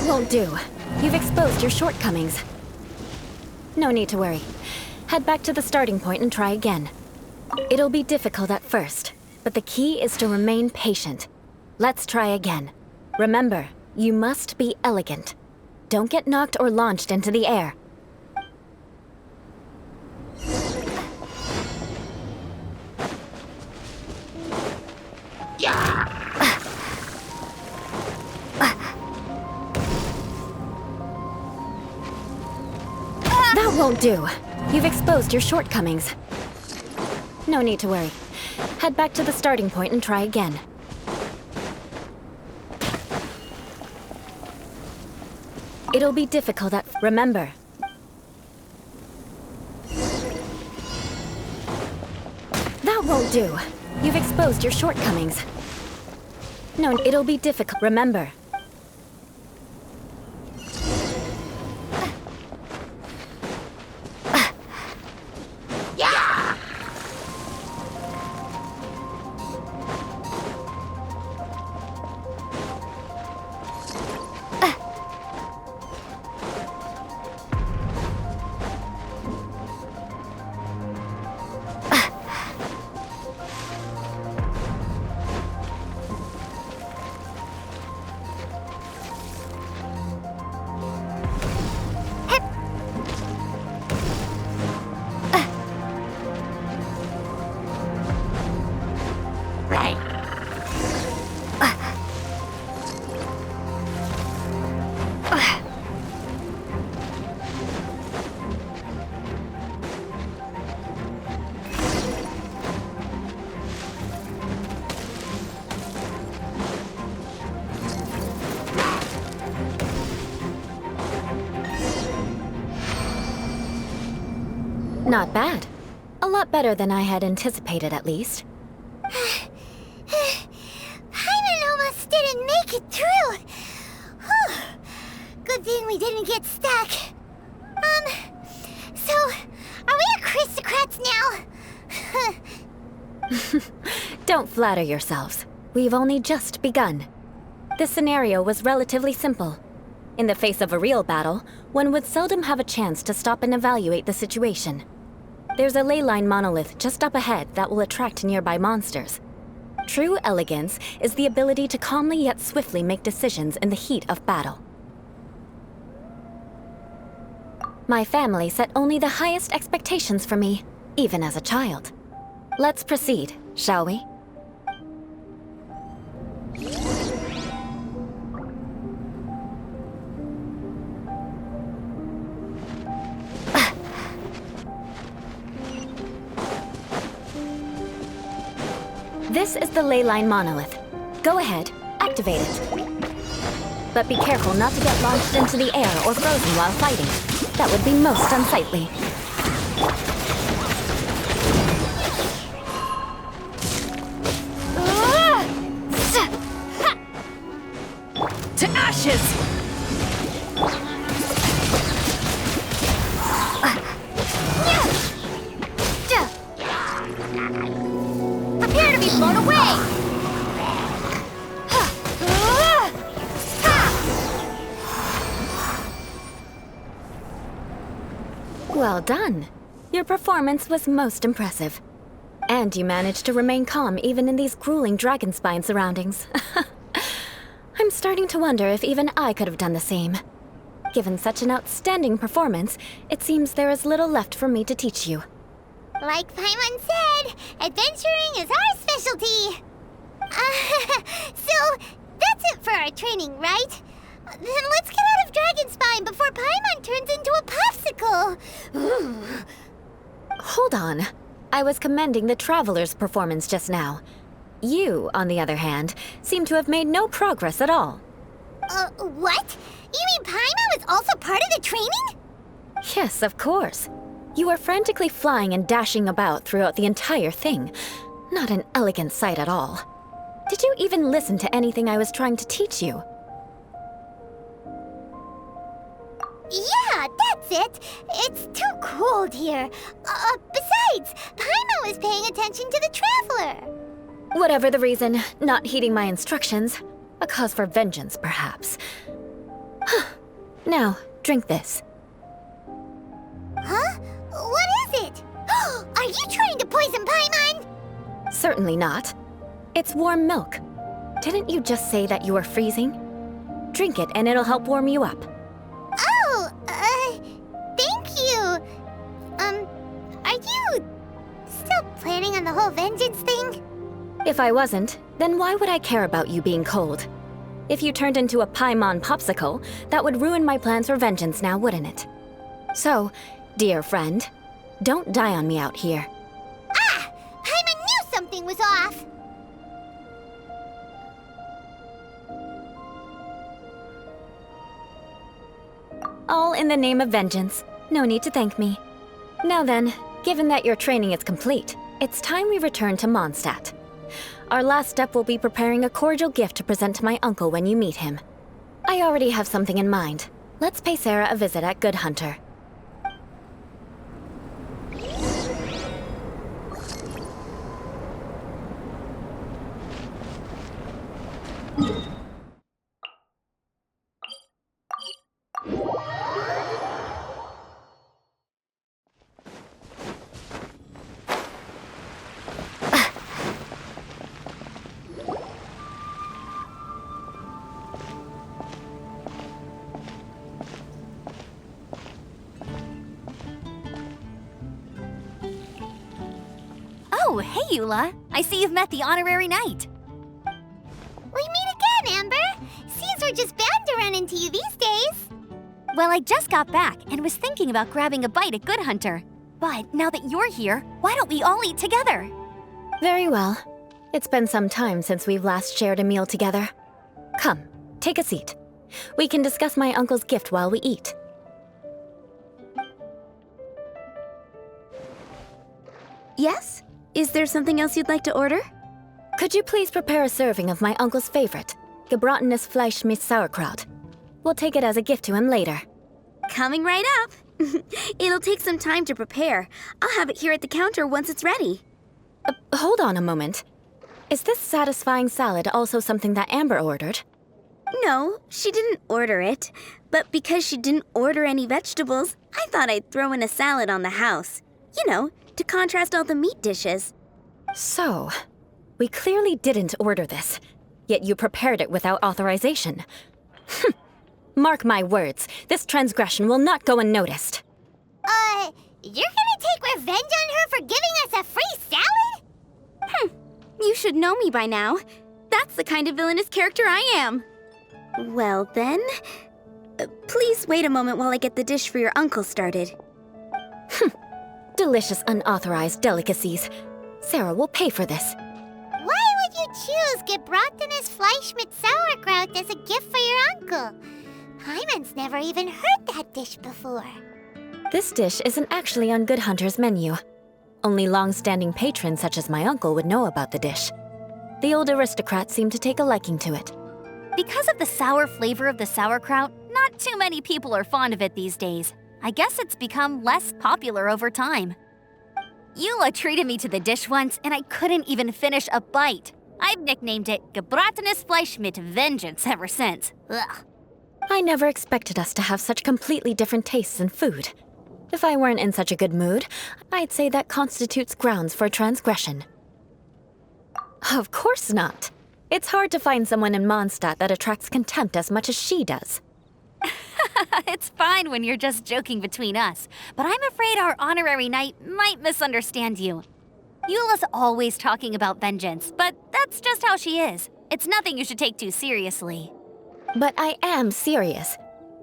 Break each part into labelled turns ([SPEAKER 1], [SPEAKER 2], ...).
[SPEAKER 1] That won't do. You've exposed your shortcomings. No need to worry. Head back to the starting point and try again. It'll be difficult at first, but the key is to remain patient. Let's try again. Remember, you must be elegant. Don't get knocked or launched into the air. That won't do. You've exposed your shortcomings. No need to worry. Head back to the starting point and try again. It'll be difficult at... Remember. That won't do. You've exposed your shortcomings. No, it'll be difficult. Remember. Not bad. A lot better than I had anticipated, at least.
[SPEAKER 2] Pаймon almost didn't make it through. Whew. Good thing we didn't get stuck. So, are we aristocrats now?
[SPEAKER 1] Don't flatter yourselves. We've only just begun. This scenario was relatively simple. In the face of a real battle, one would seldom have a chance to stop and evaluate the situation. There's a ley line monolith just up ahead that will attract nearby monsters. True elegance is the ability to calmly yet swiftly make decisions in the heat of battle. My family set only the highest expectations for me, even as a child. Let's proceed, shall we? This is the ley line monolith. Go ahead, activate it. But be careful not to get launched into the air or frozen while fighting. That would be most unsightly.
[SPEAKER 3] To ashes!
[SPEAKER 2] Prepare to be blown away!
[SPEAKER 1] Well done. Your performance was most impressive. And you managed to remain calm even in these grueling dragon spine surroundings. I'm starting to wonder if even I could have done the same. Given such an outstanding performance, it seems there is little left for me to teach you.
[SPEAKER 2] Like Paimon said, adventuring is our specialty. So, that's it for our training, right? Then let's get out of Dragonspine before Paimon turns into a popsicle.
[SPEAKER 1] Hold on. I was commending the Traveler's performance just now. You, on the other hand, seem to have made no progress at all.
[SPEAKER 2] What? You mean Paimon was also part of the training?
[SPEAKER 1] Yes, of course. You were frantically flying and dashing about throughout the entire thing. Not an elegant sight at all. Did you even listen to anything I was trying to teach you?
[SPEAKER 2] Yeah, that's it. It's too cold here. Besides, Paimon was paying attention to the Traveler.
[SPEAKER 1] Whatever the reason, not heeding my instructions. A cause for vengeance, perhaps. Now, drink this.
[SPEAKER 2] Huh? What is it? Are you trying to poison Paimon?
[SPEAKER 1] Certainly not. It's warm milk. Didn't you just say that you were freezing? Drink it and it'll help warm you up.
[SPEAKER 2] Oh, thank you. Are you still planning on the whole vengeance thing?
[SPEAKER 1] If I wasn't, then why would I care about you being cold? If you turned into a Paimon popsicle, that would ruin my plans for vengeance now, wouldn't it? So, dear friend, don't die on me out here.
[SPEAKER 2] Ah! Paimon knew something was off!
[SPEAKER 1] All in the name of vengeance. No need to thank me. Now then, given that your training is complete, it's time we return to Mondstadt. Our last step will be preparing a cordial gift to present to my uncle when you meet him. I already have something in mind. Let's pay Sarah a visit at Good Hunter.
[SPEAKER 3] Oh, hey, Eula. I see you've met the honorary knight.
[SPEAKER 2] We meet again, Amber! Seems we're just bound to run into you these days.
[SPEAKER 3] Well, I just got back and was thinking about grabbing a bite at Good Hunter. But now that you're here, why don't we all eat together?
[SPEAKER 1] Very well. It's been some time since we've last shared a meal together. Come, take a seat. We can discuss my uncle's gift while we eat.
[SPEAKER 4] Yes? Is there something else you'd like to order?
[SPEAKER 1] Could you please prepare a serving of my uncle's favorite, gebratenes Fleisch mit Sauerkraut? We'll take it as a gift to him later.
[SPEAKER 4] Coming right up. It'll take some time to prepare. I'll have it here at the counter once it's ready.
[SPEAKER 1] Hold on a moment. Is this satisfying salad also something that Amber ordered?
[SPEAKER 4] No, she didn't order it. But because she didn't order any vegetables, I thought I'd throw in a salad on the house. You know, to contrast all the meat dishes.
[SPEAKER 1] So, we clearly didn't order this, yet you prepared it without authorization. Mark my words, this transgression will not go unnoticed.
[SPEAKER 2] You're gonna take revenge on her for giving us a free salad?
[SPEAKER 4] You should know me by now. That's the kind of villainous character I am. Well then, please wait a moment while I get the dish for your uncle started.
[SPEAKER 1] Delicious unauthorized delicacies. Sarah will pay for this.
[SPEAKER 2] Why would you choose gebratenes Fleisch mit Sauerkraut as a gift for your uncle? Paimon's never even heard that dish before.
[SPEAKER 1] This dish isn't actually on Good Hunter's menu. Only long-standing patrons such as my uncle would know about the dish. The old aristocrats seem to take a liking to it.
[SPEAKER 3] Because of the sour flavor of the sauerkraut, not too many people are fond of it these days. I guess it's become less popular over time. Eula treated me to the dish once, and I couldn't even finish a bite. I've nicknamed it gebratenes Fleisch mit Vengeance ever since. Ugh.
[SPEAKER 1] I never expected us to have such completely different tastes in food. If I weren't in such a good mood, I'd say that constitutes grounds for transgression. Of course not. It's hard to find someone in Mondstadt that attracts contempt as much as she does.
[SPEAKER 3] It's fine when you're just joking between us, but I'm afraid our honorary knight might misunderstand you. Eula's always talking about vengeance, but that's just how she is. It's nothing you should take too seriously.
[SPEAKER 1] But I am serious,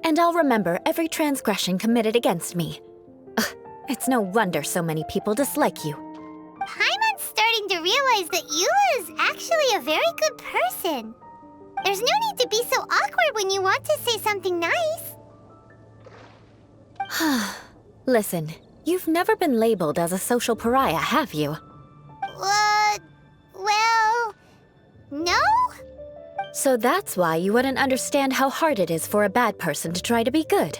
[SPEAKER 1] and I'll remember every transgression committed against me. Ugh, it's no wonder so many people dislike you.
[SPEAKER 2] Paimon's starting to realize that Eula is actually a very good person. There's no need to be so awkward when you want to say something nice.
[SPEAKER 1] Listen, you've never been labeled as a social pariah, have you?
[SPEAKER 2] Well, no?
[SPEAKER 1] So that's why you wouldn't understand how hard it is for a bad person to try to be good.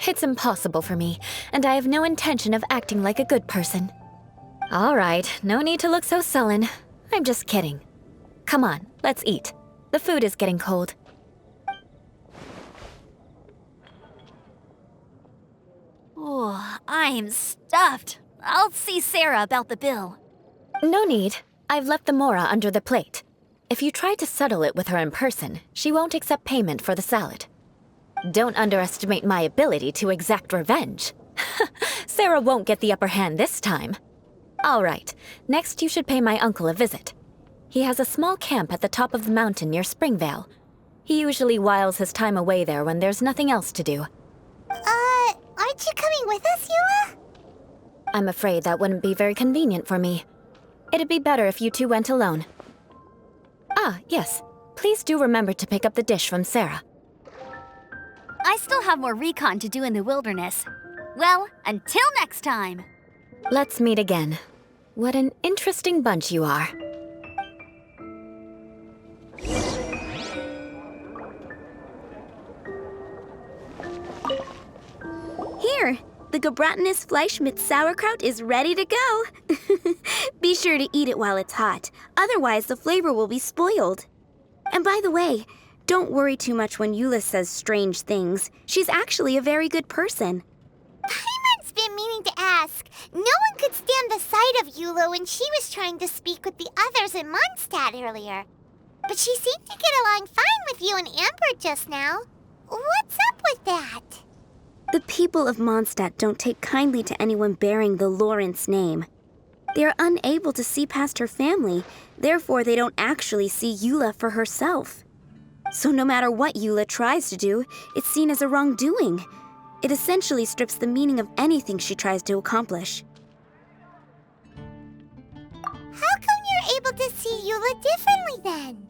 [SPEAKER 1] It's impossible for me, and I have no intention of acting like a good person. All right, no need to look so sullen. I'm just kidding. Come on, let's eat. The food is getting cold.
[SPEAKER 3] Oh, I'm stuffed. I'll see Sarah about the bill.
[SPEAKER 1] No need. I've left the mora under the plate. If you try to settle it with her in person, she won't accept payment for the salad. Don't underestimate my ability to exact revenge. Sarah won't get the upper hand this time. All right, next you should pay my uncle a visit. He has a small camp at the top of the mountain near Springvale. He usually whiles his time away there when there's nothing else to do.
[SPEAKER 2] Aren't you coming with us, Eula?
[SPEAKER 1] I'm afraid that wouldn't be very convenient for me. It'd be better if you two went alone. Ah, yes. Please do remember to pick up the dish from Sarah.
[SPEAKER 3] I still have more recon to do in the wilderness. Well, until next time.
[SPEAKER 1] Let's meet again. What an interesting bunch you are.
[SPEAKER 4] Here, the Gebratinus Fleischmitz sauerkraut is ready to go. Be sure to eat it while it's hot, otherwise the flavor will be spoiled. And by the way, don't worry too much when Eula says strange things. She's actually a very good person.
[SPEAKER 2] Paimon's been meaning to ask. No one could stand the sight of Eula when she was trying to speak with the others in Mondstadt earlier. But she seemed to get along fine with you and Amber just now. What's up with that?
[SPEAKER 4] The people of Mondstadt don't take kindly to anyone bearing the Lawrence name. They are unable to see past her family, therefore they don't actually see Eula for herself. So no matter what Eula tries to do, it's seen as a wrongdoing. It essentially strips the meaning of anything she tries to accomplish.
[SPEAKER 2] How come you're able to see Eula differently then?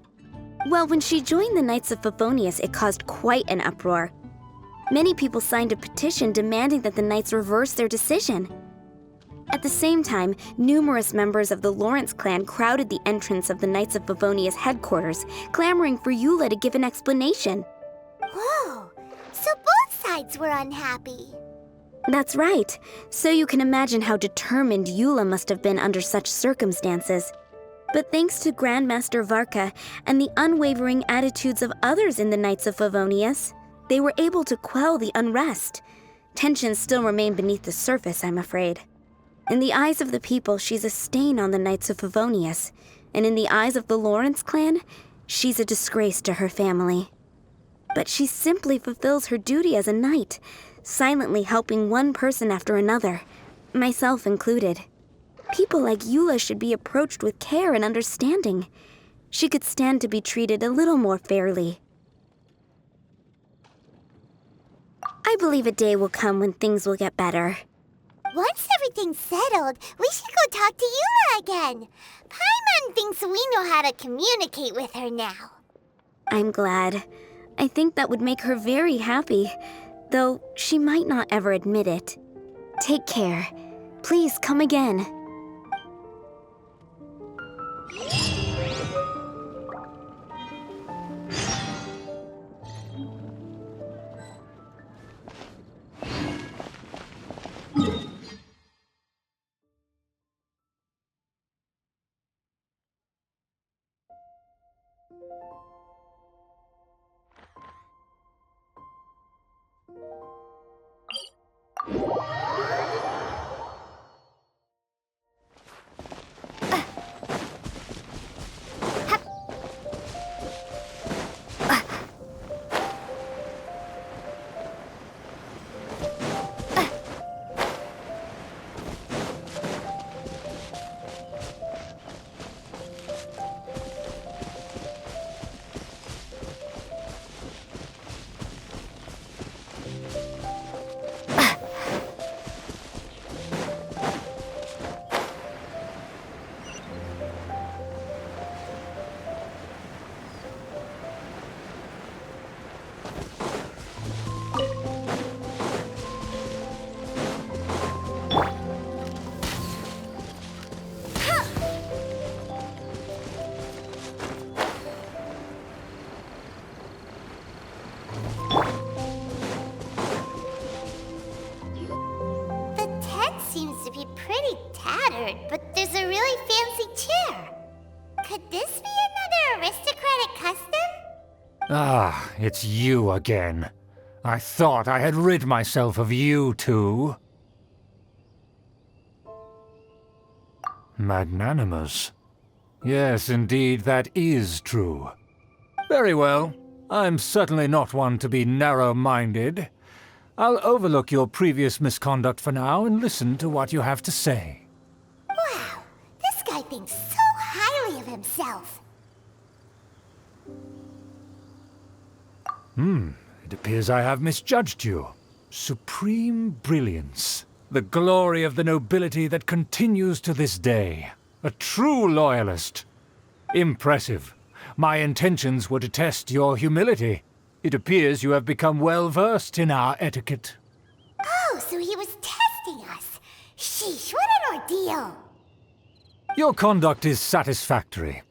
[SPEAKER 4] Well, when she joined the Knights of Favonius, it caused quite an uproar. Many people signed a petition demanding that the Knights reverse their decision. At the same time, numerous members of the Lawrence clan crowded the entrance of the Knights of Favonius headquarters, clamoring for Eula to give an explanation.
[SPEAKER 2] Whoa, so both sides were unhappy.
[SPEAKER 4] That's right. So you can imagine how determined Eula must have been under such circumstances. But thanks to Grandmaster Varka and the unwavering attitudes of others in the Knights of Favonius, they were able to quell the unrest. Tensions still remain beneath the surface, I'm afraid. In the eyes of the people, she's a stain on the Knights of Favonius, and in the eyes of the Lawrence clan, she's a disgrace to her family. But she simply fulfills her duty as a knight, silently helping one person after another, myself included. People like Eula should be approached with care and understanding. She could stand to be treated a little more fairly. I believe a day will come when things will get better.
[SPEAKER 2] Once everything's settled, we should go talk to Eula again. Paimon thinks we know how to communicate with her now.
[SPEAKER 4] I'm glad. I think that would make her very happy, though she might not ever admit it. Take care. Please come again.
[SPEAKER 2] But there's a really fancy chair. Could this be another aristocratic custom?
[SPEAKER 5] Ah, it's you again. I thought I had rid myself of you two. Magnanimous. Yes, indeed, that is true. Very well. I'm certainly not one to be narrow-minded. I'll overlook your previous misconduct for now and listen to what you have to say.
[SPEAKER 2] Wow, this guy thinks so highly of himself.
[SPEAKER 5] It appears I have misjudged you. Supreme brilliance. The glory of the nobility that continues to this day. A true loyalist. Impressive. My intentions were to test your humility. It appears you have become well-versed in our etiquette.
[SPEAKER 2] Oh, so he was testing us. Sheesh, what an ordeal.
[SPEAKER 5] Your conduct is satisfactory.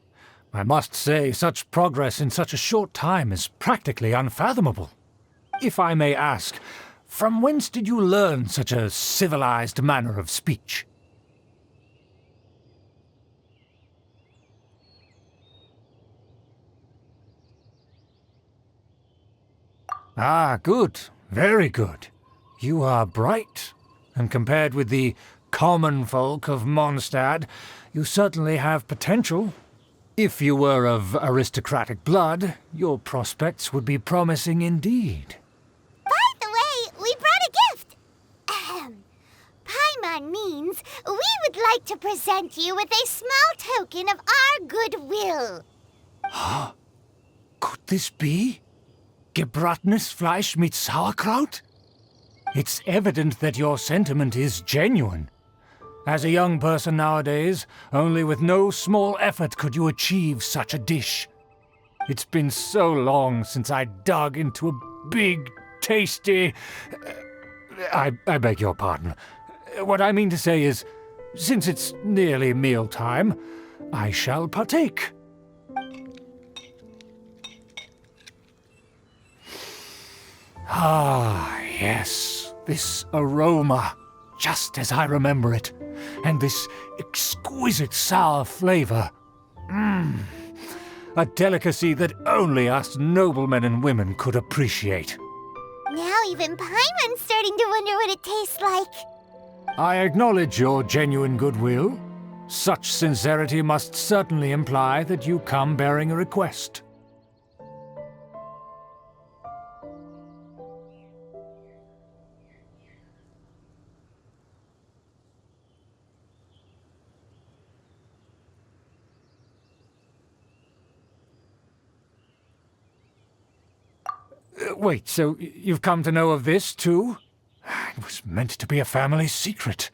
[SPEAKER 5] I must say, such progress in such a short time is practically unfathomable. If I may ask, from whence did you learn such a civilized manner of speech? Ah, good. Very good. You are bright, and compared with the common folk of Mondstadt, you certainly have potential. If you were of aristocratic blood, your prospects would be promising indeed.
[SPEAKER 2] By the way, we brought a gift. Ahem. Paimon means we would like to present you with a small token of our goodwill.
[SPEAKER 5] Could this be? Gebratenes Fleisch mit Sauerkraut? It's evident that your sentiment is genuine. As a young person nowadays, only with no small effort could you achieve such a dish. It's been so long since I dug into a big, tasty... I beg your pardon. What I mean to say is, since it's nearly mealtime, I shall partake. Ah, yes, this aroma, just as I remember it, and this exquisite sour flavor. A delicacy that only us noblemen and women could appreciate.
[SPEAKER 2] Now even Paimon's starting to wonder what it tastes like.
[SPEAKER 5] I acknowledge your genuine goodwill. Such sincerity must certainly imply that you come bearing a request. Wait, so you've come to know of this, too? It was meant to be a family secret.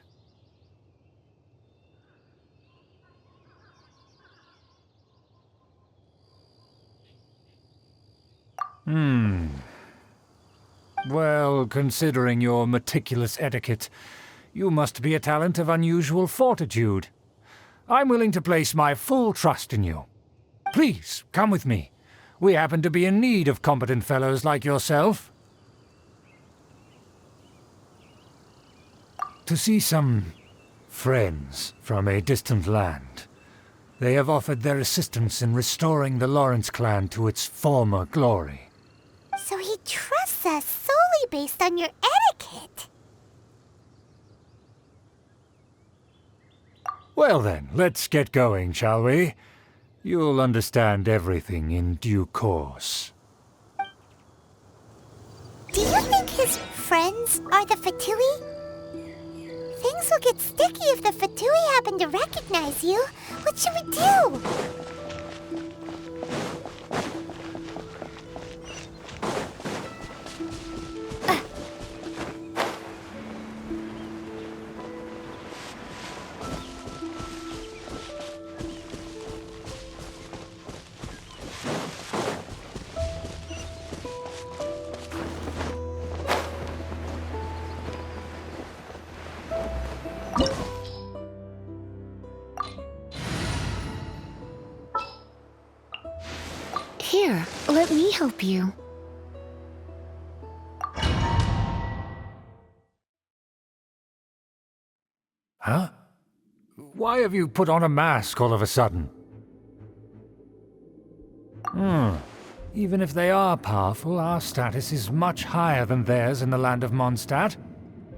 [SPEAKER 5] Well, considering your meticulous etiquette, you must be a talent of unusual fortitude. I'm willing to place my full trust in you. Please, come with me. We happen to be in need of competent fellows like yourself. To see some friends from a distant land. They have offered their assistance in restoring the Lawrence clan to its former glory.
[SPEAKER 2] So he trusts us solely based on your etiquette.
[SPEAKER 5] Well then, let's get going, shall we? You'll understand everything in due course.
[SPEAKER 2] Do you think his friends are the Fatui? Things will get sticky if the Fatui happen to recognize you. What should we do?
[SPEAKER 1] Here, let me help you.
[SPEAKER 5] Huh? Why have you put on a mask all of a sudden? Even if they are powerful, our status is much higher than theirs in the land of Mondstadt,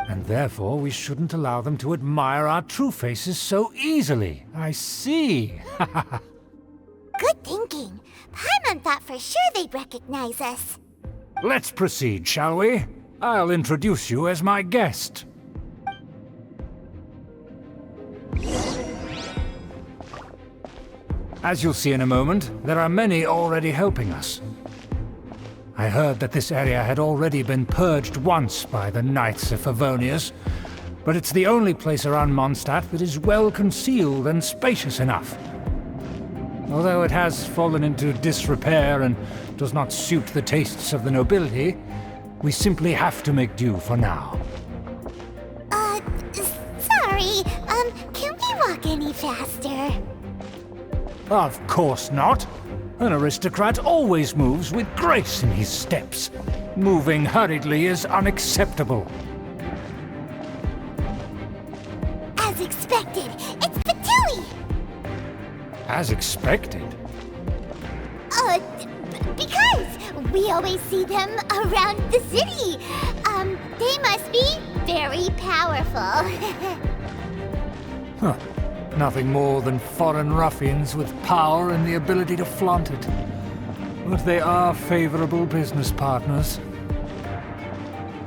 [SPEAKER 5] and therefore we shouldn't allow them to admire our true faces so easily. I see.
[SPEAKER 2] Good thinking. Paimon thought for sure they'd recognize us.
[SPEAKER 5] Let's proceed, shall we? I'll introduce you as my guest. As you'll see in a moment, there are many already helping us. I heard that this area had already been purged once by the Knights of Favonius, but it's the only place around Mondstadt that is well concealed and spacious enough. Although it has fallen into disrepair and does not suit the tastes of the nobility, we simply have to make do for now.
[SPEAKER 2] Sorry, can we walk any faster?
[SPEAKER 5] Of course not. An aristocrat always moves with grace in his steps. Moving hurriedly is unacceptable.
[SPEAKER 2] As expected, it's the Tilly!
[SPEAKER 5] As expected?
[SPEAKER 2] Because we always see them around the city. They must be very powerful.
[SPEAKER 5] Huh. Nothing more than foreign ruffians with power and the ability to flaunt it. But they are favorable business partners.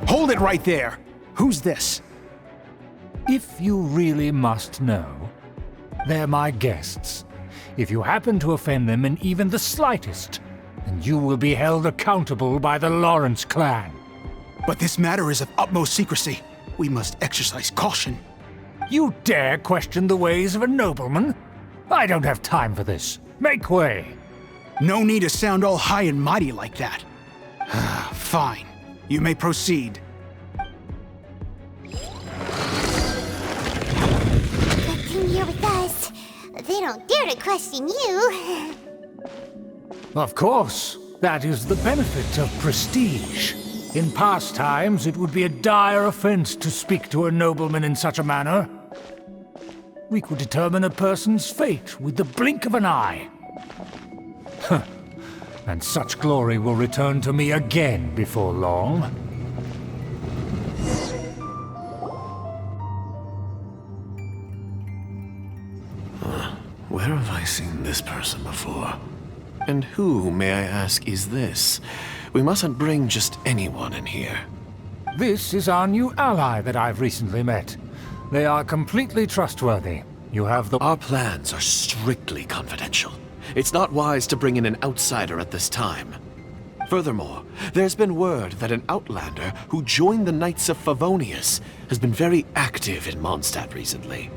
[SPEAKER 6] Hold it right there! Who's this?
[SPEAKER 5] If you really must know, they're my guests. If you happen to offend them in even the slightest, then you will be held accountable by the Lawrence clan.
[SPEAKER 6] But this matter is of utmost secrecy. We must exercise caution.
[SPEAKER 5] You dare question the ways of a nobleman? I don't have time for this. Make way!
[SPEAKER 6] No need to sound all high and mighty like that. Fine. You may proceed.
[SPEAKER 2] Good thing you're with us. They don't dare to question you.
[SPEAKER 5] Of course. That is the benefit of prestige. In past times, it would be a dire offense to speak to a nobleman in such a manner. We could determine a person's fate with the blink of an eye. Huh. And such glory will return to me again before long.
[SPEAKER 7] Where have I seen this person before? And who, may I ask, is this? We mustn't bring just anyone in here.
[SPEAKER 5] This is our new ally that I've recently met. They are completely trustworthy. You have the...
[SPEAKER 7] Our plans are strictly confidential. It's not wise to bring in an outsider at this time. Furthermore, there's been word that an outlander who joined the Knights of Favonius has been very active in Mondstadt recently.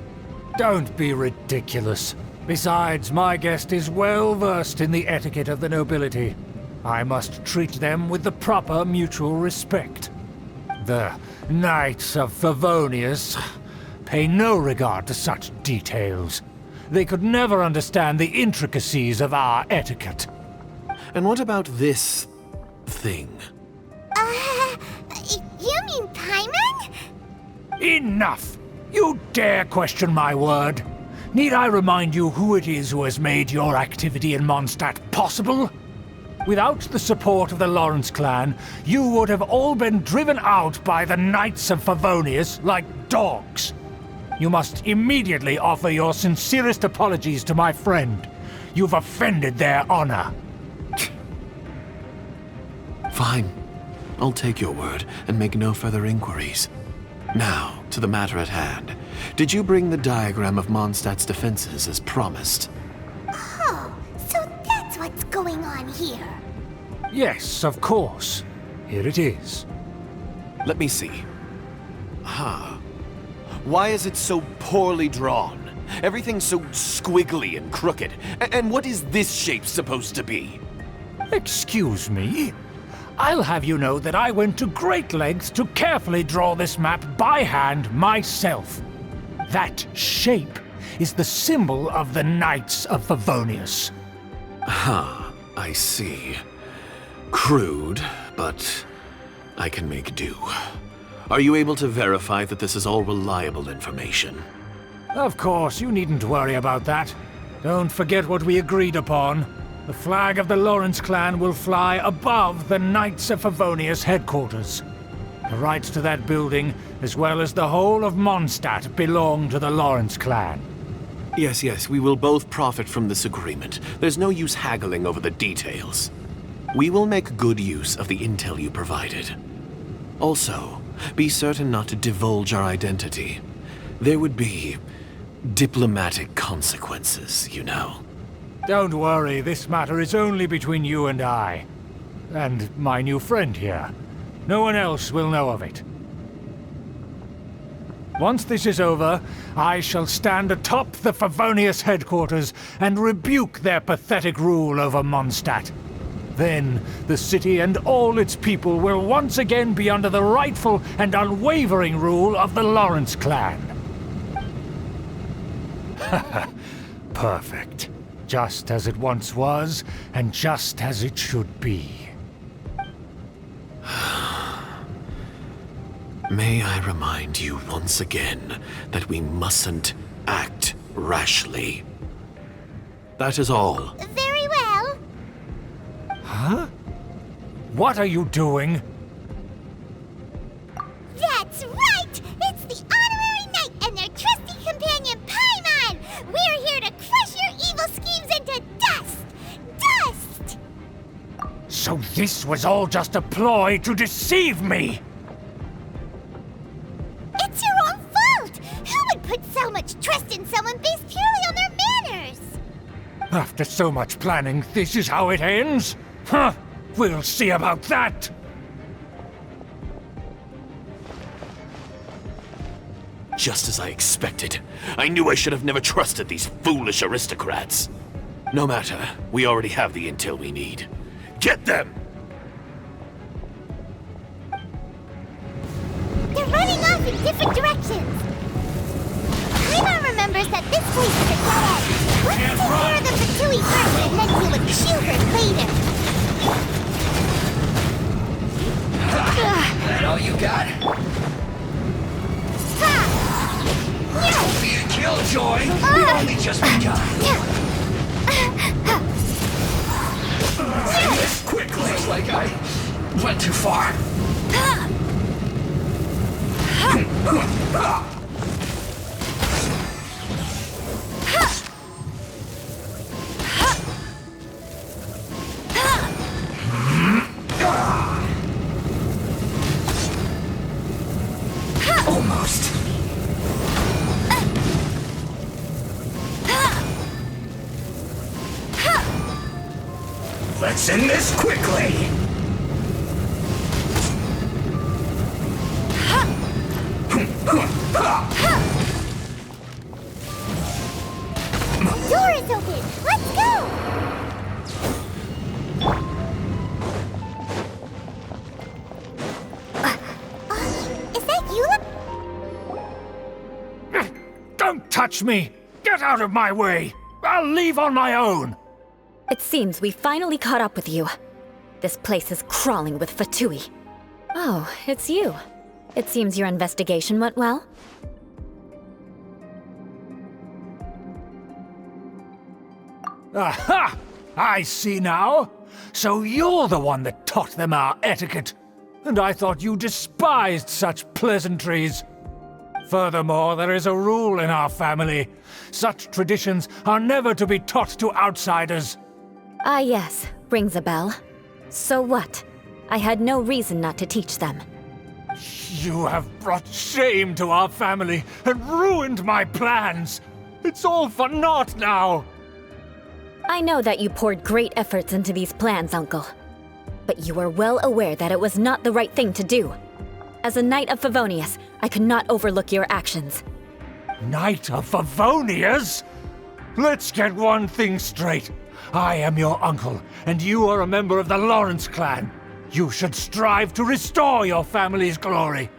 [SPEAKER 5] Don't be ridiculous. Besides, my guest is well versed in the etiquette of the nobility. I must treat them with the proper mutual respect. The Knights of Favonius pay no regard to such details. They could never understand the intricacies of our etiquette.
[SPEAKER 7] And what about this thing?
[SPEAKER 2] You mean Paimon?
[SPEAKER 5] Enough! You dare question my word? Need I remind you who it is who has made your activity in Mondstadt possible? Without the support of the Lawrence clan, you would have all been driven out by the Knights of Favonius like dogs. You must immediately offer your sincerest apologies to my friend. You've offended their honor.
[SPEAKER 7] Fine. I'll take your word and make no further inquiries. Now, to the matter at hand. Did you bring the diagram of Mondstadt's defenses as promised?
[SPEAKER 2] Oh, so that's what's going on here.
[SPEAKER 5] Yes, of course. Here it is.
[SPEAKER 7] Let me see. Why is it so poorly drawn? Everything's so squiggly and crooked. And what is this shape supposed to be?
[SPEAKER 5] Excuse me? I'll have you know that I went to great lengths to carefully draw this map by hand myself. That shape is the symbol of the Knights of Favonius.
[SPEAKER 7] I see. Crude, but I can make do. Are you able to verify that this is all reliable information?
[SPEAKER 5] Of course, you needn't worry about that. Don't forget what we agreed upon. The flag of the Lawrence clan will fly above the Knights of Favonius headquarters. The rights to that building, as well as the whole of Mondstadt, belong to the Lawrence clan.
[SPEAKER 7] Yes, we will both profit from this agreement. There's no use haggling over the details. We will make good use of the intel you provided. Also, be certain not to divulge our identity. There would be diplomatic consequences, you know.
[SPEAKER 5] Don't worry, this matter is only between you and I. And my new friend here. No one else will know of it. Once this is over, I shall stand atop the Favonius headquarters and rebuke their pathetic rule over Mondstadt. Then, the city and all its people will once again be under the rightful and unwavering rule of the Lawrence clan. Perfect. Just as it once was, and just as it should be.
[SPEAKER 7] May I remind you once again that we mustn't act rashly. That is all.
[SPEAKER 2] Very well.
[SPEAKER 5] Huh? What are you doing?
[SPEAKER 2] That's right! It's the honorary knight and their trusty companion Paimon! We're here to crush your evil schemes into dust! Dust!
[SPEAKER 5] So this was all just a ploy to deceive me!
[SPEAKER 2] It's your own fault! Who would put so much trust in someone based purely on their manners?
[SPEAKER 5] After so much planning, this is how it ends? Huh! We'll see about that!
[SPEAKER 7] Just as I expected. I knew I should have never trusted these foolish aristocrats. No matter, we already have the intel we need. Get them!
[SPEAKER 2] They're running off in different directions. Paimon remembers that this place is a dead end. Let's take care of the Fatui first and then deal with Schubert later.
[SPEAKER 8] That all you got? Don't be a killjoy! We've only just begun! Say this quickly! Looks like I went too far. Almost. Let's end this quickly!
[SPEAKER 2] The door is open! Let's go! Is that you?
[SPEAKER 5] Don't touch me! Get out of my way! I'll leave on my own!
[SPEAKER 1] It seems we finally caught up with you. This place is crawling with Fatui. Oh, it's you. It seems your investigation went well.
[SPEAKER 5] Aha! I see now. So you're the one that taught them our etiquette. And I thought you despised such pleasantries. Furthermore, there is a rule in our family. Such traditions are never to be taught to outsiders.
[SPEAKER 1] Ah yes, rings a bell. So what? I had no reason not to teach them.
[SPEAKER 5] You have brought shame to our family and ruined my plans. It's all for naught now.
[SPEAKER 1] I know that you poured great efforts into these plans, Uncle. But you are well aware that it was not the right thing to do. As a Knight of Favonius, I could not overlook your actions.
[SPEAKER 5] Knight of Favonius? Let's get one thing straight. I am your uncle, and you are a member of the Lawrence clan. You should strive to restore your family's glory.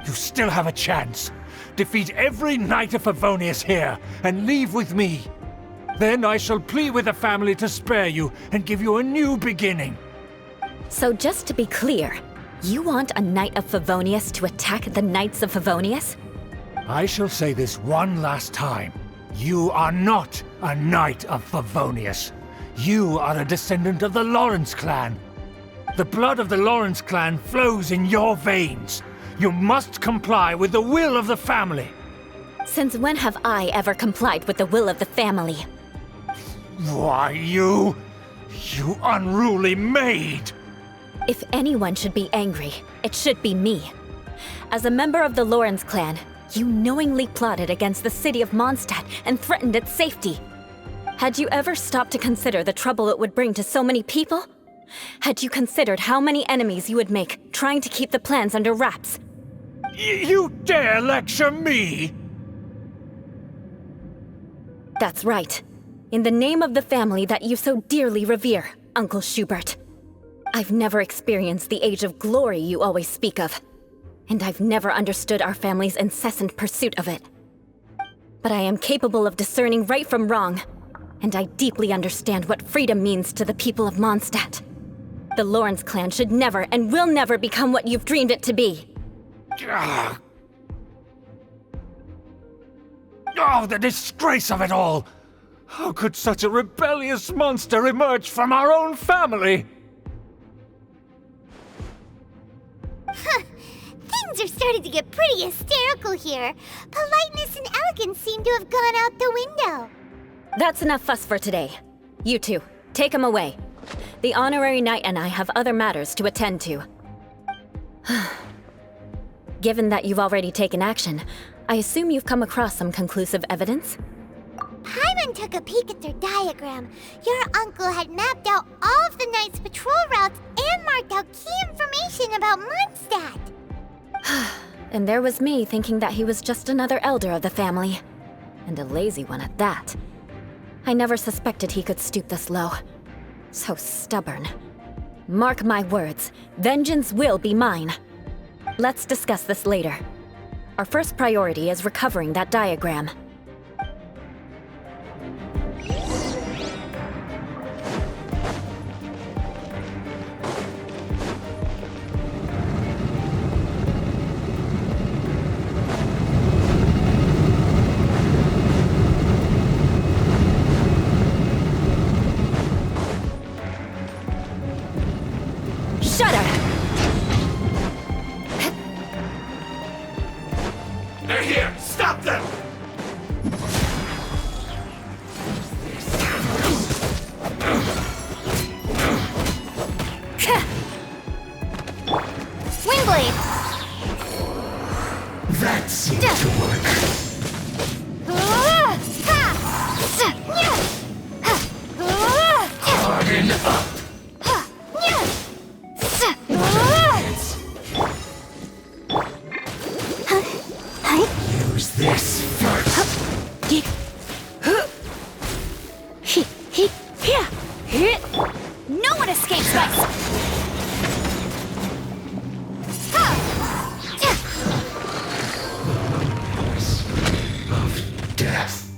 [SPEAKER 5] You still have a chance. Defeat every Knight of Favonius here, and leave with me. Then I shall plead with the family to spare you and give you a new beginning.
[SPEAKER 1] So just to be clear, you want a Knight of Favonius to attack the Knights of Favonius?
[SPEAKER 5] I shall say this one last time. You are not a Knight of Favonius. You are a descendant of the Lawrence clan. The blood of the Lawrence clan flows in your veins. You must comply with the will of the family.
[SPEAKER 1] Since when have I ever complied with the will of the family?
[SPEAKER 5] Why, you unruly maid!
[SPEAKER 1] If anyone should be angry, it should be me. As a member of the Lawrence clan, you knowingly plotted against the city of Mondstadt and threatened its safety. Had you ever stopped to consider the trouble it would bring to so many people? Had you considered how many enemies you would make trying to keep the plans under wraps?
[SPEAKER 5] You dare lecture me?
[SPEAKER 1] That's right. In the name of the family that you so dearly revere, Uncle Schubert. I've never experienced the age of glory you always speak of. And I've never understood our family's incessant pursuit of it. But I am capable of discerning right from wrong. And I deeply understand what freedom means to the people of Mondstadt. The Lawrence clan should never and will never become what you've dreamed it to be.
[SPEAKER 5] Oh, the disgrace of it all! How could such a rebellious monster emerge from our own family?
[SPEAKER 2] Things are starting to get pretty hysterical here. Politeness and elegance seem to have gone out the window.
[SPEAKER 1] That's enough fuss for today. You two, take him away. The honorary knight and I have other matters to attend to. Given that you've already taken action, I assume you've come across some conclusive evidence?
[SPEAKER 2] Pаймon took a peek at their diagram. Your uncle had mapped out all of the knight's patrol routes and marked out key information about Mondstadt.
[SPEAKER 1] And there was me thinking that he was just another elder of the family. And a lazy one at that. I never suspected he could stoop this low. So stubborn. Mark my words, vengeance will be mine. Let's discuss this later. Our first priority is recovering that diagram.
[SPEAKER 8] They're here! Stop them!
[SPEAKER 3] Windblade!
[SPEAKER 8] That seemed to work. Harden up! Use this first.
[SPEAKER 3] No one escapes us!
[SPEAKER 8] Of death.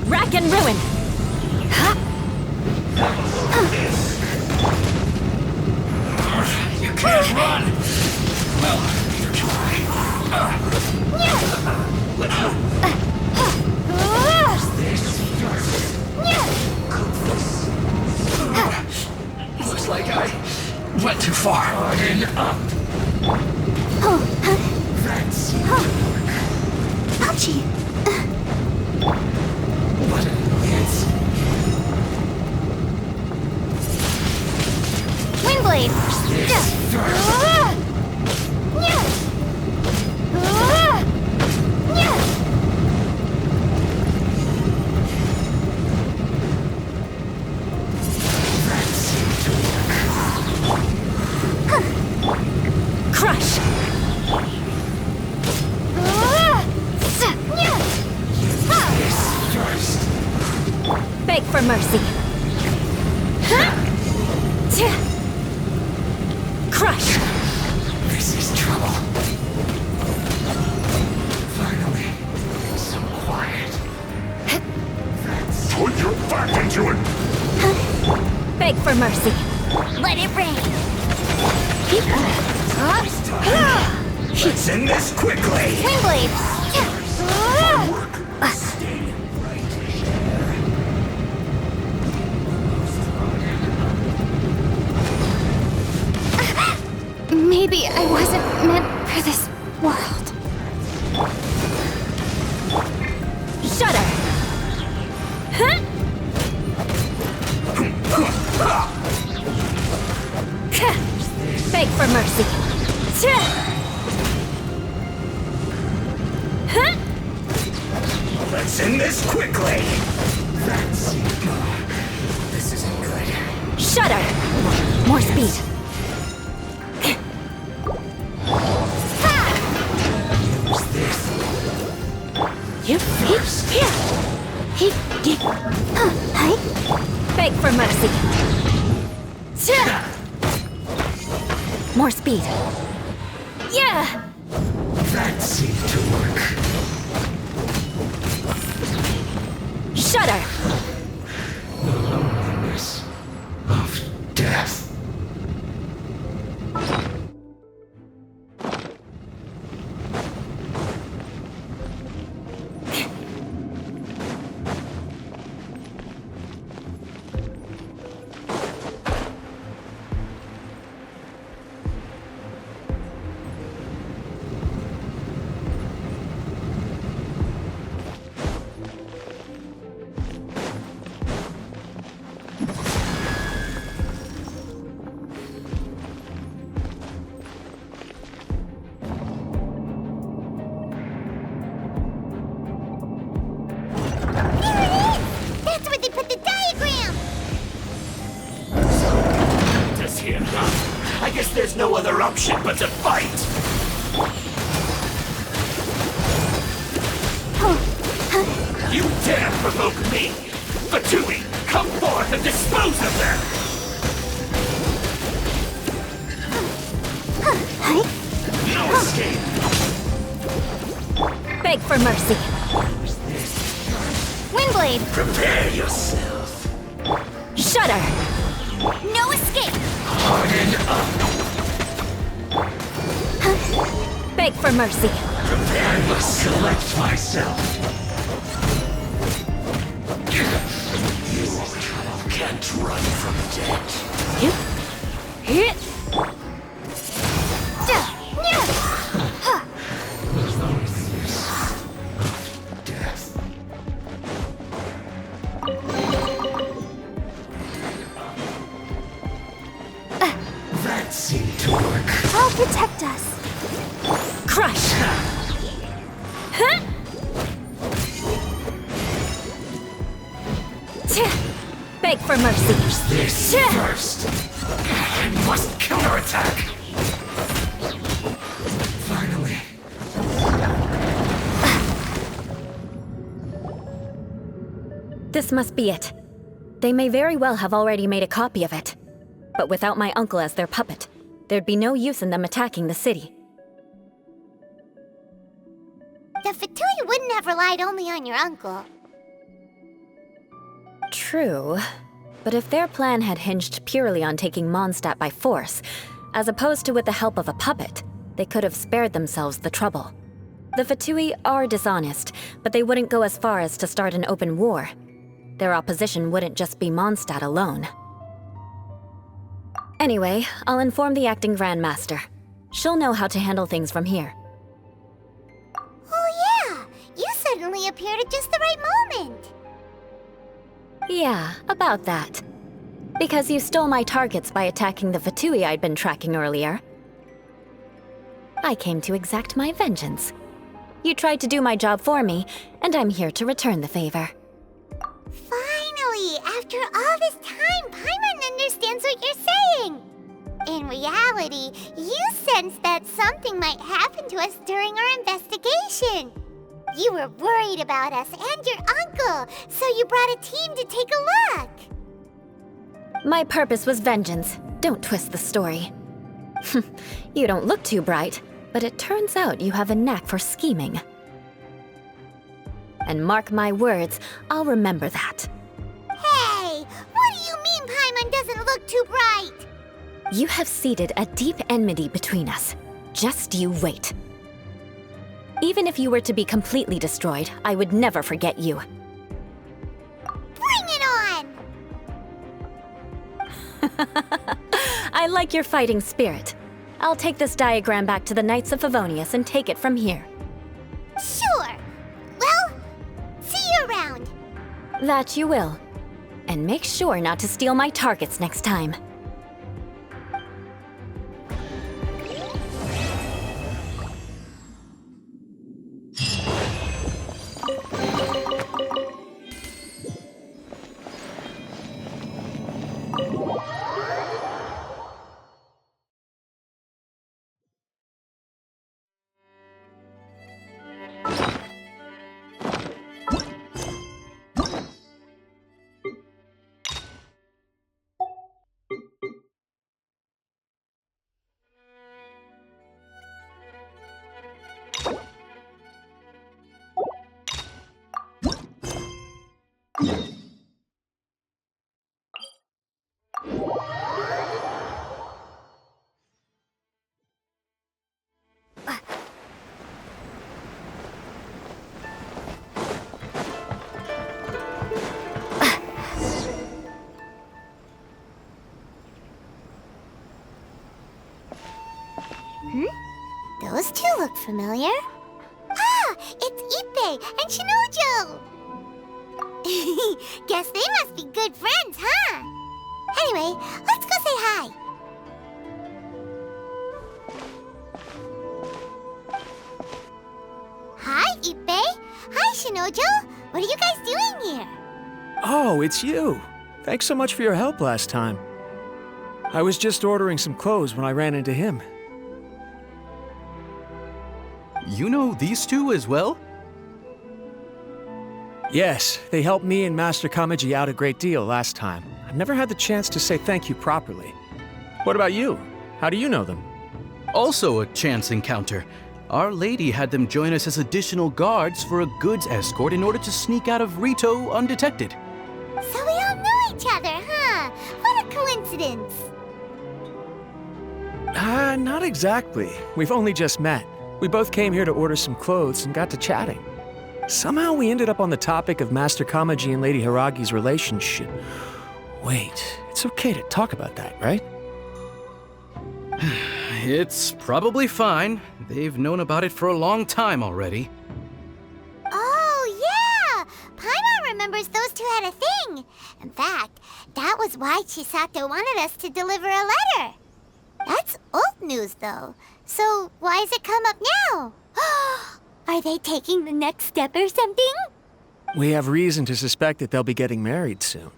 [SPEAKER 1] Rack and ruin!
[SPEAKER 8] You can't run! Well, try. This first. Looks like I went too far. Harden up. That's
[SPEAKER 4] Ouchie!
[SPEAKER 8] what it is.
[SPEAKER 3] Windblade!
[SPEAKER 8] This first. That seemed to work.
[SPEAKER 1] Crush!
[SPEAKER 8] This first.
[SPEAKER 1] Beg for mercy. Crush!
[SPEAKER 8] This is trouble. Finally, so quiet. Put your back into it!
[SPEAKER 1] Beg for mercy.
[SPEAKER 3] Let it rain!
[SPEAKER 8] Let's end this quickly!
[SPEAKER 3] Windblade! Maybe I wasn't meant for this world.
[SPEAKER 1] Shudder! Huh? Beg for mercy. Huh?
[SPEAKER 8] Let's end this quickly! This isn't good.
[SPEAKER 1] Shudder! More speed. Beg for mercy. More speed. Yeah!
[SPEAKER 8] That seemed to work.
[SPEAKER 1] Shudder!
[SPEAKER 8] The loneliness of death. There's no other option but to fight! You dare provoke me! Fatui, come forth and dispose of them! No escape!
[SPEAKER 1] Beg for mercy.
[SPEAKER 3] Windblade!
[SPEAKER 8] Prepare yourself!
[SPEAKER 1] Shudder!
[SPEAKER 3] No escape!
[SPEAKER 8] Harden up!
[SPEAKER 1] Beg for mercy.
[SPEAKER 8] Prepare to select myself! You can't run from death. That seemed to work.
[SPEAKER 3] I'll protect us.
[SPEAKER 1] Crush! Huh? Beg for mercy.
[SPEAKER 8] This first. I must counterattack. Finally.
[SPEAKER 1] This must be it. They may very well have already made a copy of it. But without my uncle as their puppet, there'd be no use in them attacking the city.
[SPEAKER 2] The Fatui wouldn't have relied only on your uncle.
[SPEAKER 1] True. But if their plan had hinged purely on taking Mondstadt by force, as opposed to with the help of a puppet, they could have spared themselves the trouble. The Fatui are dishonest, but they wouldn't go as far as to start an open war. Their opposition wouldn't just be Mondstadt alone. Anyway, I'll inform the acting Grandmaster. She'll know how to handle things from here.
[SPEAKER 2] Oh yeah! You suddenly appeared at just the right moment!
[SPEAKER 1] Yeah, about that. Because you stole my targets by attacking the Fatui I'd been tracking earlier. I came to exact my vengeance. You tried to do my job for me, and I'm here to return the favor.
[SPEAKER 2] Finally! After all this time, Paimon understands what you're saying! In reality, you sensed that something might happen to us during our investigation. You were worried about us and your uncle, so you brought a team to take a look.
[SPEAKER 1] My purpose was vengeance. Don't twist the story. You don't look too bright, but it turns out you have a knack for scheming. And mark my words, I'll remember that.
[SPEAKER 2] Hey! What do you mean Paimon doesn't look too bright?
[SPEAKER 1] You have seeded a deep enmity between us. Just you wait. Even if you were to be completely destroyed, I would never forget you.
[SPEAKER 2] Bring it on!
[SPEAKER 1] I like your fighting spirit. I'll take this diagram back to the Knights of Favonius and take it from here.
[SPEAKER 2] Sure. Well, see you around.
[SPEAKER 1] That you will. And make sure not to steal my targets next time.
[SPEAKER 2] Those two look familiar. Ah, it's Ippei and Shinojo! Guess they must be good friends, huh? Anyway, let's go say hi. Hi, Ippei. Hi, Shinojo. What are you guys doing here?
[SPEAKER 9] Oh, it's you. Thanks so much for your help last time. I was just ordering some clothes when I ran into him.
[SPEAKER 10] You know these two as well?
[SPEAKER 9] Yes, they helped me and Master Kamaji out a great deal last time. I've never had the chance to say thank you properly. What about you? How do you know them?
[SPEAKER 10] Also a chance encounter. Our Lady had them join us as additional guards for a goods escort in order to sneak out of Rito undetected.
[SPEAKER 2] So we all know each other, huh? What a coincidence.
[SPEAKER 9] Not exactly. We've only just met. We both came here to order some clothes and got to chatting. Somehow we ended up on the topic of Master Kamaji and Lady Hiragi's relationship. Wait, it's okay to talk about that, right?
[SPEAKER 10] It's probably fine. They've known about it for a long time already.
[SPEAKER 2] Oh, yeah! Paimon remembers those two had a thing. In fact, that was why Chisato wanted us to deliver a letter. That's old news, though. So why has it come up now? Are they taking the next step or something?
[SPEAKER 9] We have reason to suspect that they'll be getting married soon.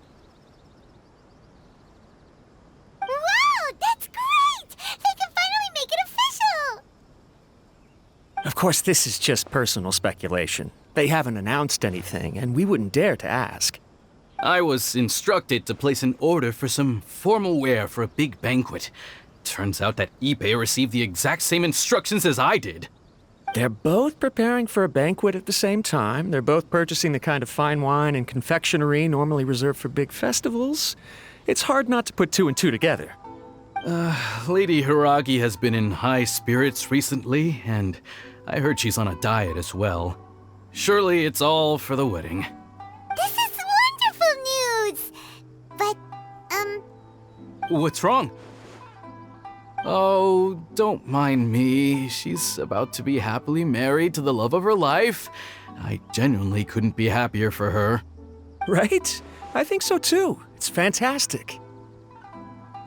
[SPEAKER 2] Wow, that's great! They can finally make it official!
[SPEAKER 9] Of course, this is just personal speculation. They haven't announced anything, and we wouldn't dare to ask.
[SPEAKER 10] I was instructed to place an order for some formal wear for a big banquet. Turns out that Ippei received the exact same instructions as I did.
[SPEAKER 9] They're both preparing for a banquet at the same time. They're both purchasing the kind of fine wine and confectionery normally reserved for big festivals. It's hard not to put two and two together.
[SPEAKER 10] Lady Hiragi has been in high spirits recently, and I heard she's on a diet as well. Surely it's all for the wedding.
[SPEAKER 2] This is wonderful news! But,
[SPEAKER 10] What's wrong? Oh, don't mind me. She's about to be happily married to the love of her life. I genuinely couldn't be happier for her.
[SPEAKER 9] Right? I think so too. It's fantastic.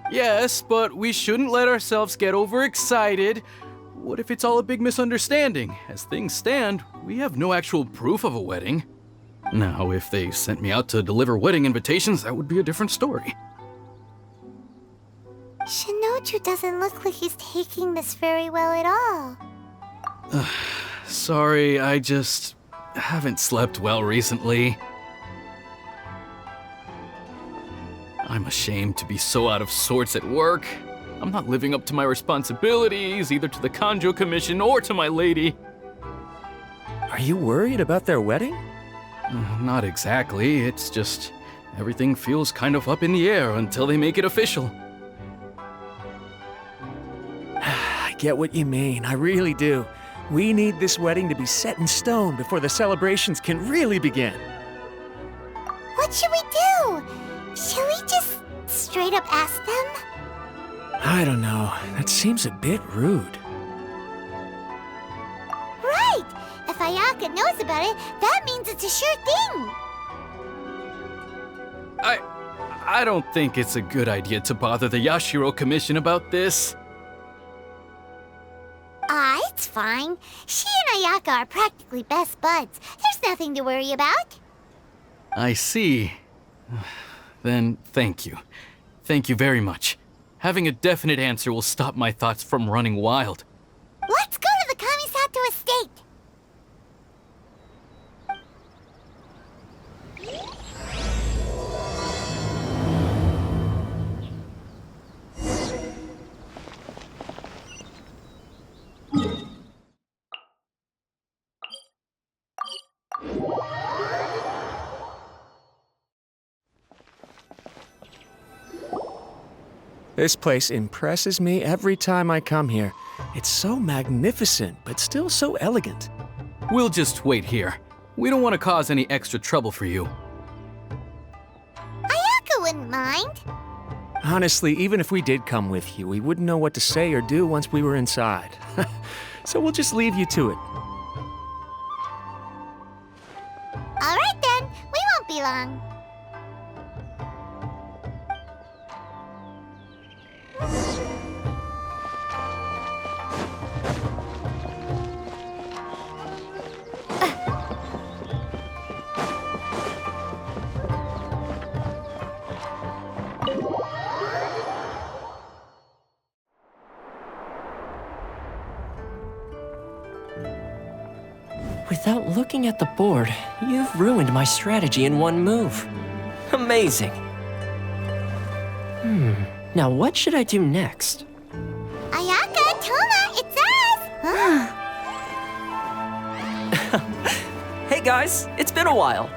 [SPEAKER 10] Yes, but we shouldn't let ourselves get overexcited. What if it's all a big misunderstanding? As things stand, we have no actual proof of a wedding. Now, if they sent me out to deliver wedding invitations, that would be a different story.
[SPEAKER 2] Shinoju doesn't look like he's taking this very well at all.
[SPEAKER 10] Sorry, I just haven't slept well recently. I'm ashamed to be so out of sorts at work. I'm not living up to my responsibilities, either to the Kanjo Commission or to my lady.
[SPEAKER 9] Are you worried about their wedding?
[SPEAKER 10] Not exactly, it's just everything feels kind of up in the air until they make it official.
[SPEAKER 9] get what you mean. I really do. We need this wedding to be set in stone before the celebrations can really begin.
[SPEAKER 2] What should we do? Should we just straight up ask them?
[SPEAKER 9] I don't know. That seems a bit rude.
[SPEAKER 2] Right! If Ayaka knows about it, that means it's a sure thing!
[SPEAKER 10] I don't think it's a good idea to bother the Yashiro Commission about this.
[SPEAKER 2] It's fine. She and Ayaka are practically best buds. There's nothing to worry about.
[SPEAKER 10] I see. Then thank you. Thank you very much. Having a definite answer will stop my thoughts from running wild.
[SPEAKER 2] Let's go to the Kamisato estate.
[SPEAKER 9] This place impresses me every time I come here. It's so magnificent, but still so elegant.
[SPEAKER 10] We'll just wait here. We don't want to cause any extra trouble for you.
[SPEAKER 2] Ayaka wouldn't mind.
[SPEAKER 9] Honestly, even if we did come with you, we wouldn't know what to say or do once we were inside. So we'll just leave you to it.
[SPEAKER 2] All right then, we won't be long.
[SPEAKER 11] Without looking at the board, you've ruined my strategy in one move. Amazing. Now what should I do next?
[SPEAKER 2] Ayaka, Toma, it's us!
[SPEAKER 11] Hey guys, it's been a while.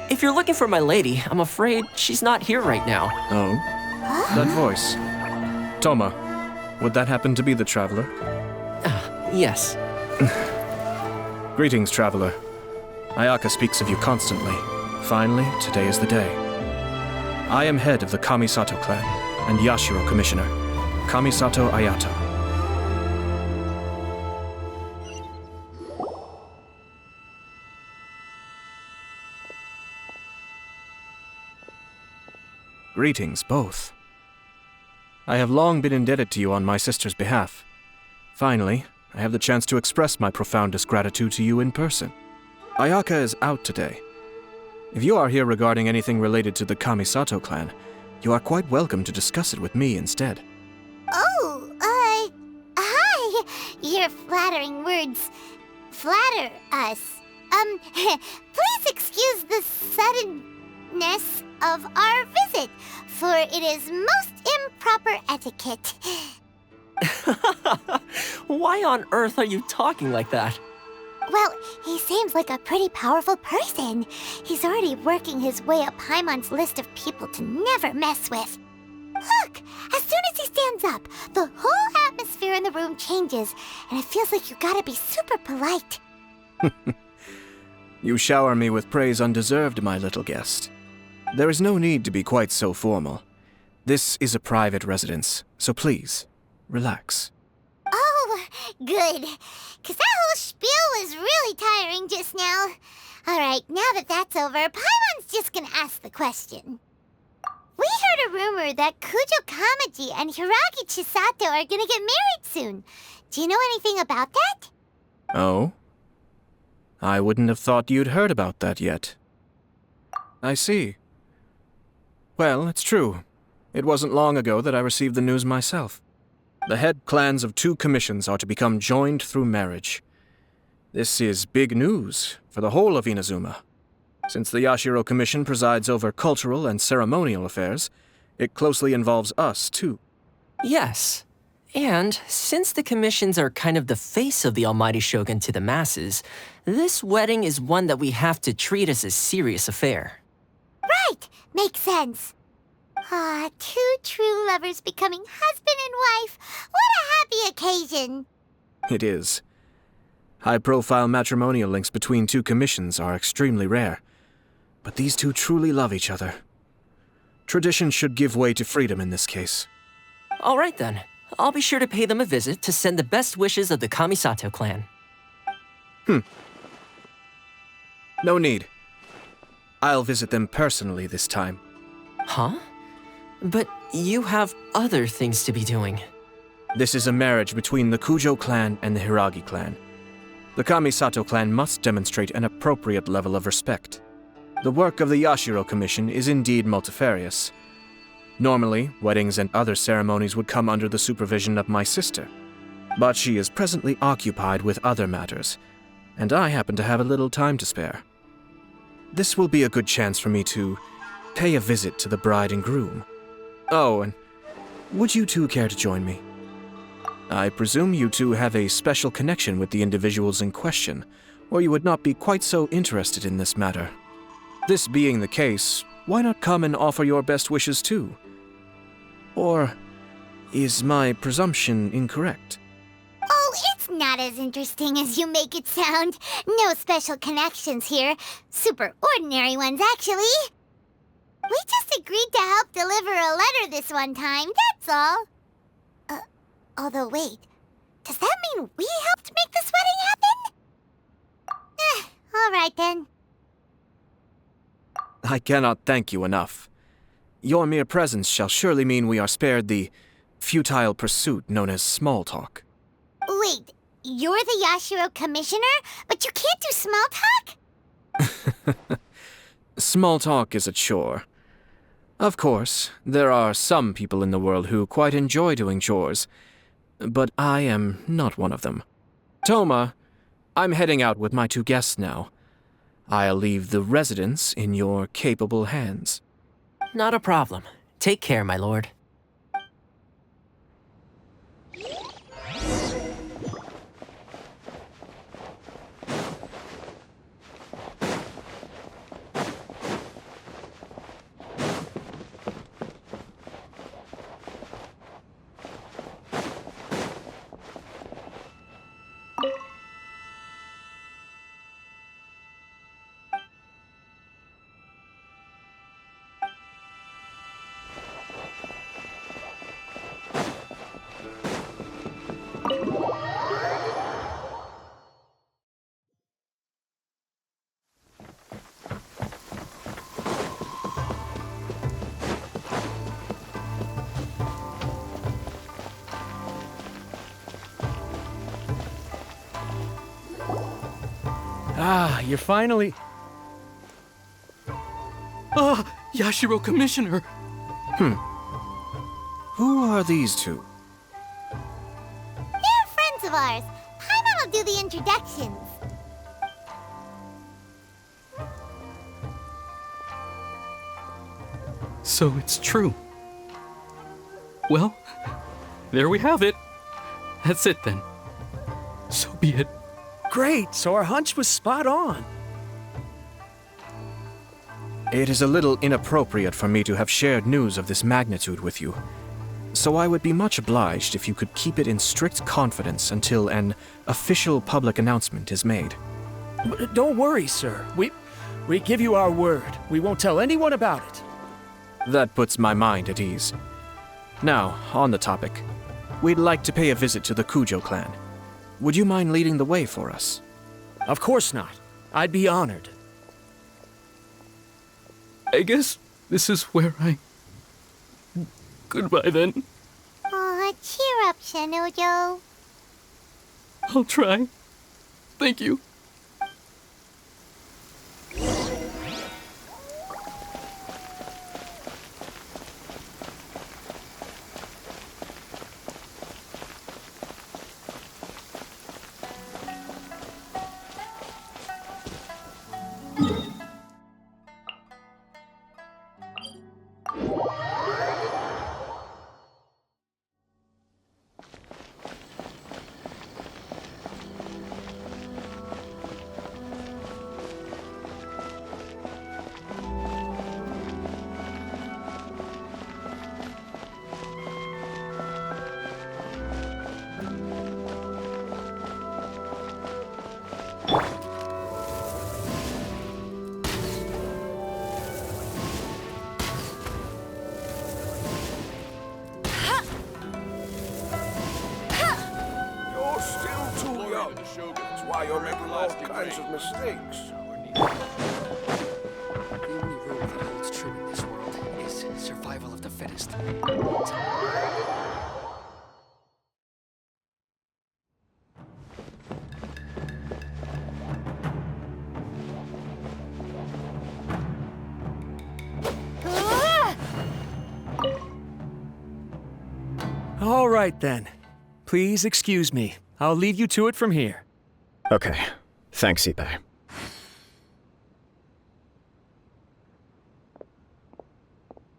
[SPEAKER 11] If you're looking for my lady, I'm afraid she's not here right now.
[SPEAKER 12] Oh? That voice. Toma, would that happen to be the traveler?
[SPEAKER 11] Yes.
[SPEAKER 12] Greetings, traveler. Ayaka speaks of you constantly. Finally, today is the day. I am head of the Kamisato clan and Yashiro commissioner, Kamisato Ayato. Greetings, both. I have long been indebted to you on my sister's behalf. Finally, I have the chance to express my profoundest gratitude to you in person. Ayaka is out today. If you are here regarding anything related to the Kamisato clan, you are quite welcome to discuss it with me instead.
[SPEAKER 2] Oh, hi! Your flattering words flatter us. Please excuse the suddenness of our visit, for it is most improper etiquette.
[SPEAKER 11] Why on earth are you talking like that?
[SPEAKER 2] Well, he seems like a pretty powerful person. He's already working his way up Paimon's list of people to never mess with. Look, as soon as he stands up, the whole atmosphere in the room changes, and it feels like you gotta be super polite.
[SPEAKER 12] You shower me with praise undeserved, my little guest. There is no need to be quite so formal. This is a private residence, so please, relax.
[SPEAKER 2] Oh, good. Because that whole spiel was really tiring just now. Alright, now that that's over, Paimon's just gonna ask the question. We heard a rumor that Kujo Kamaji and Hiragi Chisato are gonna get married soon. Do you know anything about that?
[SPEAKER 12] Oh? I wouldn't have thought you'd heard about that yet. I see. Well, it's true. It wasn't long ago that I received the news myself. The head clans of 2 commissions are to become joined through marriage. This is big news for the whole of Inazuma. Since the Yashiro Commission presides over cultural and ceremonial affairs, it closely involves us, too.
[SPEAKER 11] Yes. And since the commissions are kind of the face of the Almighty Shogun to the masses, this wedding is one that we have to treat as a serious affair.
[SPEAKER 2] Right! Makes sense. Ah, two true lovers becoming husband and wife. What a happy occasion.
[SPEAKER 12] It is. High-profile matrimonial links between two commissions are extremely rare. But these two truly love each other. Tradition should give way to freedom in this case.
[SPEAKER 11] All right then. I'll be sure to pay them a visit to send the best wishes of the Kamisato clan.
[SPEAKER 12] No need. I'll visit them personally this time.
[SPEAKER 11] Huh? But you have other things to be doing.
[SPEAKER 12] This is a marriage between the Kujo clan and the Hiragi clan. The Kamisato clan must demonstrate an appropriate level of respect. The work of the Yashiro Commission is indeed multifarious. Normally, weddings and other ceremonies would come under the supervision of my sister. But she is presently occupied with other matters, and I happen to have a little time to spare. This will be a good chance for me to pay a visit to the bride and groom. Oh, and would you two care to join me? I presume you two have a special connection with the individuals in question, or you would not be quite so interested in this matter. This being the case, why not come and offer your best wishes too? Or is my presumption incorrect?
[SPEAKER 2] Oh, it's not as interesting as you make it sound. No special connections here. Super ordinary ones, actually. We just agreed to help deliver a letter this one time, that's all. Although wait, does that mean we helped make this wedding happen? All right then.
[SPEAKER 12] I cannot thank you enough. Your mere presence shall surely mean we are spared the futile pursuit known as small talk.
[SPEAKER 2] Wait, you're the Yashiro Commissioner, but you can't do small talk?
[SPEAKER 12] Small talk is a chore. Of course, there are some people in the world who quite enjoy doing chores, but I am not one of them. Toma, I'm heading out with my two guests now. I'll leave the residence in your capable hands.
[SPEAKER 11] Not a problem. Take care, my lord.
[SPEAKER 9] Ah, you're finally...
[SPEAKER 10] Ah, Yashiro Commissioner!
[SPEAKER 12] Who are these two?
[SPEAKER 2] They're friends of ours. Pаймon will do the introductions.
[SPEAKER 10] So it's true. Well, there we have it. That's it then. So be it.
[SPEAKER 9] Great, so our hunch was spot on.
[SPEAKER 12] It is a little inappropriate for me to have shared news of this magnitude with you, so I would be much obliged if you could keep it in strict confidence until an official public announcement is made.
[SPEAKER 9] Don't worry, sir. We give you our word. We won't tell anyone about it.
[SPEAKER 12] That puts my mind at ease. Now, on the topic. We'd like to pay a visit to the Kujo clan. Would you mind leading the way for us?
[SPEAKER 9] Of course not. I'd be honored.
[SPEAKER 10] I guess this is where I... Goodbye then.
[SPEAKER 2] Aw, cheer up, Shinojo.
[SPEAKER 10] I'll try. Thank you.
[SPEAKER 13] you're making all kinds of mistakes.
[SPEAKER 14] The only rule that holds true in this world is survival of the fittest.
[SPEAKER 9] All right, then. Please excuse me. I'll leave you to it from here.
[SPEAKER 15] Okay. Thanks, Ipe.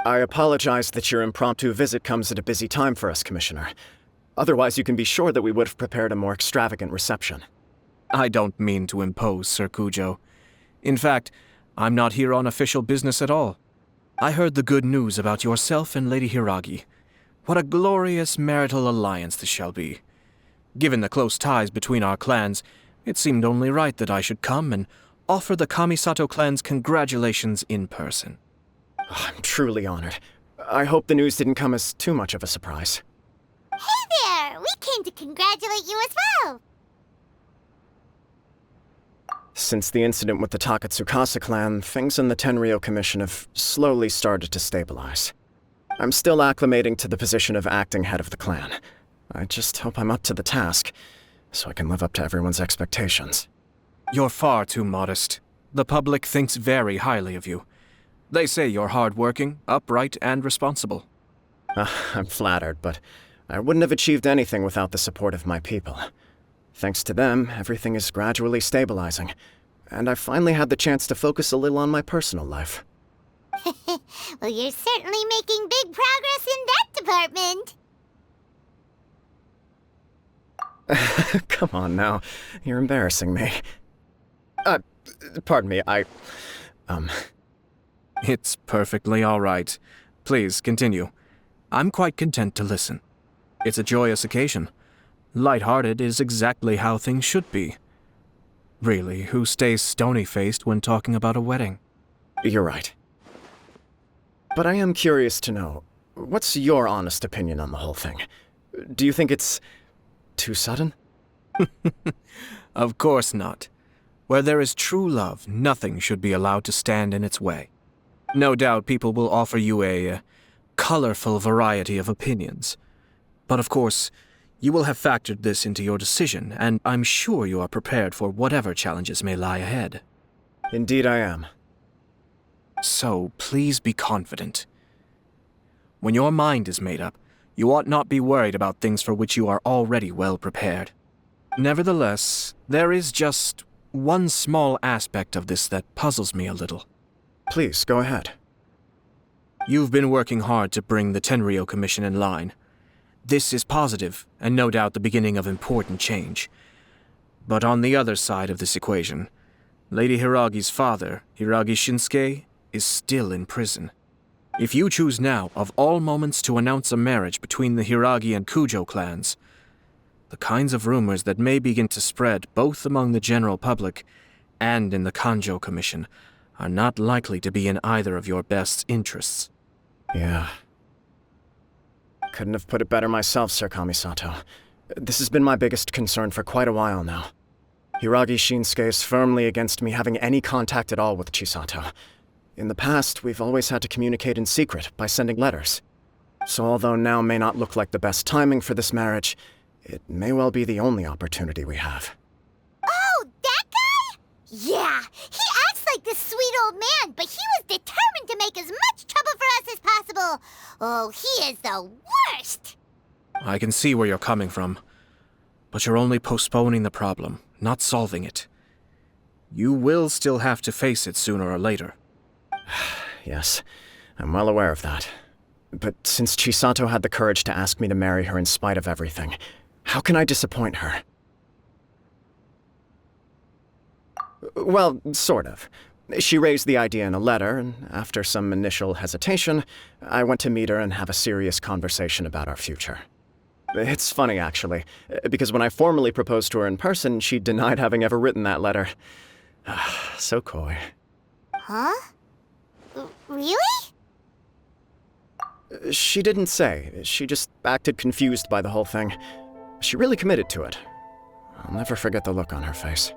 [SPEAKER 15] I apologize that your impromptu visit comes at a busy time for us, Commissioner. Otherwise, you can be sure that we would have prepared a more extravagant reception.
[SPEAKER 12] I don't mean to impose, Sir Kujo. In fact, I'm not here on official business at all. I heard the good news about yourself and Lady Hiragi. What a glorious marital alliance this shall be. Given the close ties between our clans, it seemed only right that I should come and offer the Kamisato clan's congratulations in person.
[SPEAKER 15] I'm truly honored. I hope the news didn't come as too much of a surprise.
[SPEAKER 2] Hey there! We came to congratulate you as well!
[SPEAKER 15] Since the incident with the Takatsukasa clan, things in the Tenryou Commission have slowly started to stabilize. I'm still acclimating to the position of acting head of the clan. I just hope I'm up to the task, so I can live up to everyone's expectations.
[SPEAKER 12] You're far too modest. The public thinks very highly of you. They say you're hardworking, upright, and responsible.
[SPEAKER 15] I'm flattered, but I wouldn't have achieved anything without the support of my people. Thanks to them, everything is gradually stabilizing, and I've finally had the chance to focus a little on my personal life.
[SPEAKER 2] Well, you're certainly making big progress in that department.
[SPEAKER 15] Come on now, you're embarrassing me. Pardon me,
[SPEAKER 12] It's perfectly all right. Please, continue. I'm quite content to listen. It's a joyous occasion. Light-hearted is exactly how things should be. Really, who stays stony-faced when talking about a wedding?
[SPEAKER 15] You're right. But I am curious to know, what's your honest opinion on the whole thing? Do you think it's too sudden?
[SPEAKER 12] Of course not. Where there is true love, nothing should be allowed to stand in its way. No doubt people will offer you a colorful variety of opinions. But of course, you will have factored this into your decision, and I'm sure you are prepared for whatever challenges may lie ahead.
[SPEAKER 15] Indeed I am.
[SPEAKER 12] So, please be confident. When your mind is made up, you ought not be worried about things for which you are already well prepared. Nevertheless, there is just one small aspect of this that puzzles me a little.
[SPEAKER 15] Please, go ahead.
[SPEAKER 12] You've been working hard to bring the Tenryou Commission in line. This is positive, and no doubt the beginning of important change. But on the other side of this equation, Lady Hiragi's father, Hiragi Shinsuke, is still in prison. If you choose now, of all moments, to announce a marriage between the Hiragi and Kujo clans, the kinds of rumors that may begin to spread both among the general public and in the Kanjo Commission are not likely to be in either of your best interests.
[SPEAKER 15] Yeah. Couldn't have put it better myself, Sir Kamisato. This has been my biggest concern for quite a while now. Hiragi Shinsuke is firmly against me having any contact at all with Chisato. In the past, we've always had to communicate in secret by sending letters. So although now may not look like the best timing for this marriage, it may well be the only opportunity we have.
[SPEAKER 2] Oh, that guy? Yeah, he acts like this sweet old man, but he was determined to make as much trouble for us as possible. Oh, he is the worst!
[SPEAKER 12] I can see where you're coming from, but you're only postponing the problem, not solving it. You will still have to face it sooner or later.
[SPEAKER 15] Yes, I'm well aware of that. But since Chisato had the courage to ask me to marry her in spite of everything, how can I disappoint her? Well, sort of. She raised the idea in a letter, and after some initial hesitation, I went to meet her and have a serious conversation about our future. It's funny, actually, because when I formally proposed to her in person, she denied having ever written that letter. So coy.
[SPEAKER 2] Huh? Really?
[SPEAKER 15] She didn't say. She just acted confused by the whole thing. She really committed to it. I'll never forget the look on her face.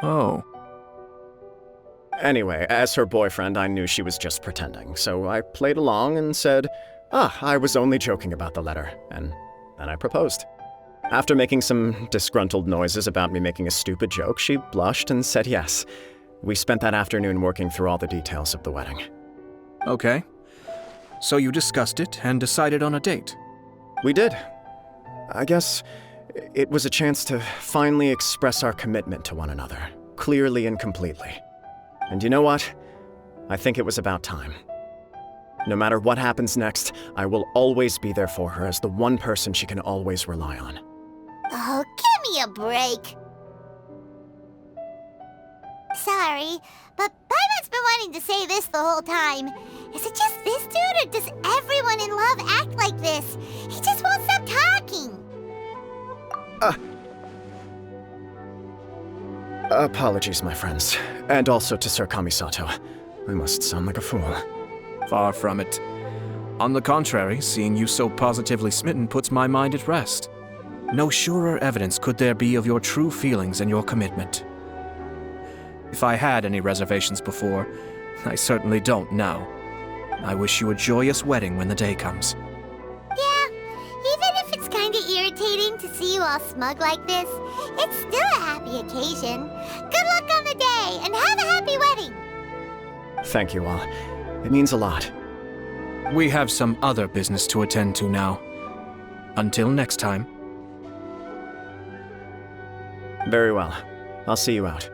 [SPEAKER 12] Oh.
[SPEAKER 15] Anyway, as her boyfriend, I knew she was just pretending, so I played along and said, I was only joking about the letter, and then I proposed. After making some disgruntled noises about me making a stupid joke, she blushed and said yes. We spent that afternoon working through all the details of the wedding.
[SPEAKER 12] Okay. So you discussed it and decided on a date?
[SPEAKER 15] We did. I guess it was a chance to finally express our commitment to one another, clearly and completely. And you know what? I think it was about time. No matter what happens next, I will always be there for her as the one person she can always rely on.
[SPEAKER 2] Oh, give me a break. Sorry, but Paimon's been wanting to say this the whole time. Is it just this dude, or does everyone in love act like this? He just won't stop talking.
[SPEAKER 15] Apologies, my friends. And also to Sir Kamisato. I must sound like a fool.
[SPEAKER 12] Far from it. On the contrary, seeing you so positively smitten puts my mind at rest. No surer evidence could there be of your true feelings and your commitment. If I had any reservations before, I certainly don't now. I wish you a joyous wedding when the day comes.
[SPEAKER 2] Yeah, even if it's kinda irritating to see you all smug like this, it's still a happy occasion. Good luck on the day, and have a happy wedding!
[SPEAKER 15] Thank you all. It means a lot.
[SPEAKER 12] We have some other business to attend to now. Until next time.
[SPEAKER 15] Very well. I'll see you out.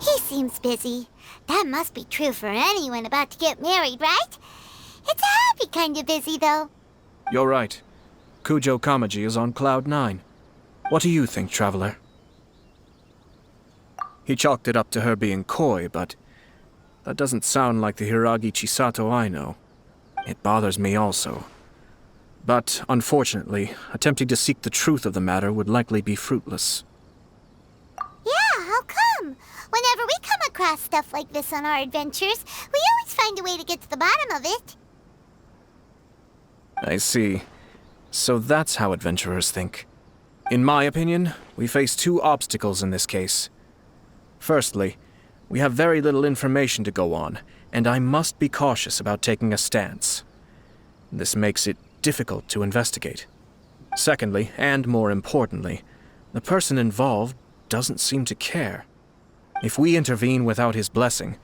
[SPEAKER 2] He seems busy. That must be true for anyone about to get married, right? It's a happy kind of busy, though.
[SPEAKER 12] You're right. Kujo Kamaji is on cloud 9. What do you think, Traveler? He chalked it up to her being coy, but that doesn't sound like the Hiragi Chisato I know. It bothers me also. But, unfortunately, attempting to seek the truth of the matter would likely be fruitless.
[SPEAKER 2] Yeah, how come? Whenever we come across stuff like this on our adventures, we always find a way to get to the bottom of it.
[SPEAKER 12] I see. So that's how adventurers think. In my opinion, we face two obstacles in this case. Firstly, we have very little information to go on, and I must be cautious about taking a stance. This makes it difficult to investigate. Secondly, and more importantly, the person involved doesn't seem to care. If we intervene without his blessing,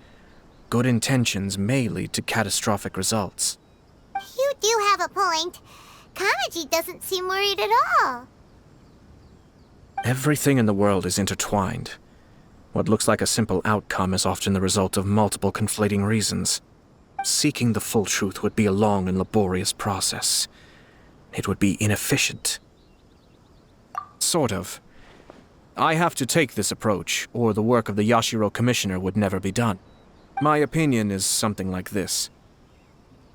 [SPEAKER 12] good intentions may lead to catastrophic results.
[SPEAKER 2] You do have a point. Kamaji doesn't seem worried at all.
[SPEAKER 12] Everything in the world is intertwined. What looks like a simple outcome is often the result of multiple conflating reasons. Seeking the full truth would be a long and laborious process. It would be inefficient. Sort of. I have to take this approach, or the work of the Yashiro Commissioner would never be done. My opinion is something like this.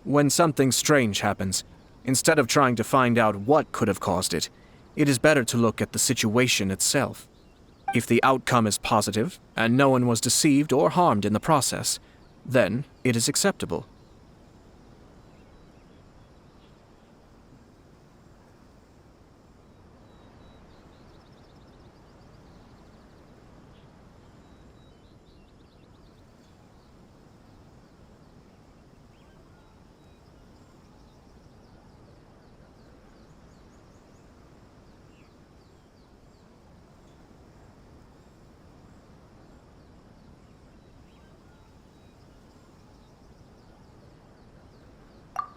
[SPEAKER 12] When something strange happens, instead of trying to find out what could have caused it, it is better to look at the situation itself. If the outcome is positive, and no one was deceived or harmed in the process, then it is acceptable.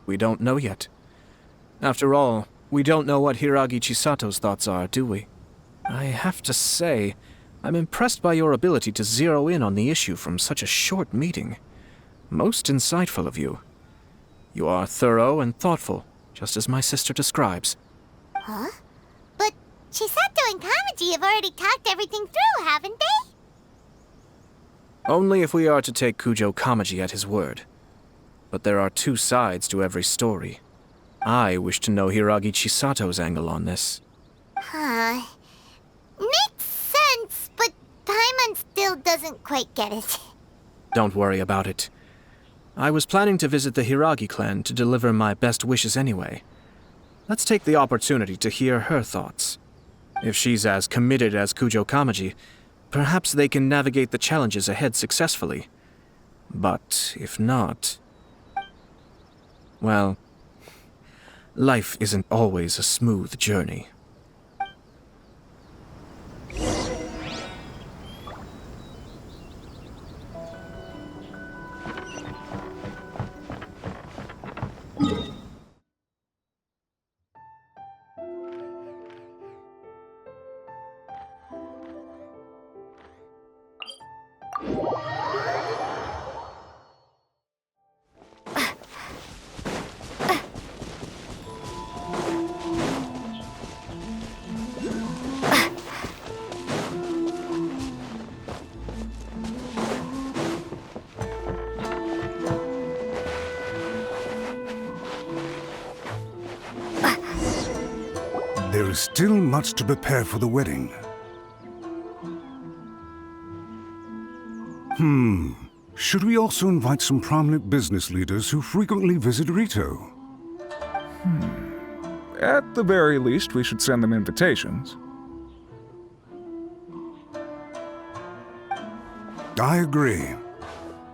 [SPEAKER 12] We don't know yet. After all, we don't know what Hiragi Chisato's thoughts are, do we? I have to say, I'm impressed by your ability to zero in on the issue from such a short meeting. Most insightful of you. You are thorough and thoughtful, just as my sister describes.
[SPEAKER 2] Huh? But Chisato and Kamaji have already talked everything through, haven't they?
[SPEAKER 12] Only if we are to take Kujo Kamaji at his word. But there are two sides to every story. I wish to know Hiragi Chisato's angle on this.
[SPEAKER 2] Huh. Makes sense, but Paimon still doesn't quite get it.
[SPEAKER 12] Don't worry about it. I was planning to visit the Hiragi clan to deliver my best wishes anyway. Let's take the opportunity to hear her thoughts. If she's as committed as Kujo Kamaji, perhaps they can navigate the challenges ahead successfully. But if not... well, life isn't always a smooth journey.
[SPEAKER 16] There is still much to prepare for the wedding. Should we also invite some prominent business leaders who frequently visit Rito?
[SPEAKER 17] At the very least, we should send them invitations.
[SPEAKER 16] I agree.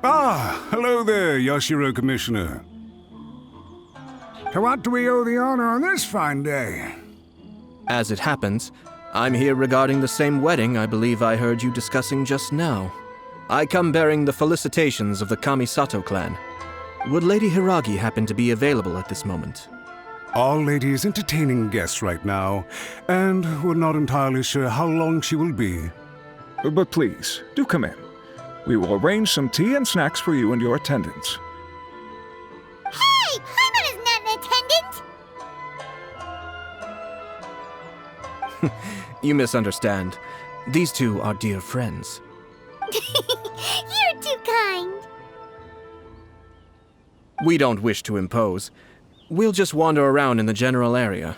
[SPEAKER 16] Ah, hello there, Yashiro Commissioner.
[SPEAKER 18] To what do we owe the honor on this fine day?
[SPEAKER 12] As it happens, I'm here regarding the same wedding I believe I heard you discussing just now. I come bearing the felicitations of the Kamisato clan. Would Lady Hiragi happen to be available at this moment?
[SPEAKER 16] Our lady is entertaining guests right now, and we're not entirely sure how long she will be.
[SPEAKER 17] But please, do come in. We will arrange some tea and snacks for you and your attendants.
[SPEAKER 2] Hey! Pаймon is not an attendant!
[SPEAKER 12] You misunderstand. These two are dear friends.
[SPEAKER 2] You're too kind.
[SPEAKER 12] We don't wish to impose. We'll just wander around in the general area.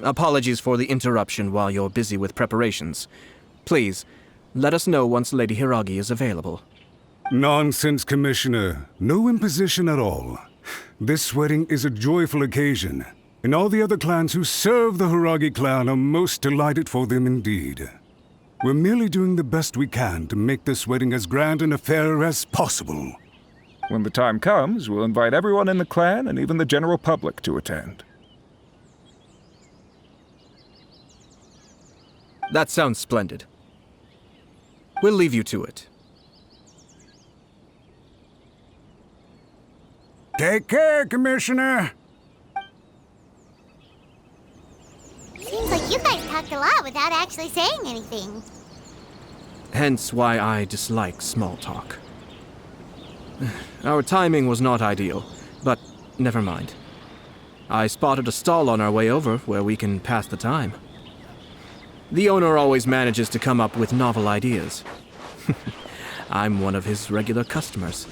[SPEAKER 12] Apologies for the interruption while you're busy with preparations. Please, let us know once Lady Hiragi is available.
[SPEAKER 16] Nonsense, Commissioner. No imposition at all. This wedding is a joyful occasion, and all the other clans who serve the Hiragi clan are most delighted for them indeed. We're merely doing the best we can to make this wedding as grand an affair as possible.
[SPEAKER 17] When the time comes, we'll invite everyone in the clan and even the general public to attend.
[SPEAKER 12] That sounds splendid. We'll leave you to it.
[SPEAKER 18] Take care, Commissioner.
[SPEAKER 2] Seems like you guys talked a lot without actually saying anything.
[SPEAKER 12] Hence why I dislike small talk. Our timing was not ideal, but never mind. I spotted a stall on our way over where we can pass the time. The owner always manages to come up with novel ideas. I'm one of his regular customers.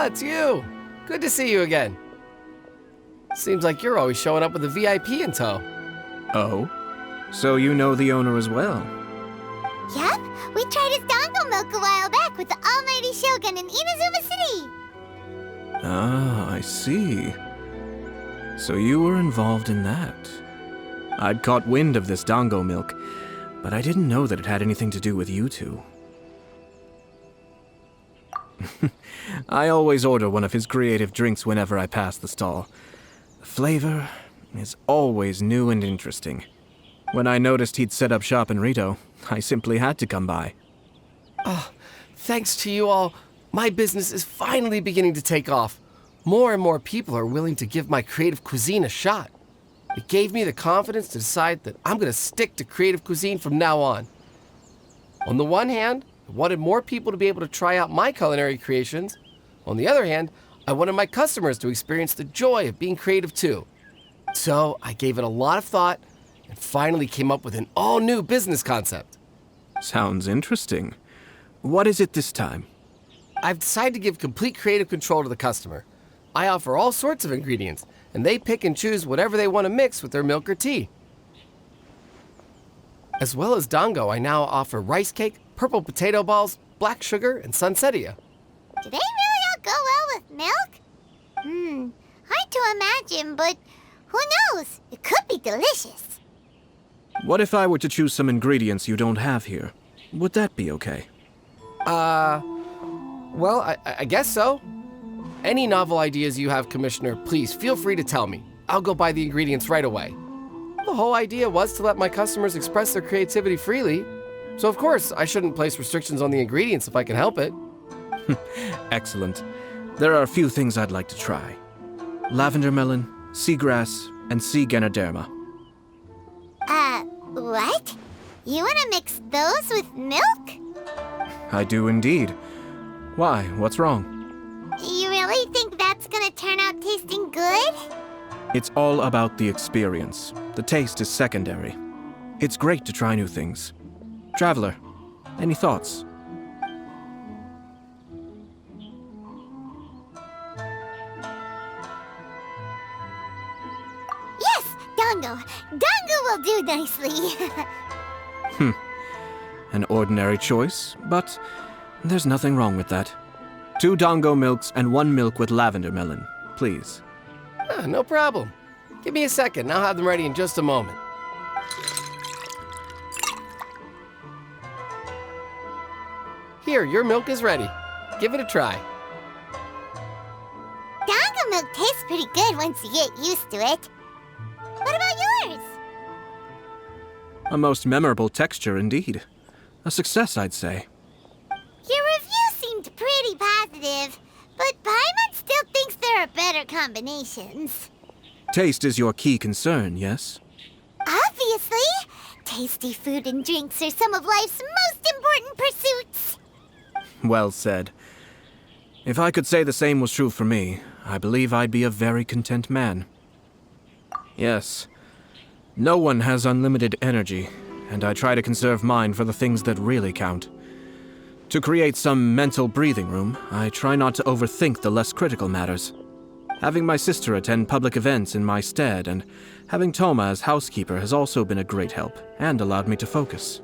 [SPEAKER 14] It's you! Good to see you again. Seems like you're always showing up with a VIP in tow.
[SPEAKER 12] Oh? So you know the owner as well?
[SPEAKER 2] Yep, we tried his dongle milk a while back with the almighty Shogun in Inazuma City.
[SPEAKER 12] Ah, I see. So you were involved in that. I'd caught wind of this dango milk, but I didn't know that it had anything to do with you two. I always order one of his creative drinks whenever I pass the stall. The flavor is always new and interesting. When I noticed he'd set up shop in Rito, I simply had to come by.
[SPEAKER 14] Oh, thanks to you all, my business is finally beginning to take off. More and more people are willing to give my creative cuisine a shot. It gave me the confidence to decide that I'm gonna stick to creative cuisine from now on. On the one hand, I wanted more people to be able to try out my culinary creations. On the other hand, I wanted my customers to experience the joy of being creative too. So I gave it a lot of thought and finally came up with an all-new business concept.
[SPEAKER 12] Sounds interesting. What is it this time?
[SPEAKER 14] I've decided to give complete creative control to the customer. I offer all sorts of ingredients, and they pick and choose whatever they want to mix with their milk or tea. As well as dango, I now offer rice cake, purple potato balls, black sugar, and sunsettia.
[SPEAKER 2] Do they really all go well with milk? Hard to imagine, but who knows? It could be delicious.
[SPEAKER 12] What if I were to choose some ingredients you don't have here? Would that be okay?
[SPEAKER 14] Well, I guess so. Any novel ideas you have, Commissioner, please feel free to tell me. I'll go buy the ingredients right away. The whole idea was to let my customers express their creativity freely. So of course, I shouldn't place restrictions on the ingredients if I can help it.
[SPEAKER 12] Excellent. There are a few things I'd like to try. Lavender melon, seagrass, and sea ganoderma.
[SPEAKER 2] What? You want to mix those with milk?
[SPEAKER 12] I do indeed. Why? What's wrong?
[SPEAKER 2] You really think that's gonna turn out tasting good?
[SPEAKER 12] It's all about the experience. The taste is secondary. It's great to try new things. Traveler, any thoughts?
[SPEAKER 2] Yes, dango. Dango will do nicely.
[SPEAKER 12] An ordinary choice, but there's nothing wrong with that. 2 dango milks and 1 milk with lavender melon, please.
[SPEAKER 14] No problem. Give me a second, and I'll have them ready in just a moment. Here, your milk is ready. Give it a try.
[SPEAKER 2] Dango milk tastes pretty good once you get used to it. What about yours?
[SPEAKER 12] A most memorable texture indeed. A success, I'd say.
[SPEAKER 2] Your review seemed pretty positive, but Paimon still thinks there are better combinations.
[SPEAKER 12] Taste is your key concern, yes?
[SPEAKER 2] Obviously! Tasty food and drinks are some of life's most important pursuits.
[SPEAKER 12] Well said. If I could say the same was true for me, I believe I'd be a very content man. Yes. No one has unlimited energy, and I try to conserve mine for the things that really count. To create some mental breathing room, I try not to overthink the less critical matters. Having my sister attend public events in my stead and having Toma as housekeeper has also been a great help and allowed me to focus.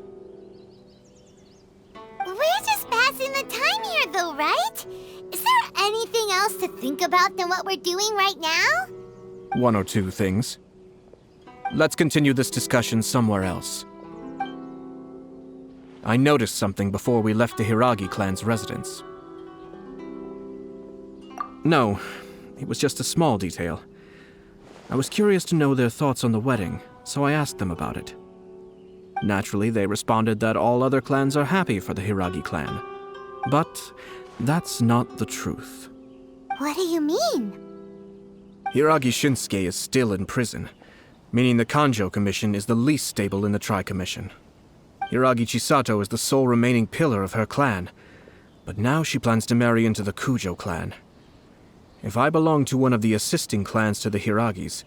[SPEAKER 2] We're just passing the time here though, right? Is there anything else to think about than what we're doing right now?
[SPEAKER 12] 1 or 2 things. Let's continue this discussion somewhere else. I noticed something before we left the Hiragi clan's residence. No, it was just a small detail. I was curious to know their thoughts on the wedding, so I asked them about it. Naturally, they responded that all other clans are happy for the Hiragi clan. But that's not the truth.
[SPEAKER 2] What do you mean?
[SPEAKER 12] Hiragi Shinsuke is still in prison, meaning the Kanjo Commission is the least stable in the Tri-Commission. Hiragi Chisato is the sole remaining pillar of her clan, but now she plans to marry into the Kujo clan. If I belonged to one of the assisting clans to the Hiragis,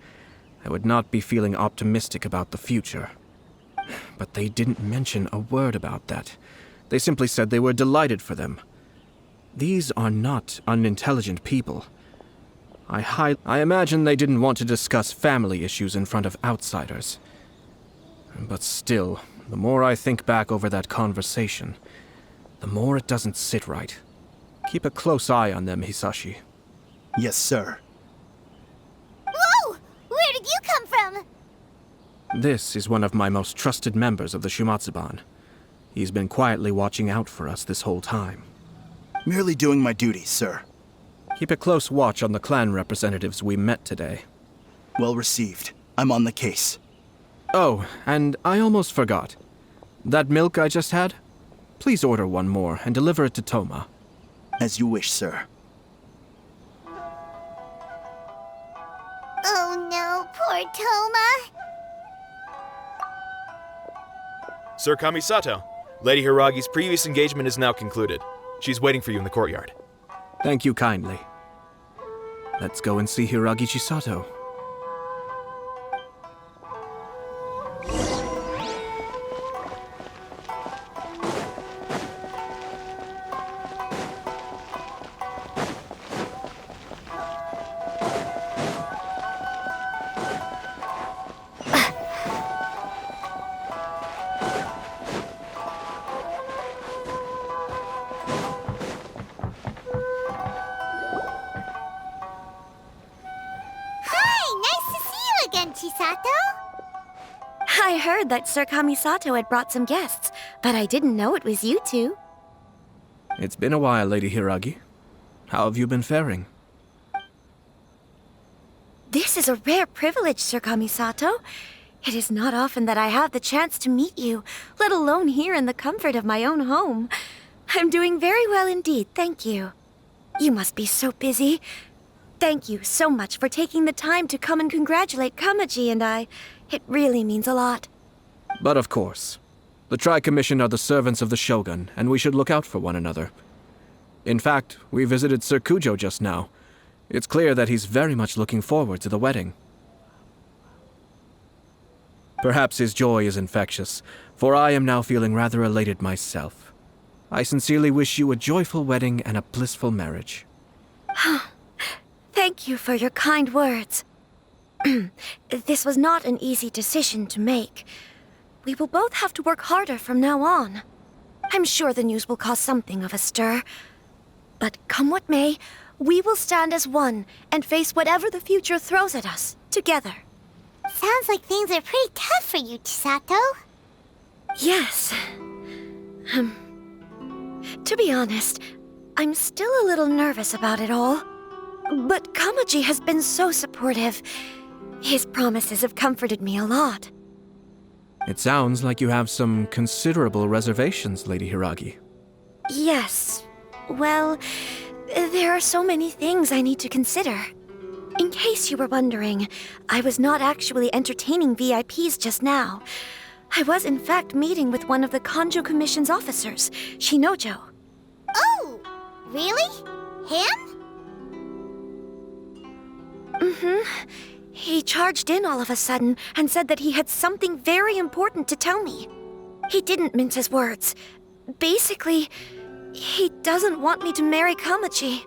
[SPEAKER 12] I would not be feeling optimistic about the future. But they didn't mention a word about that. They simply said they were delighted for them. These are not unintelligent people. I imagine they didn't want to discuss family issues in front of outsiders. But still, the more I think back over that conversation, the more it doesn't sit right. Keep a close eye on them, Hisashi.
[SPEAKER 19] Yes, sir.
[SPEAKER 2] Whoa! Where did you come from?
[SPEAKER 12] This is one of my most trusted members of the Shumatsuban. He's been quietly watching out for us this whole time.
[SPEAKER 19] Merely doing my duty, sir.
[SPEAKER 12] Keep a close watch on the clan representatives we met today.
[SPEAKER 19] Well received. I'm on the case.
[SPEAKER 12] Oh, and I almost forgot. That milk I just had? Please order 1 more and deliver it to Toma.
[SPEAKER 19] As you wish, sir.
[SPEAKER 2] Oh no, poor Lord Toma.
[SPEAKER 20] Sir Kamisato, Lady Hiragi's previous engagement is now concluded. She's waiting for you in the courtyard.
[SPEAKER 9] Thank you kindly. Let's go and see Hiragi Chisato.
[SPEAKER 4] I heard that Sir Kamisato had brought some guests, but I didn't know it was you two.
[SPEAKER 9] It's been a while, Lady Hiragi. How have you been faring?
[SPEAKER 4] This is a rare privilege, Sir Kamisato. It is not often that I have the chance to meet you, let alone here in the comfort of my own home. I'm doing very well indeed, thank you. You must be so busy. Thank you so much for taking the time to come and congratulate Kamaji and I. It really means a lot.
[SPEAKER 9] But of course. The Tri-Commission are the servants of the Shogun, and we should look out for one another. In fact, we visited Sir Kujo just now. It's clear that he's very much looking forward to the wedding. Perhaps his joy is infectious, for I am now feeling rather elated myself. I sincerely wish you a joyful wedding and a blissful marriage.
[SPEAKER 4] Thank you for your kind words. This was not an easy decision to make. We will both have to work harder from now on. I'm sure the news will cause something of a stir. But come what may, we will stand as one and face whatever the future throws at us, together.
[SPEAKER 2] Sounds like things are pretty tough for you, Chisato.
[SPEAKER 4] Yes. To be honest, I'm still a little nervous about it all. But Kamaji has been so supportive. His promises have comforted me a lot.
[SPEAKER 9] It sounds like you have some considerable reservations, Lady Hiragi.
[SPEAKER 4] Yes. Well, there are so many things I need to consider. In case you were wondering, I was not actually entertaining VIPs just now. I was in fact meeting with one of the Kanjo Commission's officers, Shinojo.
[SPEAKER 2] Oh, really? Him?
[SPEAKER 4] He charged in all of a sudden and said that he had something very important to tell me. He didn't mince his words. Basically, he doesn't want me to marry Kamaji.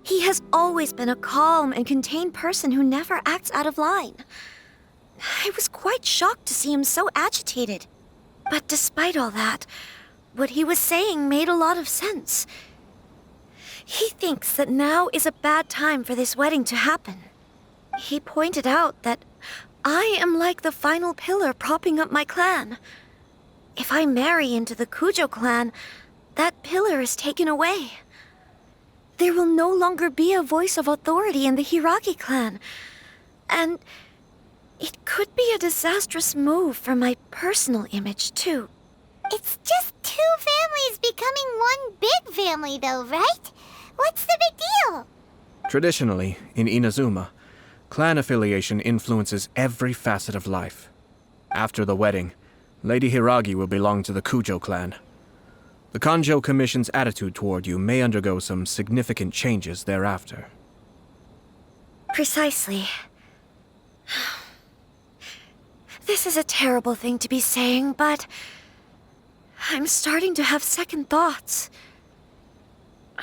[SPEAKER 4] He has always been a calm and contained person who never acts out of line. I was quite shocked to see him so agitated. But despite all that, what he was saying made a lot of sense. He thinks that now is a bad time for this wedding to happen. He pointed out that I am like the final pillar propping up my clan. If I marry into the Kujo clan, that pillar is taken away. There will no longer be a voice of authority in the Hiragi clan. And it could be a disastrous move for my personal image, too.
[SPEAKER 2] It's just two families becoming one big family, though, right? What's the big deal?
[SPEAKER 9] Traditionally, in Inazuma, clan affiliation influences every facet of life. After the wedding, Lady Hiragi will belong to the Kujo clan. The Kanjo Commission's attitude toward you may undergo some significant changes thereafter.
[SPEAKER 4] Precisely. This is a terrible thing to be saying, but I'm starting to have second thoughts.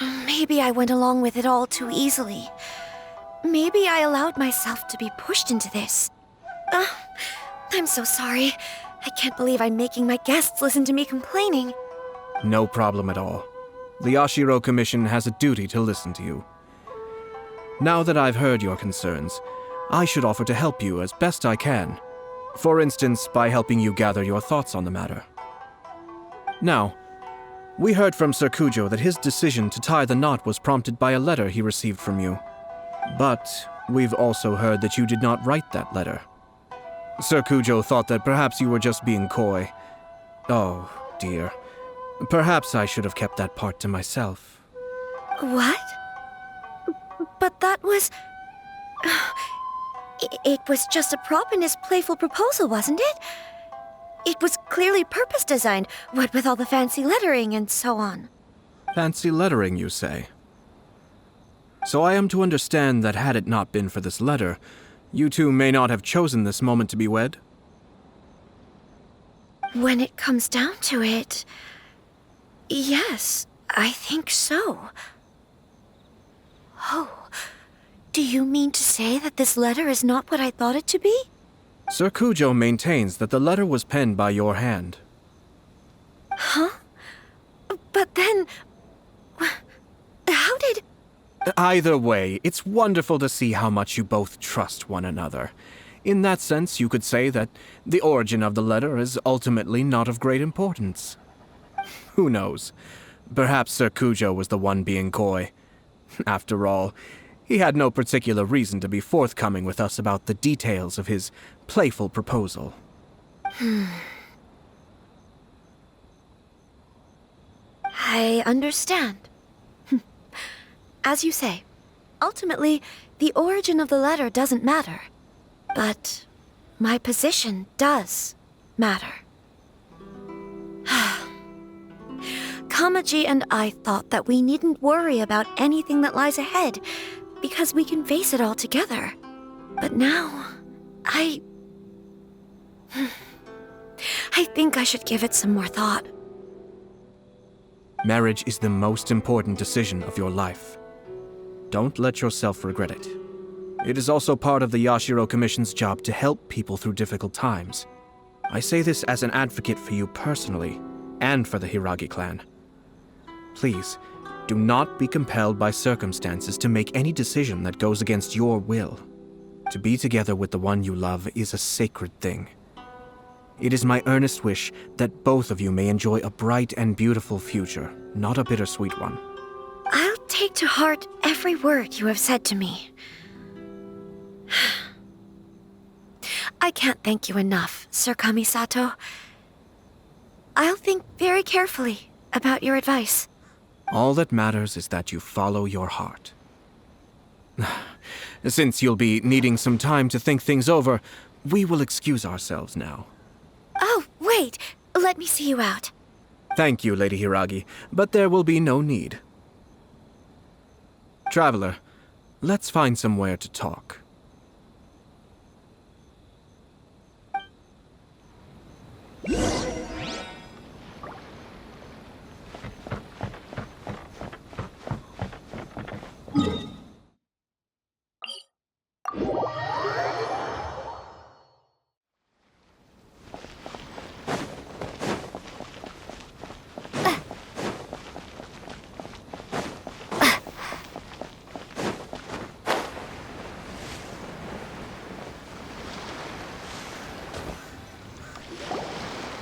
[SPEAKER 4] Maybe I went along with it all too easily. Maybe I allowed myself to be pushed into this. I'm so sorry. I can't believe I'm making my guests listen to me complaining.
[SPEAKER 9] No problem at all. The Ashiro Commission has a duty to listen to you. Now that I've heard your concerns, I should offer to help you as best I can. For instance, by helping you gather your thoughts on the matter. Now, we heard from Sir Kujo that his decision to tie the knot was prompted by a letter he received from you. But we've also heard that you did not write that letter. Sir Kujo thought that perhaps you were just being coy. Oh, dear. Perhaps I should have kept that part to myself.
[SPEAKER 4] What? But that was... It was just a prop in his playful proposal, wasn't it? It was clearly purpose-designed, what with all the fancy lettering and so on.
[SPEAKER 12] Fancy lettering, you say? So I am to understand that had it not been for this letter, you two may not have chosen this moment to be wed?
[SPEAKER 4] When it comes down to it, yes, I think so. Oh, do you mean to say that this letter is not what I thought it to be?
[SPEAKER 12] Sir Kujo maintains that the letter was penned by your hand.
[SPEAKER 4] Huh? But then... how did...
[SPEAKER 12] Either way, it's wonderful to see how much you both trust one another. In that sense, you could say that the origin of the letter is ultimately not of great importance. Who knows? Perhaps Sir Kujo was the one being coy. After all, he had no particular reason to be forthcoming with us about the details of his playful proposal.
[SPEAKER 4] I understand. As you say, ultimately, the origin of the letter doesn't matter. But my position does matter. Kamaji and I thought that we needn't worry about anything that lies ahead, because we can face it all together. But now, I think I should give it some more thought.
[SPEAKER 12] Marriage is the most important decision of your life. Don't let yourself regret it. It is also part of the Yashiro Commission's job to help people through difficult times. I say this as an advocate for you personally, and for the Hiragi clan. Please, do not be compelled by circumstances to make any decision that goes against your will. To be together with the one you love is a sacred thing. It is my earnest wish that both of you may enjoy a bright and beautiful future, not a bittersweet one.
[SPEAKER 4] I'll take to heart every word you have said to me. I can't thank you enough, Sir Kamisato. I'll think very carefully about your advice.
[SPEAKER 12] All that matters is that you follow your heart. Since you'll be needing some time to think things over, we will excuse ourselves now.
[SPEAKER 4] Oh, wait! Let me see you out.
[SPEAKER 12] Thank you, Lady Hiragi, but there will be no need. Traveler, let's find somewhere to talk.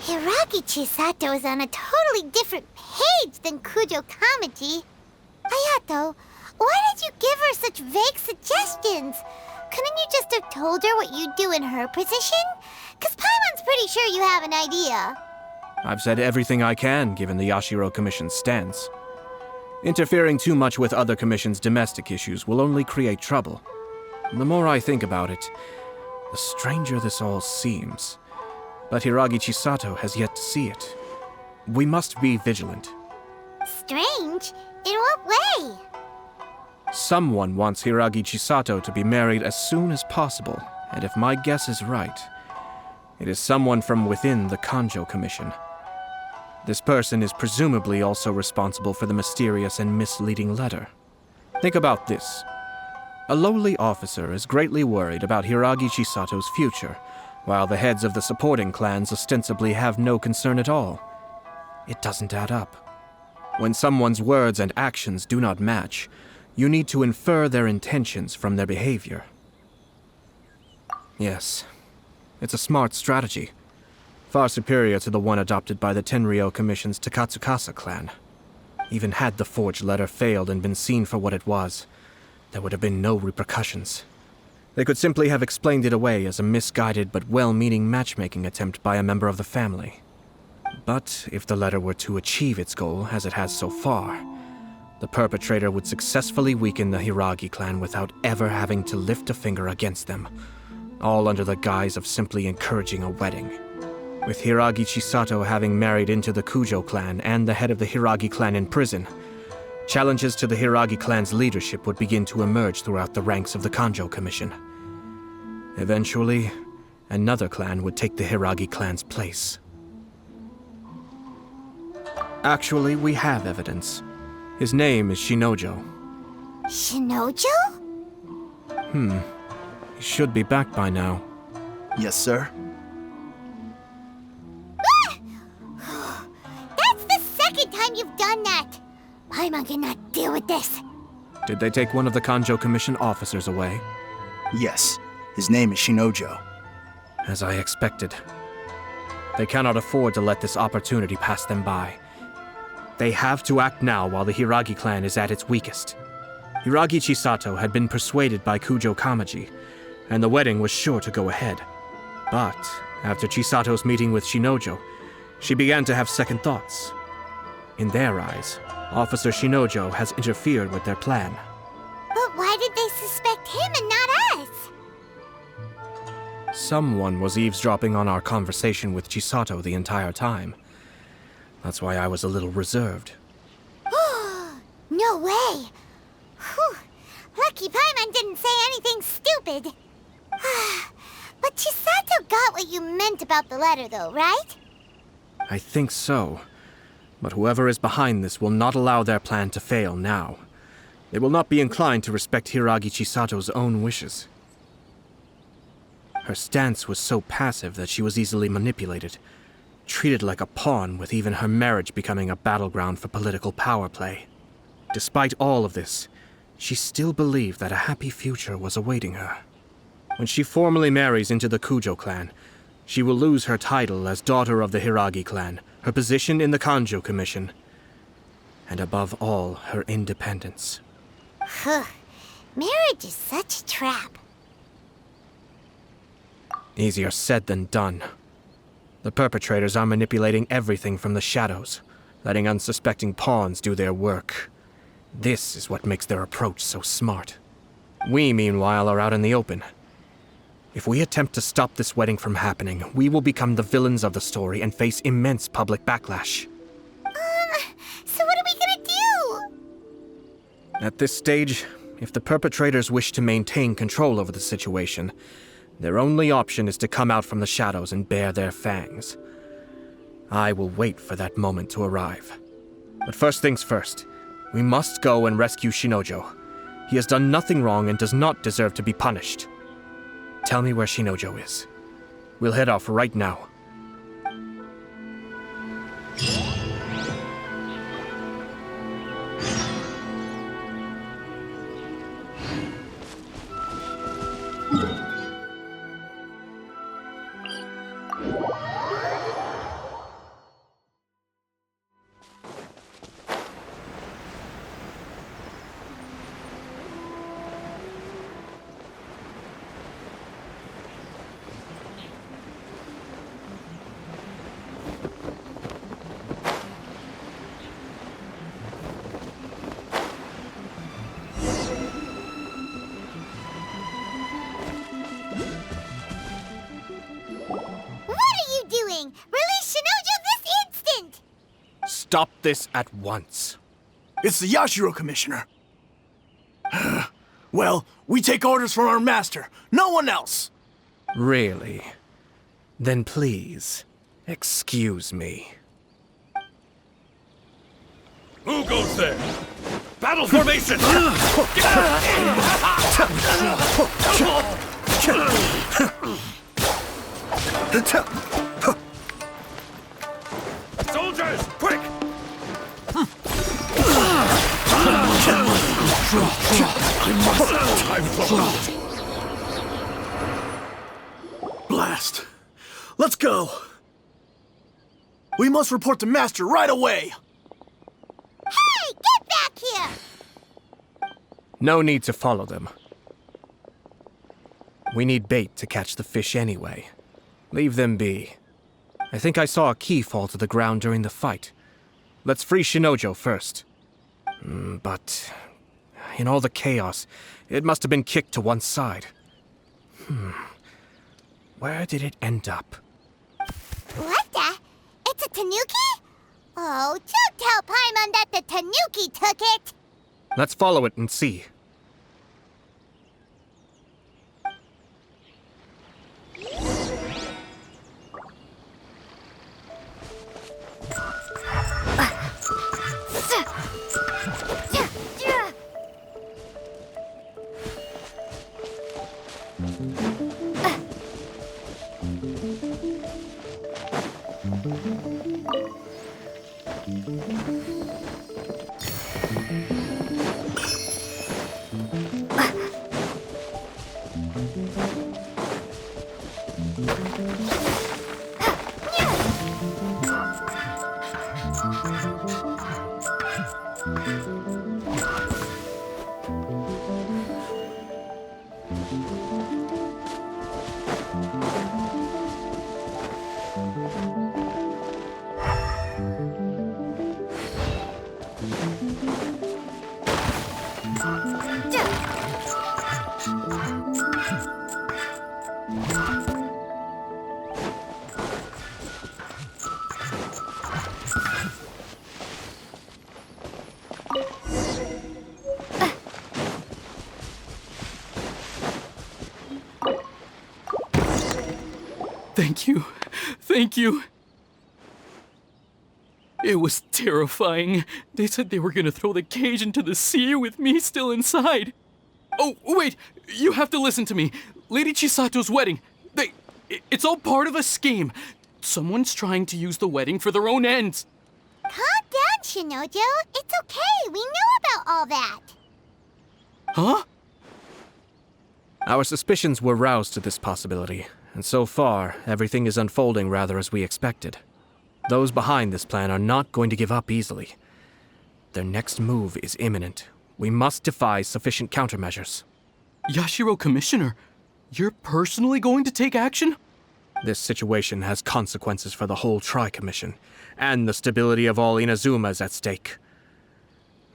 [SPEAKER 2] Hiragi Chisato is on a totally different page than Kujo Kamaji. Ayato, why did you give her such vague suggestions? Couldn't you just have told her what you'd do in her position? 'Cause Paimon's pretty sure you have an idea.
[SPEAKER 12] I've said everything I can, given the Yashiro Commission's stance. Interfering too much with other commissions' domestic issues will only create trouble. The more I think about it, the stranger this all seems. But Hiragi Chisato has yet to see it. We must be vigilant.
[SPEAKER 2] Strange? In what way?
[SPEAKER 12] Someone wants Hiragi Chisato to be married as soon as possible, and if my guess is right, it is someone from within the Kanjo Commission. This person is presumably also responsible for the mysterious and misleading letter. Think about this. A lowly officer is greatly worried about Hiragi Chisato's future, while the heads of the supporting clans ostensibly have no concern at all. It doesn't add up. When someone's words and actions do not match, you need to infer their intentions from their behavior. Yes, it's a smart strategy, far superior to the one adopted by the Tenryou Commission's Takatsukasa clan. Even had the forged letter failed and been seen for what it was, there would have been no repercussions. They could simply have explained it away as a misguided but well-meaning matchmaking attempt by a member of the family. But if the letter were to achieve its goal, as it has so far,
[SPEAKER 9] the perpetrator would successfully weaken the Hiragi clan without ever having to lift a finger against them, all under the guise of simply encouraging a wedding. With Hiragi Chisato having married into the Kujo clan and the head of the Hiragi clan in prison, challenges to the Hiragi clan's leadership would begin to emerge throughout the ranks of the Kanjo Commission. Eventually, another clan would take the Hiragi clan's place. Actually, we have evidence. His name is Shinojo.
[SPEAKER 2] Shinojo?
[SPEAKER 9] He should be back by now.
[SPEAKER 19] Yes, sir.
[SPEAKER 2] That's the second time you've done that! Paimon cannot deal with this.
[SPEAKER 9] Did they take one of the Kanjo Commission officers away?
[SPEAKER 19] Yes. His name is Shinojo.
[SPEAKER 9] As I expected. They cannot afford to let this opportunity pass them by. They have to act now while the Hiragi clan is at its weakest. Hiragi Chisato had been persuaded by Kujo Kamaji, and the wedding was sure to go ahead. But after Chisato's meeting with Shinojo, she began to have second thoughts. In their eyes, Officer Shinojo has interfered with their plan.
[SPEAKER 2] But why did they suspect him and not us?
[SPEAKER 9] Someone was eavesdropping on our conversation with Chisato the entire time. That's why I was a little reserved.
[SPEAKER 2] No way! Whew. Lucky Paimon didn't say anything stupid. But Chisato got what you meant about the letter, though, right?
[SPEAKER 9] I think so. But whoever is behind this will not allow their plan to fail now. They will not be inclined to respect Hiragi Chisato's own wishes. Her stance was so passive that she was easily manipulated, treated like a pawn, with even her marriage becoming a battleground for political power play. Despite all of this, she still believed that a happy future was awaiting her. When she formally marries into the Kujo clan, she will lose her title as daughter of the Hiragi clan, her position in the Kanjo Commission, and above all, her independence.
[SPEAKER 2] Marriage is such a trap.
[SPEAKER 9] Easier said than done. The perpetrators are manipulating everything from the shadows, letting unsuspecting pawns do their work. This is what makes their approach so smart. We, meanwhile, are out in the open. If we attempt to stop this wedding from happening, we will become the villains of the story and face immense public backlash.
[SPEAKER 2] So what are we gonna do?
[SPEAKER 9] At this stage, if the perpetrators wish to maintain control over the situation, their only option is to come out from the shadows and bare their fangs. I will wait for that moment to arrive. But first things first, we must go and rescue Shinojo. He has done nothing wrong and does not deserve to be punished. Tell me where Shinojo is. We'll head off right now. Stop this at once.
[SPEAKER 19] It's the Yashiro Commissioner. Well, we take orders from our master, no one else.
[SPEAKER 9] Really? Then please, excuse me.
[SPEAKER 8] Who goes there? Battle formation! Soldiers, quick!
[SPEAKER 19] Blast. Let's go. We must report to Master right away.
[SPEAKER 2] Hey, get back here!
[SPEAKER 9] No need to follow them. We need bait to catch the fish anyway. Leave them be. I think I saw a key fall to the ground during the fight. Let's free Shinojo first.
[SPEAKER 12] But in all the chaos, it must have been kicked to one side. Where did it end up?
[SPEAKER 2] What the? It's a tanuki? Oh, don't tell Paimon that the tanuki took it!
[SPEAKER 12] Let's follow it and see.
[SPEAKER 10] Thank you. Thank you. It was terrifying. They said they were gonna throw the cage into the sea with me still inside. Oh, wait! You have to listen to me. Lady Chisato's wedding. It's all part of a scheme. Someone's trying to use the wedding for their own ends.
[SPEAKER 2] Calm down, Shinojo. It's okay. We know about all that.
[SPEAKER 10] Huh?
[SPEAKER 12] Our suspicions were roused to this possibility, and so far, everything is unfolding rather as we expected. Those behind this plan are not going to give up easily. Their next move is imminent. We must devise sufficient countermeasures.
[SPEAKER 10] Yashiro Commissioner, you're personally going to take action?
[SPEAKER 12] This situation has consequences for the whole Tri-Commission, and the stability of all Inazuma is at stake.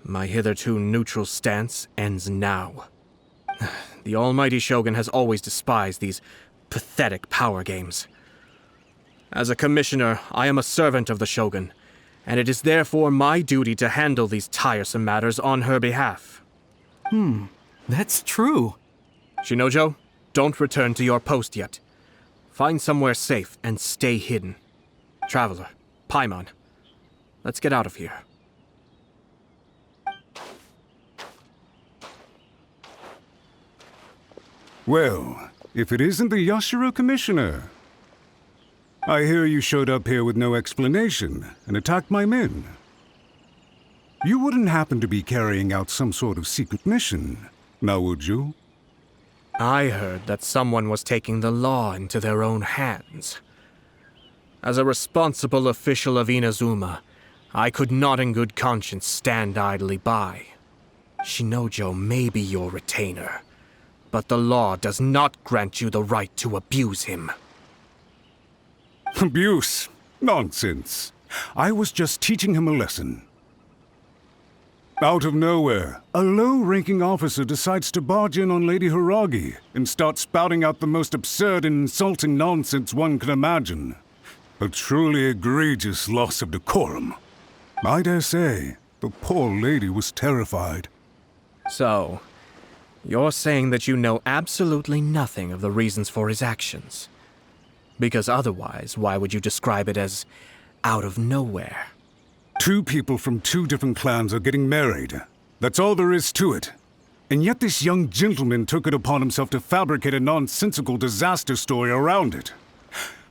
[SPEAKER 12] My hitherto neutral stance ends now. The almighty Shogun has always despised these pathetic power games. As a commissioner, I am a servant of the Shogun, and it is therefore my duty to handle these tiresome matters on her behalf.
[SPEAKER 10] That's true.
[SPEAKER 12] Shinojo, don't return to your post yet. Find somewhere safe and stay hidden. Traveler, Paimon, let's get out of here.
[SPEAKER 16] Well, if it isn't the Yashiro Commissioner. I hear you showed up here with no explanation and attacked my men. You wouldn't happen to be carrying out some sort of secret mission, now would you?
[SPEAKER 12] I heard that someone was taking the law into their own hands. As a responsible official of Inazuma, I could not in good conscience stand idly by. Shinojo may be your retainer, but the law does not grant you the right to abuse him.
[SPEAKER 16] Abuse? Nonsense. I was just teaching him a lesson. Out of nowhere, a low-ranking officer decides to barge in on Lady Hiragi and start spouting out the most absurd and insulting nonsense one can imagine. A truly egregious loss of decorum. I dare say, the poor lady was terrified.
[SPEAKER 12] So, you're saying that you know absolutely nothing of the reasons for his actions? Because otherwise, why would you describe it as out of nowhere?
[SPEAKER 16] Two people from two different clans are getting married. That's all there is to it. And yet this young gentleman took it upon himself to fabricate a nonsensical disaster story around it.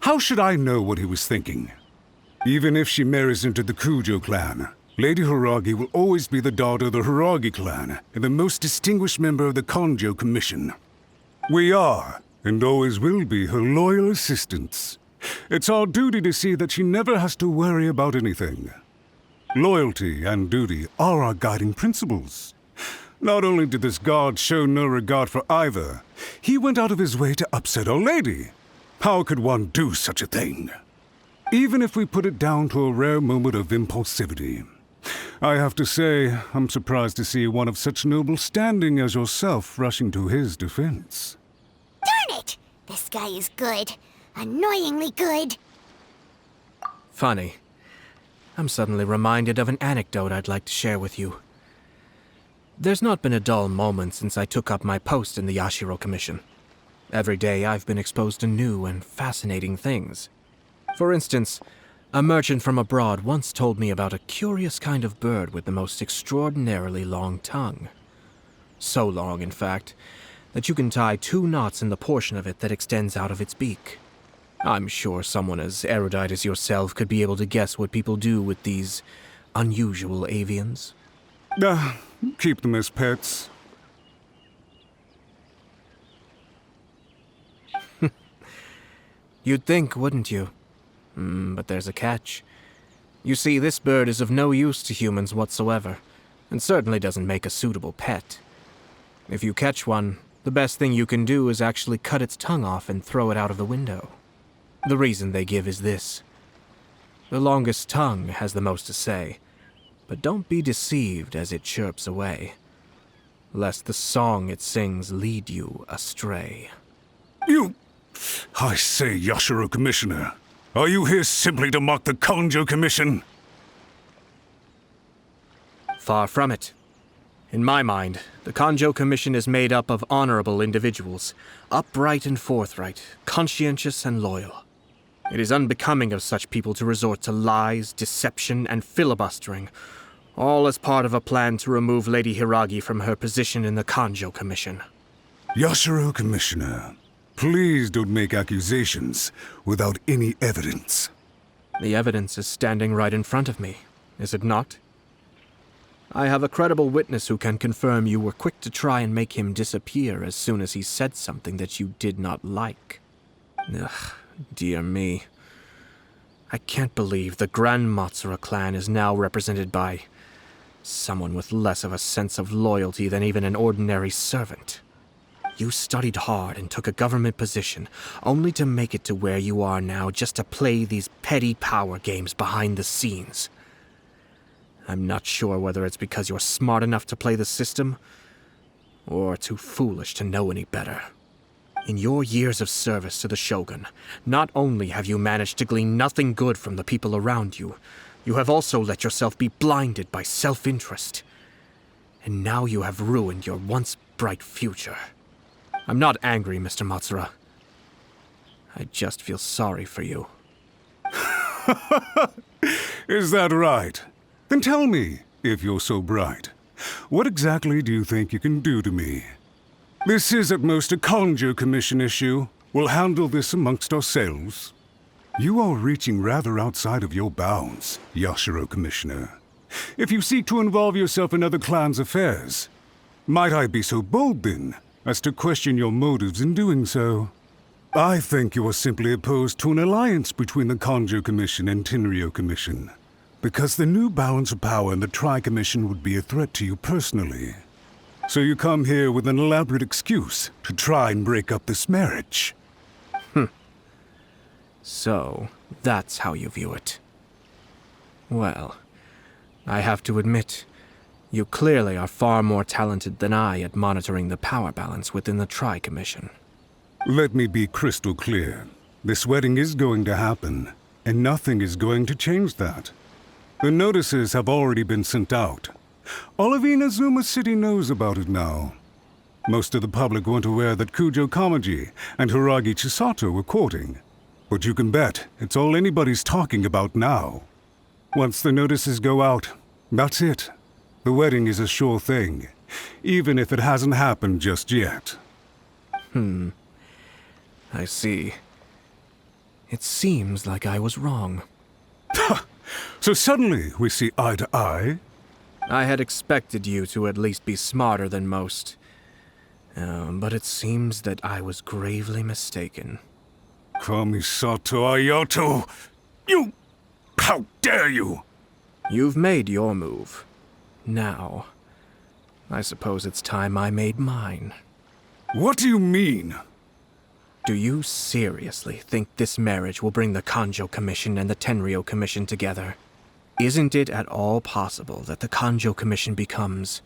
[SPEAKER 16] How should I know what he was thinking? Even if she marries into the Kujo clan, Lady Hiragi will always be the daughter of the Hiragi clan and the most distinguished member of the Konjo Commission. We are, and always will be, her loyal assistants. It's our duty to see that she never has to worry about anything. Loyalty and duty are our guiding principles. Not only did this guard show no regard for either, he went out of his way to upset our lady. How could one do such a thing? Even if we put it down to a rare moment of impulsivity, I have to say, I'm surprised to see one of such noble standing as yourself rushing to his defense.
[SPEAKER 2] Darn it! This guy is good. Annoyingly good.
[SPEAKER 9] Funny. I'm suddenly reminded of an anecdote I'd like to share with you. There's not been a dull moment since I took up my post in the Yashiro Commission. Every day I've been exposed to new and fascinating things. For instance, a merchant from abroad once told me about a curious kind of bird with the most extraordinarily long tongue. So long, in fact, that you can tie 2 knots in the portion of it that extends out of its beak. I'm sure someone as erudite as yourself could be able to guess what people do with these unusual avians.
[SPEAKER 16] Keep them as pets.
[SPEAKER 9] You'd think, wouldn't you? But there's a catch. You see, this bird is of no use to humans whatsoever, and certainly doesn't make a suitable pet. If you catch one, the best thing you can do is actually cut its tongue off and throw it out of the window. The reason they give is this. The longest tongue has the most to say, but don't be deceived as it chirps away, lest the song it sings lead you astray.
[SPEAKER 16] I say, Yashiro Commissioner, are you here simply to mock the Kanjo Commission?
[SPEAKER 9] Far from it. In my mind, the Kanjo Commission is made up of honorable individuals, upright and forthright, conscientious and loyal. It is unbecoming of such people to resort to lies, deception, and filibustering, all as part of a plan to remove Lady Hiragi from her position in the Kanjo Commission.
[SPEAKER 16] Yashiro Commissioner, please don't make accusations without any evidence.
[SPEAKER 9] The evidence is standing right in front of me, is it not? I have a credible witness who can confirm you were quick to try and make him disappear as soon as he said something that you did not like. Ugh, dear me. I can't believe the Grand Matsura clan is now represented by someone with less of a sense of loyalty than even an ordinary servant. You studied hard and took a government position, only to make it to where you are now just to play these petty power games behind the scenes. I'm not sure whether it's because you're smart enough to play the system, or too foolish to know any better. In your years of service to the Shogun, not only have you managed to glean nothing good from the people around you, you have also let yourself be blinded by self-interest. And now you have ruined your once bright future. I'm not angry, Mr. Matsura. I just feel sorry for you.
[SPEAKER 16] Is that right? Then tell me, if you're so bright, what exactly do you think you can do to me? This is at most a Kanjo Commission issue. We'll handle this amongst ourselves. You are reaching rather outside of your bounds, Yashiro Commissioner. If you seek to involve yourself in other clans' affairs, might I be so bold then as to question your motives in doing so? I think you are simply opposed to an alliance between the Kanjo Commission and Tenryou Commission, because the new balance of power in the Tri-Commission would be a threat to you personally. So you come here with an elaborate excuse to try and break up this marriage.
[SPEAKER 9] So, that's how you view it. Well, I have to admit, you clearly are far more talented than I at monitoring the power balance within the Tri-Commission.
[SPEAKER 16] Let me be crystal clear. This wedding is going to happen, and nothing is going to change that. The notices have already been sent out. All of Inazuma City knows about it now. Most of the public weren't aware that Kujo Kamaji and Hiragi Chisato were courting. But you can bet it's all anybody's talking about now. Once the notices go out, that's it. The wedding is a sure thing, even if it hasn't happened just yet.
[SPEAKER 9] I see. It seems like I was wrong.
[SPEAKER 16] So suddenly we see eye to eye?
[SPEAKER 9] I had expected you to at least be smarter than most. But it seems that I was gravely mistaken.
[SPEAKER 16] Kamisato Ayato! You! How dare you!
[SPEAKER 9] You've made your move. Now, I suppose it's time I made mine.
[SPEAKER 16] What do you mean?
[SPEAKER 9] Do you seriously think this marriage will bring the Kanjo Commission and the Tenryou Commission together? Isn't it at all possible that the Kanjo Commission becomes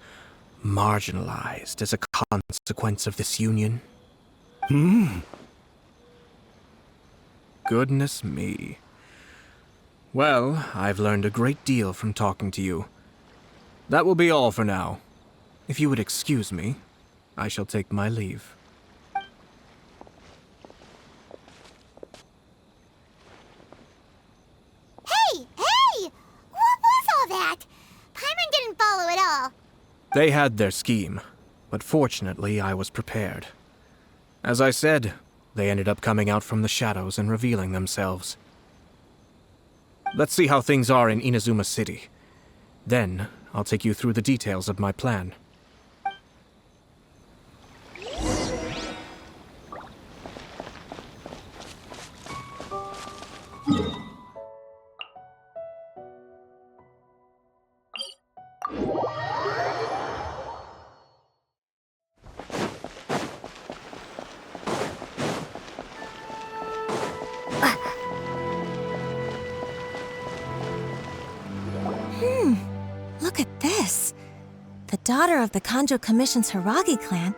[SPEAKER 9] marginalized as a consequence of this union? Goodness me. Well, I've learned a great deal from talking to you. That will be all for now. If you would excuse me, I shall take my leave.
[SPEAKER 2] Hey! What was all that? Paimon didn't follow at all.
[SPEAKER 9] They had their scheme, but fortunately I was prepared. As I said, they ended up coming out from the shadows and revealing themselves. Let's see how things are in Inazuma City. Then, I'll take you through the details of my plan.
[SPEAKER 21] Look at this. The daughter of the Kanjo Commission's Hiragi clan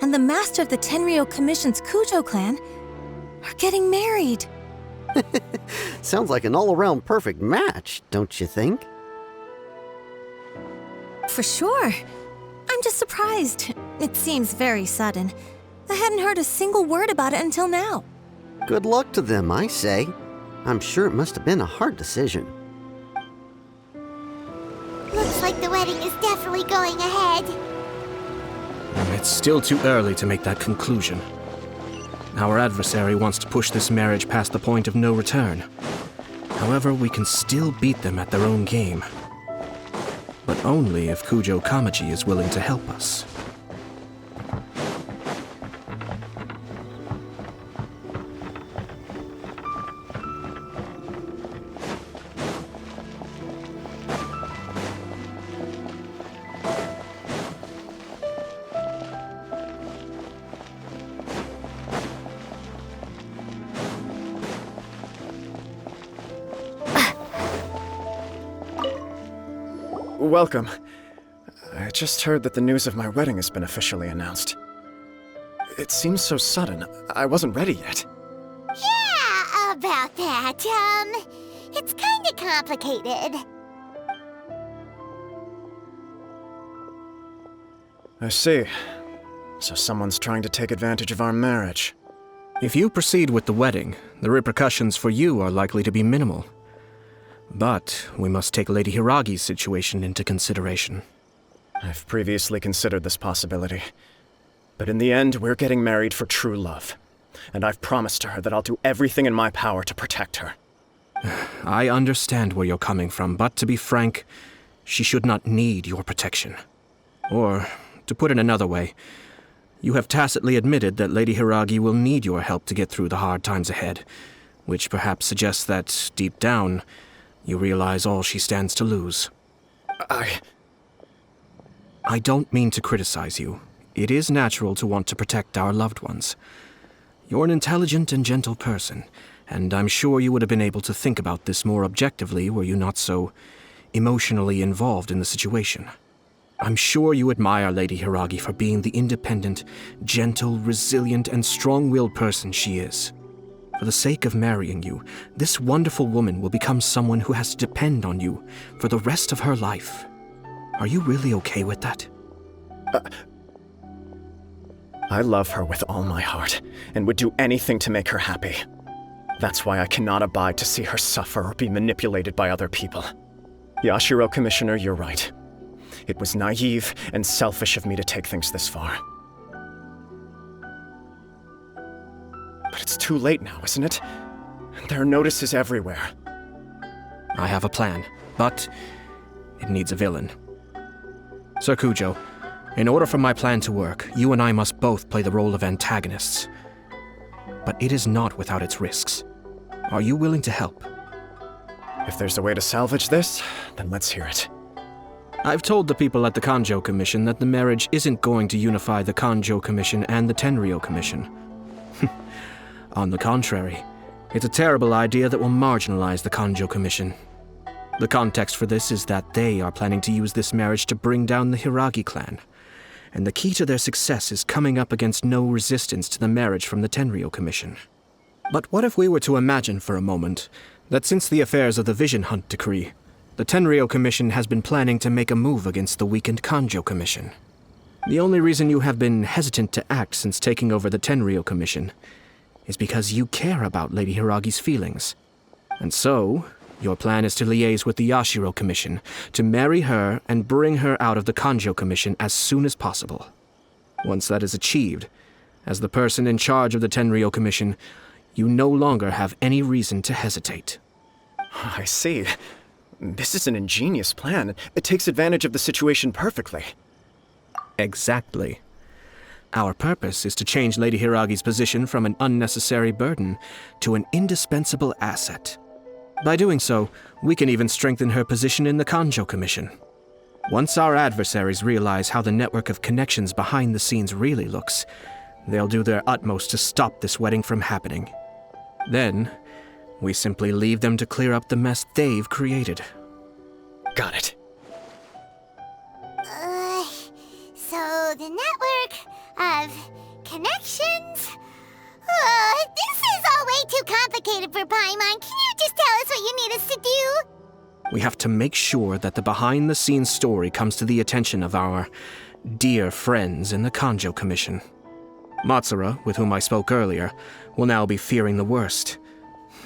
[SPEAKER 21] and the master of the Tenryou Commission's Kujo clan are getting married.
[SPEAKER 22] Sounds like an all-around perfect match, don't you think?
[SPEAKER 21] For sure. I'm just surprised. It seems very sudden. I hadn't heard a single word about it until now.
[SPEAKER 22] Good luck to them, I say. I'm sure it must have been a hard decision.
[SPEAKER 2] Looks like the wedding is definitely going ahead.
[SPEAKER 9] It's still too early to make that conclusion. Our adversary wants to push this marriage past the point of no return. However, we can still beat them at their own game. But only if Kujo Kamaji is willing to help us.
[SPEAKER 15] Welcome. I just heard that the news of my wedding has been officially announced. It seems so sudden. I wasn't ready yet.
[SPEAKER 2] Yeah, about that. It's kinda complicated.
[SPEAKER 15] I see. So someone's trying to take advantage of our marriage.
[SPEAKER 9] If you proceed with the wedding, the repercussions for you are likely to be minimal. But we must take Lady Hiragi's situation into consideration.
[SPEAKER 15] I've previously considered this possibility. But in the end, we're getting married for true love. And I've promised to her that I'll do everything in my power to protect her.
[SPEAKER 9] I understand where you're coming from, but to be frank, she should not need your protection. Or, to put it another way, you have tacitly admitted that Lady Hiragi will need your help to get through the hard times ahead, which perhaps suggests that, deep down, you realize all she stands to lose. I don't mean to criticize you. It is natural to want to protect our loved ones. You're an intelligent and gentle person, and I'm sure you would have been able to think about this more objectively were you not so emotionally involved in the situation. I'm sure you admire Lady Hiragi for being the independent, gentle, resilient, and strong-willed person she is. For the sake of marrying you, this wonderful woman will become someone who has to depend on you for the rest of her life. Are you really okay with that?
[SPEAKER 15] I love her with all my heart, and would do anything to make her happy. That's why I cannot abide to see her suffer or be manipulated by other people. Yashiro, Commissioner, you're right. It was naive and selfish of me to take things this far. But it's too late now, isn't it? There are notices everywhere.
[SPEAKER 9] I have a plan, but it needs a villain. Sir Kujo, in order for my plan to work, you and I must both play the role of antagonists. But it is not without its risks. Are you willing to help?
[SPEAKER 15] If there's a way to salvage this, then let's hear it.
[SPEAKER 9] I've told the people at the Kanjo Commission that the marriage isn't going to unify the Kanjo Commission and the Tenryou Commission. On the contrary, it's a terrible idea that will marginalize the Kanjo Commission.
[SPEAKER 12] The context for this is that they are planning to use this marriage to bring down the Hiragi clan. And the key to their success is coming up against no resistance to the marriage from the Tenryou Commission. But what if we were to imagine for a moment that since the affairs of the Vision Hunt decree, the Tenryou Commission has been planning to make a move against the weakened Kanjo Commission? The only reason you have been hesitant to act since taking over the Tenryou Commission is because you care about Lady Hiragi's feelings. And so, your plan is to liaise with the Yashiro Commission to marry her and bring her out of the Kanjo Commission as soon as possible. Once that is achieved, as the person in charge of the Tenryou Commission, you no longer have any reason to hesitate.
[SPEAKER 15] I see. This is an ingenious plan. It takes advantage of the situation perfectly.
[SPEAKER 12] Exactly. Our purpose is to change Lady Hiragi's position from an unnecessary burden to an indispensable asset. By doing so, we can even strengthen her position in the Kanjo Commission. Once our adversaries realize how the network of connections behind the scenes really looks, they'll do their utmost to stop this wedding from happening. Then, we simply leave them to clear up the mess they've created.
[SPEAKER 15] Got it.
[SPEAKER 2] So the network of connections? This is all way too complicated for Paimon. Can you just tell us what you need us to do?
[SPEAKER 12] We have to make sure that the behind-the-scenes story comes to the attention of our dear friends in the Kanjo Commission. Matsura, with whom I spoke earlier, will now be fearing the worst.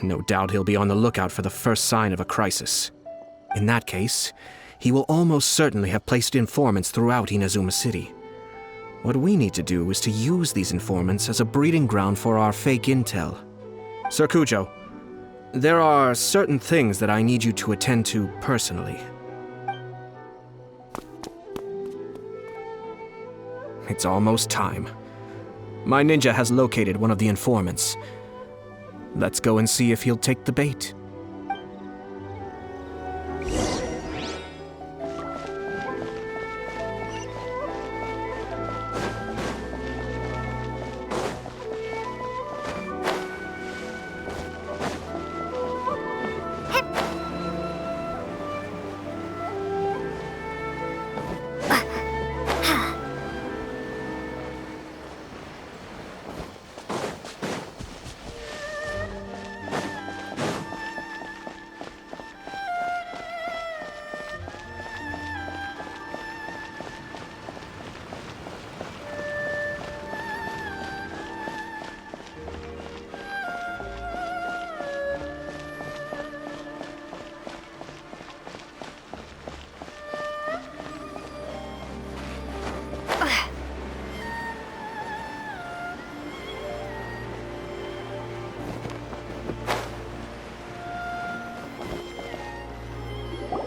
[SPEAKER 12] No doubt he'll be on the lookout for the first sign of a crisis. In that case, he will almost certainly have placed informants throughout Inazuma City. What we need to do is to use these informants as a breeding ground for our fake intel. Sir Kujo, there are certain things that I need you to attend to personally. It's almost time. My ninja has located one of the informants. Let's go and see if he'll take the bait.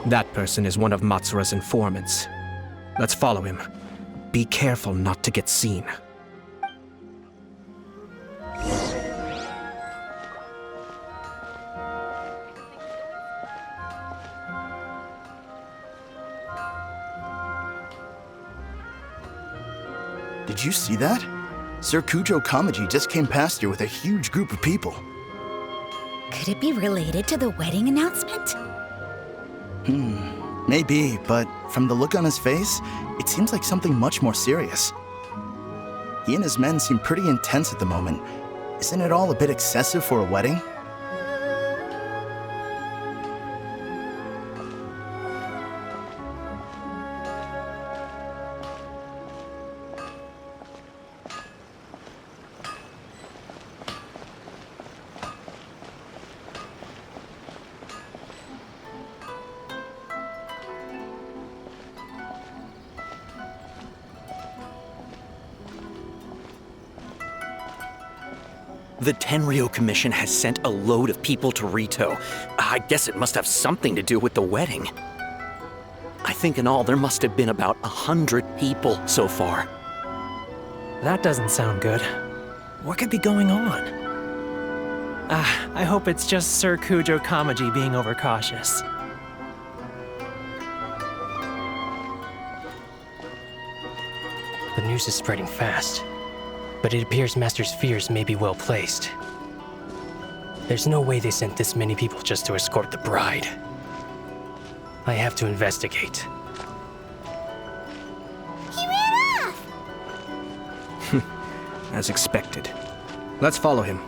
[SPEAKER 12] That person is one of Matsura's informants. Let's follow him. Be careful not to get seen.
[SPEAKER 6] Did you see that? Sir Kujo Kamaji just came past here with a huge group of people.
[SPEAKER 21] Could it be related to the wedding announcement?
[SPEAKER 6] Maybe, but from the look on his face, it seems like something much more serious. He and his men seem pretty intense at the moment. Isn't it all a bit excessive for a wedding?
[SPEAKER 7] The Tenryou Commission has sent a load of people to Rito. I guess it must have something to do with the wedding. I think in all there must have been about 100 people so far.
[SPEAKER 11] That doesn't sound good. What could be going on? I hope it's just Sir Kujo Kamaji being overcautious.
[SPEAKER 23] The news is spreading fast, but it appears Master's fears may be well placed. There's no way they sent this many people just to escort the bride. I have to investigate.
[SPEAKER 2] He ran off!
[SPEAKER 12] As expected. Let's follow him.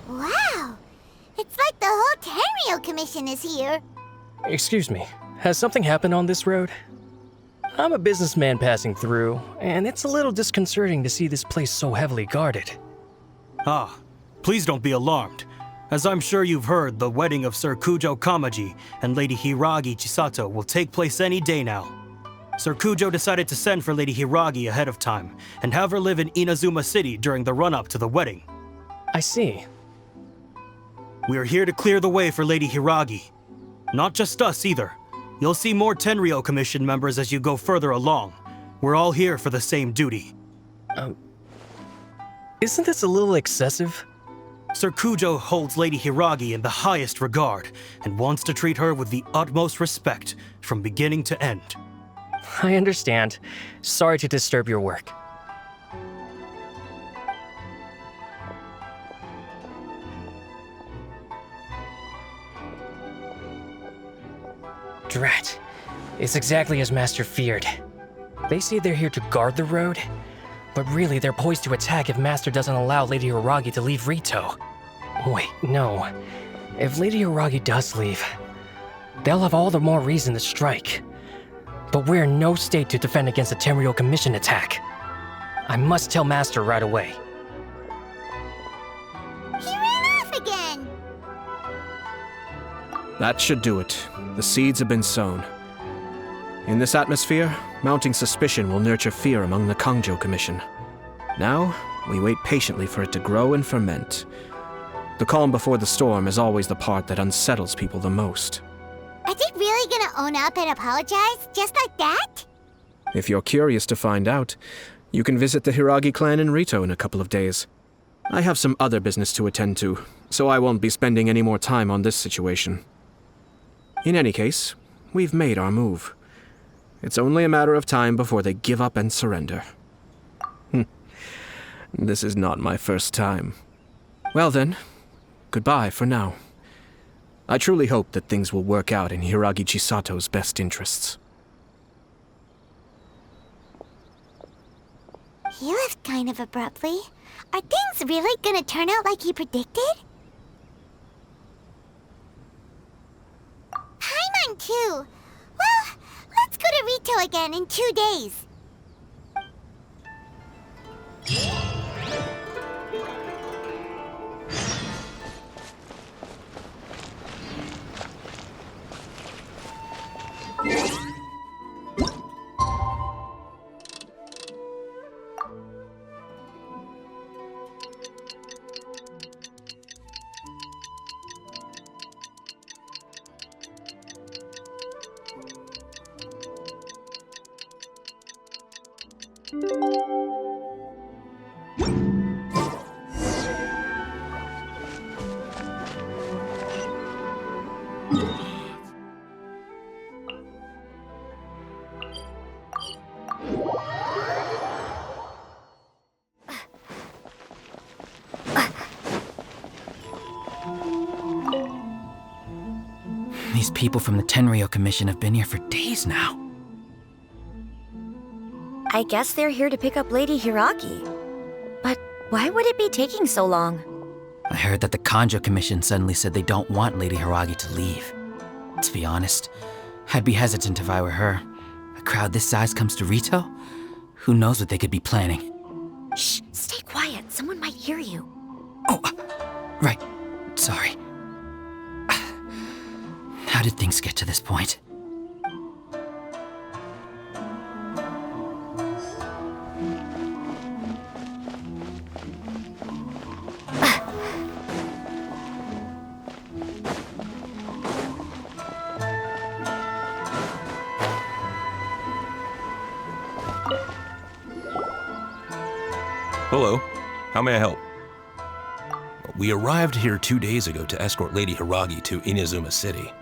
[SPEAKER 2] Wow! It's like the whole Tenryou Commission is here.
[SPEAKER 23] Excuse me, has something happened on this road? I'm a businessman passing through, and it's a little disconcerting to see this place so heavily guarded.
[SPEAKER 1] Ah, please don't be alarmed. As I'm sure you've heard, the wedding of Sir Kujo Kamaji and Lady Hiragi Chisato will take place any day now. Sir Kujo decided to send for Lady Hiragi ahead of time, and have her live in Inazuma City during the run-up to the wedding.
[SPEAKER 23] I see.
[SPEAKER 1] We are here to clear the way for Lady Hiragi. Not just us either. You'll see more Tenryou Commission members as you go further along. We're all here for the same duty.
[SPEAKER 23] Isn't this a little excessive?
[SPEAKER 1] Sir Kujo holds Lady Hiragi in the highest regard, and wants to treat her with the utmost respect, from beginning to end.
[SPEAKER 23] I understand. Sorry to disturb your work. Drat. It's exactly as Master feared. They say they're here to guard the road, but really they're poised to attack if Master doesn't allow Lady Hiragi to leave Rito. Wait, no. If Lady Hiragi does leave, they'll have all the more reason to strike. But we're in no state to defend against a Tenryou Commission attack. I must tell Master right away.
[SPEAKER 2] He ran off again!
[SPEAKER 12] That should do it. The seeds have been sown. In this atmosphere, mounting suspicion will nurture fear among the Kangjo Commission. Now, we wait patiently for it to grow and ferment. The calm before the storm is always the part that unsettles people the most.
[SPEAKER 2] Are they really gonna own up and apologize, just like that?
[SPEAKER 12] If you're curious to find out, you can visit the Hiragi clan in Rito in a couple of days. I have some other business to attend to, so I won't be spending any more time on this situation. In any case, we've made our move. It's only a matter of time before they give up and surrender. This is not my first time. Well then, goodbye for now. I truly hope that things will work out in Hiragi Chisato's best interests.
[SPEAKER 2] He left kind of abruptly. Are things really gonna turn out like he predicted? Paimon too. Well, let's go to Rito again in 2 days.
[SPEAKER 3] These people from the Tenryou Commission have been here for days now.
[SPEAKER 4] I guess they're here to pick up Lady Hiragi. But why would it be taking so long?
[SPEAKER 3] I heard that the Kangjo Commission suddenly said they don't want Lady Hiragi to leave. To be honest, I'd be hesitant if I were her. A crowd this size comes to Rito? Who knows what they could be planning?
[SPEAKER 4] Shh, stay quiet. Someone might hear you.
[SPEAKER 3] Oh, right. Sorry. How did things get to this point?
[SPEAKER 5] Hello. How may I help? We arrived here 2 days ago to escort Lady Hiragi to Inazuma City.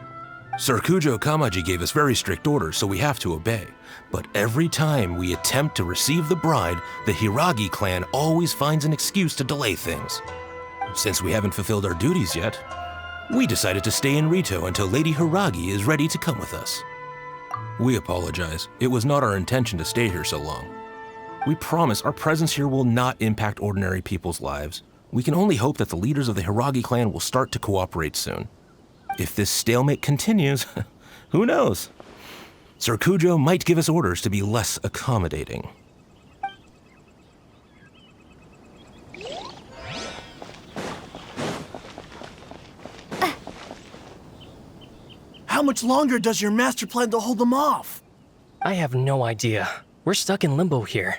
[SPEAKER 5] Sir Kujo Kamaji gave us very strict orders, so we have to obey. But every time we attempt to receive the bride, the Hiragi clan always finds an excuse to delay things. Since we haven't fulfilled our duties yet, We decided to stay in Rito until Lady Hiragi is ready to come with us. We apologize. It was not our intention to stay here so long. We promise our presence here will not impact ordinary people's lives. We can only hope that the leaders of the Hiragi clan will start to cooperate soon. If this stalemate continues, who knows? Sir Kujo might give us orders to be less accommodating.
[SPEAKER 19] How much longer does your master plan to hold them off?
[SPEAKER 23] I have no idea. We're stuck in limbo here.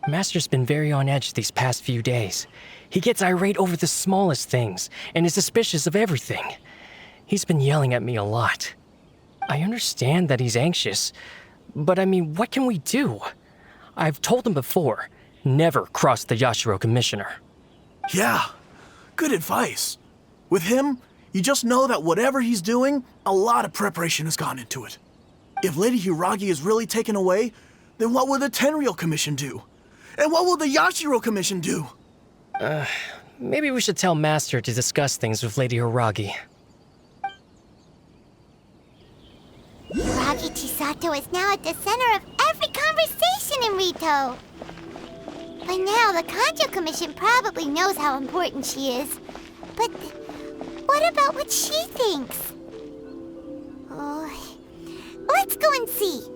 [SPEAKER 23] Master's been very on edge these past few days. He gets irate over the smallest things and is suspicious of everything. He's been yelling at me a lot. I understand that he's anxious, but I mean, what can we do? I've told him before, never cross the Yashiro Commissioner.
[SPEAKER 19] Yeah, good advice. With him, you just know that whatever he's doing, a lot of preparation has gone into it. If Lady Hiragi is really taken away, then what will the Tenryou Commission do? And what will the Yashiro Commission do?
[SPEAKER 23] Maybe we should tell Master to discuss things with Lady Hiragi.
[SPEAKER 2] Hiragi Chisato is now at the center of every conversation in Rito. By now, the Kanjo Commission probably knows how important she is. But what about what she thinks? Oh, let's go and see.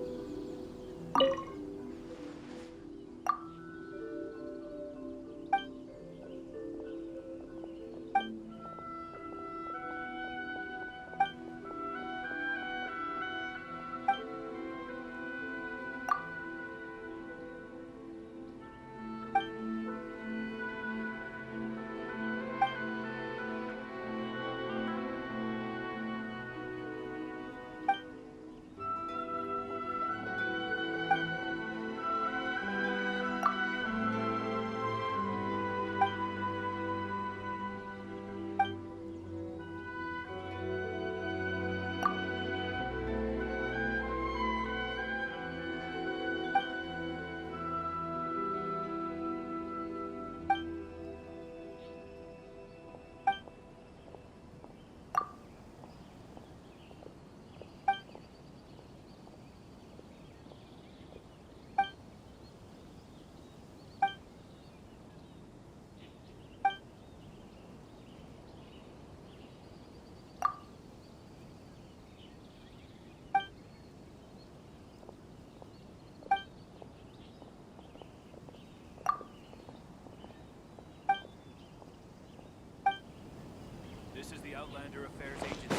[SPEAKER 13] This is the Outlander Affairs Agency.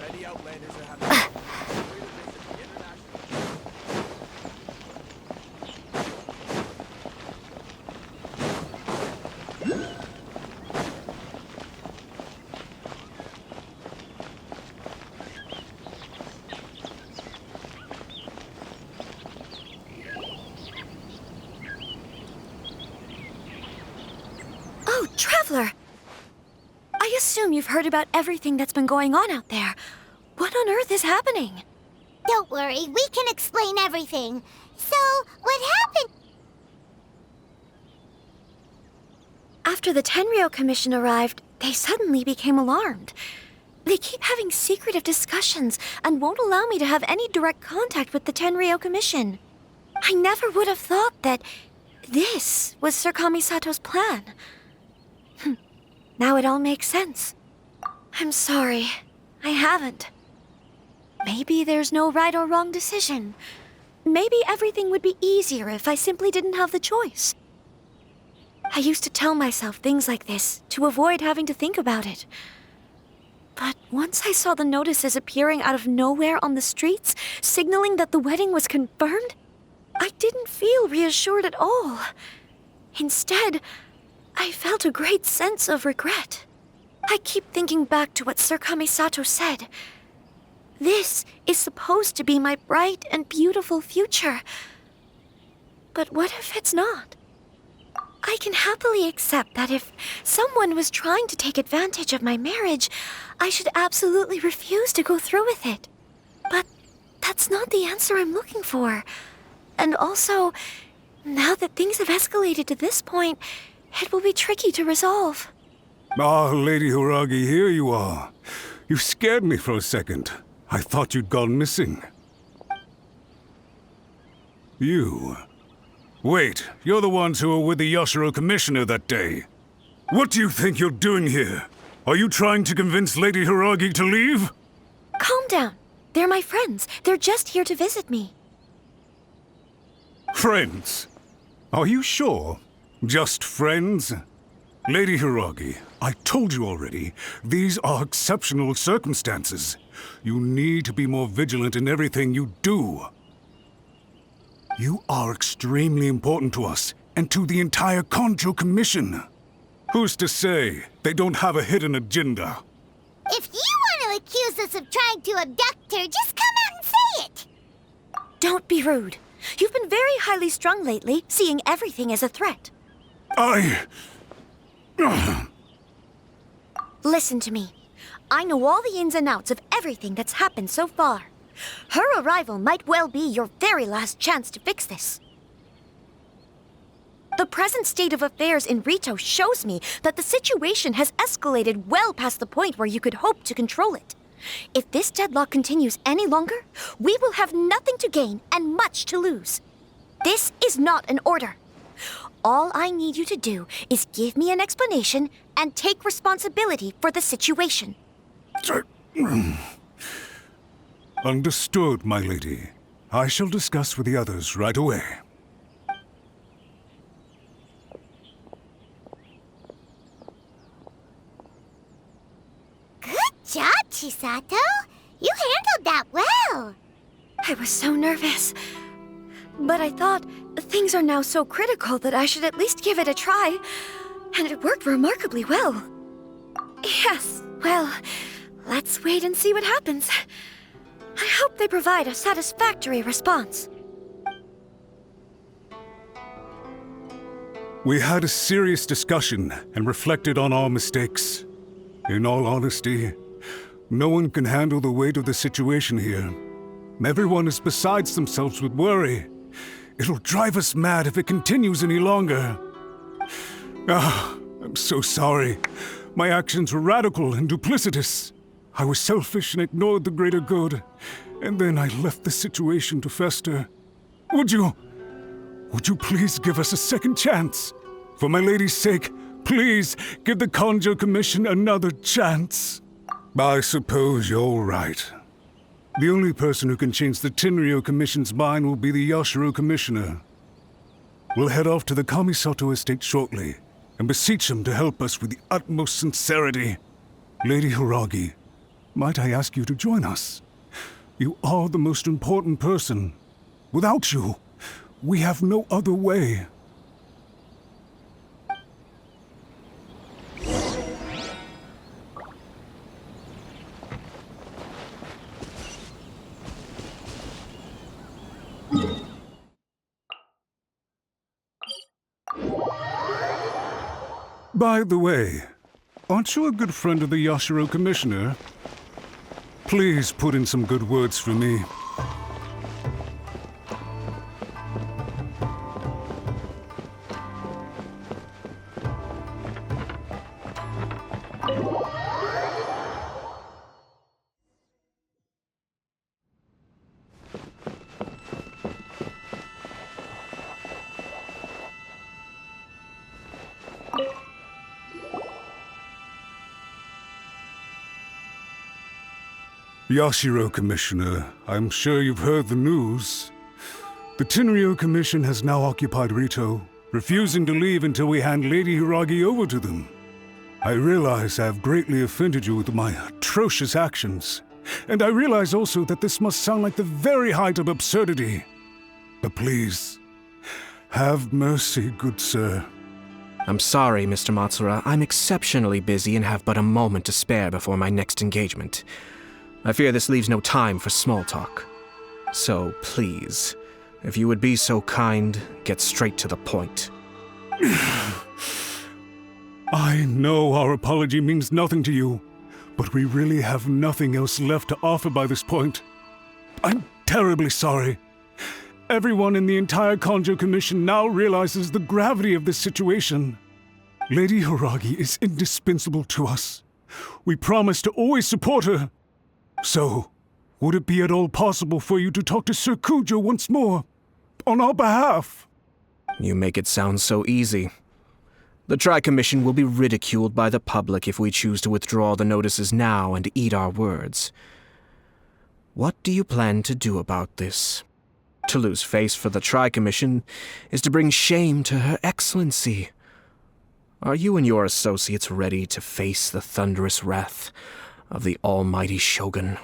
[SPEAKER 13] Many Outlanders are having...
[SPEAKER 4] Traveler! I assume you've heard about everything that's been going on out there. What on earth is happening?
[SPEAKER 2] Don't worry, we can explain everything. So, what happened?
[SPEAKER 4] After the Tenryou Commission arrived, they suddenly became alarmed. They keep having secretive discussions and won't allow me to have any direct contact with the Tenryou Commission. I never would have thought that this was Sir Kamisato's plan. Now it all makes sense. I'm sorry. I haven't. Maybe there's no right or wrong decision. Maybe everything would be easier if I simply didn't have the choice. I used to tell myself things like this to avoid having to think about it. But once I saw the notices appearing out of nowhere on the streets, signaling that the wedding was confirmed, I didn't feel reassured at all. Instead, I felt a great sense of regret. I keep thinking back to what Sir Kamisato said. This is supposed to be my bright and beautiful future. But what if it's not? I can happily accept that if someone was trying to take advantage of my marriage, I should absolutely refuse to go through with it. But that's not the answer I'm looking for. And also,
[SPEAKER 14] Now that things have escalated to this point, it will be tricky to resolve.
[SPEAKER 16] Ah, Lady Hiragi, here you are. You scared me for a second. I thought you'd gone missing. You? Wait, you're the ones who were with the Yashiro Commissioner that day. What do you think you're doing here? Are you trying to convince Lady Hiragi to leave?
[SPEAKER 14] Calm down. They're my friends. They're just here to visit me.
[SPEAKER 16] Friends? Are you sure? Just friends? Lady Hiragi, I told you already, these are exceptional circumstances. You need to be more vigilant in everything you do. You are extremely important to us, and to the entire Kanjo Commission. Who's to say they don't have a hidden agenda?
[SPEAKER 2] If you want to accuse us of trying to abduct her, just come out and say it!
[SPEAKER 14] Don't be rude. You've been very highly strung lately, seeing everything as a threat. Listen to me. I know all the ins and outs of everything that's happened so far. Her arrival might well be your very last chance to fix this. The present state of affairs in Rito shows me that the situation has escalated well past the point where you could hope to control it. If this deadlock continues any longer, we will have nothing to gain and much to lose. This is not an order. All I need you to do is give me an explanation and take responsibility for the situation.
[SPEAKER 16] Understood, my lady. I shall discuss with the others right away.
[SPEAKER 2] Good job, Chisato. You handled that well.
[SPEAKER 14] I was so nervous. But I thought things are now so critical that I should at least give it a try. And it worked remarkably well. Yes, well, let's wait and see what happens. I hope they provide a satisfactory response.
[SPEAKER 16] We had a serious discussion and reflected on our mistakes. In all honesty, no one can handle the weight of the situation here. Everyone is besides themselves with worry. It'll drive us mad if it continues any longer. I'm so sorry. My actions were radical and duplicitous. I was selfish and ignored the greater good. And then I left the situation to fester. Would you please give us a second chance? For my lady's sake, please give the Kanjo Commission another chance. I suppose you're right. The only person who can change the Tenryou Commission's mind will be the Yashiro Commissioner. We'll head off to the Kamisato estate shortly and beseech him to help us with the utmost sincerity. Lady Hiragi, might I ask you to join us? You are the most important person. Without you, we have no other way. By the way, aren't you a good friend of the Yashiro Commissioner? Please put in some good words for me. Yashiro Commissioner, I'm sure you've heard the news. The Tenryou Commission has now occupied Rito, refusing to leave until we hand Lady Hiragi over to them. I realize I have greatly offended you with my atrocious actions, and I realize also that this must sound like the very height of absurdity. But please, have mercy, good sir.
[SPEAKER 12] I'm sorry, Mr. Matsura. I'm exceptionally busy and have but a moment to spare before my next engagement. I fear this leaves no time for small talk. So, please, if you would be so kind, get straight to the point.
[SPEAKER 16] I know our apology means nothing to you, but we really have nothing else left to offer by this point. I'm terribly sorry. Everyone in the entire Kanjo Commission now realizes the gravity of this situation. Lady Hiragi is indispensable to us. We promise to always support her. So, would it be at all possible for you to talk to Sir Kujo once more, on our behalf?
[SPEAKER 12] You make it sound so easy. The Tri-Commission will be ridiculed by the public if we choose to withdraw the notices now and eat our words. What do you plan to do about this? To lose face for the Tri-Commission is to bring shame to Her Excellency. Are you and your associates ready to face the thunderous wrath of the almighty Shogun?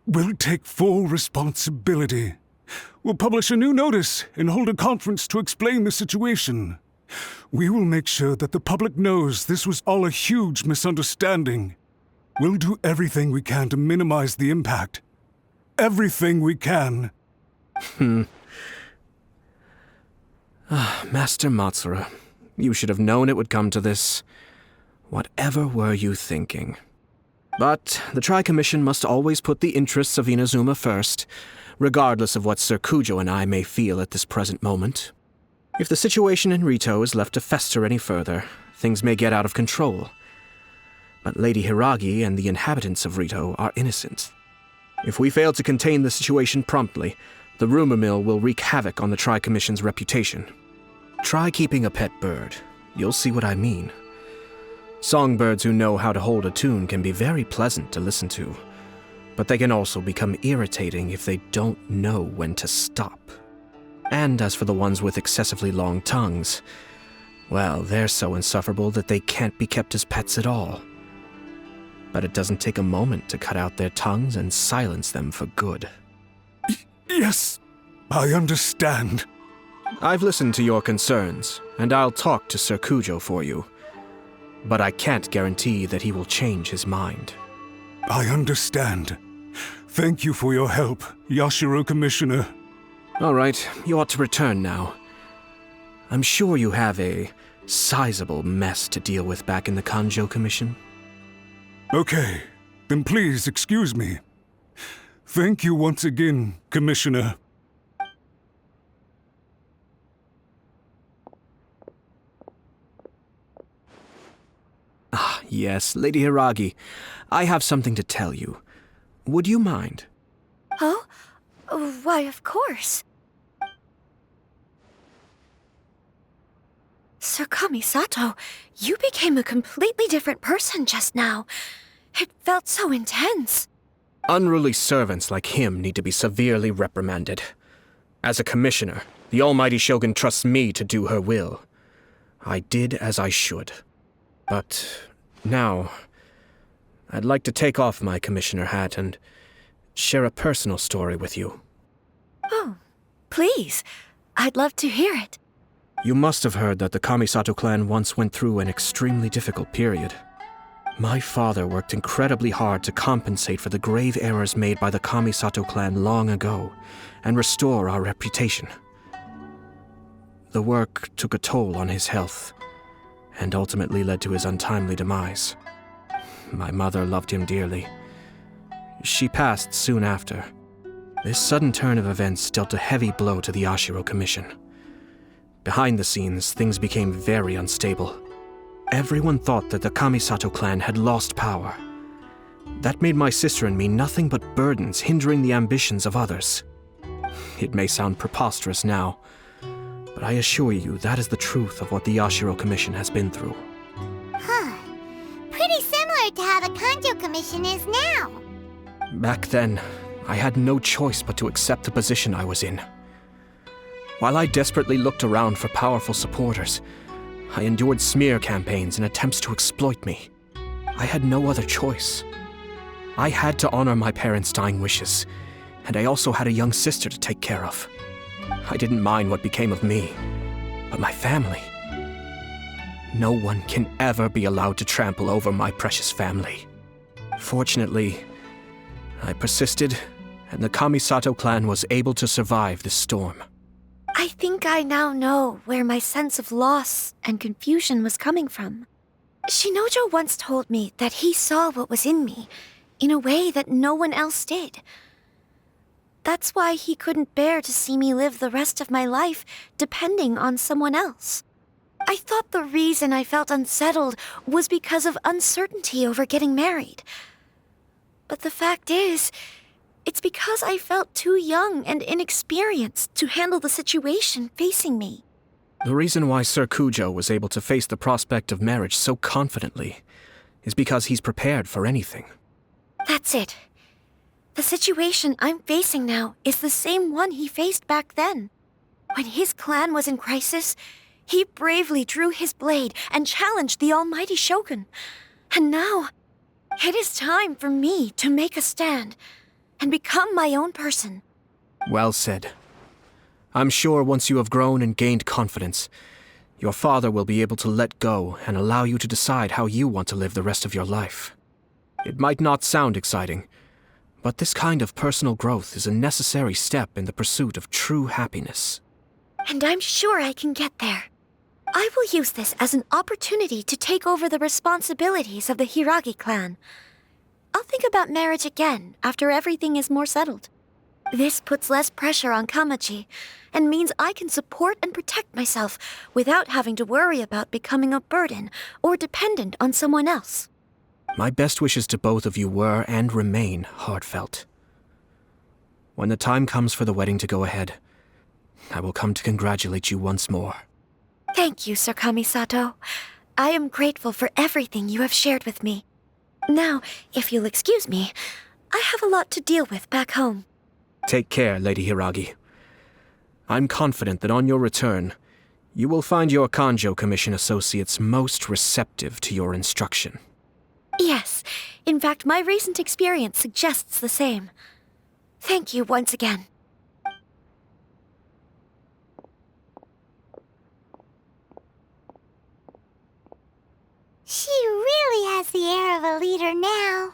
[SPEAKER 16] We'll take full responsibility. We'll publish a new notice and hold a conference to explain the situation. We will make sure that the public knows this was all a huge misunderstanding. We'll do everything we can to minimize the impact. Everything we can.
[SPEAKER 12] Master Matsura, you should have known it would come to this. Whatever were you thinking? But the Tri-Commission must always put the interests of Inazuma first, regardless of what Sir Kujo and I may feel at this present moment. If the situation in Rito is left to fester any further, things may get out of control. But Lady Hiragi and the inhabitants of Rito are innocent. If we fail to contain the situation promptly, the rumor mill will wreak havoc on the Tri-Commission's reputation. Try keeping a pet bird. You'll see what I mean. Songbirds who know how to hold a tune can be very pleasant to listen to, but they can also become irritating if they don't know when to stop. And as for the ones with excessively long tongues, well, they're so insufferable that they can't be kept as pets at all. But it doesn't take a moment to cut out their tongues and silence them for good.
[SPEAKER 16] Yes, I understand.
[SPEAKER 12] I've listened to your concerns, and I'll talk to Sir Kujo for you. But I can't guarantee that he will change his mind.
[SPEAKER 16] I understand. Thank you for your help, Yashiro Commissioner.
[SPEAKER 12] All right, you ought to return now. I'm sure you have a sizable mess to deal with back in the Kanjo Commission.
[SPEAKER 16] Okay, then please excuse me. Thank you once again, Commissioner.
[SPEAKER 12] Ah, yes, Lady Hiragi. I have something to tell you. Would you mind?
[SPEAKER 14] Oh? Why, of course. Sir Kamisato, you became a completely different person just now. It felt so intense.
[SPEAKER 12] Unruly servants like him need to be severely reprimanded. As a commissioner, the almighty Shogun trusts me to do her will. I did as I should. But now, I'd like to take off my commissioner hat and share a personal story with you.
[SPEAKER 14] Oh, please. I'd love to hear it.
[SPEAKER 12] You must have heard that the Kamisato clan once went through an extremely difficult period. My father worked incredibly hard to compensate for the grave errors made by the Kamisato clan long ago and restore our reputation. The work took a toll on his health and ultimately led to his untimely demise. My mother loved him dearly. She passed soon after. This sudden turn of events dealt a heavy blow to the Yashiro Commission. Behind the scenes, things became very unstable. Everyone thought that the Kamisato clan had lost power. That made my sister and me nothing but burdens hindering the ambitions of others. It may sound preposterous now, but I assure you that is the truth of what the Yashiro Commission has been through.
[SPEAKER 2] Huh. Pretty similar to how the Kanjo Commission is now.
[SPEAKER 12] Back then, I had no choice but to accept the position I was in. While I desperately looked around for powerful supporters, I endured smear campaigns and attempts to exploit me. I had no other choice. I had to honor my parents' dying wishes, and I also had a young sister to take care of. I didn't mind what became of me, but my family. No one can ever be allowed to trample over my precious family. Fortunately, I persisted, and the Kamisato clan was able to survive this storm.
[SPEAKER 14] I think I now know where my sense of loss and confusion was coming from. Shinojo once told me that he saw what was in me in a way that no one else did. That's why he couldn't bear to see me live the rest of my life depending on someone else. I thought the reason I felt unsettled was because of uncertainty over getting married. But the fact is, it's because I felt too young and inexperienced to handle the situation facing me.
[SPEAKER 12] The reason why Sir Kujo was able to face the prospect of marriage so confidently is because he's prepared for anything.
[SPEAKER 14] That's it. The situation I'm facing now is the same one he faced back then. When his clan was in crisis, he bravely drew his blade and challenged the almighty Shogun. And now, it is time for me to make a stand and become my own person.
[SPEAKER 12] Well said. I'm sure once you have grown and gained confidence, your father will be able to let go and allow you to decide how you want to live the rest of your life. It might not sound exciting, but this kind of personal growth is a necessary step in the pursuit of true happiness.
[SPEAKER 14] And I'm sure I can get there. I will use this as an opportunity to take over the responsibilities of the Hiragi clan. I'll think about marriage again after everything is more settled. This puts less pressure on Kamaji, and means I can support and protect myself without having to worry about becoming a burden or dependent on someone else.
[SPEAKER 12] My best wishes to both of you were and remain heartfelt. When the time comes for the wedding to go ahead, I will come to congratulate you once more.
[SPEAKER 14] Thank you, Sir Kamisato. I am grateful for everything you have shared with me. Now, if you'll excuse me, I have a lot to deal with back home.
[SPEAKER 12] Take care, Lady Hiragi. I'm confident that on your return, you will find your Kanjo Commission associates most receptive to your instruction.
[SPEAKER 14] Yes, in fact, my recent experience suggests the same. Thank you once again.
[SPEAKER 2] She really has the air of a leader now.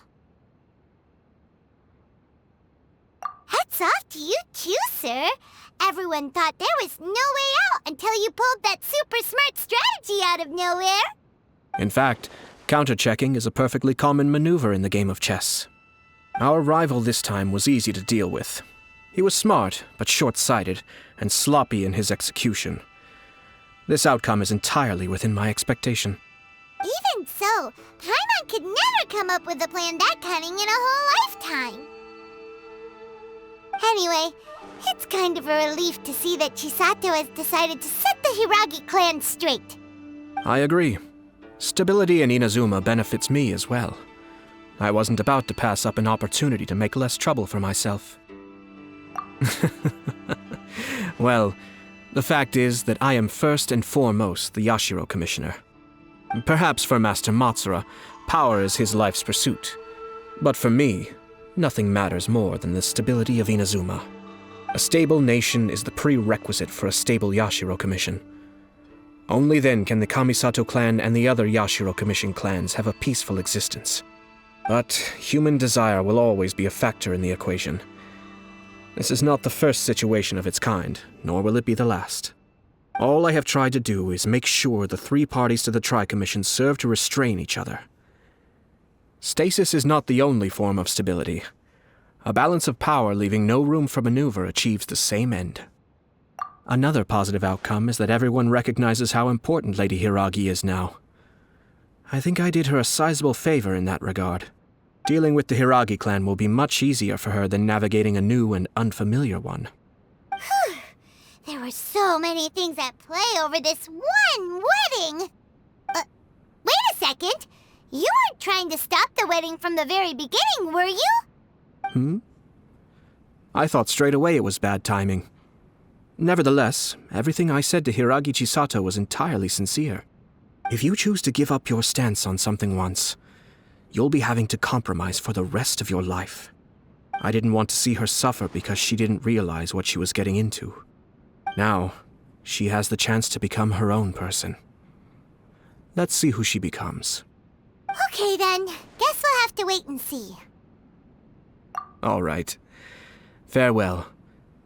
[SPEAKER 2] Hats off to you too, sir. Everyone thought there was no way out until you pulled that super smart strategy out of nowhere.
[SPEAKER 12] In fact, counter-checking is a perfectly common maneuver in the game of chess. Our rival this time was easy to deal with. He was smart, but short-sighted, and sloppy in his execution. This outcome is entirely within my expectation.
[SPEAKER 2] Even so, Paimon could never come up with a plan that cunning in a whole lifetime. Anyway, it's kind of a relief to see that Chisato has decided to set the Hiragi clan straight.
[SPEAKER 12] I agree. Stability in Inazuma benefits me as well. I wasn't about to pass up an opportunity to make less trouble for myself. Well, the fact is that I am first and foremost the Yashiro Commissioner. Perhaps for Master Matsura, power is his life's pursuit. But for me, nothing matters more than the stability of Inazuma. A stable nation is the prerequisite for a stable Yashiro Commission. Only then can the Kamisato clan and the other Yashiro Commission clans have a peaceful existence. But human desire will always be a factor in the equation. This is not the first situation of its kind, nor will it be the last. All I have tried to do is make sure the three parties to the Tri-Commission serve to restrain each other. Stasis is not the only form of stability. A balance of power leaving no room for maneuver achieves the same end. Another positive outcome is that everyone recognizes how important Lady Hiragi is now. I think I did her a sizable favor in that regard. Dealing with the Hiragi clan will be much easier for her than navigating a new and unfamiliar one.
[SPEAKER 2] Whew. There were so many things at play over this one wedding. Wait a second. You weren't trying to stop the wedding from the very beginning, were you?
[SPEAKER 12] I thought straight away it was bad timing. Nevertheless, everything I said to Hiragi Chisato was entirely sincere. If you choose to give up your stance on something once, you'll be having to compromise for the rest of your life. I didn't want to see her suffer because she didn't realize what she was getting into. Now, she has the chance to become her own person. Let's see who she becomes.
[SPEAKER 2] Okay then, guess we'll have to wait and see.
[SPEAKER 12] All right. Farewell,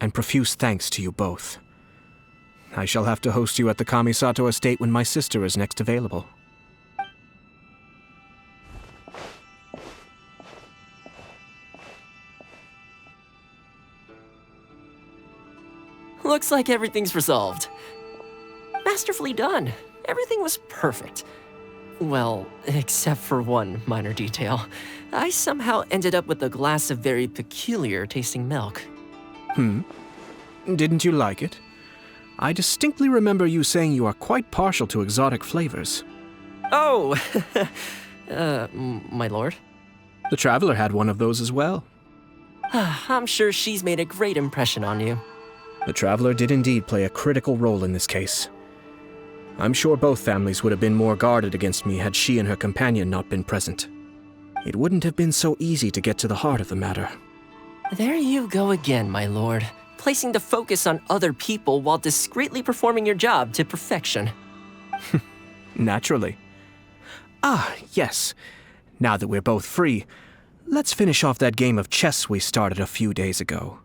[SPEAKER 12] and profuse thanks to you both. I shall have to host you at the Kamisato estate when my sister is next available.
[SPEAKER 17] Looks like everything's resolved. Masterfully done. Everything was perfect. Well, except for one minor detail. I somehow ended up with a glass of very peculiar tasting milk.
[SPEAKER 12] Didn't you like it? I distinctly remember you saying you are quite partial to exotic flavors.
[SPEAKER 17] Oh, my lord?
[SPEAKER 12] The Traveler had one of those as well.
[SPEAKER 17] I'm sure she's made a great impression on you.
[SPEAKER 12] The Traveler did indeed play a critical role in this case. I'm sure both families would have been more guarded against me had she and her companion not been present. It wouldn't have been so easy to get to the heart of the matter.
[SPEAKER 17] There you go again, my lord. Placing the focus on other people while discreetly performing your job to perfection.
[SPEAKER 12] Naturally. Ah, yes. Now that we're both free, let's finish off that game of chess we started a few days ago.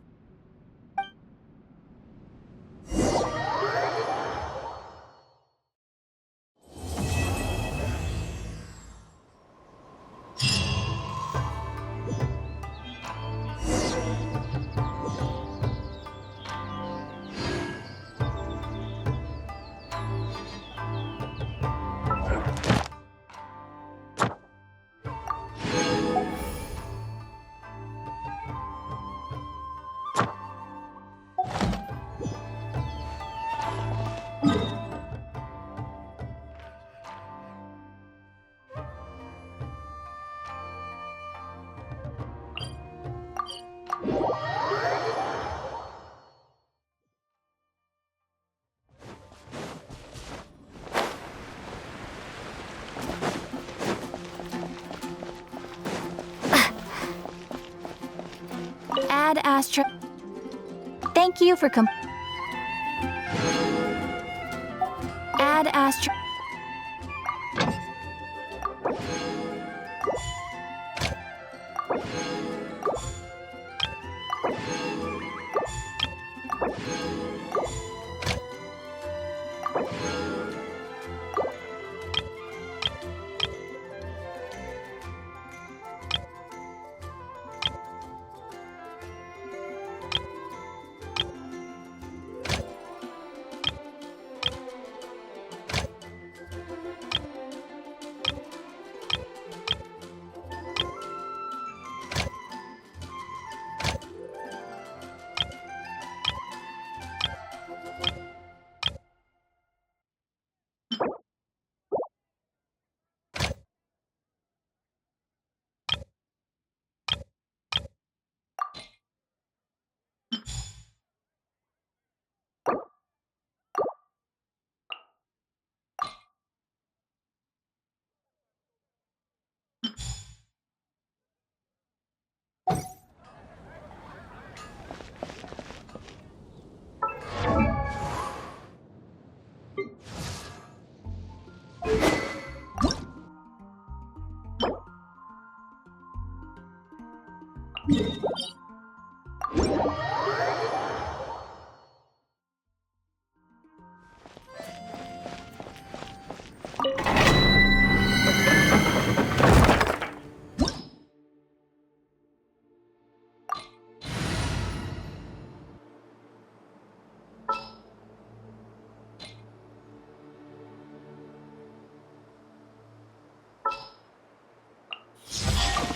[SPEAKER 18] Ad Astra. Thank you for Ad Astra.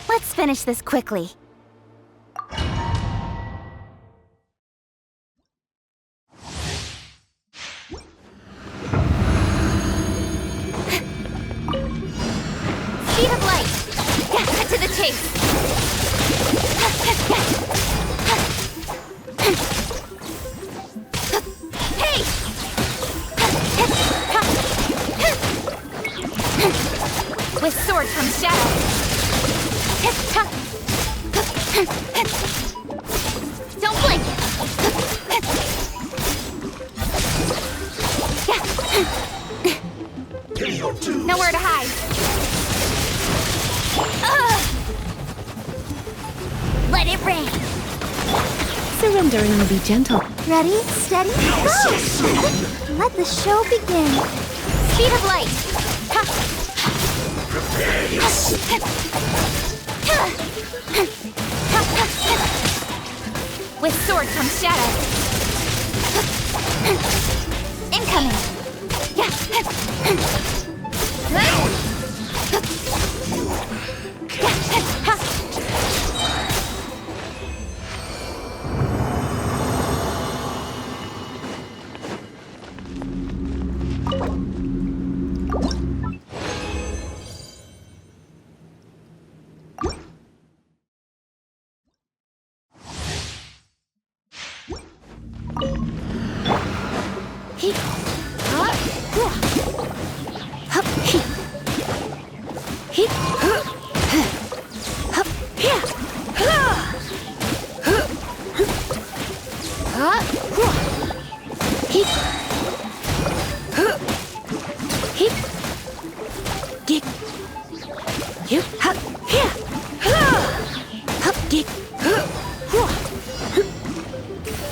[SPEAKER 18] Let's finish this quickly.
[SPEAKER 2] Speed of light! Cut to the chase! Hey! With sword from shadow! Don't blink! Nowhere to hide! Let it rain!
[SPEAKER 18] Surrendering will be gentle.
[SPEAKER 2] Ready, steady, go! Let the show begin! Speed of light!
[SPEAKER 8] Prepare yourself!
[SPEAKER 2] With sword comes shadow!
[SPEAKER 18] Incoming.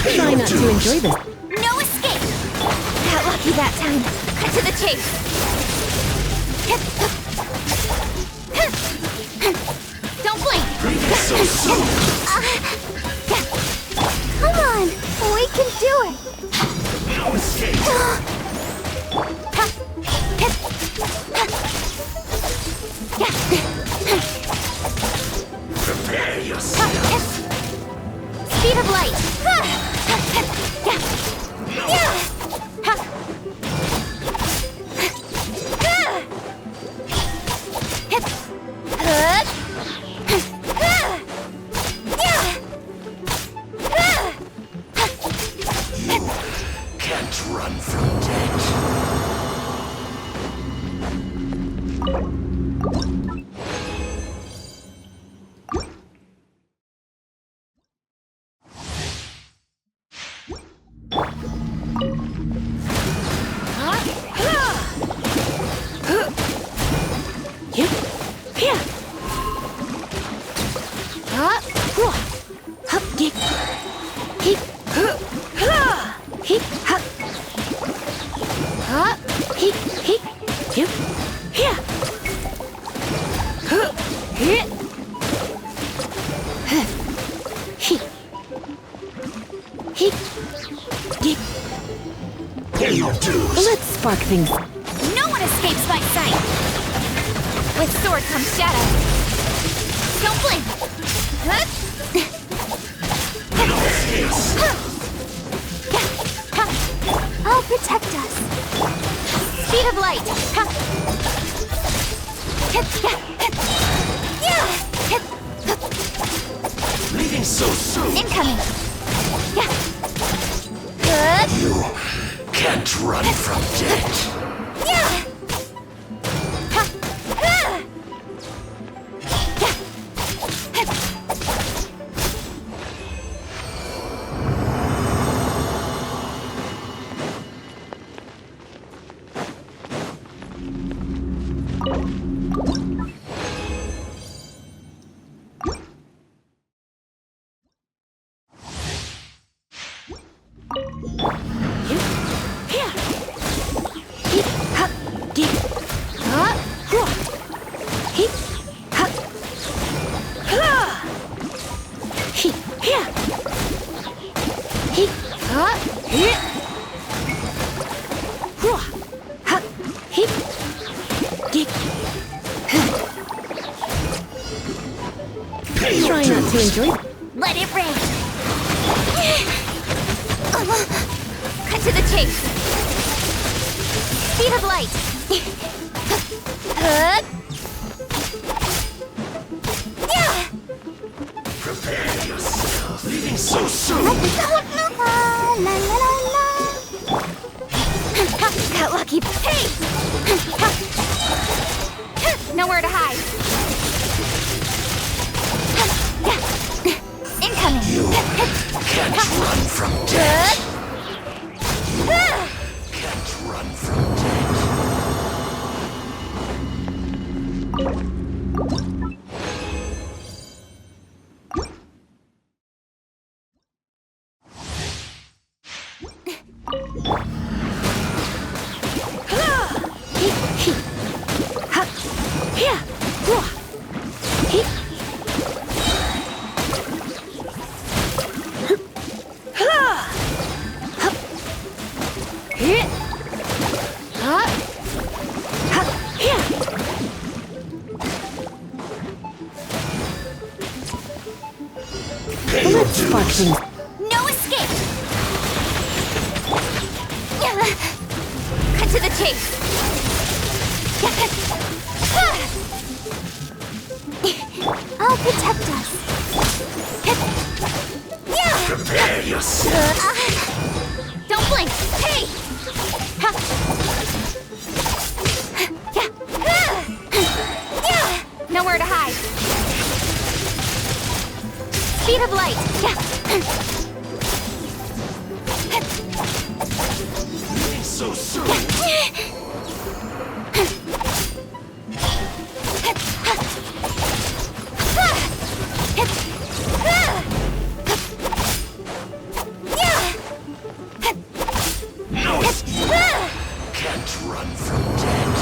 [SPEAKER 14] Try not to enjoy this.
[SPEAKER 18] No escape! Got lucky that time. Cut to the chase. Don't blink! Come on! We can do it!
[SPEAKER 8] No escape! Prepare yourself!
[SPEAKER 18] Speed of light!
[SPEAKER 8] Can't run from death.
[SPEAKER 14] Let's spark things.
[SPEAKER 18] No one escapes my sight! With sword comes shadow. Don't blink! I'll protect us. Speed of light!
[SPEAKER 8] Leaving so soon.
[SPEAKER 18] Incoming!
[SPEAKER 8] You can't run from death.
[SPEAKER 14] Try not to enjoy.
[SPEAKER 18] Let it rain! Cut to the chase! Speed of light!
[SPEAKER 8] Prepare yourself. Leaving so soon.
[SPEAKER 18] Got lucky. Hey! Nowhere to hide. Incoming.
[SPEAKER 8] You can't run from death. Can't run from
[SPEAKER 18] No escape! Cut to the chase!
[SPEAKER 2] I'll protect us.
[SPEAKER 8] Prepare yourself.
[SPEAKER 18] Don't blink! Hey! Nowhere to hide. Speed of light.
[SPEAKER 8] So soon. No, can't run from death.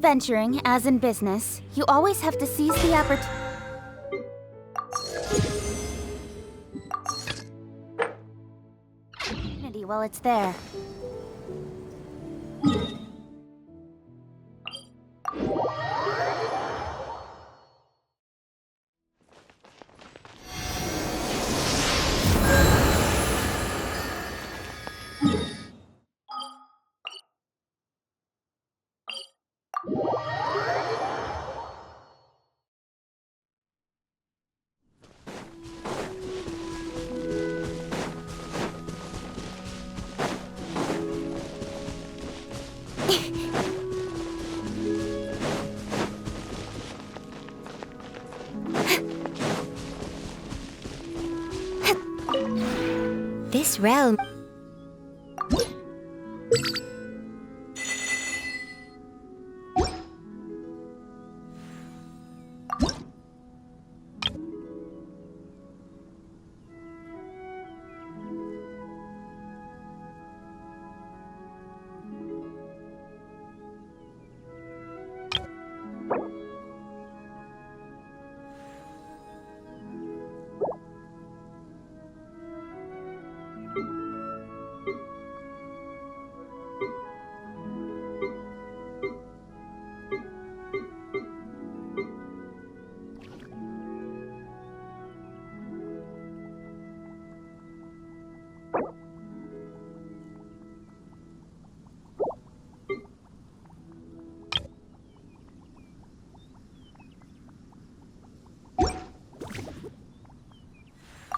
[SPEAKER 18] adventuring, as in business, you always have to seize the opportunity while it's there.
[SPEAKER 14] This realm...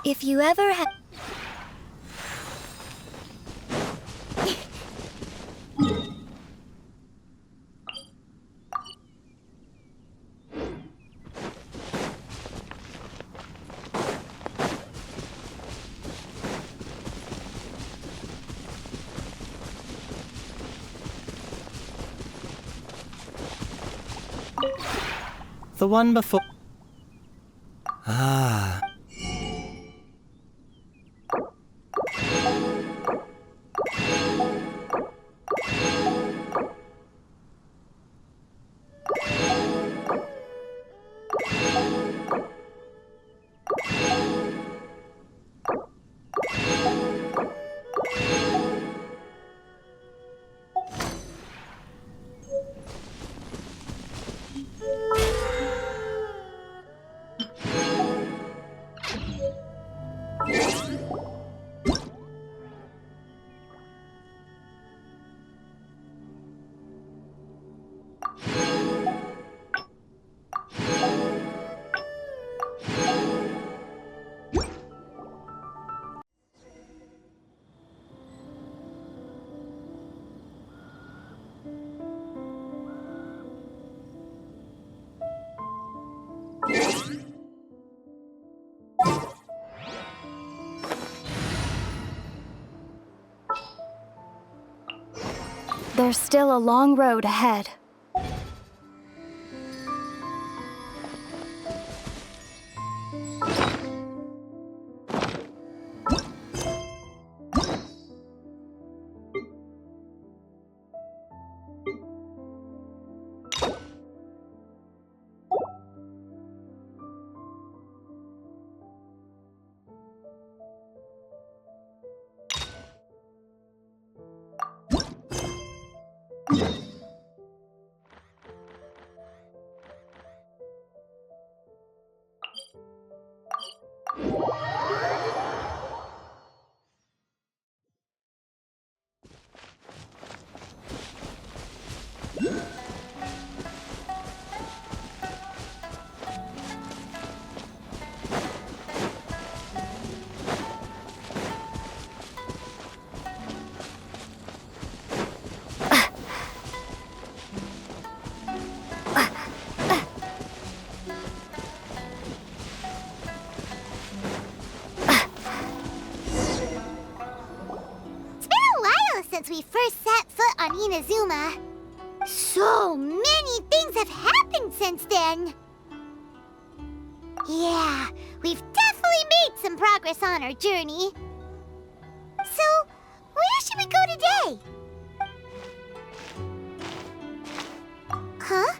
[SPEAKER 14] If you ever have...
[SPEAKER 10] The one before... Ah...
[SPEAKER 18] There's still a long road ahead.
[SPEAKER 2] Since we first set foot on Inazuma. So many things have happened since then. Yeah, we've definitely made some progress on our journey. So, where should we go today? Huh?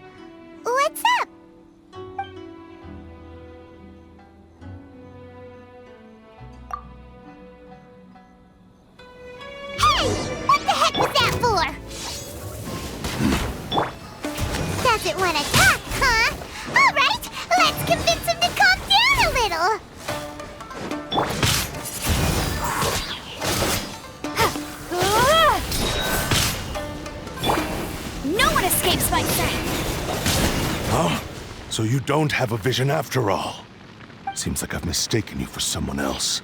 [SPEAKER 2] What's up? Hey! What the heck was that for? Doesn't want to talk, huh? All right, let's convince him to calm down a little.
[SPEAKER 18] No one escapes my sight!
[SPEAKER 9] Oh, so you don't have a vision after all. Seems like I've mistaken you for someone else.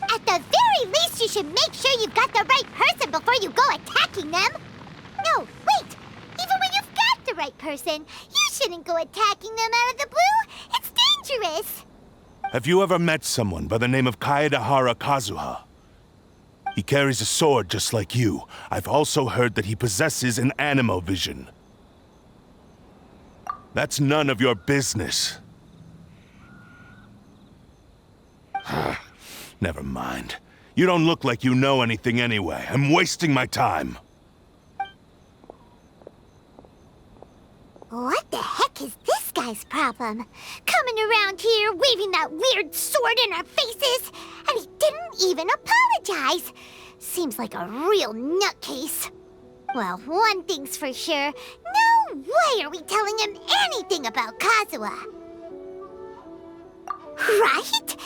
[SPEAKER 2] At the very least, you should make sure you've got the right person before you go attacking them. No, wait! Even when you've got the right person, you shouldn't go attacking them out of the blue. It's dangerous.
[SPEAKER 9] Have you ever met someone by the name of Kaedahara Kazuha? He carries a sword just like you. I've also heard that he possesses an animo vision. That's none of your business. Never mind. You don't look like you know anything anyway. I'm wasting my time.
[SPEAKER 2] What the heck is this guy's problem? Coming around here, waving that weird sword in our faces, and he didn't even apologize. Seems like a real nutcase. Well, one thing's for sure. No way are we telling him anything about Kazuha. Right?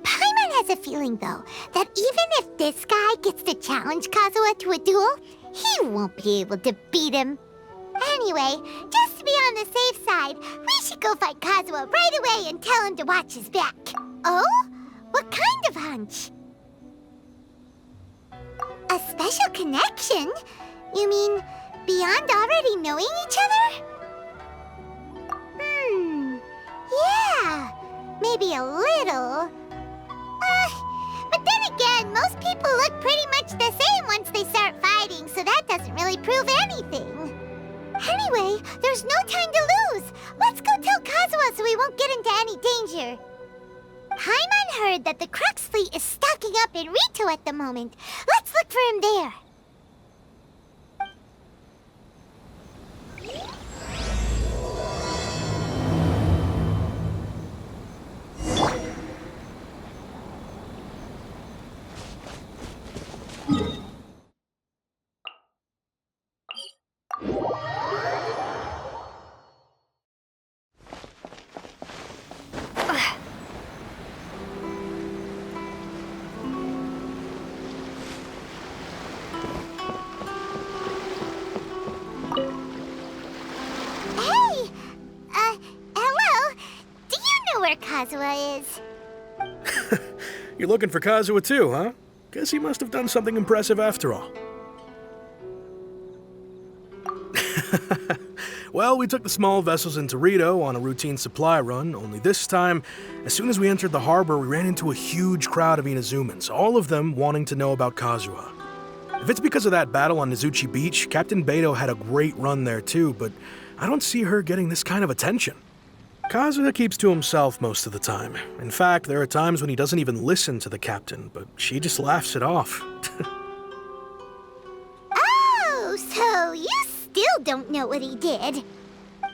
[SPEAKER 2] Paimon has a feeling, though, that even if this guy gets to challenge Kazuha to a duel, he won't be able to beat him. Anyway, just to be on the safe side, we should go fight Kazuha right away and tell him to watch his back. Oh? What kind of hunch? A special connection? You mean beyond already knowing each other? Yeah, maybe a little. But then again, most people look pretty much the same once they start fighting, so that doesn't really prove anything. Anyway, there's no time to lose. Let's go tell Kazuha so we won't get into any danger. Paimon heard that the Crux fleet is stocking up in Rito at the moment. Let's look for him there. Kazuha is.
[SPEAKER 20] You're looking for Kazuha too, huh? Guess he must have done something impressive after all. Well, we took the small vessels into Rito on a routine supply run, only this time, as soon as we entered the harbor, we ran into a huge crowd of Inazumans, all of them wanting to know about Kazuha. If it's because of that battle on Nizuchi Beach, Captain Beto had a great run there too, but I don't see her getting this kind of attention. Kazuha keeps to himself most of the time. In fact, there are times when he doesn't even listen to the captain, but she just laughs it off.
[SPEAKER 2] Oh, so you still don't know what he did?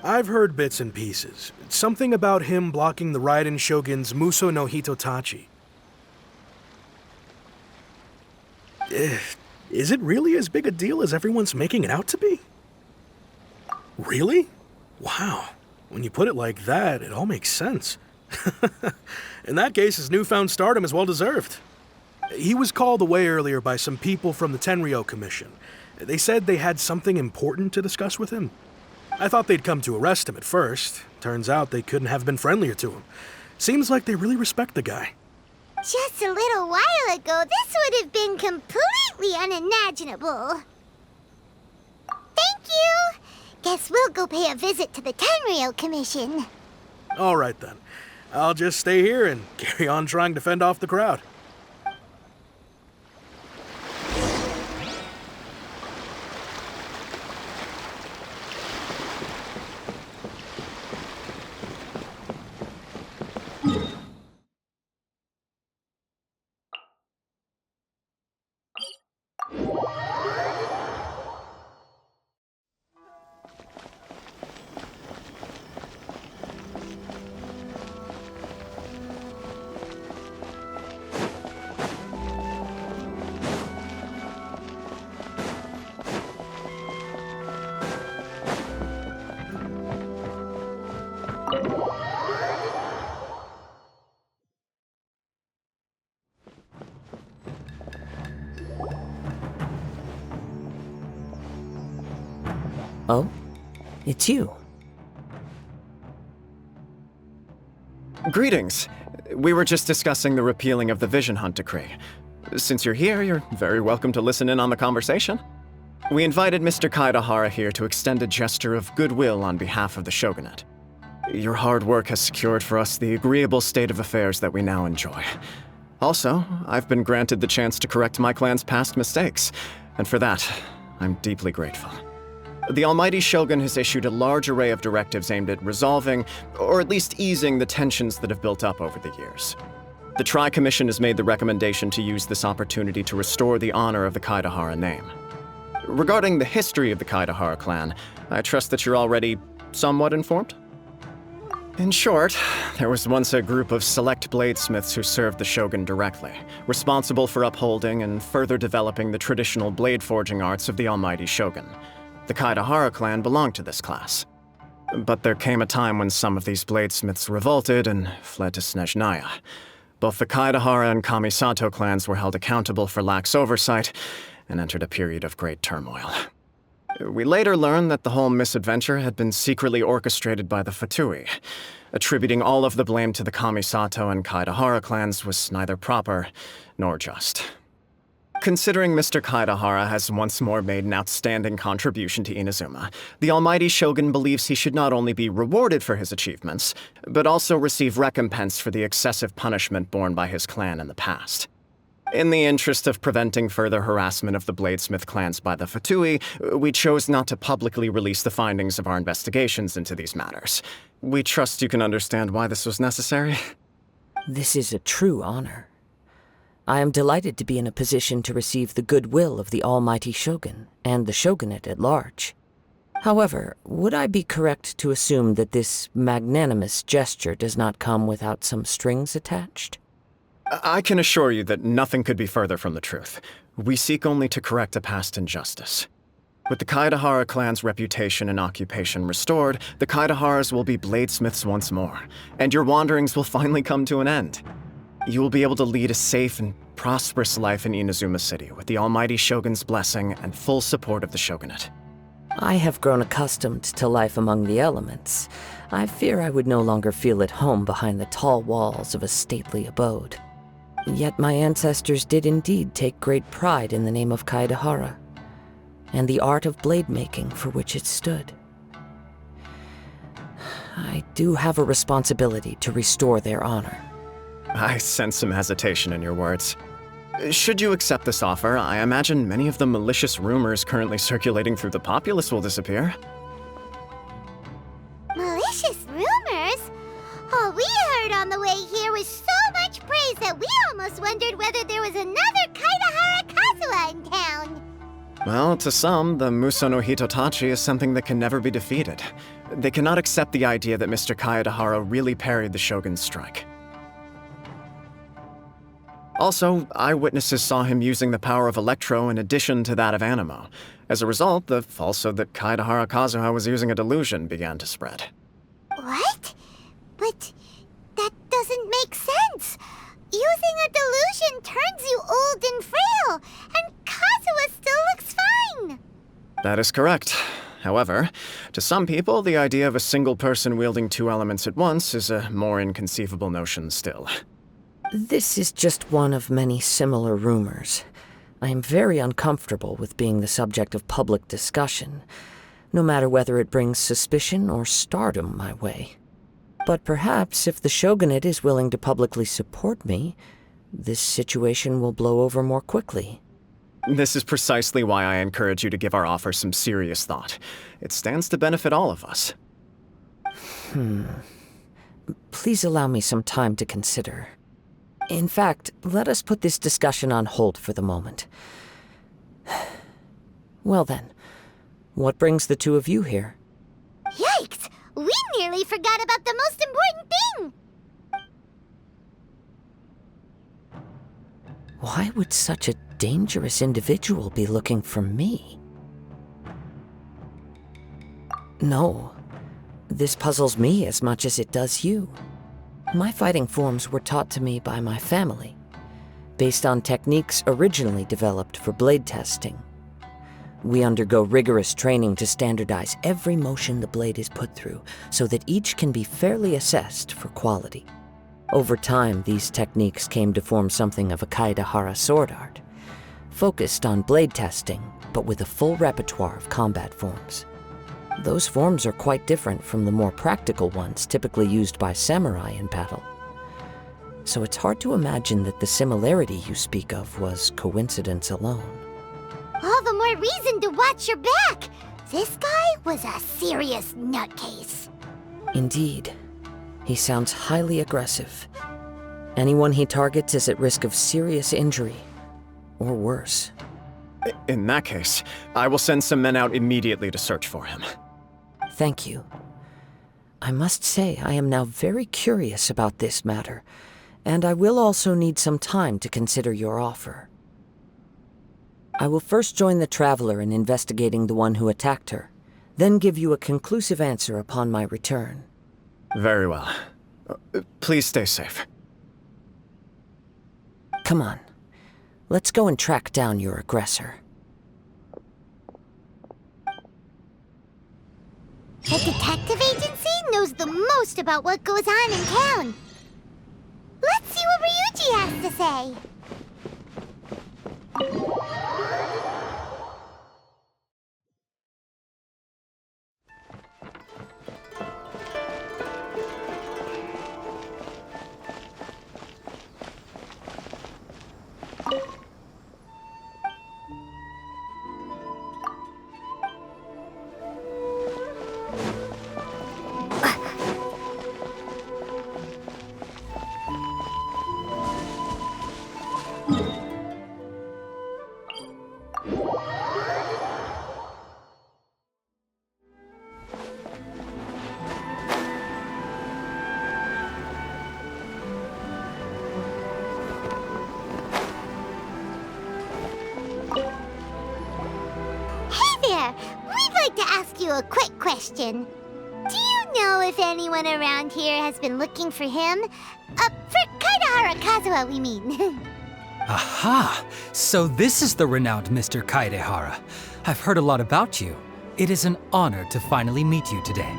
[SPEAKER 20] I've heard bits and pieces. It's something about him blocking the Raiden Shogun's Muso no Hitotachi. Is it really as big a deal as everyone's making it out to be? Really? Wow. When you put it like that, it all makes sense. In that case, his newfound stardom is well deserved. He was called away earlier by some people from the Tenryou Commission. They said they had something important to discuss with him. I thought they'd come to arrest him at first. Turns out they couldn't have been friendlier to him. Seems like they really respect the guy.
[SPEAKER 2] Just a little while ago, this would have been completely unimaginable. Thank you! Guess we'll go pay a visit to the Tenryou Commission.
[SPEAKER 20] All right then. I'll just stay here and carry on trying to fend off the crowd.
[SPEAKER 15] Oh? It's you.
[SPEAKER 21] Greetings. We were just discussing the repealing of the Vision Hunt decree. Since you're here, you're very welcome to listen in on the conversation. We invited Mr. Kaedahara here to extend a gesture of goodwill on behalf of the Shogunate. Your hard work has secured for us the agreeable state of affairs that we now enjoy. Also, I've been granted the chance to correct my clan's past mistakes, and for that, I'm deeply grateful. The Almighty Shogun has issued a large array of directives aimed at resolving, or at least easing, the tensions that have built up over the years. The Tri-Commission has made the recommendation to use this opportunity to restore the honor of the Kaedahara name. Regarding the history of the Kaedahara clan, I trust that you're already somewhat informed? In short, there was once a group of select bladesmiths who served the Shogun directly, responsible for upholding and further developing the traditional blade forging arts of the Almighty Shogun. The Kaedahara clan belonged to this class. But there came a time when some of these bladesmiths revolted and fled to Snezhnaya. Both the Kaedahara and Kamisato clans were held accountable for lax oversight and entered a period of great turmoil. We later learned that the whole misadventure had been secretly orchestrated by the Fatui. Attributing all of the blame to the Kamisato and Kaedahara clans was neither proper nor just. Considering Mr. Kaedahara has once more made an outstanding contribution to Inazuma, the Almighty Shogun believes he should not only be rewarded for his achievements, but also receive recompense for the excessive punishment borne by his clan in the past. In the interest of preventing further harassment of the Bladesmith clans by the Fatui, we chose not to publicly release the findings of our investigations into these matters. We trust you can understand why this was necessary.
[SPEAKER 15] This is a true honor. I am delighted to be in a position to receive the goodwill of the Almighty Shogun and the Shogunate at large. However, would I be correct to assume that this magnanimous gesture does not come without some strings attached?
[SPEAKER 21] I can assure you that nothing could be further from the truth. We seek only to correct a past injustice. With the Kaedahara clan's reputation and occupation restored, the Kaedaharas will be bladesmiths once more, and your wanderings will finally come to an end. You will be able to lead a safe and prosperous life in Inazuma City with the Almighty Shogun's blessing and full support of the Shogunate.
[SPEAKER 15] I have grown accustomed to life among the elements. I fear I would no longer feel at home behind the tall walls of a stately abode. Yet my ancestors did indeed take great pride in the name of Kaedahara, and the art of blade making for which it stood. I do have a responsibility to restore their honor.
[SPEAKER 21] I sense some hesitation in your words. Should you accept this offer, I imagine many of the malicious rumors currently circulating through the populace will disappear.
[SPEAKER 2] Malicious rumors? All we heard on the way here was so much praise that we almost wondered whether there was another Kaedahara Kazuha in town.
[SPEAKER 21] Well, to some, the Muso no Hitotachi is something that can never be defeated. They cannot accept the idea that Mr. Kaedahara really parried the Shogun's strike. Also, eyewitnesses saw him using the power of Electro in addition to that of Animo. As a result, the falsehood that Kaedahara Kazuha was using a delusion began to spread.
[SPEAKER 2] What? But that doesn't make sense. Using a delusion turns you old and frail, and Kazuha still looks fine.
[SPEAKER 21] That is correct. However, to some people, the idea of a single person wielding two elements at once is a more inconceivable notion still.
[SPEAKER 15] This is just one of many similar rumors. I am very uncomfortable with being the subject of public discussion, no matter whether it brings suspicion or stardom my way. But perhaps if the Shogunate is willing to publicly support me, this situation will blow over more quickly.
[SPEAKER 21] This is precisely why I encourage you to give our offer some serious thought. It stands to benefit all of us.
[SPEAKER 15] Please allow me some time to consider. In fact, let us put this discussion on hold for the moment. Well then, what brings the two of you here?
[SPEAKER 2] Yikes! We nearly forgot about the most important thing!
[SPEAKER 15] Why would such a dangerous individual be looking for me? No, this puzzles me as much as it does you. My fighting forms were taught to me by my family, based on techniques originally developed for blade testing. We undergo rigorous training to standardize every motion the blade is put through, so that each can be fairly assessed for quality. Over time, these techniques came to form something of a Kaedahara sword art, focused on blade testing, but with a full repertoire of combat forms. Those forms are quite different from the more practical ones typically used by samurai in battle. So it's hard to imagine that the similarity you speak of was coincidence alone.
[SPEAKER 2] All the more reason to watch your back. This guy was a serious nutcase.
[SPEAKER 15] Indeed. He sounds highly aggressive. Anyone he targets is at risk of serious injury, or worse.
[SPEAKER 21] In that case, I will send some men out immediately to search for him.
[SPEAKER 15] Thank you. I must say I am now very curious about this matter, and I will also need some time to consider your offer. I will first join the Traveler in investigating the one who attacked her, then give you a conclusive answer upon my return.
[SPEAKER 21] Very well. Please stay safe.
[SPEAKER 15] Come on. Let's go and track down your aggressor.
[SPEAKER 2] The detective agency knows the most about what goes on in town. Let's see what Ryuji has to say. A quick question. Do you know if anyone around here has been looking for him? For Kaedahara Kazuha, we mean.
[SPEAKER 3] Aha! So this is the renowned Mr. Kaedahara. I've heard a lot about you. It is an honor to finally meet you today.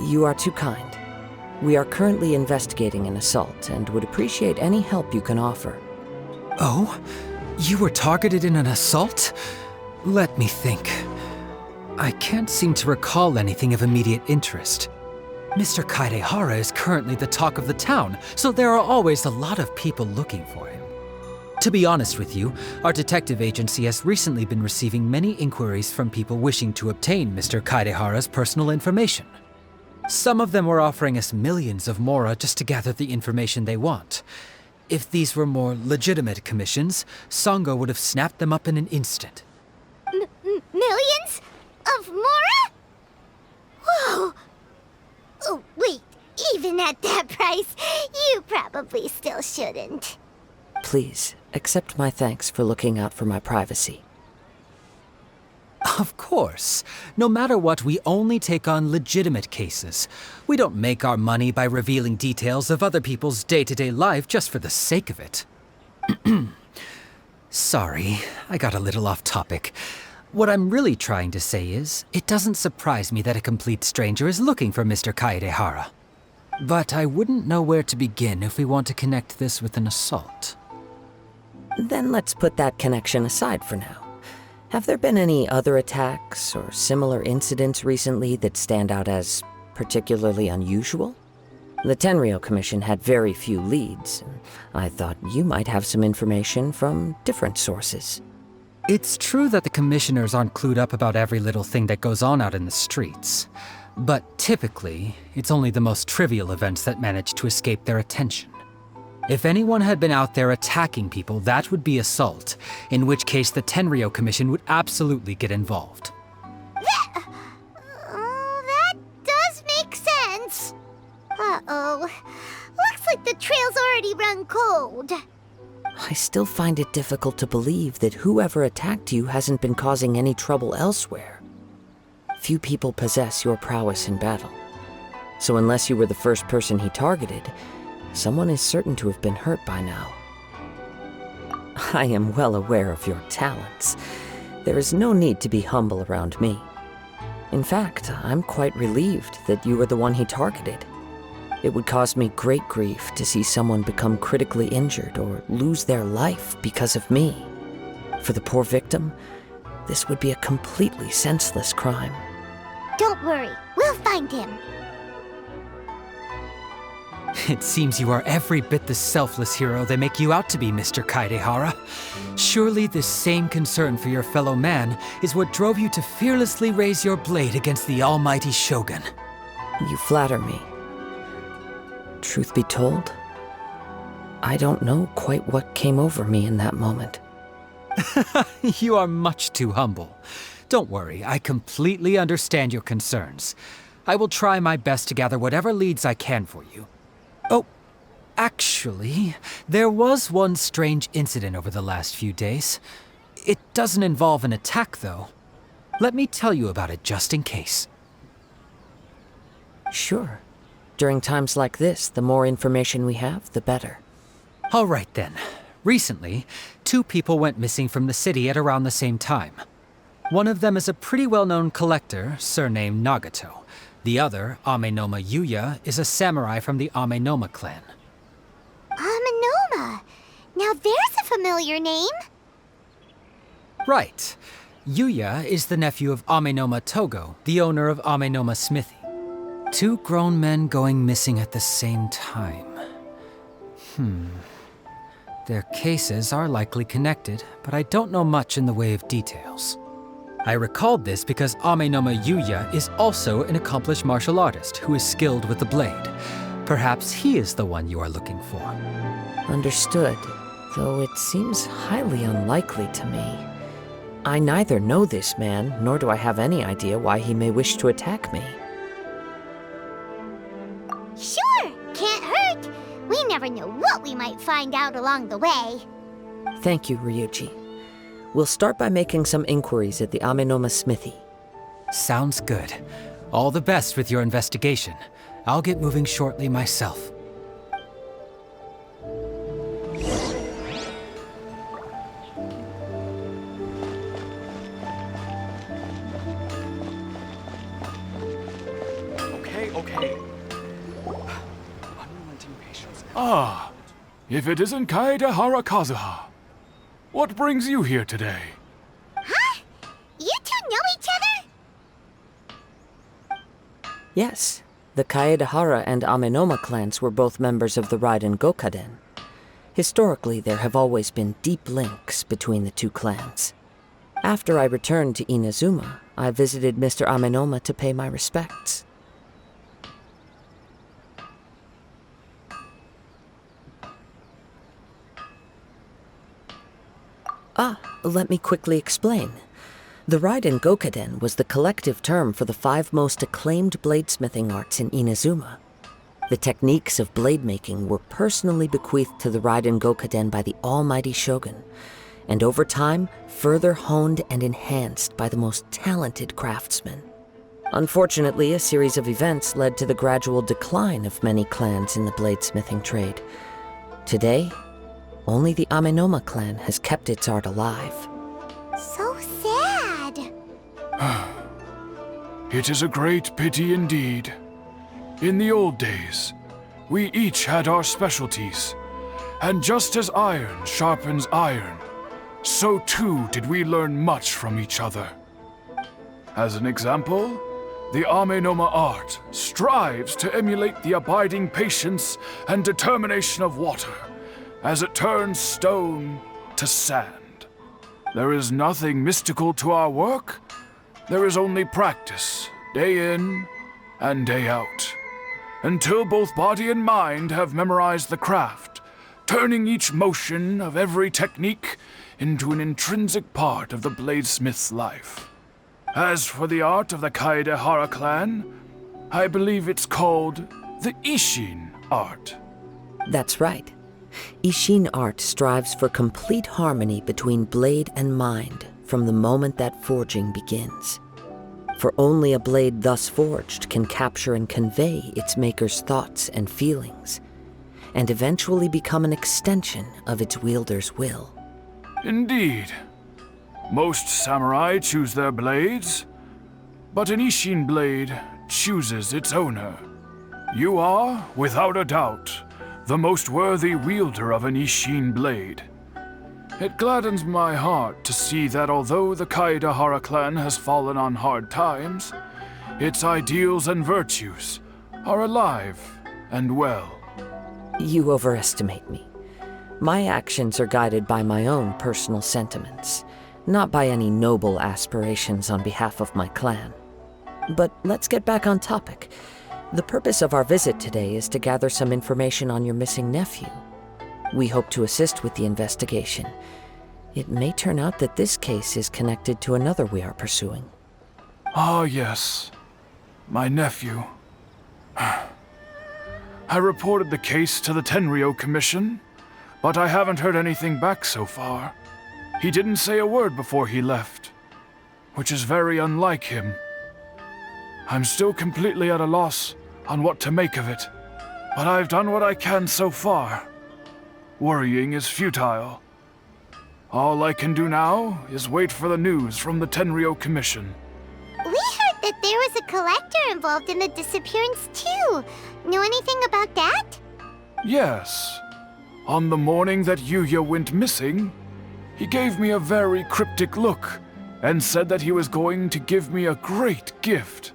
[SPEAKER 15] You are too kind. We are currently investigating an assault and would appreciate any help you can offer.
[SPEAKER 3] Oh? You were targeted in an assault? Let me think. I can't seem to recall anything of immediate interest. Mr. Kaedahara is currently the talk of the town, so there are always a lot of people looking for him. To be honest with you, our detective agency has recently been receiving many inquiries from people wishing to obtain Mr. Kaedahara's personal information. Some of them were offering us millions of mora just to gather the information they want. If these were more legitimate commissions, Sango would have snapped them up in an instant.
[SPEAKER 2] Millions? Of mora? Whoa! Oh, wait, even at that price, you probably still shouldn't.
[SPEAKER 15] Please, accept my thanks for looking out for my privacy.
[SPEAKER 3] Of course. No matter what, we only take on legitimate cases. We don't make our money by revealing details of other people's day-to-day life just for the sake of it. Sorry, I got a little off topic. What I'm really trying to say is, it doesn't surprise me that a complete stranger is looking for Mr. Kaedahara. But I wouldn't know where to begin if we want to connect this with an assault.
[SPEAKER 15] Then let's put that connection aside for now. Have there been any other attacks or similar incidents recently that stand out as particularly unusual? The Tenryou Commission had very few leads, and I thought you might have some information from different sources.
[SPEAKER 3] It's true that the commissioners aren't clued up about every little thing that goes on out in the streets. But typically, it's only the most trivial events that manage to escape their attention. If anyone had been out there attacking people, that would be assault, in which case the Tenryou Commission would absolutely get involved.
[SPEAKER 2] That does make sense. Uh-oh. Looks like the trail's already run cold.
[SPEAKER 15] I still find it difficult to believe that whoever attacked you hasn't been causing any trouble elsewhere. Few people possess your prowess in battle. So unless you were the first person he targeted, someone is certain to have been hurt by now. I am well aware of your talents. There is no need to be humble around me. In fact, I'm quite relieved that you were the one he targeted. It would cause me great grief to see someone become critically injured or lose their life because of me. For the poor victim, this would be a completely senseless crime.
[SPEAKER 2] Don't worry, we'll find him.
[SPEAKER 3] It seems you are every bit the selfless hero they make you out to be, Mr. Kaedehara. Surely this same concern for your fellow man is what drove you to fearlessly raise your blade against the almighty Shogun.
[SPEAKER 15] You flatter me. Truth be told, I don't know quite what came over me in that moment.
[SPEAKER 3] You are much too humble. Don't worry, I completely understand your concerns. I will try my best to gather whatever leads I can for you. Oh, actually, there was one strange incident over the last few days. It doesn't involve an attack, though. Let me tell you about it just in case.
[SPEAKER 15] Sure. During times like this, the more information we have, the better.
[SPEAKER 3] All right, then. Recently, 2 people went missing from the city at around the same time. One of them is a pretty well-known collector, surnamed Nagato. The other, Amenoma Yuya, is a samurai from the Amenoma clan.
[SPEAKER 2] Amenoma? Now there's a familiar name.
[SPEAKER 3] Right. Yuya is the nephew of Amenoma Togo, the owner of Amenoma Smithy. 2 grown men going missing at the same time. Their cases are likely connected, but I don't know much in the way of details. I recalled this because Amenoma Yuya is also an accomplished martial artist who is skilled with the blade. Perhaps he is the one you are looking for.
[SPEAKER 15] Understood, though it seems highly unlikely to me. I neither know this man, nor do I have any idea why he may wish to attack me.
[SPEAKER 2] Sure, can't hurt. We never know what we might find out along the way.
[SPEAKER 15] Thank you, Ryuji. We'll start by making some inquiries at the Amenoma Smithy.
[SPEAKER 3] Sounds good. All the best with your investigation. I'll get moving shortly myself.
[SPEAKER 13] Okay.
[SPEAKER 8] Unrelenting patience.
[SPEAKER 13] Ah, if it isn't Kaedehara Kazuha. What brings you here today?
[SPEAKER 2] Huh? You 2 know each other?
[SPEAKER 15] Yes, the Kaedehara and Amenoma clans were both members of the Raiden Gokaden. Historically, there have always been deep links between the 2 clans. After I returned to Inazuma, I visited Mr. Amenoma to pay my respects. Let me quickly explain. The Raiden Gokaden was the collective term for the 5 most acclaimed bladesmithing arts in Inazuma. The techniques of blade making were personally bequeathed to the Raiden Gokaden by the almighty Shogun, and over time, further honed and enhanced by the most talented craftsmen. Unfortunately, a series of events led to the gradual decline of many clans in the bladesmithing trade. Today, only the Amenoma clan has kept its art alive.
[SPEAKER 2] So sad.
[SPEAKER 13] It is a great pity indeed. In the old days, we each had our specialties, and just as iron sharpens iron, so too did we learn much from each other. As an example, the Amenoma art strives to emulate the abiding patience and determination of water, as it turns stone to sand. There is nothing mystical to our work. There is only practice, day in and day out, until both body and mind have memorized the craft, turning each motion of every technique into an intrinsic part of the bladesmith's life. As for the art of the Kaedehara clan, I believe it's called the Ishin art.
[SPEAKER 15] That's right. Ishin art strives for complete harmony between blade and mind from the moment that forging begins. For only a blade thus forged can capture and convey its maker's thoughts and feelings, and eventually become an extension of its wielder's will.
[SPEAKER 13] Indeed. Most samurai choose their blades, but an Ishin blade chooses its owner. You are, without a doubt, the most worthy wielder of an Ishin blade. It gladdens my heart to see that although the Kaedahara clan has fallen on hard times, its ideals and virtues are alive and well.
[SPEAKER 15] You overestimate me. My actions are guided by my own personal sentiments, not by any noble aspirations on behalf of my clan. But let's get back on topic. The purpose of our visit today is to gather some information on your missing nephew. We hope to assist with the investigation. It may turn out that this case is connected to another we are pursuing.
[SPEAKER 13] Ah, yes. My nephew. I reported the case to the Tenryou Commission, but I haven't heard anything back so far. He didn't say a word before he left, which is very unlike him. I'm still completely at a loss on what to make of it, but I've done what I can so far. Worrying is futile. All I can do now is wait for the news from the Tenryou Commission.
[SPEAKER 2] We heard that there was a collector involved in the disappearance too. Know anything about that?
[SPEAKER 13] Yes. On the morning that Yuya went missing, he gave me a very cryptic look and said that he was going to give me a great gift.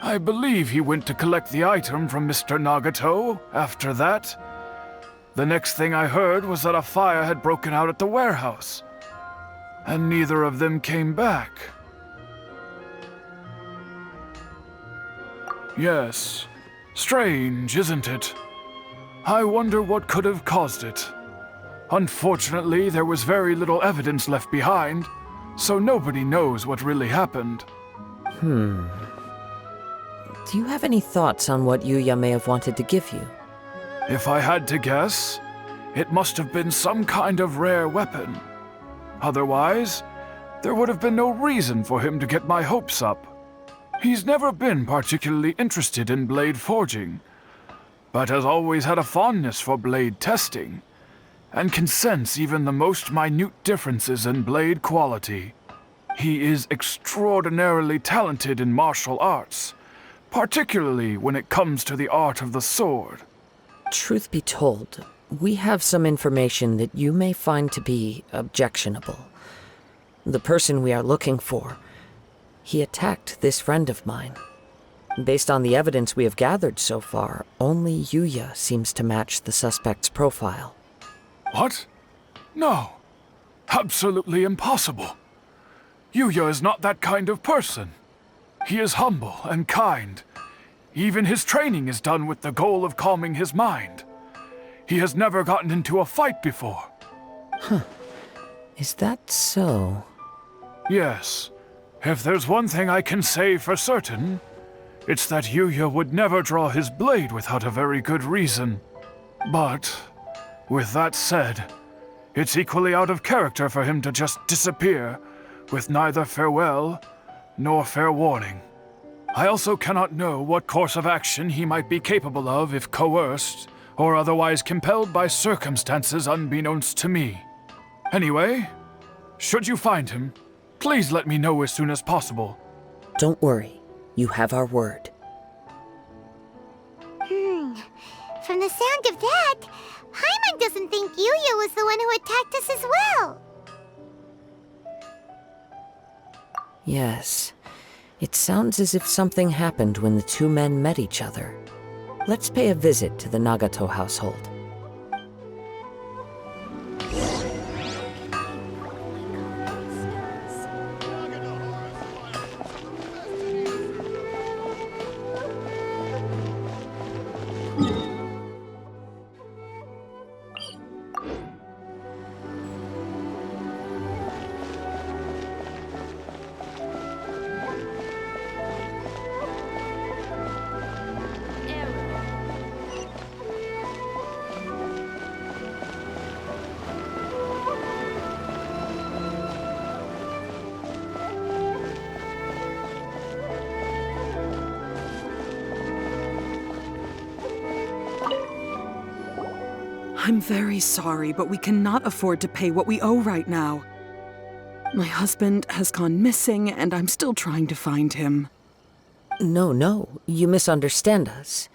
[SPEAKER 13] I believe he went to collect the item from Mr. Nagato after that. The next thing I heard was that a fire had broken out at the warehouse, and neither of them came back. Yes, strange, isn't it? I wonder what could have caused it. Unfortunately, there was very little evidence left behind, so nobody knows what really happened.
[SPEAKER 15] Do you have any thoughts on what Yuya may have wanted to give you?
[SPEAKER 13] If I had to guess, it must have been some kind of rare weapon. Otherwise, there would have been no reason for him to get my hopes up. He's never been particularly interested in blade forging, but has always had a fondness for blade testing, and can sense even the most minute differences in blade quality. He is extraordinarily talented in martial arts, particularly when it comes to the art of the sword.
[SPEAKER 15] Truth be told, we have some information that you may find to be objectionable. The person we are looking for, he attacked this friend of mine. Based on the evidence we have gathered so far, only Yuya seems to match the suspect's profile.
[SPEAKER 13] What? No. Absolutely impossible. Yuya is not that kind of person. He is humble and kind. Even his training is done with the goal of calming his mind. He has never gotten into a fight before.
[SPEAKER 15] Is that so?
[SPEAKER 13] Yes. If there's one thing I can say for certain, it's that Yuya would never draw his blade without a very good reason. But, with that said, it's equally out of character for him to just disappear, with neither farewell nor fair warning. I also cannot know what course of action he might be capable of if coerced, or otherwise compelled by circumstances unbeknownst to me. Anyway, should you find him, please let me know as soon as possible.
[SPEAKER 15] Don't worry. You have our word.
[SPEAKER 2] From the sound of that, Pаймon doesn't think Yuya was the one who attacked us as well.
[SPEAKER 15] Yes. It sounds as if something happened when the two men met each other. Let's pay a visit to the Nagato household.
[SPEAKER 6] I'm very sorry, but we cannot afford to pay what we owe right now. My husband has gone missing, and I'm still trying to find him.
[SPEAKER 15] No, you misunderstand us.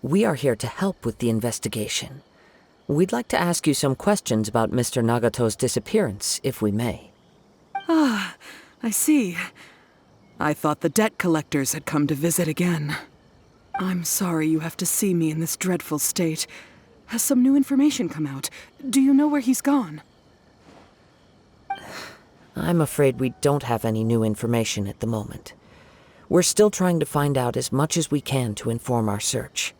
[SPEAKER 15] We are here to help with the investigation. We'd like to ask you some questions about Mr. Nagato's disappearance, if we may.
[SPEAKER 6] Ah, I see. I thought the debt collectors had come to visit again. I'm sorry you have to see me in this dreadful state. Has some new information come out? Do you know where he's gone?
[SPEAKER 15] I'm afraid we don't have any new information at the moment. We're still trying to find out as much as we can to inform our search.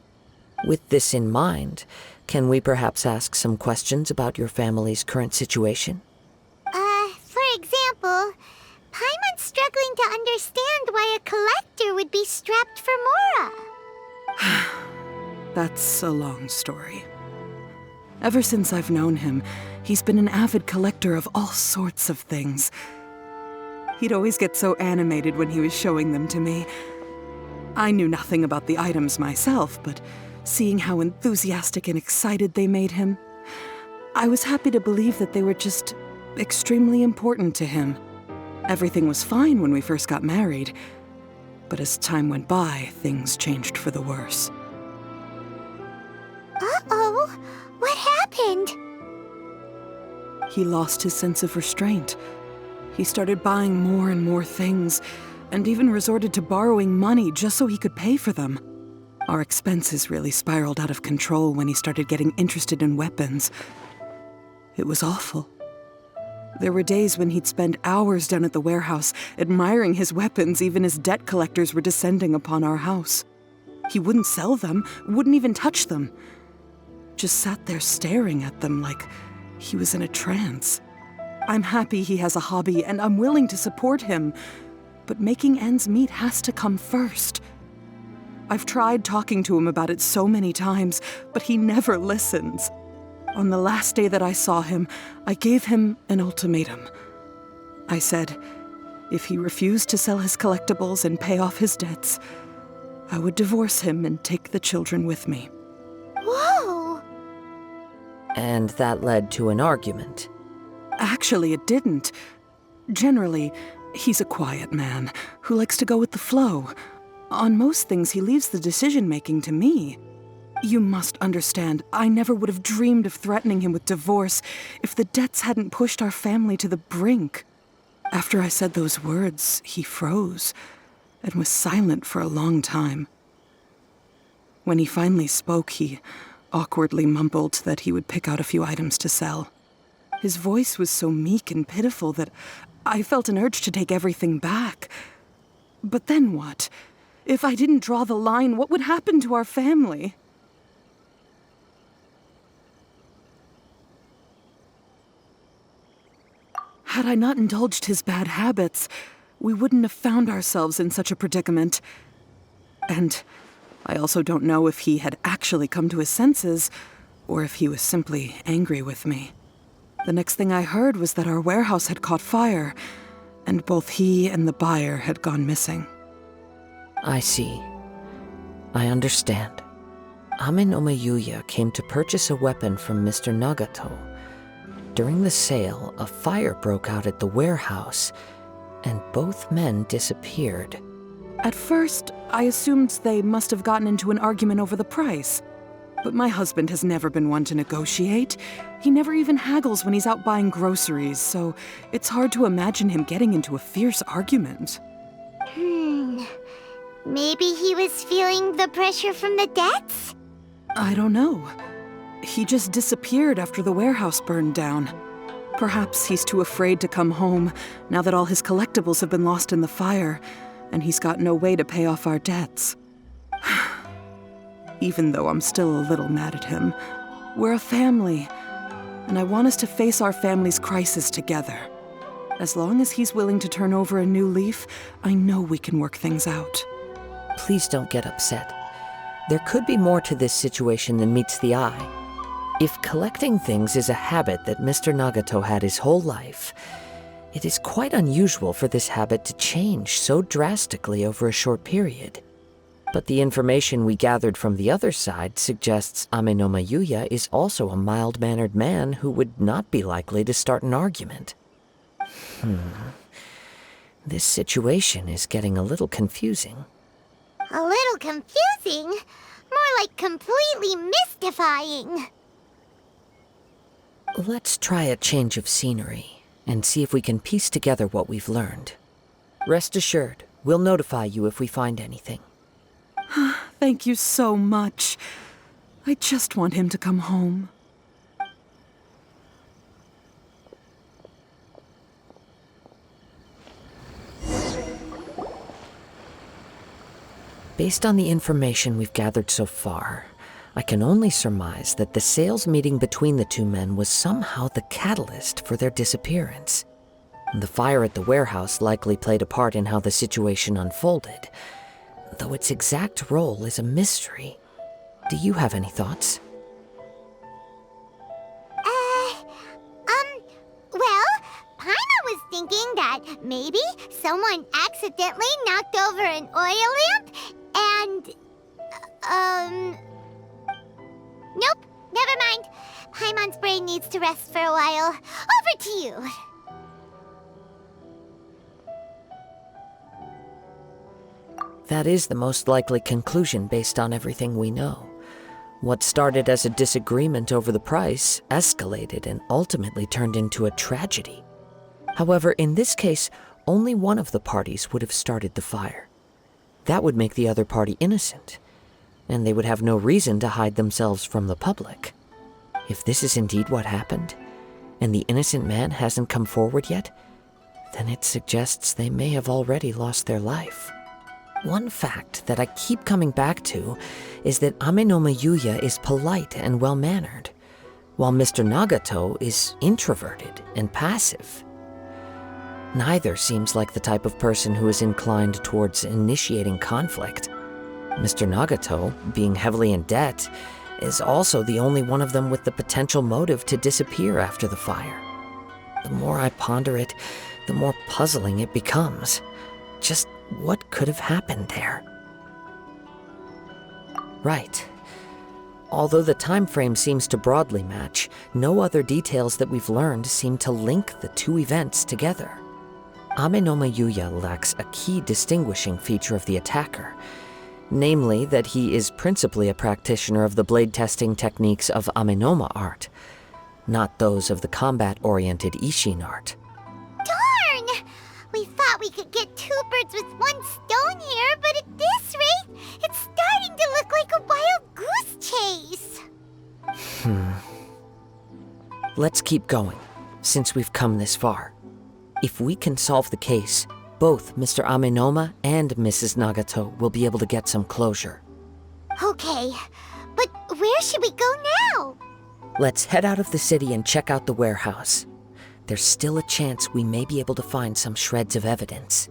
[SPEAKER 15] With this in mind, can we perhaps ask some questions about your family's current situation?
[SPEAKER 2] For example, Paimon's struggling to understand why a collector would be strapped for Mora.
[SPEAKER 6] That's a long story. Ever since I've known him, he's been an avid collector of all sorts of things. He'd always get so animated when he was showing them to me. I knew nothing about the items myself, but seeing how enthusiastic and excited they made him, I was happy to believe that they were just extremely important to him. Everything was fine when we first got married, but as time went by, things changed for the worse.
[SPEAKER 2] Uh-oh, what happened?
[SPEAKER 6] He lost his sense of restraint. He started buying more and more things, and even resorted to borrowing money just so he could pay for them. Our expenses really spiraled out of control when he started getting interested in weapons. It was awful. There were days when he'd spend hours down at the warehouse, admiring his weapons even as debt collectors were descending upon our house. He wouldn't sell them, wouldn't even touch them. Just sat there staring at them like he was in a trance. I'm happy he has a hobby, and I'm willing to support him, but making ends meet has to come first. I've tried talking to him about it so many times, but he never listens. On the last day that I saw him, I gave him an ultimatum. I said, if he refused to sell his collectibles and pay off his debts, I would divorce him and take the children with me.
[SPEAKER 2] Whoa!
[SPEAKER 15] And that led to an argument.
[SPEAKER 6] Actually, it didn't. Generally, he's a quiet man who likes to go with the flow. On most things, he leaves the decision-making to me. You must understand, I never would have dreamed of threatening him with divorce if the debts hadn't pushed our family to the brink. After I said those words, he froze and was silent for a long time. When he finally spoke, he awkwardly mumbled that he would pick out a few items to sell. His voice was so meek and pitiful that I felt an urge to take everything back. But then what? If I didn't draw the line, what would happen to our family? Had I not indulged his bad habits, we wouldn't have found ourselves in such a predicament. And I also don't know if he had actually come to his senses, or if he was simply angry with me. The next thing I heard was that our warehouse had caught fire, and both he and the buyer had gone missing.
[SPEAKER 15] I see. I understand. Ame no Mayuya came to purchase a weapon from Mr. Nagato. During the sale, a fire broke out at the warehouse, and both men disappeared.
[SPEAKER 6] At first, I assumed they must have gotten into an argument over the price. But my husband has never been one to negotiate. He never even haggles when he's out buying groceries, so it's hard to imagine him getting into a fierce argument.
[SPEAKER 2] Maybe he was feeling the pressure from the debts?
[SPEAKER 6] I don't know. He just disappeared after the warehouse burned down. Perhaps he's too afraid to come home now that all his collectibles have been lost in the fire, and he's got no way to pay off our debts. Even though I'm still a little mad at him, we're a family, and I want us to face our family's crisis together. As long as he's willing to turn over a new leaf, I know we can work things out.
[SPEAKER 15] Please don't get upset. There could be more to this situation than meets the eye. If collecting things is a habit that Mr. Nagato had his whole life, it is quite unusual for this habit to change so drastically over a short period. But the information we gathered from the other side suggests Ame no Mayuya is also a mild-mannered man who would not be likely to start an argument. This situation is getting a little confusing.
[SPEAKER 2] A little confusing? More like completely mystifying.
[SPEAKER 15] Let's try a change of scenery and see if we can piece together what we've learned. Rest assured, we'll notify you if we find anything.
[SPEAKER 6] Thank you so much. I just want him to come home.
[SPEAKER 15] Based on the information we've gathered so far, I can only surmise that the sales meeting between the two men was somehow the catalyst for their disappearance. The fire at the warehouse likely played a part in how the situation unfolded, though its exact role is a mystery. Do you have any thoughts?
[SPEAKER 2] Well, Paimon was thinking that maybe someone accidentally knocked over an oil lamp and, nope, never mind. Paimon's brain needs to rest for a while. Over to you.
[SPEAKER 15] That is the most likely conclusion based on everything we know. What started as a disagreement over the price escalated and ultimately turned into a tragedy. However, in this case, only one of the parties would have started the fire. That would make the other party innocent, and they would have no reason to hide themselves from the public. If this is indeed what happened, and the innocent man hasn't come forward yet, then it suggests they may have already lost their life. One fact that I keep coming back to is that Amenoma Yuya is polite and well-mannered, while Mr. Nagato is introverted and passive. Neither seems like the type of person who is inclined towards initiating conflict. Mr. Nagato, being heavily in debt, is also the only one of them with the potential motive to disappear after the fire. The more I ponder it, the more puzzling it becomes. Just what could have happened there? Right. Although the time frame seems to broadly match, no other details that we've learned seem to link the two events together. Amenoma Yuya lacks a key distinguishing feature of the attacker, namely that he is principally a practitioner of the blade testing techniques of Amenoma art, not those of the combat-oriented Ishin art.
[SPEAKER 2] Darn! We thought we could get two birds with one stone here, but at this rate, it's starting to look like a wild goose chase.
[SPEAKER 15] Let's keep going, since we've come this far. If we can solve the case, both Mr. Amenoma and Mrs. Nagato will be able to get some closure.
[SPEAKER 2] Okay, but where should we go now?
[SPEAKER 15] Let's head out of the city and check out the warehouse. There's still a chance we may be able to find some shreds of evidence.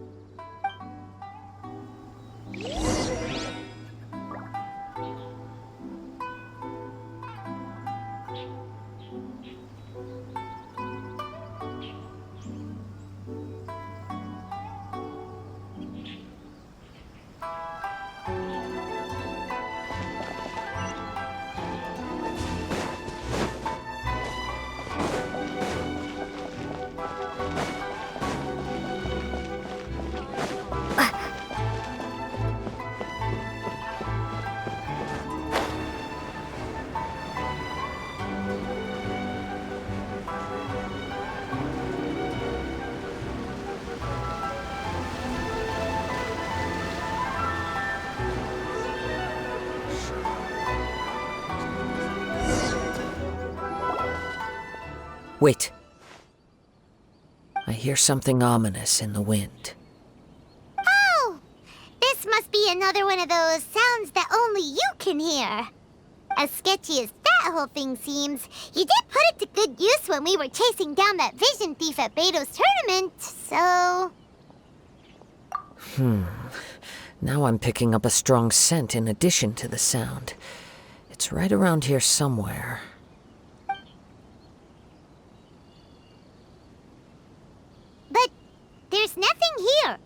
[SPEAKER 15] Wait. I hear something ominous in the wind.
[SPEAKER 2] Oh! This must be another one of those sounds that only you can hear. As sketchy as that whole thing seems, you did put it to good use when we were chasing down that vision thief at Beto's tournament, so...
[SPEAKER 15] Now I'm picking up a strong scent in addition to the sound. It's right around here somewhere.
[SPEAKER 2] But there's nothing here.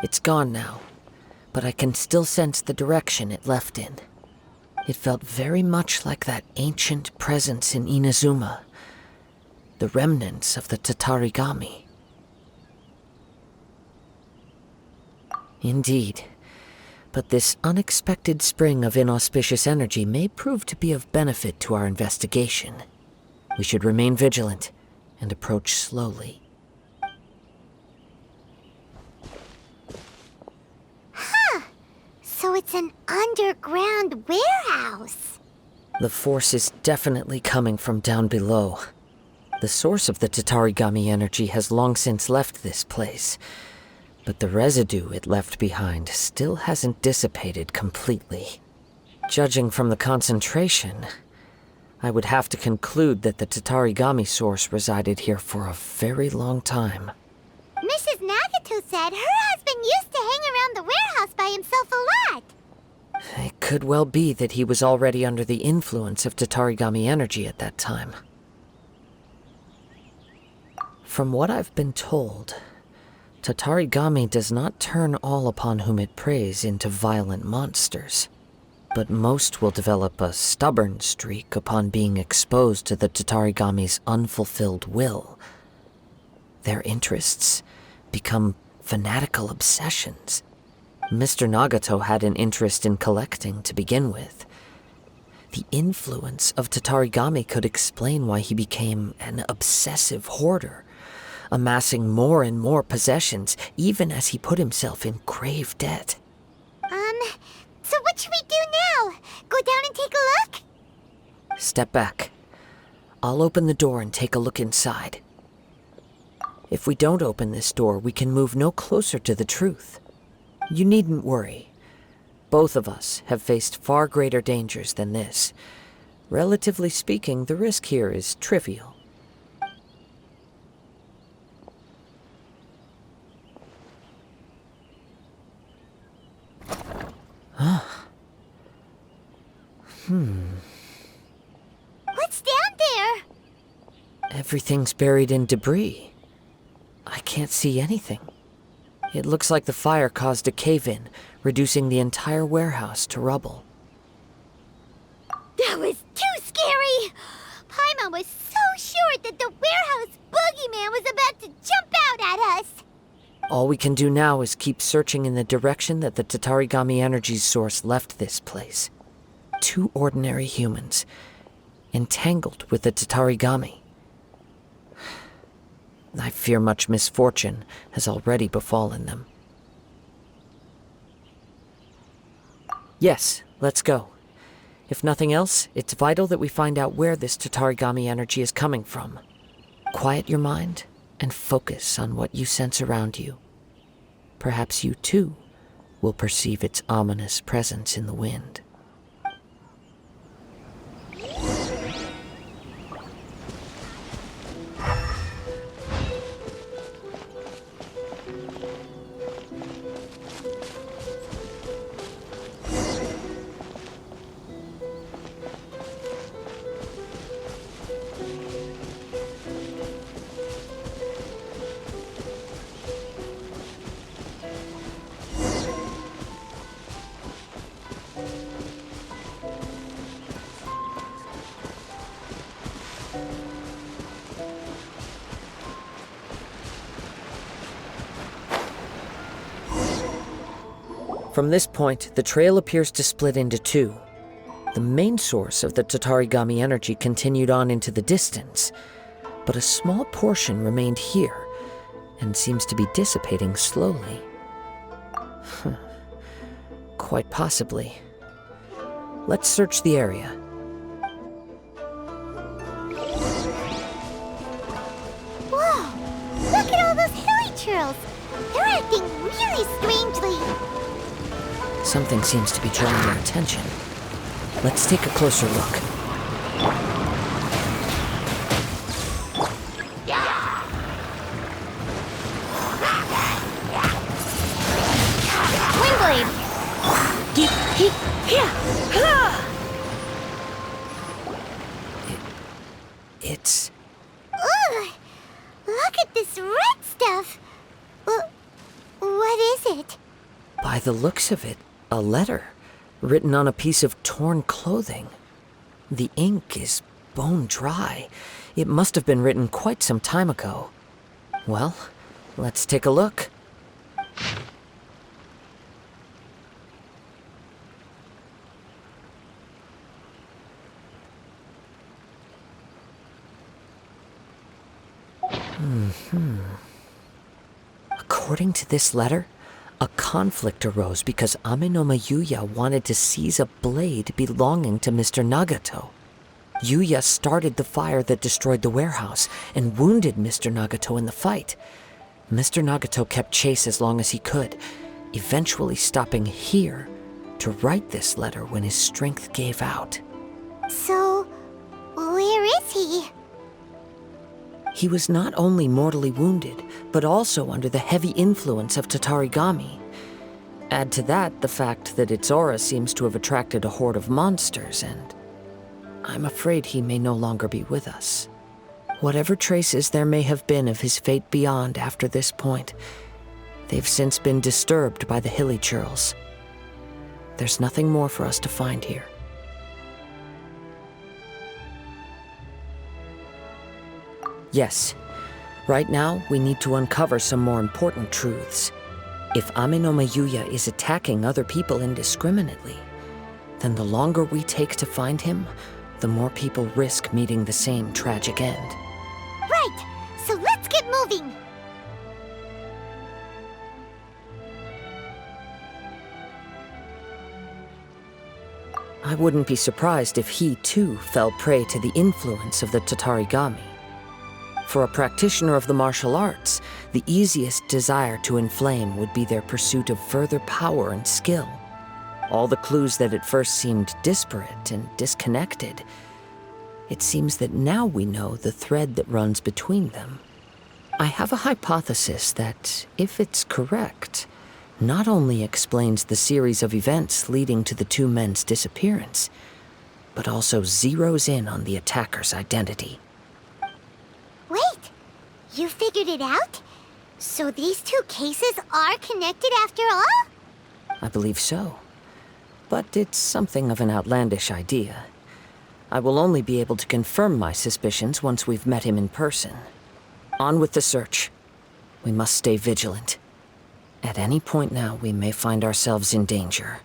[SPEAKER 15] It's gone now, but I can still sense the direction it left in. It felt very much like that ancient presence in Inazuma. The remnants of the Tatarigami. Indeed. But this unexpected spring of inauspicious energy may prove to be of benefit to our investigation. We should remain vigilant and approach slowly.
[SPEAKER 2] Huh. So it's an underground warehouse.
[SPEAKER 15] The force is definitely coming from down below. The source of the Tatarigami energy has long since left this place, but the residue it left behind still hasn't dissipated completely. Judging from the concentration, I would have to conclude that the Tatarigami source resided here for a very long time.
[SPEAKER 2] Mrs. Nagato said her husband used to hang around the warehouse by himself a lot.
[SPEAKER 15] It could well be that he was already under the influence of Tatarigami energy at that time. From what I've been told, Tatarigami does not turn all upon whom it preys into violent monsters, but most will develop a stubborn streak upon being exposed to the Tatarigami's unfulfilled will. Their interests become fanatical obsessions. Mr. Nagato had an interest in collecting to begin with. The influence of Tatarigami could explain why he became an obsessive hoarder, amassing more and more possessions, even as he put himself in grave debt.
[SPEAKER 2] So what should we do now? Go down and take a look?
[SPEAKER 15] Step back. I'll open the door and take a look inside. If we don't open this door, we can move no closer to the truth. You needn't worry. Both of us have faced far greater dangers than this. Relatively speaking, the risk here is trivial.
[SPEAKER 2] What's down there?
[SPEAKER 15] Everything's buried in debris. I can't see anything. It looks like the fire caused a cave-in, reducing the entire warehouse to rubble.
[SPEAKER 2] That was too scary! Paimon was so sure that the warehouse boogeyman was about to jump out at us!
[SPEAKER 15] All we can do now is keep searching in the direction that the Tatarigami energy's source left this place. 2 ordinary humans, entangled with the Tatarigami. I fear much misfortune has already befallen them. Yes, let's go. If nothing else, it's vital that we find out where this Tatarigami energy is coming from. Quiet your mind and focus on what you sense around you. Perhaps you too will perceive its ominous presence in the wind. From this point, the trail appears to split into 2. The main source of the Tatarigami energy continued on into the distance, but a small portion remained here and seems to be dissipating slowly. Quite possibly. Let's search the area.
[SPEAKER 2] Whoa! Look at all those hilly churls! They're acting really strangely!
[SPEAKER 15] Something seems to be drawing their attention. Let's take a closer look.
[SPEAKER 2] Windblade!
[SPEAKER 15] It's...
[SPEAKER 2] Ugh! Look at this red stuff! What is it?
[SPEAKER 15] By the looks of it, a letter written on a piece of torn clothing. The ink is bone dry. It must have been written quite some time ago. Well, let's take a look. According to this letter, a conflict arose because Amenoma Yuya wanted to seize a blade belonging to Mr. Nagato. Yuya started the fire that destroyed the warehouse and wounded Mr. Nagato in the fight. Mr. Nagato kept chase as long as he could, eventually stopping here to write this letter when his strength gave out.
[SPEAKER 2] So, where is he?
[SPEAKER 15] He was not only mortally wounded, but also under the heavy influence of Tatarigami. Add to that the fact that its aura seems to have attracted a horde of monsters, and I'm afraid he may no longer be with us. Whatever traces there may have been of his fate beyond after this point, they've since been disturbed by the hilly churls. There's nothing more for us to find here. Yes, right now we need to uncover some more important truths. If Amenoma Yuya is attacking other people indiscriminately, then the longer we take to find him, the more people risk meeting the same tragic end.
[SPEAKER 2] Right, so let's get moving.
[SPEAKER 15] I wouldn't be surprised if he too fell prey to the influence of the Tatarigami. For a practitioner of the martial arts, the easiest desire to inflame would be their pursuit of further power and skill. All the clues that at first seemed disparate and disconnected, it seems that now we know the thread that runs between them. I have a hypothesis that, if it's correct, not only explains the series of events leading to the two men's disappearance, but also zeroes in on the attacker's identity.
[SPEAKER 2] Wait, you figured it out? So these two cases are connected after all?
[SPEAKER 15] I believe so. But it's something of an outlandish idea. I will only be able to confirm my suspicions once we've met him in person. On with the search. We must stay vigilant. At any point now, we may find ourselves in danger.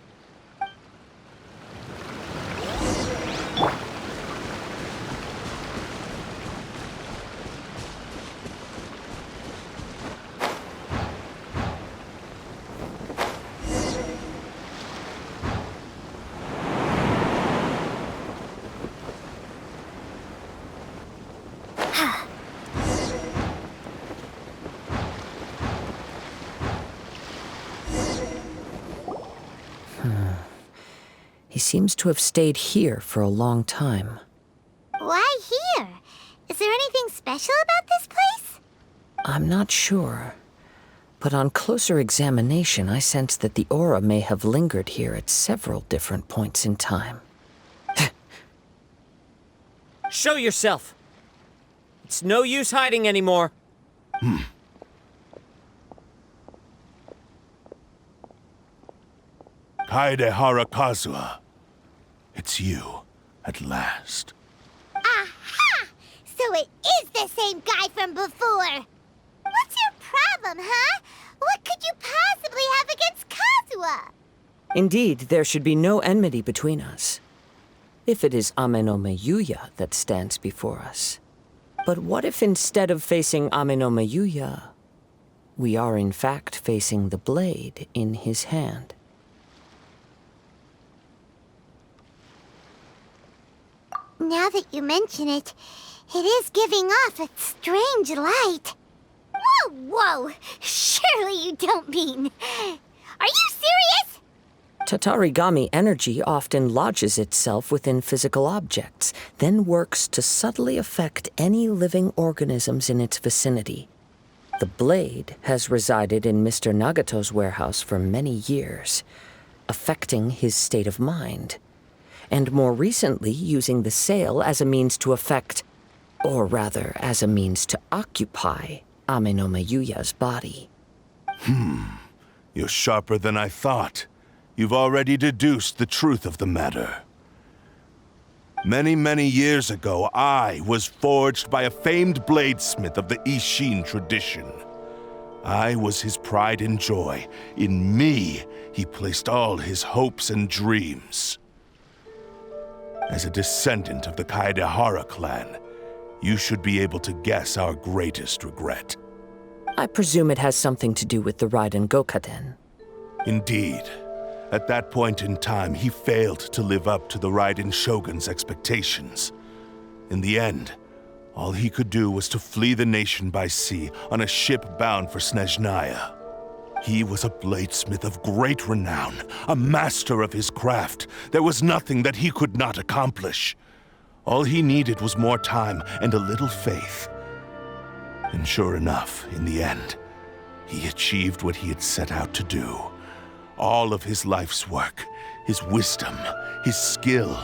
[SPEAKER 15] He seems to have stayed here for a long time.
[SPEAKER 2] Why here? Is there anything special about this place?
[SPEAKER 15] I'm not sure. But on closer examination, I sense that the aura may have lingered here at several different points in time. Show yourself! It's no use hiding anymore.
[SPEAKER 9] Kaedehara Kazuha. It's you, at last.
[SPEAKER 2] Aha! So it is the same guy from before! What's your problem, huh? What could you possibly have against Kazuha?
[SPEAKER 15] Indeed, there should be no enmity between us. If it is Amenoma Yuya that stands before us. But what if instead of facing Amenoma Yuya, we are in fact facing the blade in his hand?
[SPEAKER 2] Now that you mention it, it is giving off a strange light. Whoa, whoa! Surely you don't mean... Are you serious?
[SPEAKER 15] Tatarigami energy often lodges itself within physical objects, then works to subtly affect any living organisms in its vicinity. The blade has resided in Mr. Nagato's warehouse for many years, affecting his state of mind, and more recently using the sale as a means to affect, or rather as a means to occupy, Amenoma Yuya's body.
[SPEAKER 9] You're sharper than I thought. You've already deduced the truth of the matter. Many, many years ago, I was forged by a famed bladesmith of the Ishin tradition. I was his pride and joy. In me, he placed all his hopes and dreams. As a descendant of the Kaedehara clan, you should be able to guess our greatest regret.
[SPEAKER 15] I presume it has something to do with the Raiden Gokaden.
[SPEAKER 9] Indeed. At that point in time, he failed to live up to the Raiden Shogun's expectations. In the end, all he could do was to flee the nation by sea on a ship bound for Snezhnaya. He was a bladesmith of great renown, a master of his craft. There was nothing that he could not accomplish. All he needed was more time and a little faith. And sure enough, in the end, he achieved what he had set out to do. All of his life's work, his wisdom, his skill,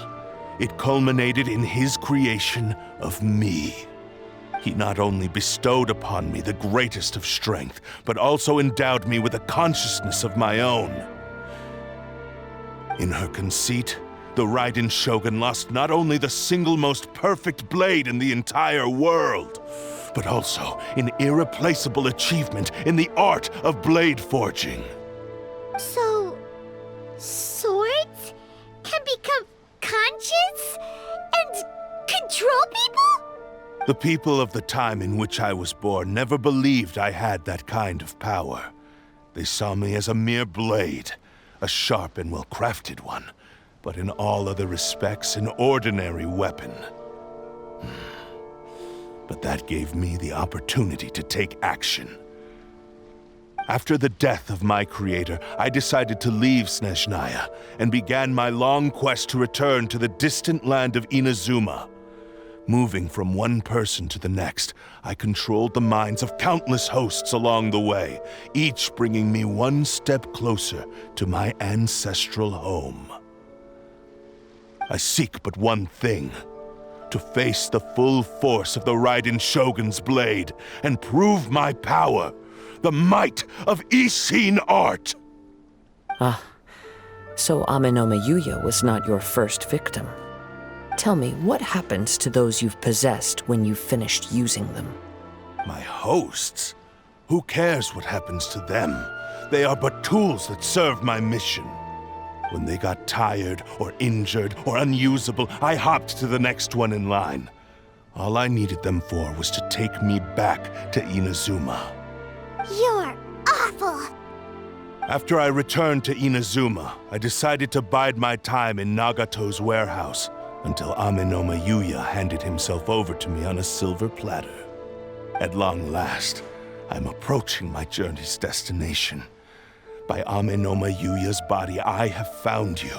[SPEAKER 9] it culminated in his creation of me. He not only bestowed upon me the greatest of strength, but also endowed me with a consciousness of my own. In her conceit, the Raiden Shogun lost not only the single most perfect blade in the entire world, but also an irreplaceable achievement in the art of blade forging.
[SPEAKER 2] So, swords can become conscious and control people?
[SPEAKER 9] The people of the time in which I was born never believed I had that kind of power. They saw me as a mere blade, a sharp and well-crafted one, but in all other respects an ordinary weapon. But that gave me the opportunity to take action. After the death of my creator, I decided to leave Snezhnaya and began my long quest to return to the distant land of Inazuma. Moving from one person to the next, I controlled the minds of countless hosts along the way, each bringing me one step closer to my ancestral home. I seek but one thing: to face the full force of the Raiden Shogun's blade and prove my power, the might of Ishin art!
[SPEAKER 15] Ah, so Amenoma Yuya was not your first victim. Tell me, what happens to those you've possessed when you've finished using them?
[SPEAKER 9] My hosts? Who cares what happens to them? They are but tools that serve my mission. When they got tired, or injured, or unusable, I hopped to the next one in line. All I needed them for was to take me back to Inazuma.
[SPEAKER 2] You're awful!
[SPEAKER 9] After I returned to Inazuma, I decided to bide my time in Nagato's warehouse until Amenoma Yuya handed himself over to me on a silver platter. At long last, I'm approaching my journey's destination. By Amenoma Yuya's body, I have found you,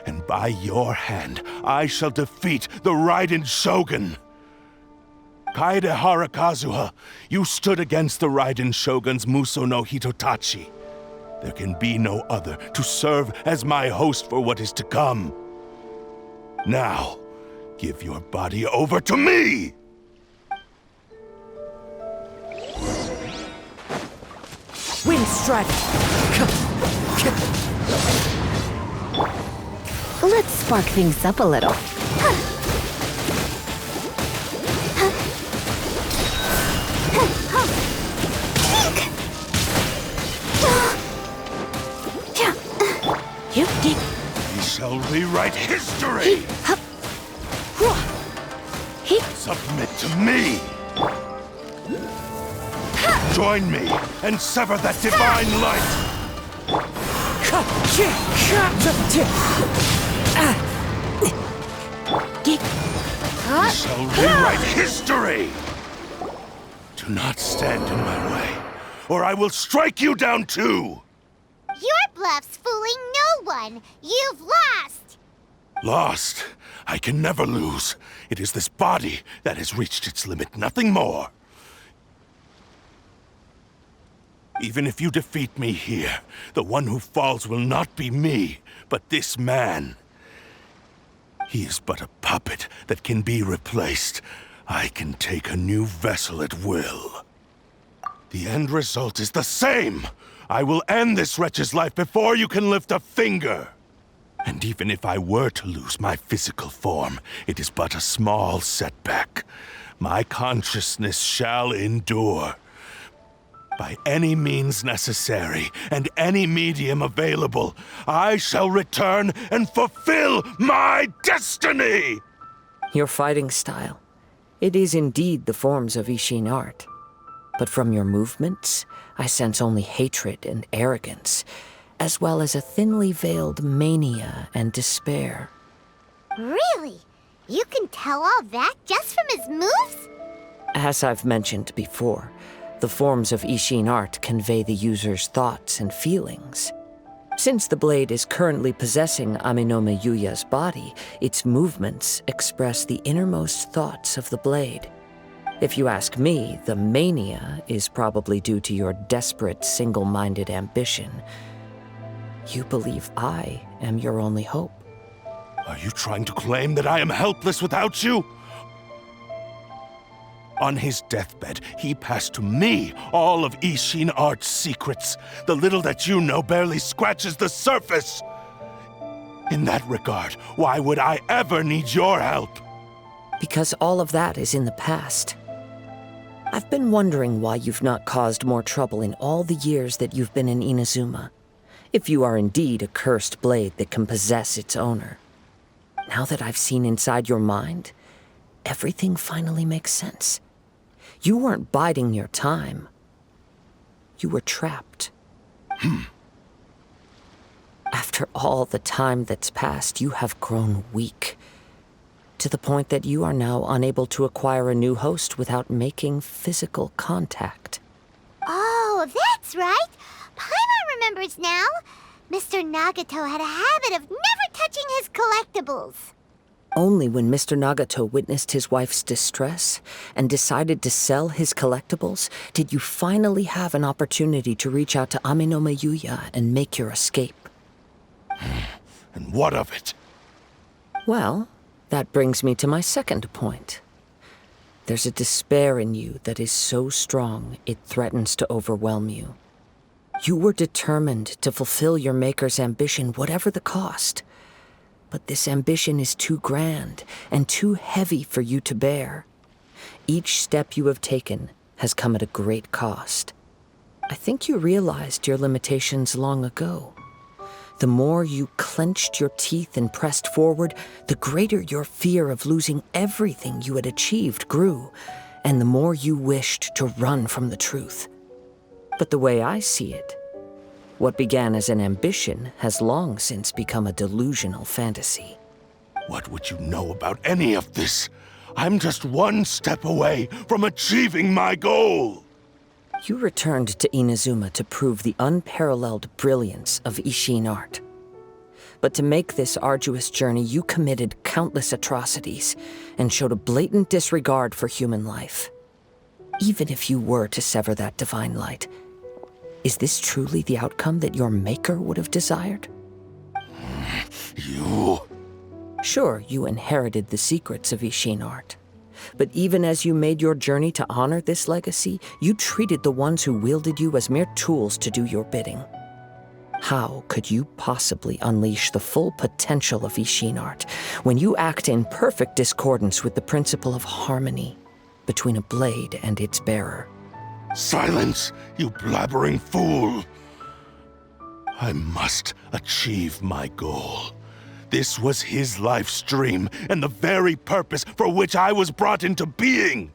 [SPEAKER 9] and by your hand, I shall defeat the Raiden Shogun! Kaedehara Kazuha, you stood against the Raiden Shogun's Muso no Hitotachi. There can be no other to serve as my host for what is to come. Now, give your body over to me!
[SPEAKER 15] Wind Strike!
[SPEAKER 18] Let's spark things up a little.
[SPEAKER 9] We shall rewrite history! Submit to me! Join me and sever that divine light! We shall rewrite history! Do not stand in my way, or I will strike you down too!
[SPEAKER 2] Your bluff's fooling no one! You've lost!
[SPEAKER 9] Lost? I can never lose. It is this body that has reached its limit, nothing more. Even if you defeat me here, the one who falls will not be me, but this man. He is but a puppet that can be replaced. I can take a new vessel at will. The end result is the same! I will end this wretch's life before you can lift a finger! And even if I were to lose my physical form, it is but a small setback. My consciousness shall endure. By any means necessary, and any medium available, I shall return and fulfill my destiny!
[SPEAKER 15] Your fighting style. It is indeed the forms of Ishin art. But from your movements, I sense only hatred and arrogance, as well as a thinly veiled mania and despair.
[SPEAKER 2] Really? You can tell all that just from his moves?
[SPEAKER 15] As I've mentioned before, the forms of Ishin art convey the user's thoughts and feelings. Since the blade is currently possessing Aminome Yuya's body, its movements express the innermost thoughts of the blade. If you ask me, the mania is probably due to your desperate, single-minded ambition. You believe I am your only hope.
[SPEAKER 9] Are you trying to claim that I am helpless without you? On his deathbed, he passed to me all of Ishin art's secrets. The little that you know barely scratches the surface. In that regard, why would I ever need your help?
[SPEAKER 15] Because all of that is in the past. I've been wondering why you've not caused more trouble in all the years that you've been in Inazuma. If you are indeed a cursed blade that can possess its owner. Now that I've seen inside your mind, everything finally makes sense. You weren't biding your time. You were trapped. After all the time that's passed, you have grown weak. To the point that you are now unable to acquire a new host without making physical contact.
[SPEAKER 2] Oh, that's right. Paimon remembers now. Mr. Nagato had a habit of never touching his collectibles.
[SPEAKER 15] Only when Mr. Nagato witnessed his wife's distress and decided to sell his collectibles did you finally have an opportunity to reach out to Aminome Yuya and make your escape.
[SPEAKER 9] And what of it?
[SPEAKER 15] Well, that brings me to my second point. There's a despair in you that is so strong it threatens to overwhelm you. You were determined to fulfill your maker's ambition, whatever the cost. But this ambition is too grand and too heavy for you to bear. Each step you have taken has come at a great cost. I think you realized your limitations long ago. The more you clenched your teeth and pressed forward, the greater your fear of losing everything you had achieved grew, and the more you wished to run from the truth. But the way I see it, what began as an ambition has long since become a delusional fantasy.
[SPEAKER 9] What would you know about any of this? I'm just one step away from achieving my goal!
[SPEAKER 15] You returned to Inazuma to prove the unparalleled brilliance of Ishin art. But to make this arduous journey, you committed countless atrocities and showed a blatant disregard for human life. Even if you were to sever that divine light, is this truly the outcome that your maker would have desired?
[SPEAKER 9] You...
[SPEAKER 15] Sure, you inherited the secrets of Ishin art. But even as you made your journey to honor this legacy, you treated the ones who wielded you as mere tools to do your bidding. How could you possibly unleash the full potential of Ishin art when you act in perfect discordance with the principle of harmony between a blade and its bearer?
[SPEAKER 9] Silence, you blabbering fool! I must achieve my goal. This was his life's dream, and the very purpose for which I was brought into being.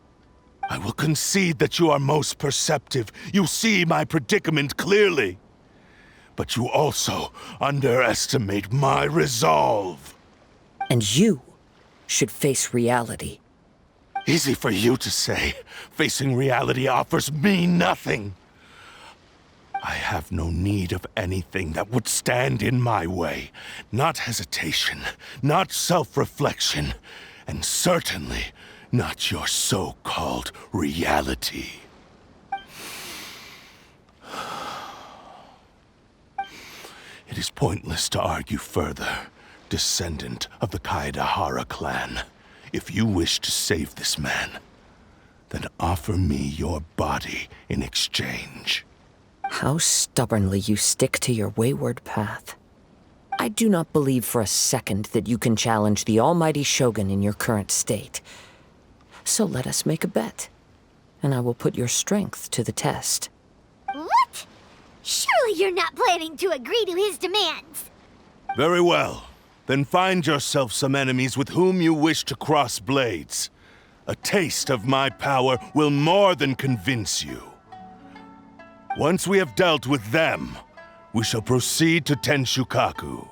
[SPEAKER 9] I will concede that you are most perceptive. You see my predicament clearly. But you also underestimate my resolve.
[SPEAKER 15] And you should face reality.
[SPEAKER 9] Easy for you to say. Facing reality offers me nothing. I have no need of anything that would stand in my way. Not hesitation, not self-reflection, and certainly not your so-called reality. It is pointless to argue further, descendant of the Kaedahara clan. If you wish to save this man, then offer me your body in exchange.
[SPEAKER 15] How stubbornly you stick to your wayward path. I do not believe for a second that you can challenge the almighty Shogun in your current state. So let us make a bet, and I will put your strength to the test.
[SPEAKER 2] What? Surely you're not planning to agree to his demands.
[SPEAKER 9] Very well. Then find yourself some enemies with whom you wish to cross blades. A taste of my power will more than convince you. Once we have dealt with them, we shall proceed to Tenshukaku.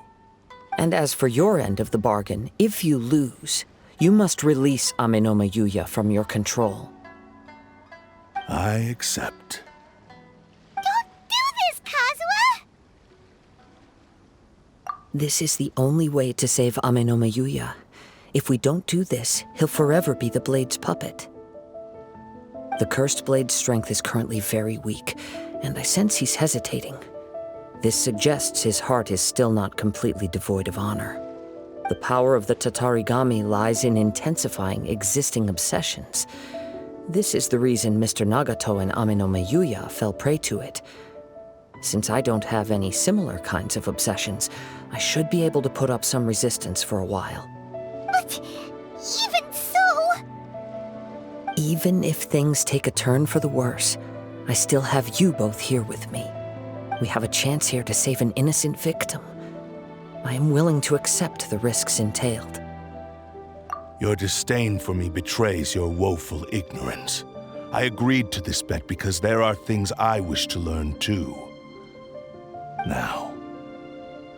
[SPEAKER 15] And as for your end of the bargain, if you lose, you must release Amenoma Yuya from your control.
[SPEAKER 9] I accept.
[SPEAKER 2] Don't do this, Kazuha!
[SPEAKER 15] This is the only way to save Amenoma Yuya. If we don't do this, he'll forever be the Blade's puppet. The Cursed Blade's strength is currently very weak, and I sense he's hesitating. This suggests his heart is still not completely devoid of honor. The power of the Tatarigami lies in intensifying existing obsessions. This is the reason Mr. Nagato and Amenoma Yuya fell prey to it. Since I don't have any similar kinds of obsessions, I should be able to put up some resistance for a while.
[SPEAKER 2] But even so...
[SPEAKER 15] Even if things take a turn for the worse, I still have you both here with me. We have a chance here to save an innocent victim. I am willing to accept the risks entailed.
[SPEAKER 9] Your disdain for me betrays your woeful ignorance. I agreed to this bet because there are things I wish to learn too. Now,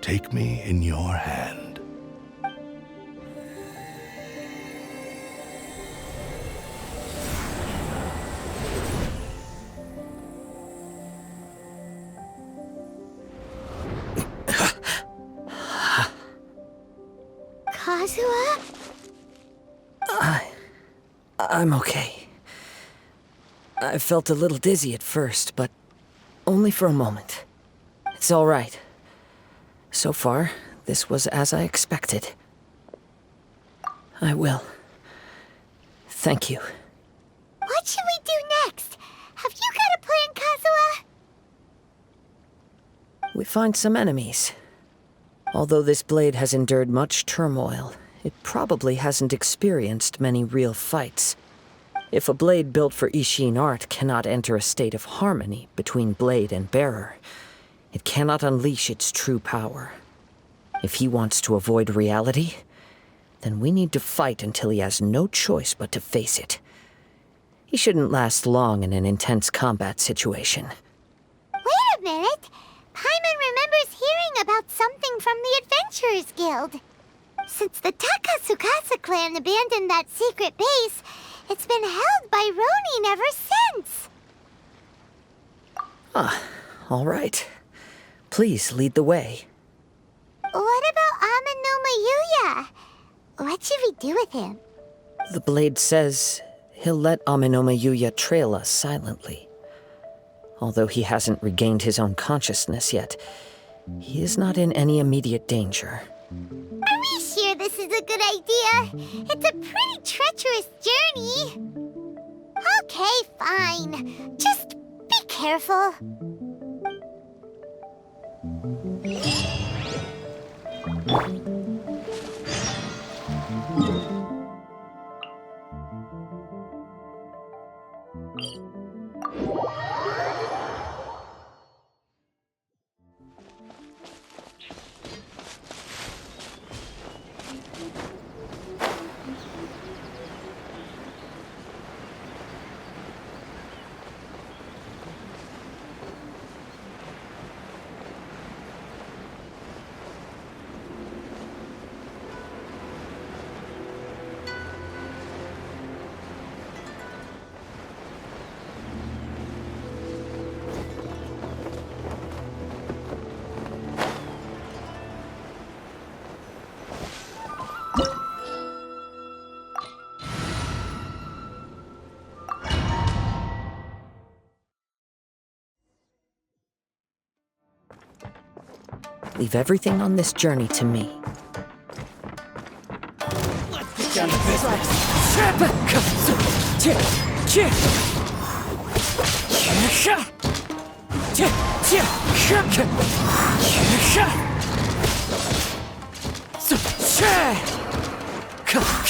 [SPEAKER 9] take me in your hand.
[SPEAKER 2] Kazuha?
[SPEAKER 15] I'm okay. I felt a little dizzy at first, but only for a moment. It's all right. So far, this was as I expected. I will. Thank you.
[SPEAKER 2] What should we do next? Have you got a plan, Kazuha?
[SPEAKER 15] We find some enemies. Although this blade has endured much turmoil, it probably hasn't experienced many real fights. If a blade built for Ishin art cannot enter a state of harmony between blade and bearer, it cannot unleash its true power. If he wants to avoid reality, then we need to fight until he has no choice but to face it. He shouldn't last long in an intense combat situation.
[SPEAKER 2] Wait a minute! Paimon remembers hearing about something from the Adventurers Guild. Since the Takasukasa clan abandoned that secret base, it's been held by Ronin ever since.
[SPEAKER 15] Ah, all right. Please lead the way.
[SPEAKER 2] What about Amenoma Yuya? What should we do with him?
[SPEAKER 15] The blade says he'll let Amenoma Yuya trail us silently. Although he hasn't regained his own consciousness yet, he is not in any immediate danger.
[SPEAKER 2] Are we sure this is a good idea? It's a pretty treacherous journey. Okay, fine. Just be careful.
[SPEAKER 15] Leave everything on this journey to me.
[SPEAKER 8] Let's get down to business.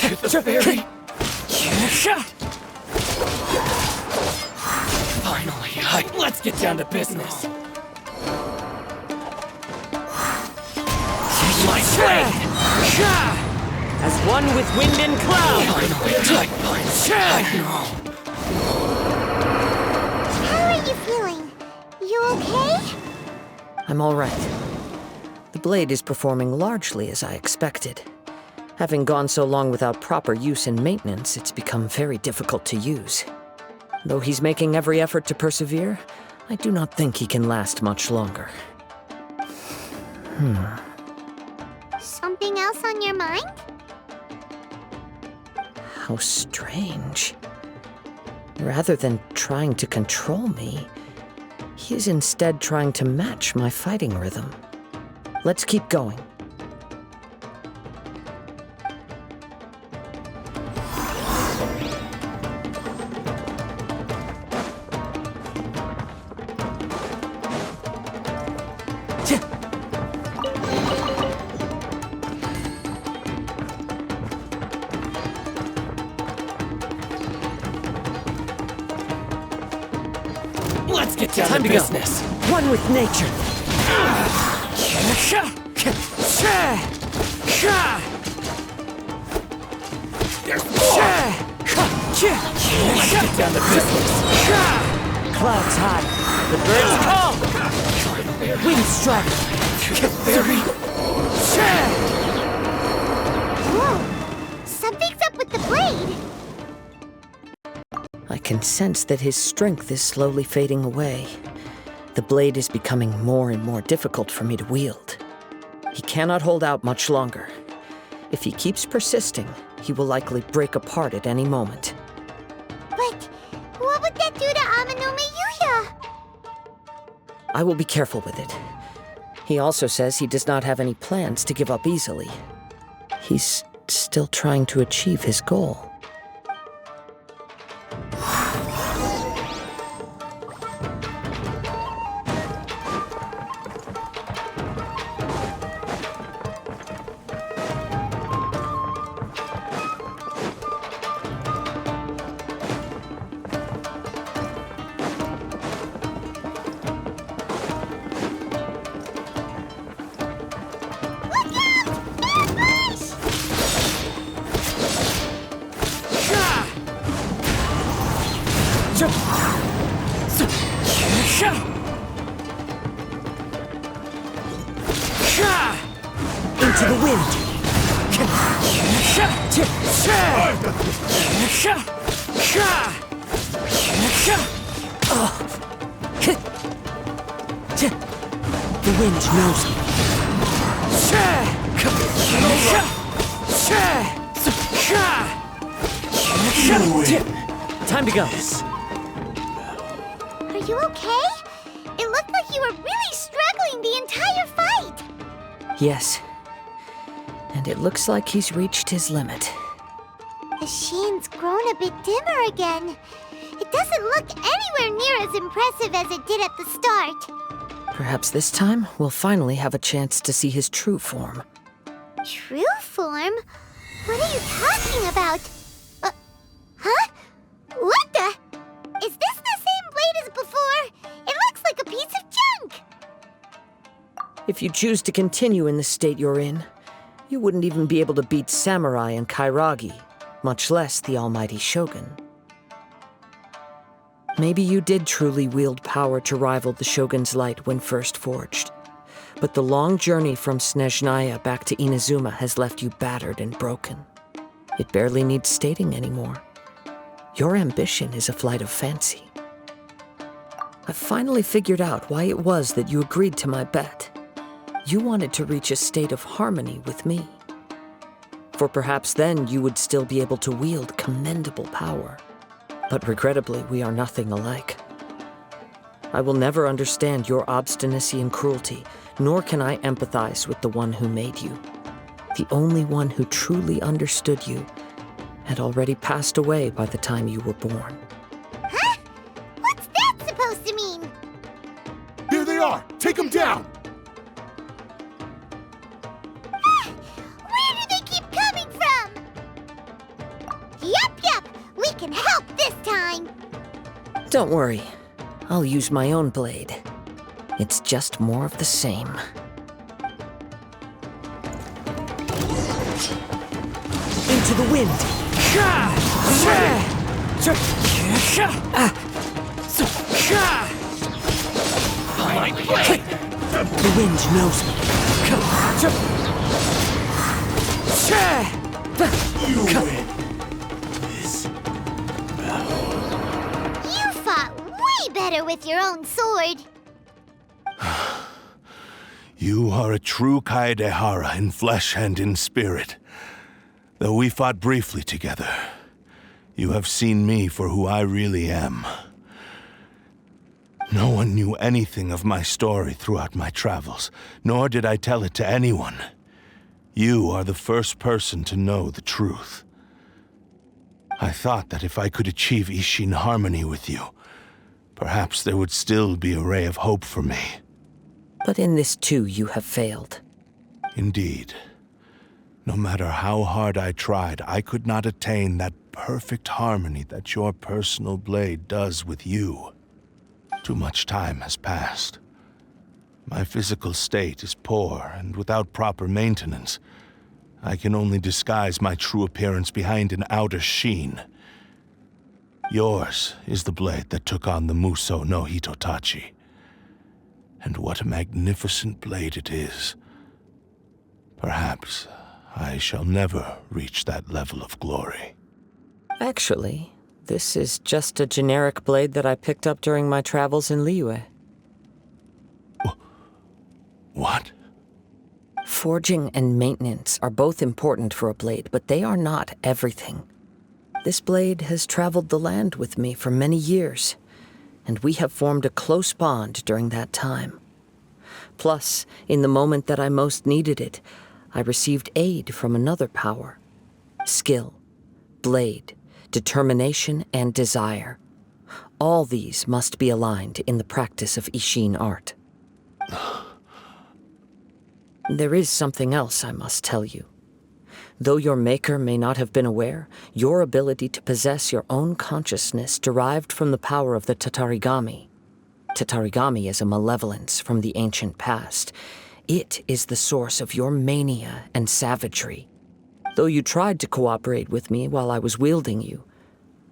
[SPEAKER 17] Get the fairy! Finally, let's get down to business. My blade!
[SPEAKER 15] As one with wind and cloud!
[SPEAKER 2] How are you feeling? You okay?
[SPEAKER 15] I'm all right. The blade is performing largely as I expected. Having gone so long without proper use and maintenance, it's become very difficult to use. Though he's making every effort to persevere, I do not think he can last much longer.
[SPEAKER 2] Something else on your mind?
[SPEAKER 15] How strange. Rather than trying to control me, he is instead trying to match my fighting rhythm. Let's keep going.
[SPEAKER 17] Let's get down
[SPEAKER 15] Time
[SPEAKER 17] to
[SPEAKER 15] to
[SPEAKER 17] business.
[SPEAKER 15] go. One with nature.
[SPEAKER 17] There's more. Let's get down to business.
[SPEAKER 15] Clouds high. The birds call. Wind strike.
[SPEAKER 2] Whoa! Something's up with the blade!
[SPEAKER 15] I can sense that his strength is slowly fading away. The blade is becoming more and more difficult for me to wield. He cannot hold out much longer. If he keeps persisting, he will likely break apart at any moment.
[SPEAKER 2] But what would that do to Amano Miyuya?
[SPEAKER 15] I will be careful with it. He also says he does not have any plans to give up easily. He's still trying to achieve his goal. Into the wind. The wind knows me. Time to go.
[SPEAKER 2] Are you okay? It looked like you were really struggling the entire fight!
[SPEAKER 15] Yes. And it looks like he's reached his limit.
[SPEAKER 2] The sheen's grown a bit dimmer again. It doesn't look anywhere near as impressive as it did at the start.
[SPEAKER 15] Perhaps this time, we'll finally have a chance to see his true form.
[SPEAKER 2] True form? What are you talking about? Huh? What the? Is this the same blade as before? It looks like a piece of junk!
[SPEAKER 15] If you choose to continue in the state you're in, you wouldn't even be able to beat Samurai and Kairagi, much less the almighty Shogun. Maybe you did truly wield power to rival the Shogun's light when first forged, but the long journey from Snezhnaya back to Inazuma has left you battered and broken. It barely needs stating anymore. Your ambition is a flight of fancy. I've finally figured out why it was that you agreed to my bet. You wanted to reach a state of harmony with me. For perhaps then you would still be able to wield commendable power. But regrettably, we are nothing alike. I will never understand your obstinacy and cruelty, nor can I empathize with the one who made you. The only one who truly understood you had already passed away by the time you were born.
[SPEAKER 2] Huh? What's that supposed to mean?
[SPEAKER 9] Here they are! Take them down!
[SPEAKER 2] Where do they time.
[SPEAKER 15] Don't worry. I'll use my own blade. It's just more of the same. Into the wind! The wind knows me.
[SPEAKER 2] You win this battle. You fought way better with your own sword.
[SPEAKER 9] You are a true Kaedehara in flesh and in spirit. Though we fought briefly together, you have seen me for who I really am. No one knew anything of my story throughout my travels, nor did I tell it to anyone. You are the first person to know the truth. I thought that if I could achieve Ishin harmony with you, perhaps there would still be a ray of hope for me.
[SPEAKER 15] But in this too, you have failed.
[SPEAKER 9] Indeed. No matter how hard I tried, I could not attain that perfect harmony that your personal blade does with you. Too much time has passed. My physical state is poor, and without proper maintenance, I can only disguise my true appearance behind an outer sheen. Yours is the blade that took on the Muso no Hitotachi. And what a magnificent blade it is. Perhaps I shall never reach that level of glory.
[SPEAKER 15] Actually, this is just a generic blade that I picked up during my travels in Liyue.
[SPEAKER 9] What?
[SPEAKER 15] Forging and maintenance are both important for a blade, but they are not everything. This blade has traveled the land with me for many years, and we have formed a close bond during that time. Plus, in the moment that I most needed it, I received aid from another power. Skill, blade, determination, and desire. All these must be aligned in the practice of Ishin art. There is something else I must tell you. Though your maker may not have been aware, your ability to possess your own consciousness derived from the power of the Tatarigami. Tatarigami is a malevolence from the ancient past. It is the source of your mania and savagery. Though you tried to cooperate with me while I was wielding you,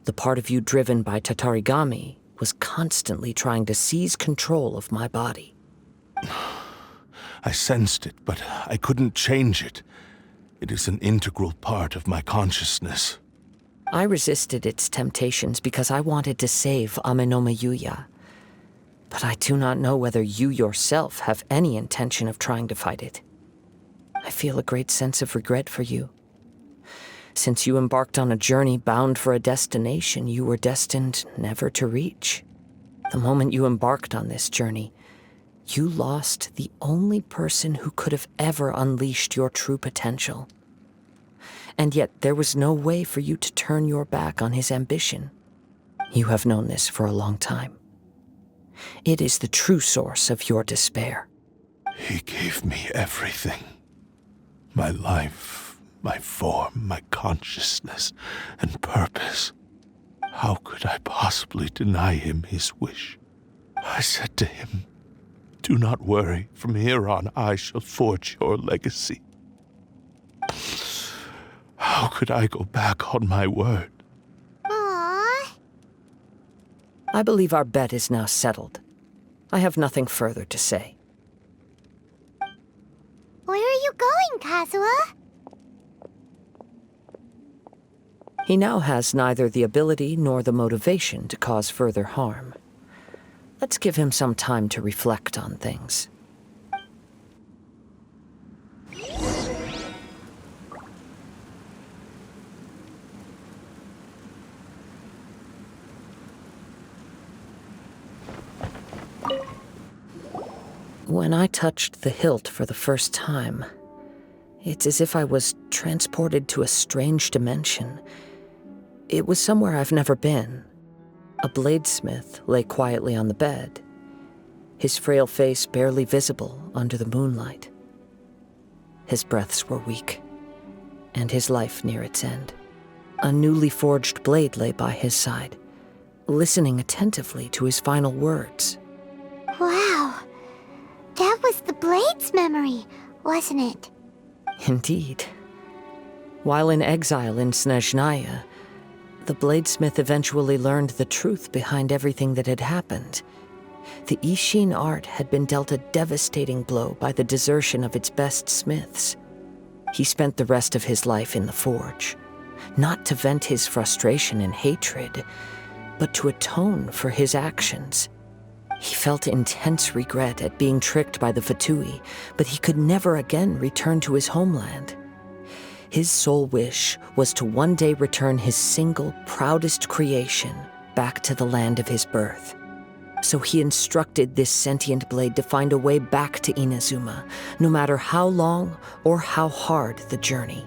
[SPEAKER 15] the part of you driven by Tatarigami was constantly trying to seize control of my body.
[SPEAKER 9] I sensed it, but I couldn't change it. It is an integral part of my consciousness.
[SPEAKER 15] I resisted its temptations because I wanted to save Amenoma Yuya. But I do not know whether you yourself have any intention of trying to fight it. I feel a great sense of regret for you. Since you embarked on a journey bound for a destination you were destined never to reach. The moment you embarked on this journey, you lost the only person who could have ever unleashed your true potential. And yet there was no way for you to turn your back on his ambition. You have known this for a long time. It is the true source of your despair.
[SPEAKER 9] He gave me everything. My life, my form, my consciousness, and purpose. How could I possibly deny him his wish? I said to him, "Do not worry, from here on I shall forge your legacy." How could I go back on my word?
[SPEAKER 15] I believe our bet is now settled. I have nothing further to say.
[SPEAKER 2] Where are you going, Kazuha?
[SPEAKER 15] He now has neither the ability nor the motivation to cause further harm. Let's give him some time to reflect on things. When I touched the hilt for the first time, it's as if I was transported to a strange dimension. It was somewhere I've never been. A bladesmith lay quietly on the bed, his frail face barely visible under the moonlight. His breaths were weak, and his life near its end. A newly forged blade lay by his side, listening attentively to his final words.
[SPEAKER 2] Wow. That was the Blade's memory, wasn't it?
[SPEAKER 15] Indeed. While in exile in Snezhnaya, the bladesmith eventually learned the truth behind everything that had happened. The Ishin art had been dealt a devastating blow by the desertion of its best smiths. He spent the rest of his life in the forge, not to vent his frustration and hatred, but to atone for his actions. He felt intense regret at being tricked by the Fatui, but he could never again return to his homeland. His sole wish was to one day return his single, proudest creation back to the land of his birth. So he instructed this sentient blade to find a way back to Inazuma, no matter how long or how hard the journey.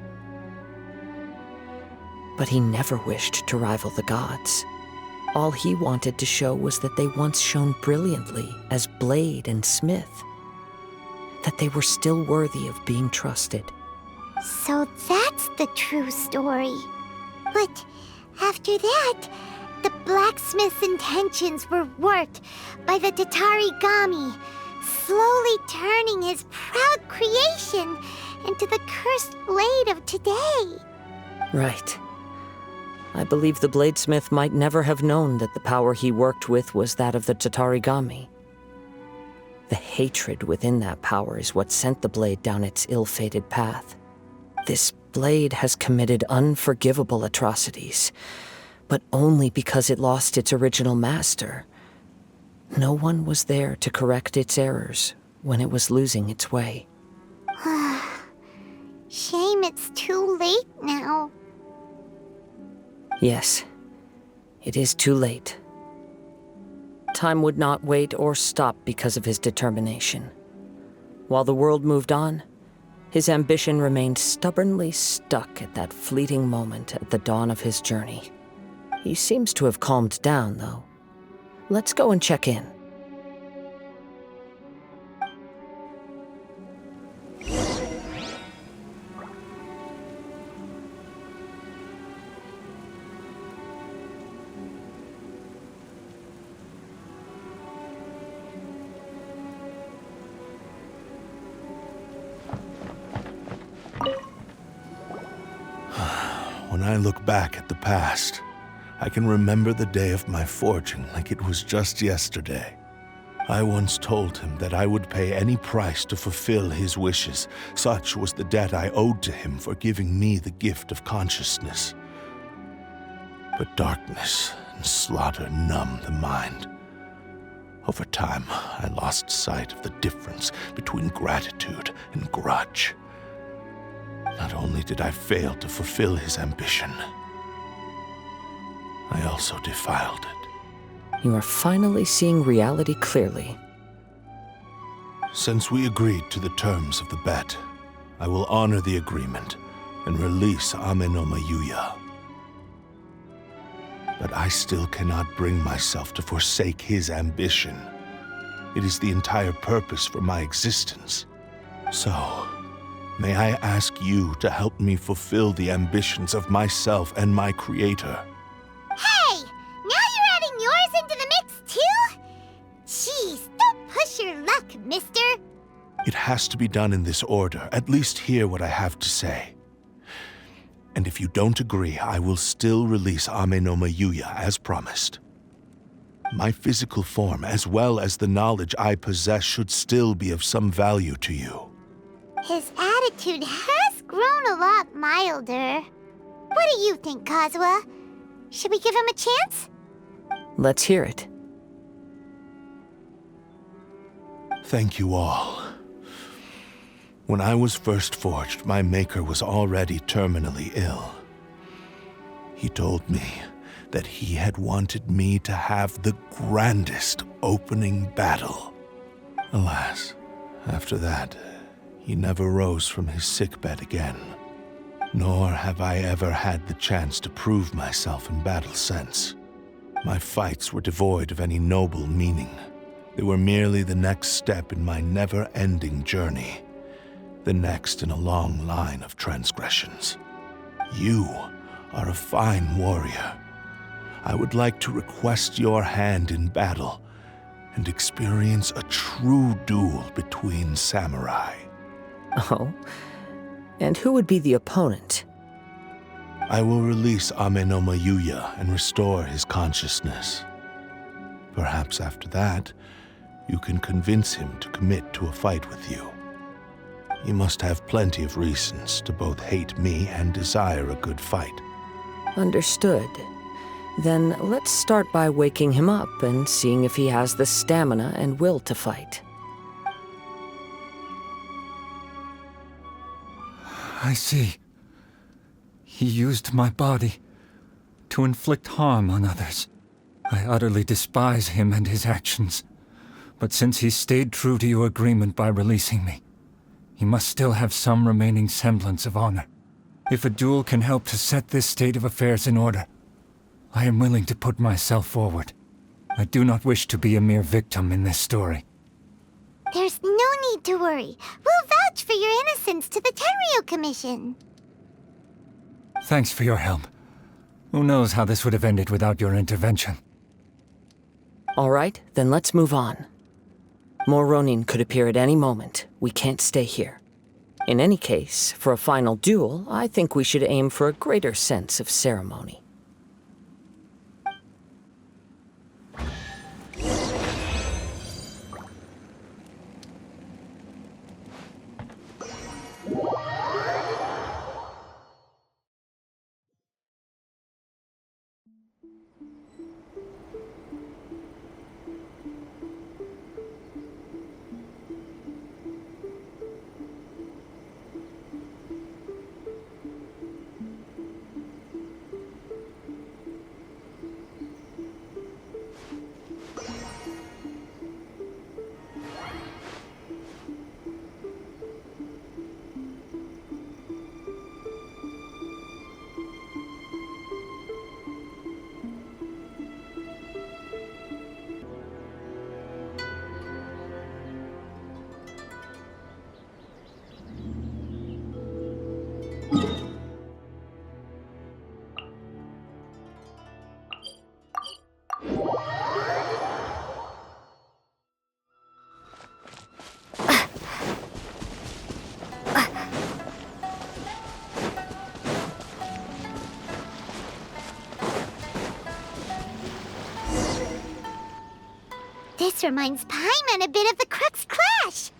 [SPEAKER 15] But he never wished to rival the gods. All he wanted to show was that they once shone brilliantly as blade and smith, that they were still worthy of being trusted.
[SPEAKER 2] So that's the true story. But after that, the blacksmith's intentions were worked by the Tatarigami, slowly turning his proud creation into the cursed blade of today.
[SPEAKER 15] Right. I believe the bladesmith might never have known that the power he worked with was that of the Tatarigami. The hatred within that power is what sent the blade down its ill-fated path. This blade has committed unforgivable atrocities, but only because it lost its original master. No one was there to correct its errors when it was losing its way.
[SPEAKER 2] Shame it's too late now.
[SPEAKER 15] Yes, it is too late. Time would not wait or stop because of his determination. While the world moved on, his ambition remained stubbornly stuck at that fleeting moment at the dawn of his journey. He seems to have calmed down, though. Let's go and check in.
[SPEAKER 9] When I look back at the past, I can remember the day of my forging like it was just yesterday. I once told him that I would pay any price to fulfill his wishes. Such was the debt I owed to him for giving me the gift of consciousness. But darkness and slaughter numbed the mind. Over time, I lost sight of the difference between gratitude and grudge. Not only did I fail to fulfill his ambition, I also defiled it.
[SPEAKER 15] You are finally seeing reality clearly.
[SPEAKER 9] Since we agreed to the terms of the bet, I will honor the agreement and release Ame no Mayuya. But I still cannot bring myself to forsake his ambition. It is the entire purpose for my existence. So, may I ask you to help me fulfill the ambitions of myself and my creator?
[SPEAKER 2] Hey! Now you're adding yours into the mix, too? Jeez, don't push your luck, mister.
[SPEAKER 9] It has to be done in this order. At least hear what I have to say. And if you don't agree, I will still release Ame no Mayuya as promised. My physical form, as well as the knowledge I possess, should still be of some value to you.
[SPEAKER 2] His attitude has grown a lot milder. What do you think, Kazuha? Should we give him a chance?
[SPEAKER 15] Let's hear it.
[SPEAKER 9] Thank you all. When I was first forged, my maker was already terminally ill. He told me that he had wanted me to have the grandest opening battle. Alas, after that, he never rose from his sickbed again. Nor have I ever had the chance to prove myself in battle since. My fights were devoid of any noble meaning. They were merely the next step in my never-ending journey. The next in a long line of transgressions. You are a fine warrior. I would like to request your hand in battle and experience a true duel between samurai.
[SPEAKER 15] Oh? And who would be the opponent?
[SPEAKER 9] I will release Amenoma Yuya and restore his consciousness. Perhaps after that, you can convince him to commit to a fight with you. He must have plenty of reasons to both hate me and desire a good fight.
[SPEAKER 15] Understood. Then let's start by waking him up and seeing if he has the stamina and will to fight.
[SPEAKER 7] I see. He used my body to inflict harm on others. I utterly despise him and his actions. But since he stayed true to your agreement by releasing me, he must still have some remaining semblance of honor. If a duel can help to set this state of affairs in order, I am willing to put myself forward. I do not wish to be a mere victim in this story.
[SPEAKER 2] There's no need to worry. We'll vouch for your innocence to the Tenryu Commission.
[SPEAKER 7] Thanks for your help. Who knows how this would have ended without your intervention.
[SPEAKER 15] All right, then let's move on. More Ronin could appear at any moment. We can't stay here. In any case, for a final duel, I think we should aim for a greater sense of ceremony.
[SPEAKER 2] This reminds Pаймon a bit of the Crux Clash.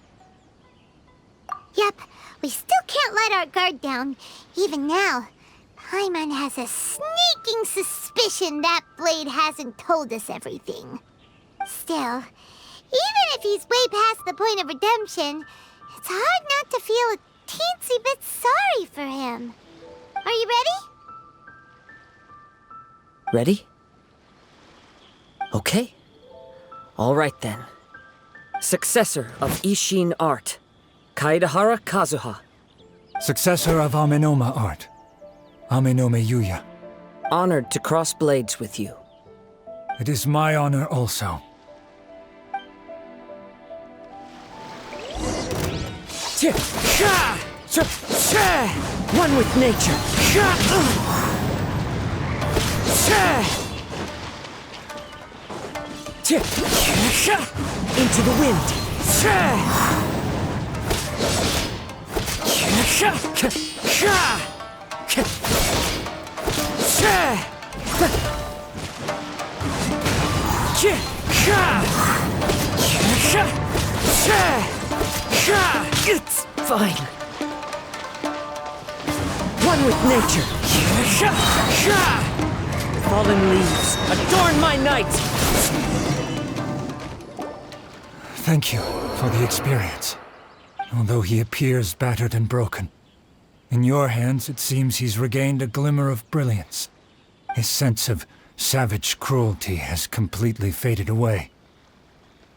[SPEAKER 2] Yep, we still can't let our guard down. Even now, Pаймon has a sneaking suspicion that blade hasn't told us everything. Still, even if he's way past the point of redemption, it's hard not to feel a teensy bit sorry for him. Are you ready?
[SPEAKER 15] Ready? Okay. All right then. Successor of Ishin art, Kaedahara Kazuha.
[SPEAKER 7] Successor of Amenoma art, Amenoma Yuya.
[SPEAKER 15] Honored to cross blades with you.
[SPEAKER 7] It is my honor also.
[SPEAKER 15] One with nature. Into the wind. It's fine. One with nature. Fallen leaves, adorn my night!
[SPEAKER 7] Thank you for the experience. Although he appears battered and broken, in your hands it seems he's regained a glimmer of brilliance. His sense of savage cruelty has completely faded away.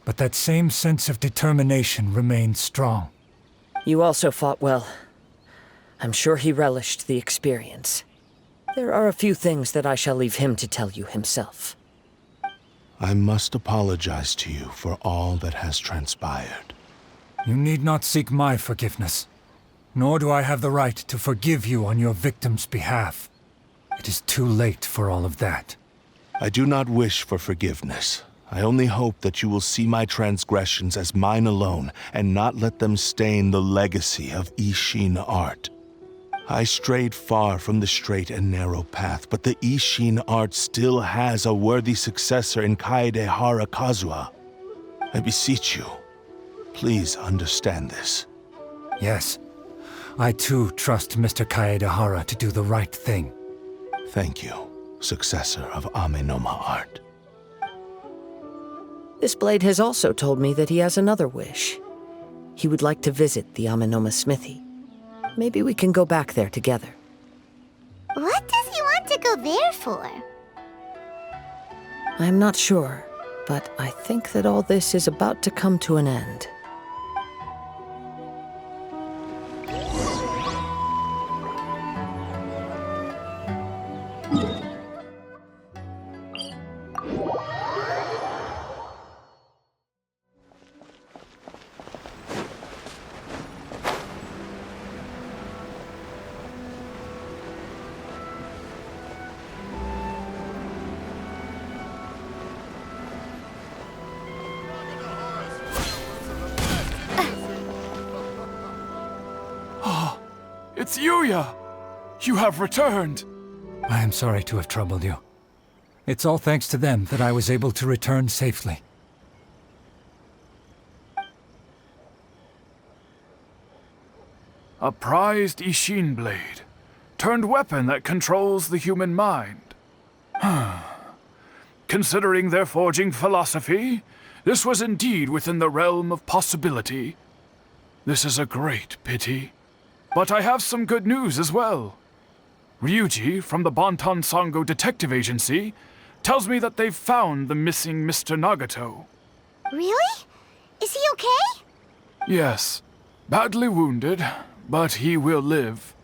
[SPEAKER 7] But that same sense of determination remains strong.
[SPEAKER 15] You also fought well. I'm sure he relished the experience. There are a few things that I shall leave him to tell you himself.
[SPEAKER 9] I must apologize to you for all that has transpired.
[SPEAKER 7] You need not seek my forgiveness, nor do I have the right to forgive you on your victim's behalf. It is too late for all of that.
[SPEAKER 9] I do not wish for forgiveness. I only hope that you will see my transgressions as mine alone and not let them stain the legacy of Ishin art. I strayed far from the straight and narrow path, but the Ishin art still has a worthy successor in Kaedehara Kazuha. I beseech you, please understand this.
[SPEAKER 7] Yes. I too trust Mr. Kaedehara to do the right thing.
[SPEAKER 9] Thank you, successor of Amenoma art.
[SPEAKER 15] This blade has also told me that he has another wish. He would like to visit the Amenoma smithy. Maybe we can go back there together.
[SPEAKER 2] What does he want to go there for?
[SPEAKER 15] I'm not sure, but I think that all this is about to come to an end.
[SPEAKER 13] It's Yuya! You have returned!
[SPEAKER 7] I am sorry to have troubled you. It's all thanks to them that I was able to return safely.
[SPEAKER 13] A prized Ishin blade, turned weapon that controls the human mind. Considering their forging philosophy, this was indeed within the realm of possibility. This is a great pity. But I have some good news as well. Ryuji, from the Bantan Sango Detective Agency, tells me that they've found the missing Mr. Nagato.
[SPEAKER 2] Really? Is he okay?
[SPEAKER 13] Yes, badly wounded, but he will live.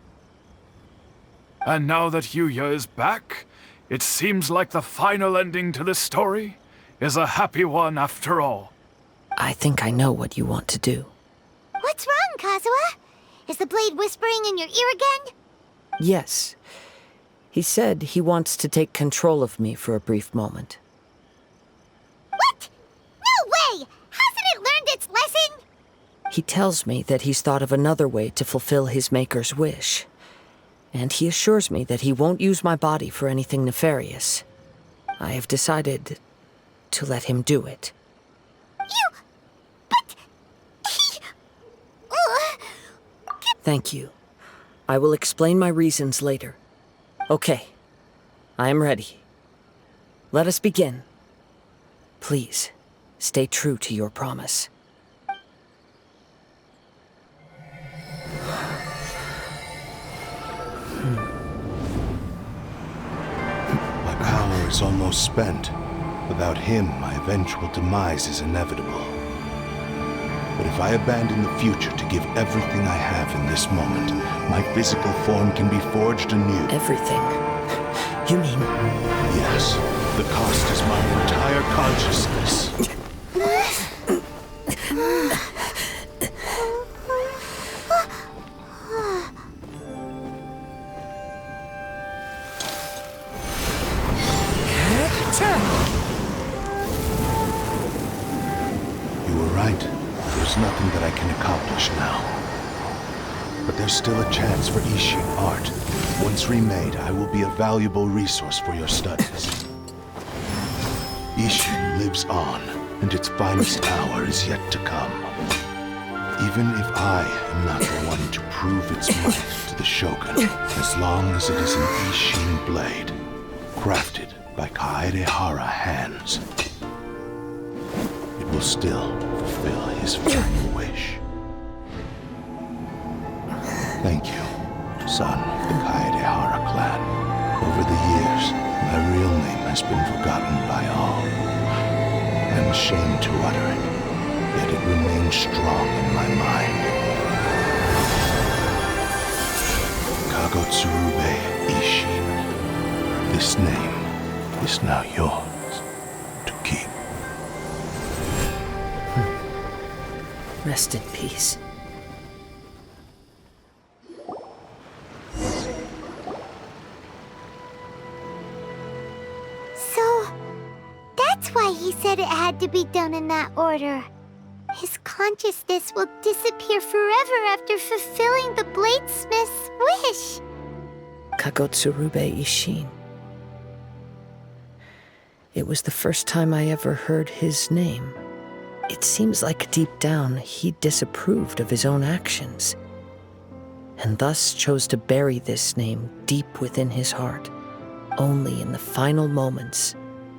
[SPEAKER 13] And now that Yuya is back, it seems like the final ending to this story is a happy one after all.
[SPEAKER 15] I think I know what you want to do.
[SPEAKER 2] What's wrong, Kazuha? Is the blade whispering in your ear again?
[SPEAKER 15] Yes. He said he wants to take control of me for a brief moment.
[SPEAKER 2] What? No way! Hasn't it learned its lesson?
[SPEAKER 15] He tells me that he's thought of another way to fulfill his maker's wish. And he assures me that he won't use my body for anything nefarious. I have decided to let him do it. Thank you. I will explain my reasons later. Okay. I am ready. Let us begin. Please, stay true to your promise.
[SPEAKER 9] My power is almost spent. Without him, my eventual demise is inevitable. But if I abandon the future to give everything I have in this moment, my physical form can be forged anew.
[SPEAKER 15] Everything? You mean?
[SPEAKER 9] Yes. The cost is my entire consciousness. You were right. There's nothing that I can accomplish now. But there's still a chance for Ishin art. Once remade, I will be a valuable resource for your studies. Ishin lives on, and its finest hour is yet to come. Even if I am not the one to prove its might to the Shogun, as long as it is an Ishin blade, crafted by Kaedehara hands, it will still fulfill his final wish. Thank you, son of the Kaedehara clan. Over the years, my real name has been forgotten by all. I'm ashamed to utter it, yet it remains strong in my mind. Kagotsurube Ishin. This name is now yours to keep.
[SPEAKER 15] Rest in peace.
[SPEAKER 2] So, had to be done in that order. His consciousness will disappear forever after fulfilling the bladesmith's wish.
[SPEAKER 15] Kagotsurube Ishin. It was the first time I ever heard his name. It seems like deep down he disapproved of his own actions, and thus chose to bury this name deep within his heart. Only in the final moments,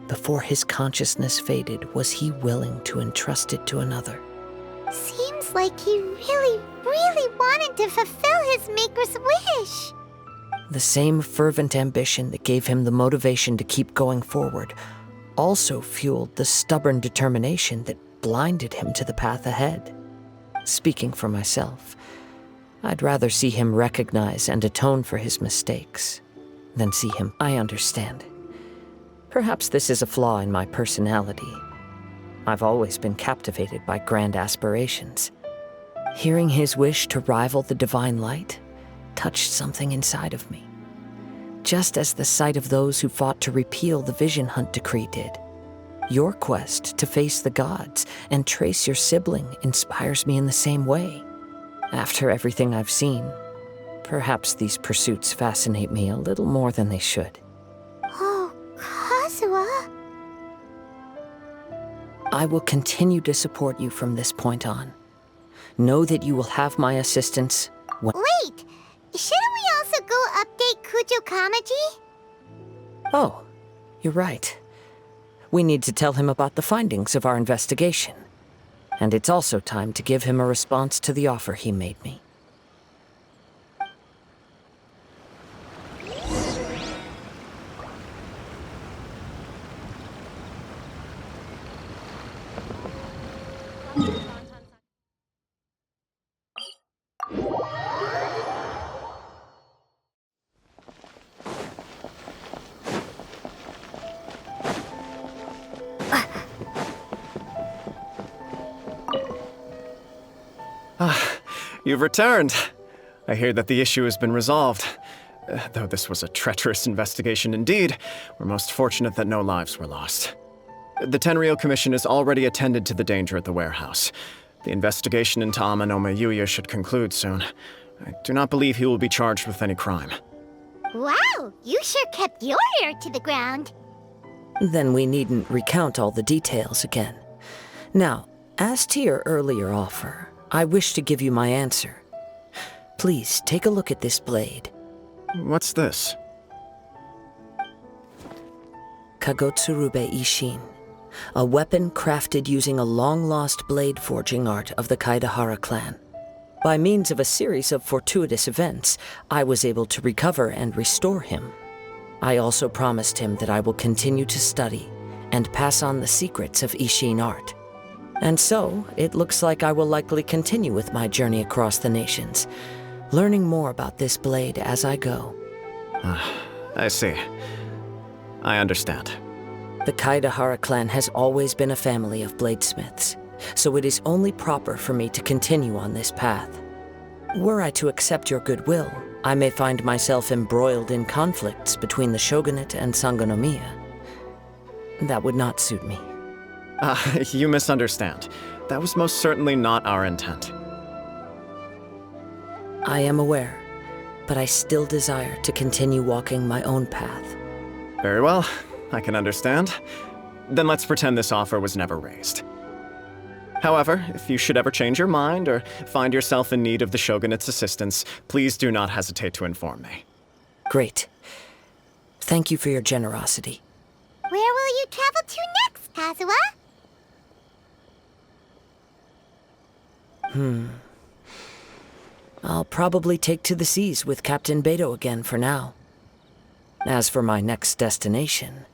[SPEAKER 15] before his consciousness faded, was he willing to entrust it to another.
[SPEAKER 2] Seems like he really wanted to fulfill his maker's wish.
[SPEAKER 15] The same fervent ambition that gave him the motivation to keep going forward also fueled the stubborn determination that blinded him to the path ahead. Speaking for myself, I'd rather see him recognize and atone for his mistakes than see him. I understand. Perhaps this is a flaw in my personality. I've always been captivated by grand aspirations. Hearing his wish to rival the divine light touched something inside of me, just as the sight of those who fought to repeal the Vision Hunt decree did. Your quest to face the gods and trace your sibling inspires me in the same way. After everything I've seen, perhaps these pursuits fascinate me a little more than they should.
[SPEAKER 2] Oh, Kazuha.
[SPEAKER 15] I will continue to support you from this point on. Know that you will have my assistance when—
[SPEAKER 2] Wait! Shouldn't we also go update Kujo Kamaji?
[SPEAKER 15] Oh, you're right. We need to tell him about the findings of our investigation. And it's also time to give him a response to the offer he made me.
[SPEAKER 21] You've returned. I hear that the issue has been resolved. Though this was a treacherous investigation indeed, we're most fortunate that no lives were lost. The Tenryou Commission has already attended to the danger at the warehouse. The investigation into Amanome Yuya should conclude soon. I do not believe he will be charged with any crime.
[SPEAKER 2] Wow, you sure kept your ear to the ground.
[SPEAKER 15] Then we needn't recount all the details again. Now, as to your earlier offer, I wish to give you my answer. Please, take a look at this blade.
[SPEAKER 21] What's this?
[SPEAKER 15] Kagotsurube Ishin, a weapon crafted using a long-lost blade forging art of the Kaidahara clan. By means of a series of fortuitous events, I was able to recover and restore him. I also promised him that I will continue to study and pass on the secrets of Ishin art. And so, it looks like I will likely continue with my journey across the nations, learning more about this blade as I go.
[SPEAKER 21] I see. I understand.
[SPEAKER 15] The Kaidahara clan has always been a family of bladesmiths, so it is only proper for me to continue on this path. Were I to accept your goodwill, I may find myself embroiled in conflicts between the shogunate and Sangonomiya. That would not suit me.
[SPEAKER 21] You misunderstand. That was most certainly not our intent.
[SPEAKER 15] I am aware, but I still desire to continue walking my own path.
[SPEAKER 21] Very well, I can understand. Then let's pretend this offer was never raised. However, if you should ever change your mind or find yourself in need of the Shogunate's assistance, please do not hesitate to inform me.
[SPEAKER 15] Great. Thank you for your generosity.
[SPEAKER 2] Where will you travel to next, Kazuha?
[SPEAKER 15] I'll probably take to the seas with Captain Beto again for now. As for my next destination,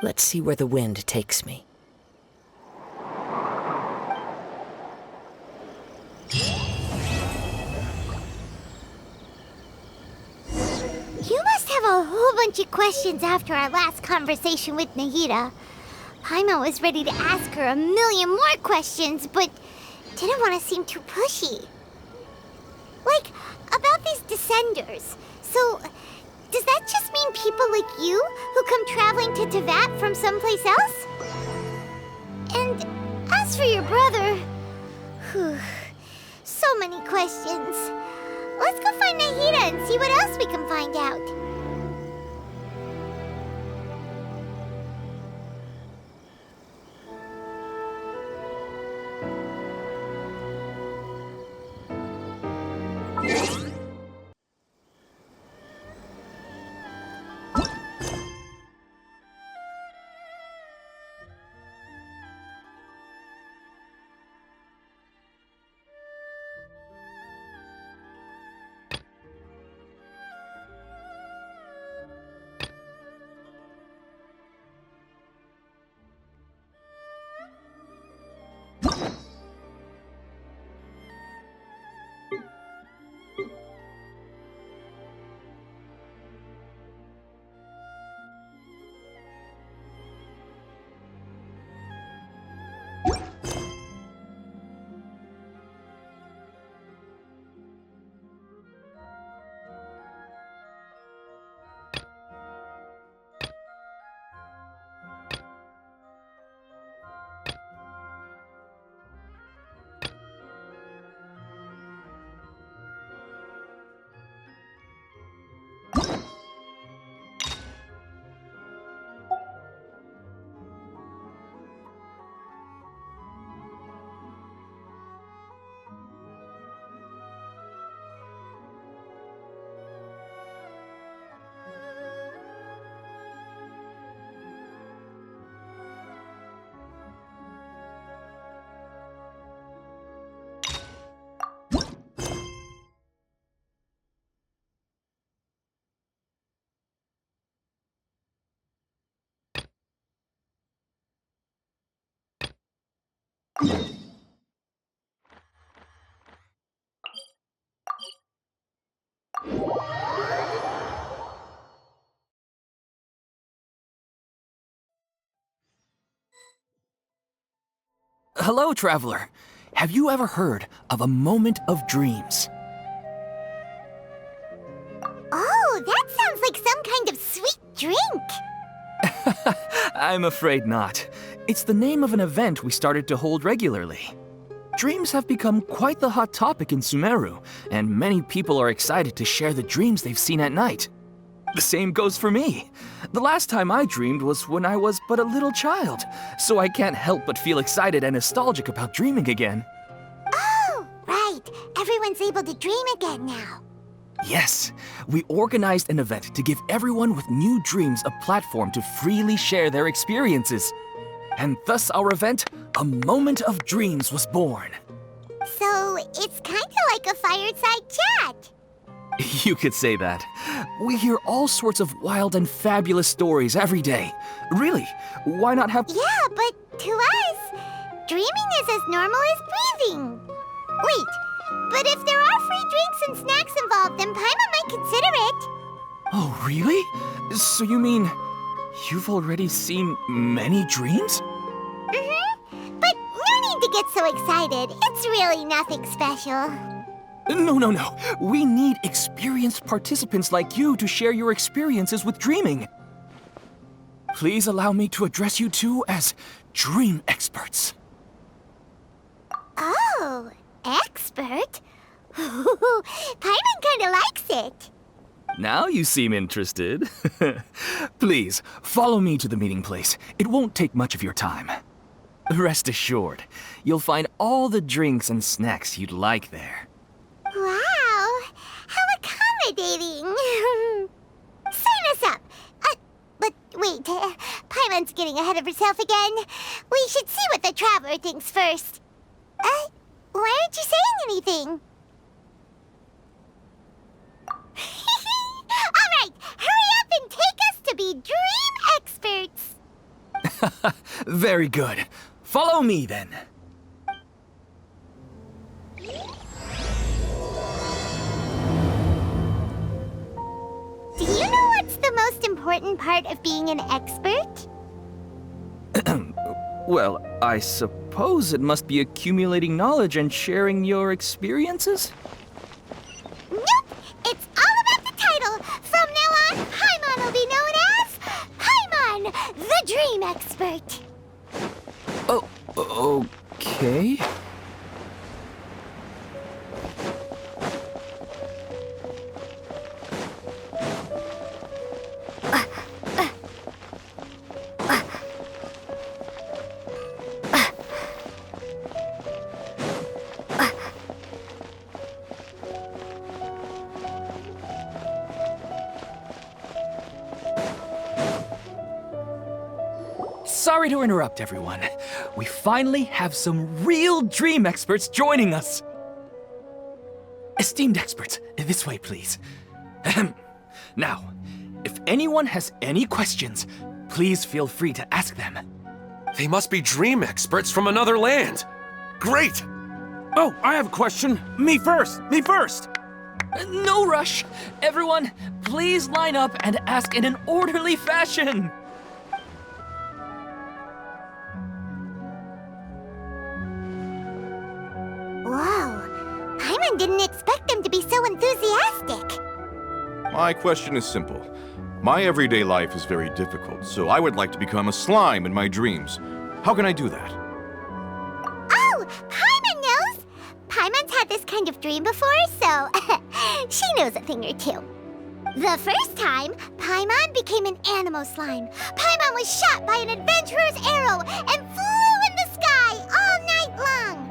[SPEAKER 15] let's see where the wind takes me.
[SPEAKER 2] You must have a whole bunch of questions after our last conversation with Nahida. Paimon was ready to ask her a million more questions, but didn't want to seem too pushy. Like, about these descenders. So, does that just mean people like you who come traveling to Teyvat from someplace else? And as for your brother... Whew, so many questions. Let's go find Nahida and see what else we can find out.
[SPEAKER 3] Hello, traveler. Have you ever heard of a moment of dreams?
[SPEAKER 2] Oh, that sounds like some kind of sweet drink.
[SPEAKER 3] I'm afraid not. It's the name of an event we started to hold regularly. Dreams have become quite the hot topic in Sumeru, and many people are excited to share the dreams they've seen at night. The same goes for me. The last time I dreamed was when I was but a little child, so I can't help but feel excited and nostalgic about dreaming again.
[SPEAKER 2] Oh, right. Everyone's able to dream again now.
[SPEAKER 3] Yes, we organized an event to give everyone with new dreams a platform to freely share their experiences. And thus our event, A Moment of Dreams, was born.
[SPEAKER 2] So, it's kinda like a fireside chat.
[SPEAKER 3] You could say that. We hear all sorts of wild and fabulous stories every day. Really, why not have—
[SPEAKER 2] Yeah, but to us, dreaming is as normal as breathing. Wait, but if there are free drinks and snacks involved, then Paimon might consider it.
[SPEAKER 3] Oh, really? So you mean you've already seen many dreams?
[SPEAKER 2] Mm-hmm. But no need to get so excited. It's really nothing special.
[SPEAKER 3] No. We need experienced participants like you to share your experiences with dreaming. Please allow me to address you two as dream experts.
[SPEAKER 2] Oh, expert? Paimon kinda likes it.
[SPEAKER 3] Now you seem interested. Please, follow me to the meeting place. It won't take much of your time. Rest assured, you'll find all the drinks and snacks you'd like there.
[SPEAKER 2] Wow, how accommodating. Sign us up. But wait, Paimon's getting ahead of herself again. We should see what the traveler thinks first. Why aren't you saying anything? All right, hurry up and take us to be dream experts.
[SPEAKER 3] Very good. Follow me then.
[SPEAKER 2] Do you know what's the most important part of being an expert?
[SPEAKER 3] Well, I suppose it must be accumulating knowledge and sharing your experiences?
[SPEAKER 2] Nope! It's all about the title! From now on, Paimon will be known as Paimon, the Dream Expert!
[SPEAKER 3] Okay.
[SPEAKER 1] Sorry to interrupt, everyone. We finally have some real dream experts joining us. Esteemed experts, this way, please. Ahem. Now, if anyone has any questions, please feel free to ask them.
[SPEAKER 5] They must be dream experts from another land. Great!
[SPEAKER 1] Oh, I have a question. Me first! Me first! No rush. Everyone, please line up and ask in an orderly fashion.
[SPEAKER 2] Whoa. Paimon didn't expect them to be so enthusiastic.
[SPEAKER 11] My question is simple. My everyday life is very difficult, so I would like to become a slime in my dreams. How can I do that?
[SPEAKER 2] Oh, Paimon knows! Paimon's had this kind of dream before, so she knows a thing or two. The first time, Paimon became an animal slime. Paimon was shot by an adventurer's arrow and flew in the sky all night long.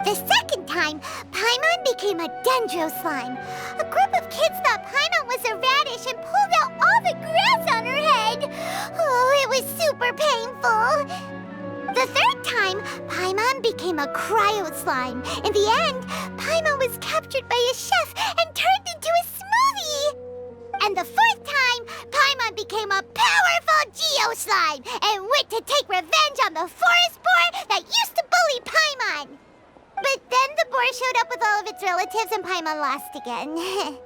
[SPEAKER 2] The second time, Paimon became a dendro slime. A group of kids thought Paimon was a radish and pulled out all the grass on her head. Oh, it was super painful. The third time, Paimon became a cryo slime. In the end, Paimon was captured by a chef and turned into a smoothie. And the fourth time, Paimon became a powerful geo slime and went to take revenge on the forest boar that used to bully Paimon. But then the boar showed up with all of its relatives and Paimon lost again.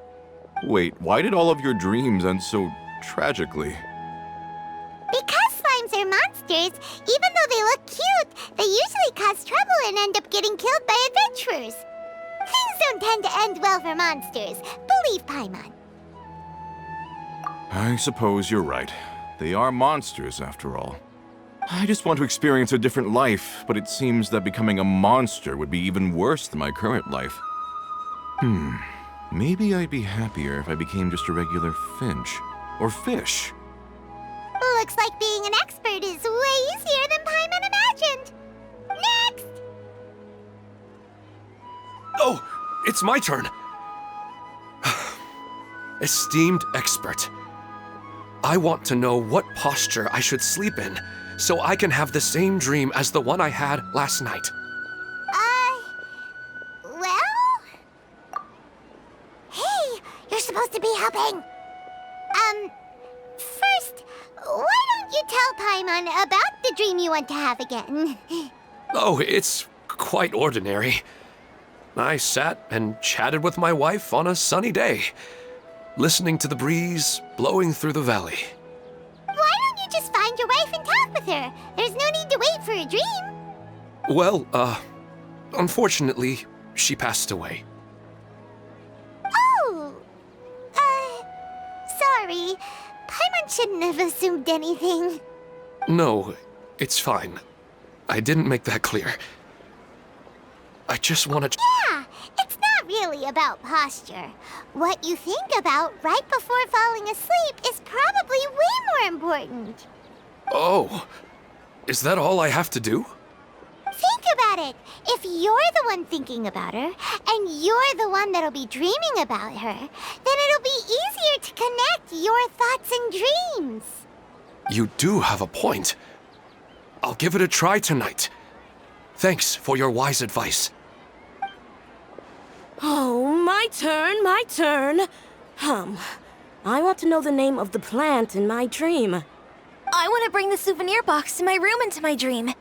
[SPEAKER 11] Wait, why did all of your dreams end so tragically?
[SPEAKER 2] Because slimes are monsters, even though they look cute, they usually cause trouble and end up getting killed by adventurers. Things don't tend to end well for monsters. Believe Paimon.
[SPEAKER 11] I suppose you're right. They are monsters, after all. I just want to experience a different life, but it seems that becoming a monster would be even worse than my current life. Maybe I'd be happier if I became just a regular finch. Or fish.
[SPEAKER 2] Looks like being an expert is way easier than Paimon imagined. Next!
[SPEAKER 5] Oh, it's my turn. Esteemed expert, I want to know what posture I should sleep in so I can have the same dream as the one I had last night.
[SPEAKER 2] Well? Hey, you're supposed to be helping. First, why don't you tell Paimon about the dream you want to have again?
[SPEAKER 5] Oh, it's quite ordinary. I sat and chatted with my wife on a sunny day, listening to the breeze blowing through the valley.
[SPEAKER 2] Why don't you just find your wife and talk with her? There's no need to wait for a dream.
[SPEAKER 5] Well, unfortunately, she passed away.
[SPEAKER 2] Oh, sorry. Paimon shouldn't have assumed anything.
[SPEAKER 5] No, it's fine. I didn't make that clear. I just want to...
[SPEAKER 2] Yeah, it's not really about posture. What you think about right before falling asleep is probably way more important.
[SPEAKER 5] Oh, is that all I have to do?
[SPEAKER 2] Think about it. If you're the one thinking about her, and you're the one that'll be dreaming about her, then it'll be easier to connect your thoughts and dreams.
[SPEAKER 5] You do have a point. I'll give it a try tonight. Thanks for your wise advice.
[SPEAKER 22] Oh, my turn, my turn. I want to know the name of the plant in my dream.
[SPEAKER 18] I want to bring the souvenir box to my room into my dream.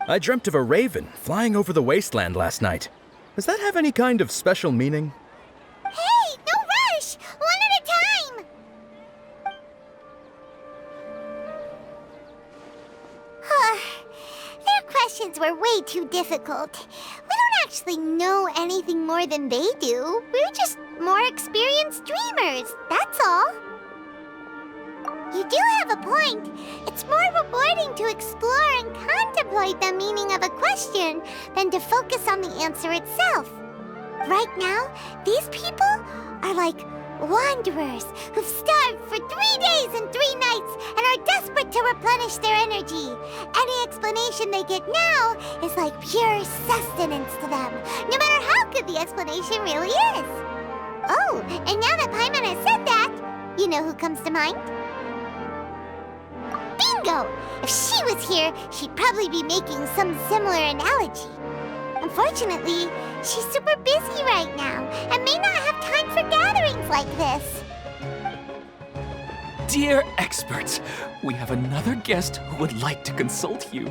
[SPEAKER 24] I dreamt of a raven flying over the wasteland last night. Does that have any kind of special meaning?
[SPEAKER 2] Hey, no rush! One at a time! Their questions were way too difficult. We don't actually know anything more than they do. We're just more experienced dreamers, that's all. You do have a point. It's more rewarding to explore and contemplate the meaning of a question than to focus on the answer itself. Right now, these people are like wanderers who've starved for 3 days and 3 nights and are desperate to replenish their energy. Any explanation they get now is like pure sustenance to them, no matter how good the explanation really is. Oh, and now that Paimon has said that, you know who comes to mind? Bingo! If she was here, she'd probably be making some similar analogy. Unfortunately, she's super busy right now and may not have time for gatherings like this.
[SPEAKER 1] Dear experts, we have another guest who would like to consult you.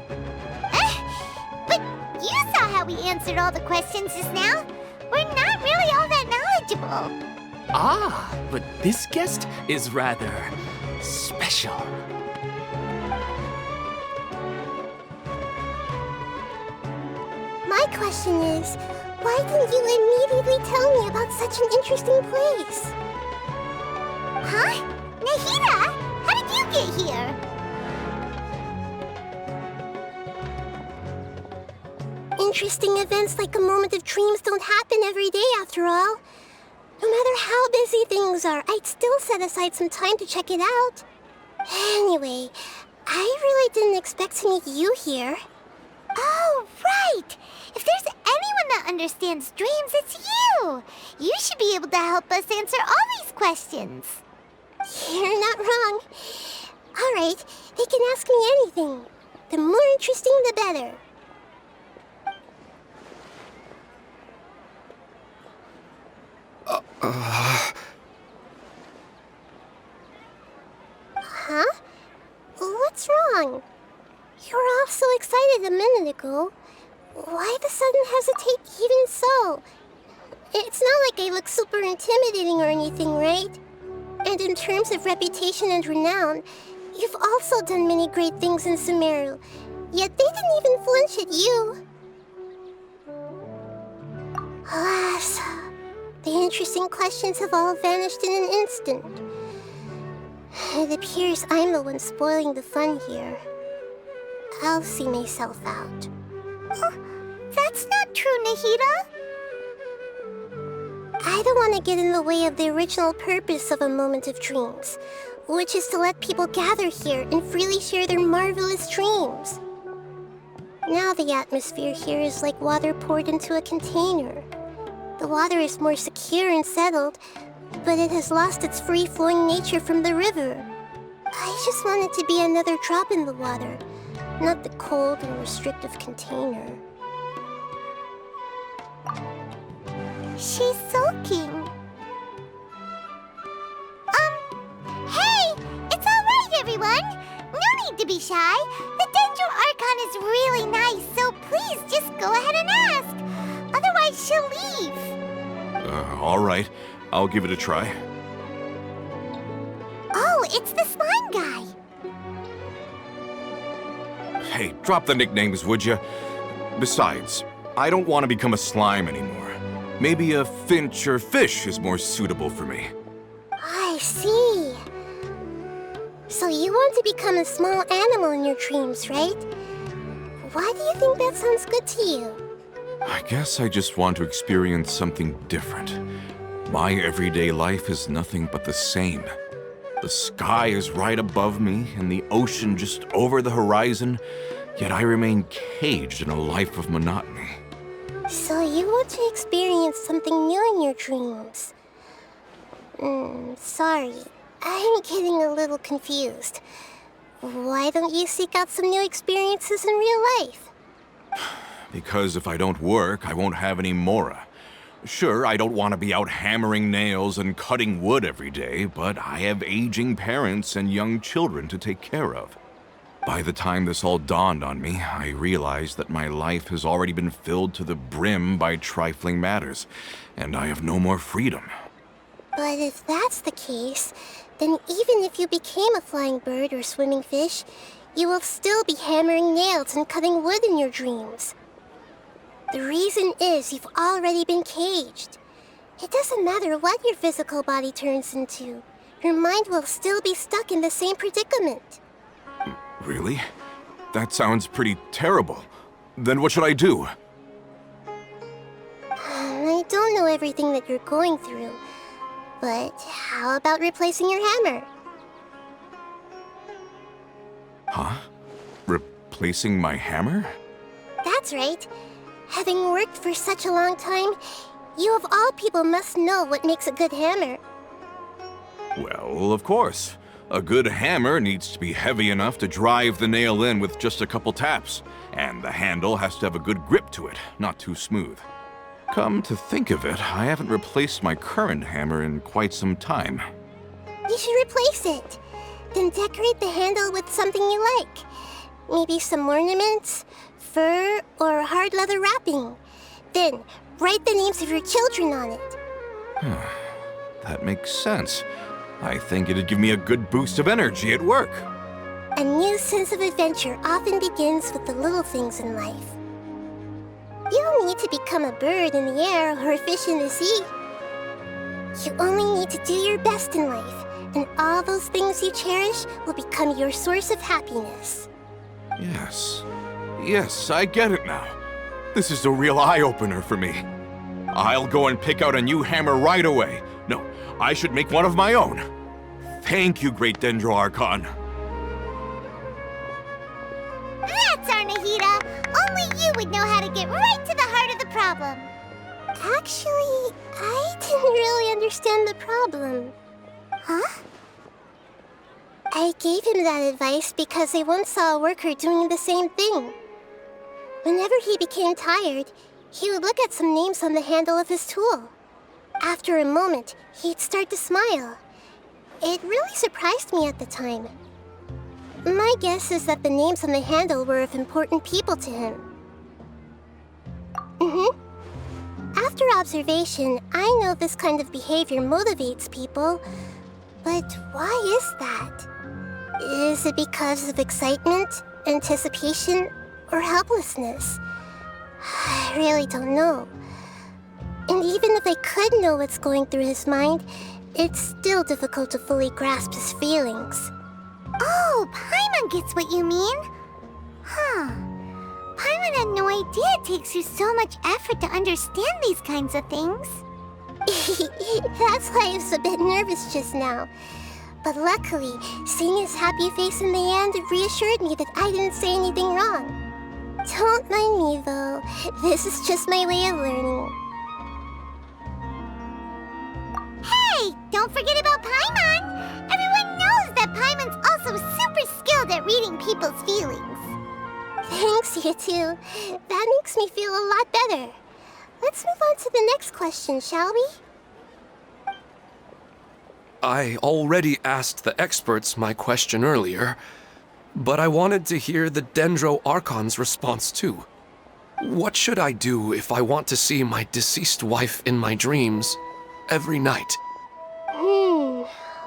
[SPEAKER 2] But you saw how we answered all the questions just now. We're not really all that knowledgeable.
[SPEAKER 1] Ah, but this guest is rather special.
[SPEAKER 2] My question is, why didn't you immediately tell me about such an interesting place? Huh? Nahida, how did you get here? Interesting events like a moment of dreams don't happen every day after all. No matter how busy things are, I'd still set aside some time to check it out. Anyway, I really didn't expect to meet you here. Oh, right! If there's anyone that understands dreams, it's you! You should be able to help us answer all these questions. You're not wrong. All right, they can ask me anything. The more interesting, the better. Huh? What's wrong? You were all so excited a minute ago. Why the sudden hesitate even so? It's not like I look super intimidating or anything, right? And in terms of reputation and renown, you've also done many great things in Sumeru, yet they didn't even flinch at you. Alas, the interesting questions have all vanished in an instant. It appears I'm the one spoiling the fun here. I'll see myself out. Oh, that's not true, Nahida. I don't want to get in the way of the original purpose of a moment of dreams, which is to let people gather here and freely share their marvelous dreams. Now the atmosphere here is like water poured into a container. The water is more secure and settled, but it has lost its free-flowing nature from the river. I just want it to be another drop in the water, not the cold and restrictive container. She's sulking. Hey! It's all right, everyone! No need to be shy. The Dendro Archon is really nice, so please just go ahead and ask. Otherwise, she'll leave.
[SPEAKER 11] All right. I'll give it a try.
[SPEAKER 2] Oh, it's the slime guy.
[SPEAKER 11] Hey, drop the nicknames, would you? Besides, I don't want to become a slime anymore. Maybe a finch or fish is more suitable for me.
[SPEAKER 2] I see. So you want to become a small animal in your dreams, right? Why do you think that sounds good to you?
[SPEAKER 11] I guess I just want to experience something different. My everyday life is nothing but the same. The sky is right above me and the ocean just over the horizon, yet I remain caged in a life of monotony.
[SPEAKER 2] So you want to experience something new in your dreams? Sorry. I'm getting a little confused. Why don't you seek out some new experiences in real life?
[SPEAKER 11] Because if I don't work, I won't have any mora. Sure, I don't want to be out hammering nails and cutting wood every day, but I have aging parents and young children to take care of. By the time this all dawned on me, I realized that my life has already been filled to the brim by trifling matters, and I have no more freedom.
[SPEAKER 2] But if that's the case, then even if you became a flying bird or swimming fish, you will still be hammering nails and cutting wood in your dreams. The reason is you've already been caged. It doesn't matter what your physical body turns into. her mind will still be stuck in the same predicament.
[SPEAKER 11] Really? That sounds pretty terrible. Then what should I do?
[SPEAKER 2] I don't know everything that you're going through, but how about replacing your hammer?
[SPEAKER 11] Huh? Replacing my hammer?
[SPEAKER 2] That's right. Having worked for such a long time, you of all people must know what makes a good hammer.
[SPEAKER 11] Well, of course. A good hammer needs to be heavy enough to drive the nail in with just a couple taps, and the handle has to have a good grip to it, not too smooth. Come to think of it, I haven't replaced my current hammer in quite some time.
[SPEAKER 2] You should replace it. Then decorate the handle with something you like. Maybe some ornaments, fur, or hard leather wrapping. Then, write the names of your children on it.
[SPEAKER 11] That makes sense. I think it'd give me a good boost of energy at work.
[SPEAKER 2] A new sense of adventure often begins with the little things in life. You don't need to become a bird in the air or a fish in the sea. You only need to do your best in life, and all those things you cherish will become your source of happiness.
[SPEAKER 11] Yes. Yes, I get it now. This is a real eye-opener for me. I'll go and pick out a new hammer right away. No, I should make one of my own. Thank you, Great Dendro Archon.
[SPEAKER 2] That's Arnahita! Only you would know how to get right to the heart of the problem. Actually, I didn't really understand the problem. Huh? I gave him that advice because I once saw a worker doing the same thing. Whenever he became tired, he would look at some names on the handle of his tool. After a moment, he'd start to smile. It really surprised me at the time. My guess is that the names on the handle were of important people to him. After observation, I know this kind of behavior motivates people, but why is that? Is it because of excitement, anticipation, or helplessness? I really don't know. And even if I could know what's going through his mind, it's still difficult to fully grasp his feelings. Oh, Paimon gets what you mean. Huh. Paimon had no idea it takes you so much effort to understand these kinds of things. That's why I was a bit nervous just now. But luckily, seeing his happy face in the end reassured me that I didn't say anything wrong. Don't mind me, though. This is just my way of learning. Hey! Don't forget about Paimon! Everyone knows that Paimon's also super skilled at reading people's feelings. Thanks, you two. That makes me feel a lot better. Let's move on to the next question, shall we?
[SPEAKER 4] I already asked the experts my question earlier, but I wanted to hear the Dendro Archon's response too. What should I do if I want to see my deceased wife in my dreams every night?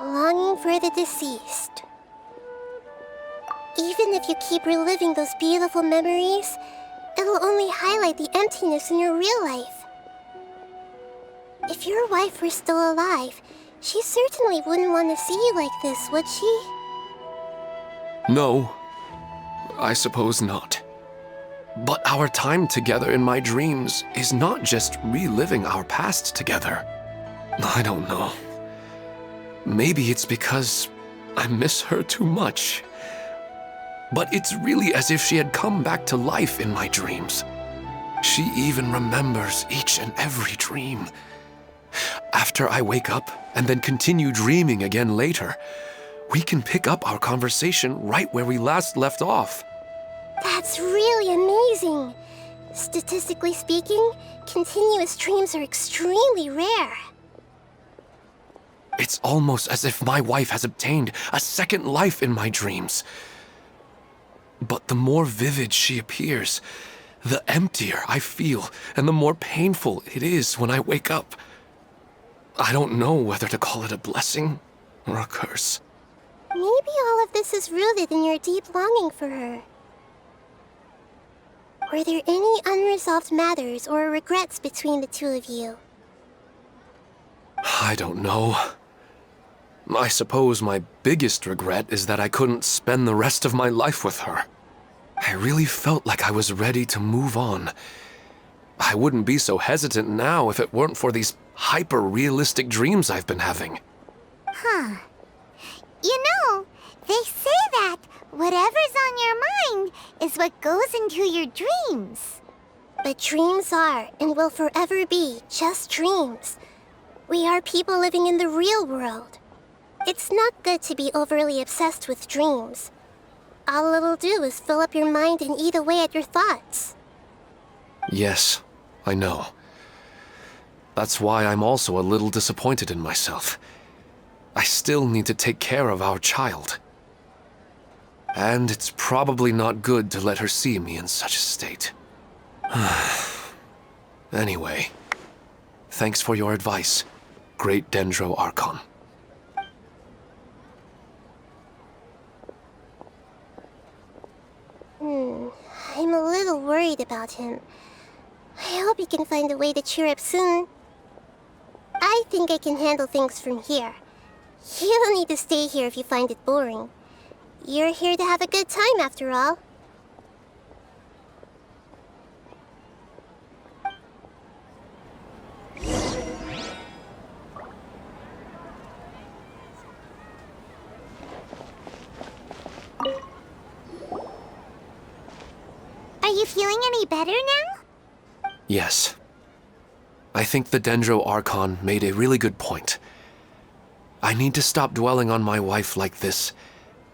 [SPEAKER 2] Longing for the deceased. Even if you keep reliving those beautiful memories, it'll only highlight the emptiness in your real life. If your wife were still alive, she certainly wouldn't want to see you like this, would she?
[SPEAKER 4] No, I suppose not. But our time together in my dreams is not just reliving our past together. I don't know. Maybe it's because I miss her too much. But it's really as if she had come back to life in my dreams. She even remembers each and every dream. After I wake up and then continue dreaming again later, we can pick up our conversation right where we last left off.
[SPEAKER 2] That's really amazing. Statistically speaking, continuous dreams are extremely rare.
[SPEAKER 4] It's almost as if my wife has obtained a second life in my dreams. But the more vivid she appears, the emptier I feel and the more painful it is when I wake up. I don't know whether to call it a blessing or a curse.
[SPEAKER 2] Maybe all of this is rooted in your deep longing for her. Were there any unresolved matters or regrets between the two of you?
[SPEAKER 4] I don't know. I suppose my biggest regret is that I couldn't spend the rest of my life with her. I really felt like I was ready to move on. I wouldn't be so hesitant now if it weren't for these hyper-realistic dreams I've been having.
[SPEAKER 2] Huh. You know, they say that whatever's on your mind is what goes into your dreams.
[SPEAKER 12] But dreams are, and will forever be, just dreams. We are people living in the real world. It's not good to be overly obsessed with dreams. All it'll do is fill up your mind and eat away at your thoughts.
[SPEAKER 4] Yes, I know. That's why I'm also a little disappointed in myself. I still need to take care of our child. And it's probably not good to let her see me in such a state. Anyway, thanks for your advice, Great Dendro Archon.
[SPEAKER 12] I'm a little worried about him. I hope he can find a way to cheer up soon. I think I can handle things from here. You don't need to stay here if you find it boring. You're here to have a good time, after all.
[SPEAKER 2] Are you feeling any better now?
[SPEAKER 4] Yes. I think the Dendro Archon made a really good point. I need to stop dwelling on my wife like this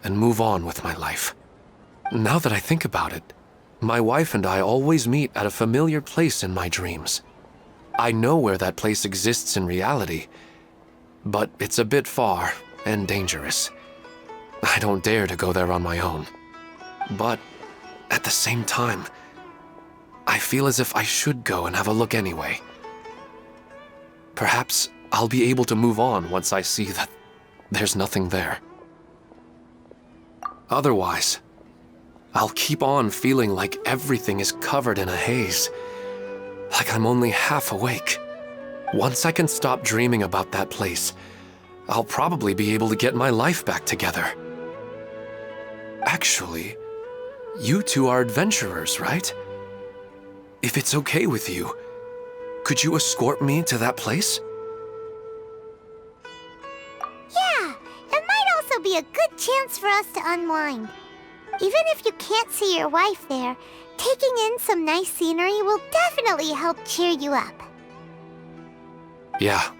[SPEAKER 4] and move on with my life. Now that I think about it, my wife and I always meet at a familiar place in my dreams. I know where that place exists in reality, but it's a bit far and dangerous. I don't dare to go there on my own. But at the same time, I feel as if I should go and have a look anyway. Perhaps I'll be able to move on once I see that there's nothing there. Otherwise, I'll keep on feeling like everything is covered in a haze, like I'm only half awake. Once I can stop dreaming about that place, I'll probably be able to get my life back together. Actually, you two are adventurers, right? If it's okay with you, could you escort me to that place?
[SPEAKER 2] Yeah, it might also be a good chance for us to unwind. Even if you can't see your wife there, taking in some nice scenery will definitely help cheer you up.
[SPEAKER 4] Yeah,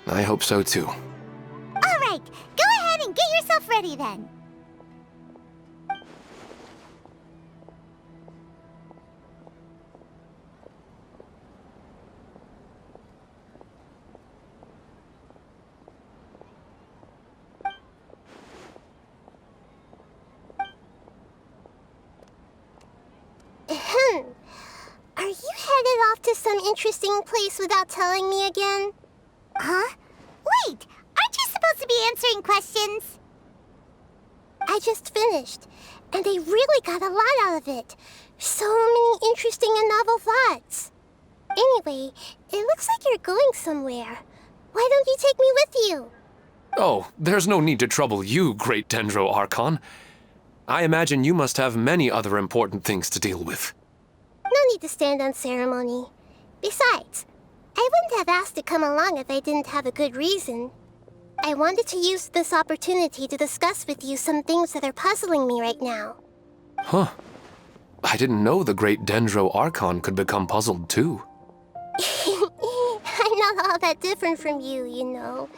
[SPEAKER 4] I hope so too.
[SPEAKER 2] All right, go ahead and get yourself ready then.
[SPEAKER 12] Are you headed off to some interesting place without telling me again?
[SPEAKER 2] Huh? Wait, aren't you supposed to be answering questions?
[SPEAKER 12] I just finished, and I really got a lot out of it. So many interesting and novel thoughts. Anyway, it looks like you're going somewhere. Why don't you take me with you?
[SPEAKER 4] Oh, there's no need to trouble you, Great Dendro Archon. I imagine you must have many other important things to deal with.
[SPEAKER 12] No need to stand on ceremony. Besides, I wouldn't have asked to come along if I didn't have a good reason. I wanted to use this opportunity to discuss with you some things that are puzzling me right now.
[SPEAKER 4] Huh. I didn't know the Great Dendro Archon could become puzzled too.
[SPEAKER 12] I'm not all that different from you, you know.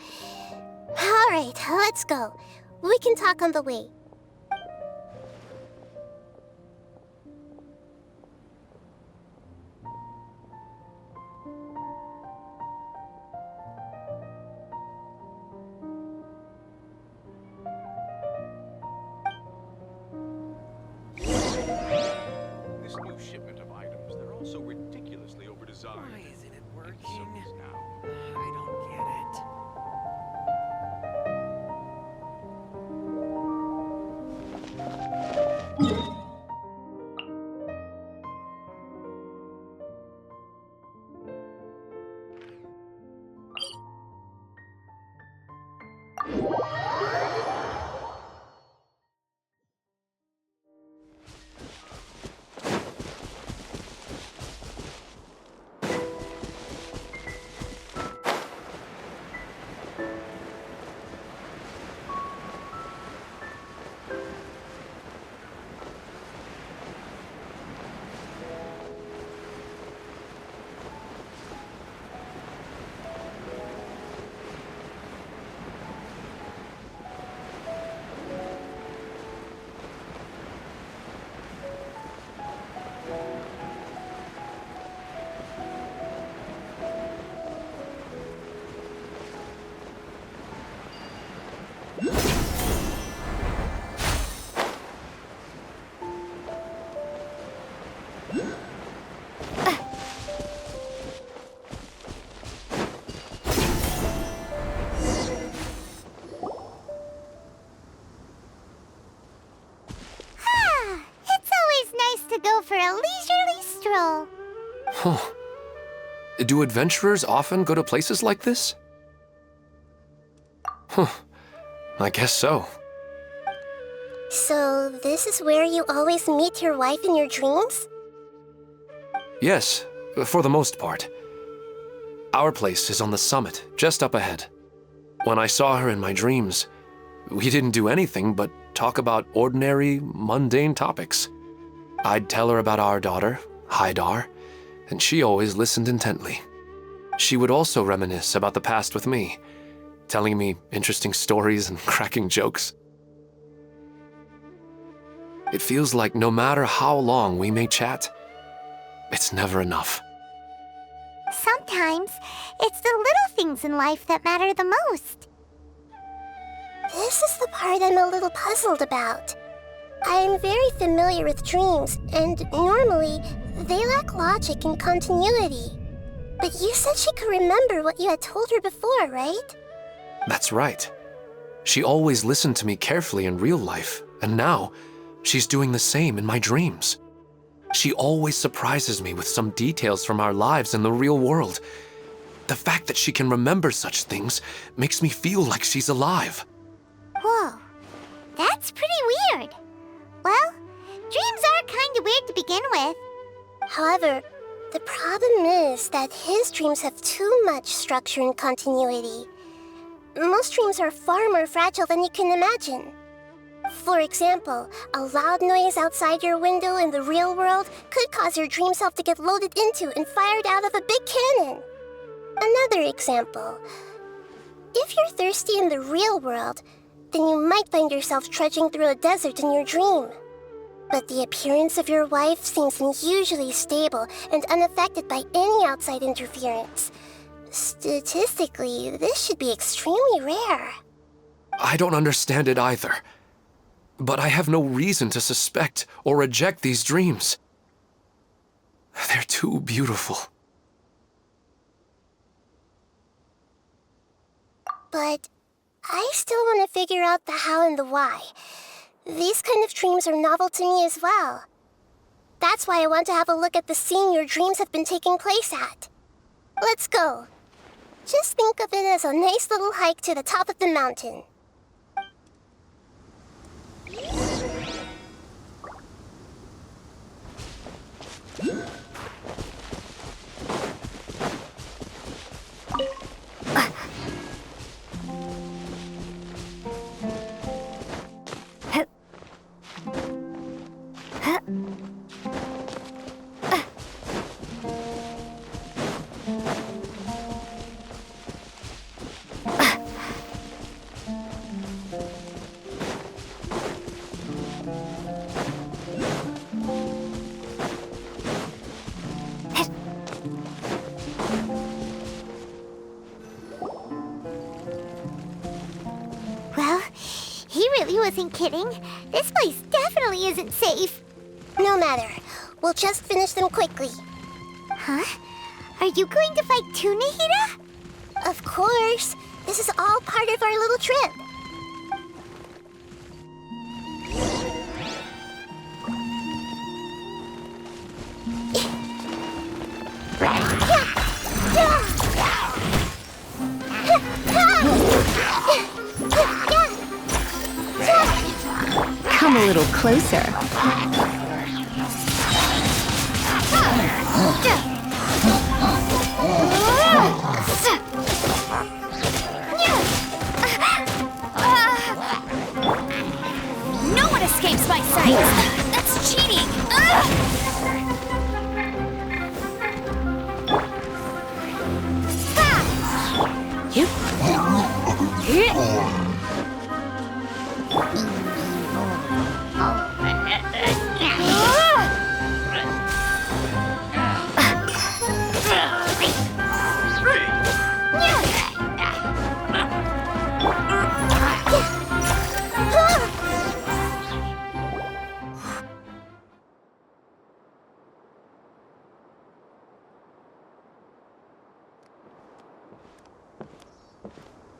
[SPEAKER 12] All right, let's go. We can talk on the way.
[SPEAKER 11] This new shipment of items, they're all so ridiculously overdesigned. Why isn't it working? I don't get it.
[SPEAKER 4] Huh. Do adventurers often go to places like this? Huh. I guess so.
[SPEAKER 12] So, this is where you always meet your wife in your dreams?
[SPEAKER 4] Yes, for the most part. Our place is on the summit, just up ahead. When I saw her in my dreams, we didn't do anything but talk about ordinary, mundane topics. I'd tell her about our daughter, Haidar, and she always listened intently. She would also reminisce about the past with me, telling me interesting stories and cracking jokes. It feels like no matter how long we may chat, it's never enough.
[SPEAKER 2] Sometimes, it's the little things in life that matter the most.
[SPEAKER 12] This is the part I'm a little puzzled about. I am very familiar with dreams, and normally, they lack logic and continuity. But you said she could remember what you had told her before, right?
[SPEAKER 4] That's right. She always listened to me carefully in real life, and now, she's doing the same in my dreams. She always surprises me with some details from our lives in the real world. The fact that she can remember such things makes me feel like she's alive.
[SPEAKER 2] Whoa, that's pretty weird. Well, dreams are kind of weird to begin with.
[SPEAKER 12] However, the problem is that his dreams have too much structure and continuity. Most dreams are far more fragile than you can imagine. For example, a loud noise outside your window in the real world could cause your dream self to get loaded into and fired out of a big cannon. Another example. If you're thirsty in the real world, then you might find yourself trudging through a desert in your dream. But the appearance of your wife seems unusually stable and unaffected by any outside interference. Statistically, this should be extremely rare.
[SPEAKER 4] I don't understand it either. But I have no reason to suspect or reject these dreams. They're too beautiful.
[SPEAKER 12] But I still want to figure out the how and the why. These kind of dreams are novel to me as well. That's why I want to have a look at the scene your dreams have been taking place at. Let's go. Just think of it as a nice little hike to the top of the mountain.
[SPEAKER 2] Well, he really wasn't kidding. This place definitely isn't safe.
[SPEAKER 12] No matter. We'll just finish them quickly.
[SPEAKER 2] Huh? Are you going to fight too, Nahida?
[SPEAKER 12] Of course. This is all part of our little trip.
[SPEAKER 18] Come a little closer. No one escapes my sight! That's cheating!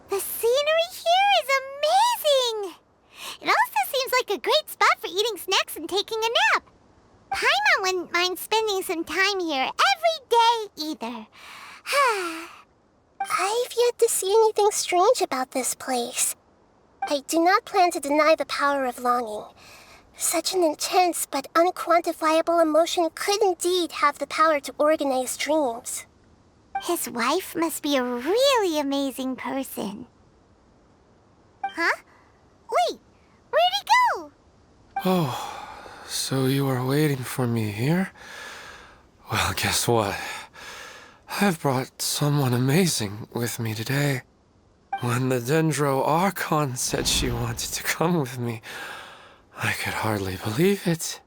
[SPEAKER 2] The scenery here is amazing! It also seems like a great spot for eating snacks and taking a nap. Paimon wouldn't mind spending some time here every either.
[SPEAKER 12] I've yet to see anything strange about this place. I do not plan to deny the power of longing. Such an intense but unquantifiable emotion could indeed have the power to organize dreams.
[SPEAKER 2] His wife must be a really amazing person. Huh? Wait, where'd he go?
[SPEAKER 4] Oh, so you are waiting for me here? Well, guess what? I've brought someone amazing with me today. When the Dendro Archon said she wanted to come with me, I could hardly believe it.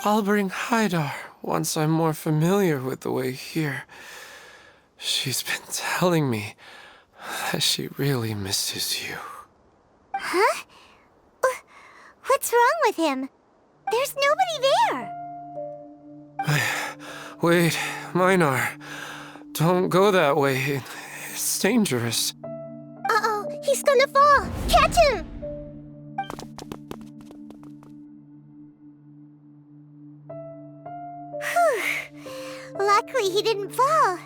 [SPEAKER 4] I'll bring Haidar once I'm more familiar with the way here. She's been telling me that she really misses you.
[SPEAKER 2] Huh? What's wrong with him? There's nobody there.
[SPEAKER 4] Wait, Minar. Don't go that way. It's dangerous.
[SPEAKER 12] Uh-oh, he's gonna fall! Catch him!
[SPEAKER 2] Luckily he didn't fall.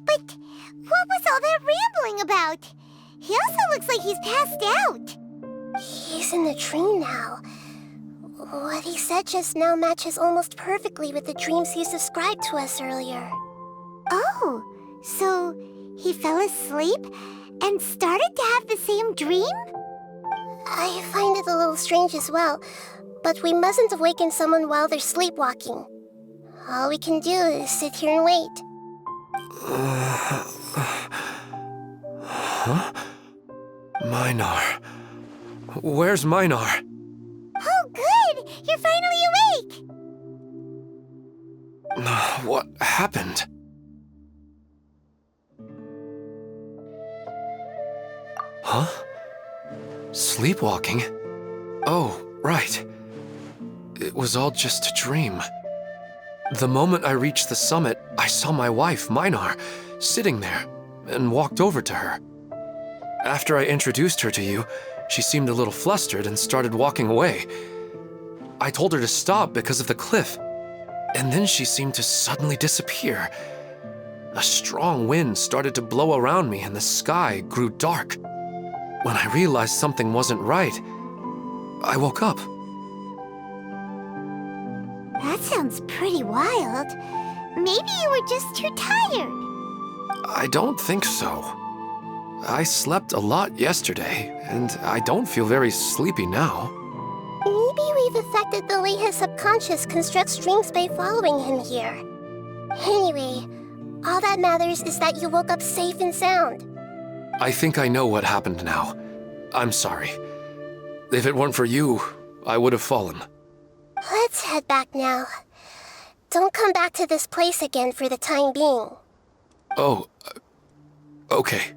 [SPEAKER 2] But what was all that rambling about? He also looks like he's passed out.
[SPEAKER 12] He's in a dream now. What he said just now matches almost perfectly with the dreams he's described to us earlier.
[SPEAKER 2] Oh, so he fell asleep and started to have the same dream?
[SPEAKER 12] I find it a little strange as well, but we mustn't awaken someone while they're sleepwalking. All we can do is sit here and wait.
[SPEAKER 4] Huh? Minar. Where's Minar?
[SPEAKER 2] Oh, good! You're finally awake!
[SPEAKER 4] What happened? Huh? Sleepwalking? Oh, right. It was all just a dream. The moment I reached the summit, I saw my wife, Minar, sitting there, and walked over to her. After I introduced her to you, she seemed a little flustered and started walking away. I told her to stop because of the cliff, and then she seemed to suddenly disappear. A strong wind started to blow around me and the sky grew dark. When I realized something wasn't right, I woke up.
[SPEAKER 2] That sounds pretty wild. Maybe you were just too tired.
[SPEAKER 4] I don't think so. I slept a lot yesterday, and I don't feel very sleepy now.
[SPEAKER 12] Maybe we've affected the way his subconscious constructs dreams by following him here. Anyway, all that matters is that you woke up safe and sound.
[SPEAKER 4] I think I know what happened now. I'm sorry. If it weren't for you, I would have fallen.
[SPEAKER 12] Let's head back now. Don't come back to this place again for the time being.
[SPEAKER 4] Oh, okay.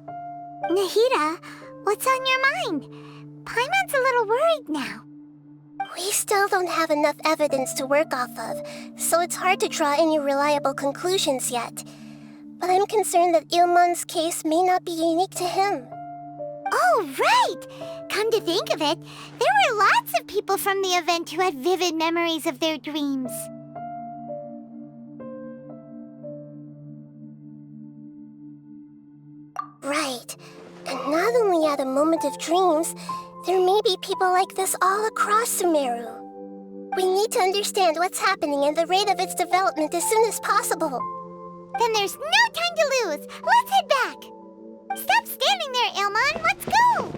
[SPEAKER 2] Nahida, what's on your mind? Paimon's a little worried now.
[SPEAKER 12] We still don't have enough evidence to work off of, so it's hard to draw any reliable conclusions yet. But I'm concerned that Ilmon's case may not be unique to him.
[SPEAKER 2] Oh, right! Come to think of it, there were lots of people from the event who had vivid memories of their dreams.
[SPEAKER 12] Right. And not only at a moment of dreams, there may be people like this all across Sumeru. We need to understand what's happening and the rate of its development as soon as possible.
[SPEAKER 2] Then there's no time to lose. Let's head back. Stop standing there, Ilmon. Let's go.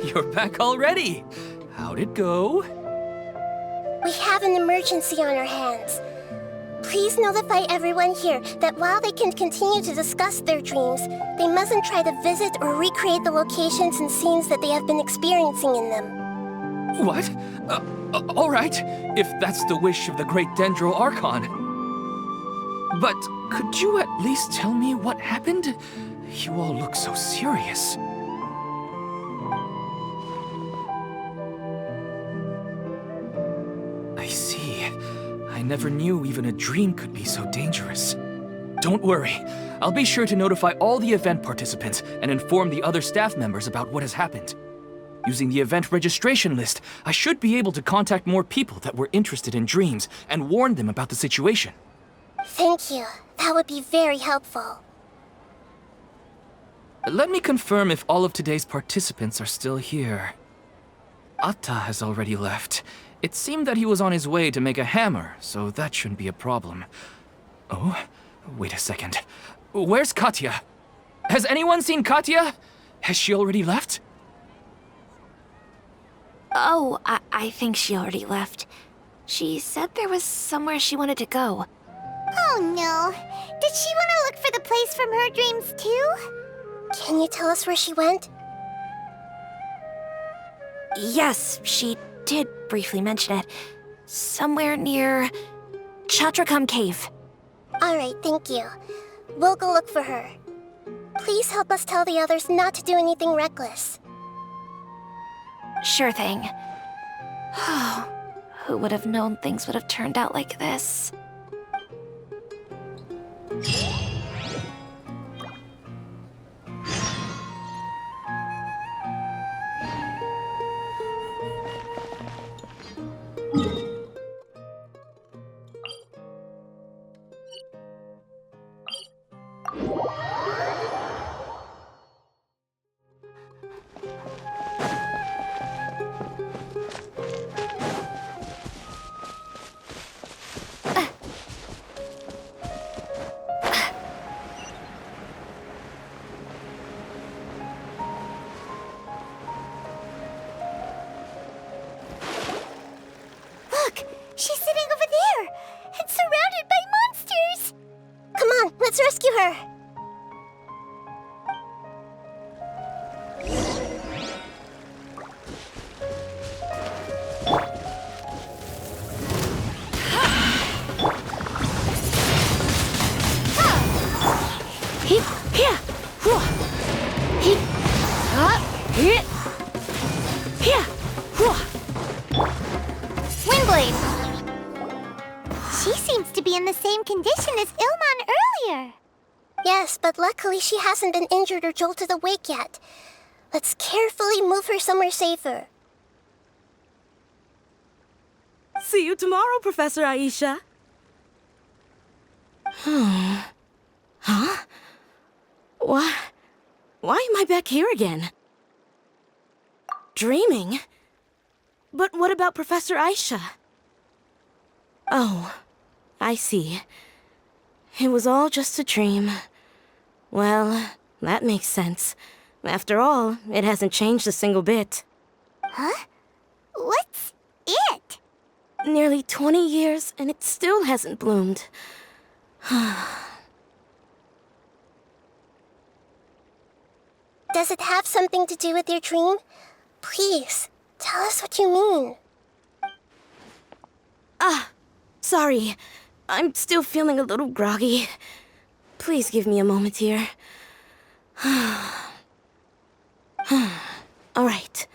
[SPEAKER 1] You're back already. How'd it go?
[SPEAKER 12] We have an emergency on our hands. Please notify everyone here that while they can continue to discuss their dreams, they mustn't try to visit or recreate the locations and scenes that they have been experiencing in them.
[SPEAKER 1] What? All right, if that's the wish of the great Dendro Archon. But could you at least tell me what happened? You all look so serious. I see. I never knew even a dream could be so dangerous. Don't worry. I'll be sure to notify all the event participants and inform the other staff members about what has happened. Using the event registration list, I should be able to contact more people that were interested in dreams and warn them about the situation.
[SPEAKER 12] Thank you. That would be very helpful.
[SPEAKER 1] Let me confirm if all of today's participants are still here. Atta has already left. It seemed that he was on his way to make a hammer, so that shouldn't be a problem. Oh, wait a second. Where's Katya? Has anyone seen Katya? Has she already left?
[SPEAKER 18] Oh, I think she already left. She said there was somewhere she wanted to go.
[SPEAKER 2] Oh no. Did she want to look for the place from her dreams too?
[SPEAKER 12] Can you tell us where she went?
[SPEAKER 18] Yes, she did briefly mention it. Somewhere near Chatrakam Cave.
[SPEAKER 12] Alright, thank you. We'll go look for her. Please help us tell the others not to do anything reckless.
[SPEAKER 18] Sure thing. Who would have known things would have turned out like this?
[SPEAKER 2] She's sitting over there, and surrounded by monsters!
[SPEAKER 12] Come on, let's rescue her!
[SPEAKER 2] Windblade! She seems to be in the same condition as Ilman earlier.
[SPEAKER 12] Yes, but luckily she hasn't been injured or jolted awake yet. Let's carefully move her somewhere safer.
[SPEAKER 22] See you tomorrow, Professor Aisha. Huh? Why am I back here again? Dreaming? But what about Professor Aisha? Oh, I see. It was all just a dream. Well, that makes sense. After all, it hasn't changed a single bit.
[SPEAKER 2] Huh? What's it?
[SPEAKER 22] Nearly 20 years, and it still hasn't bloomed.
[SPEAKER 12] Does it have something to do with your dream? Please, tell us what you mean.
[SPEAKER 22] Sorry. I'm still feeling a little groggy. Please give me a moment here. Alright,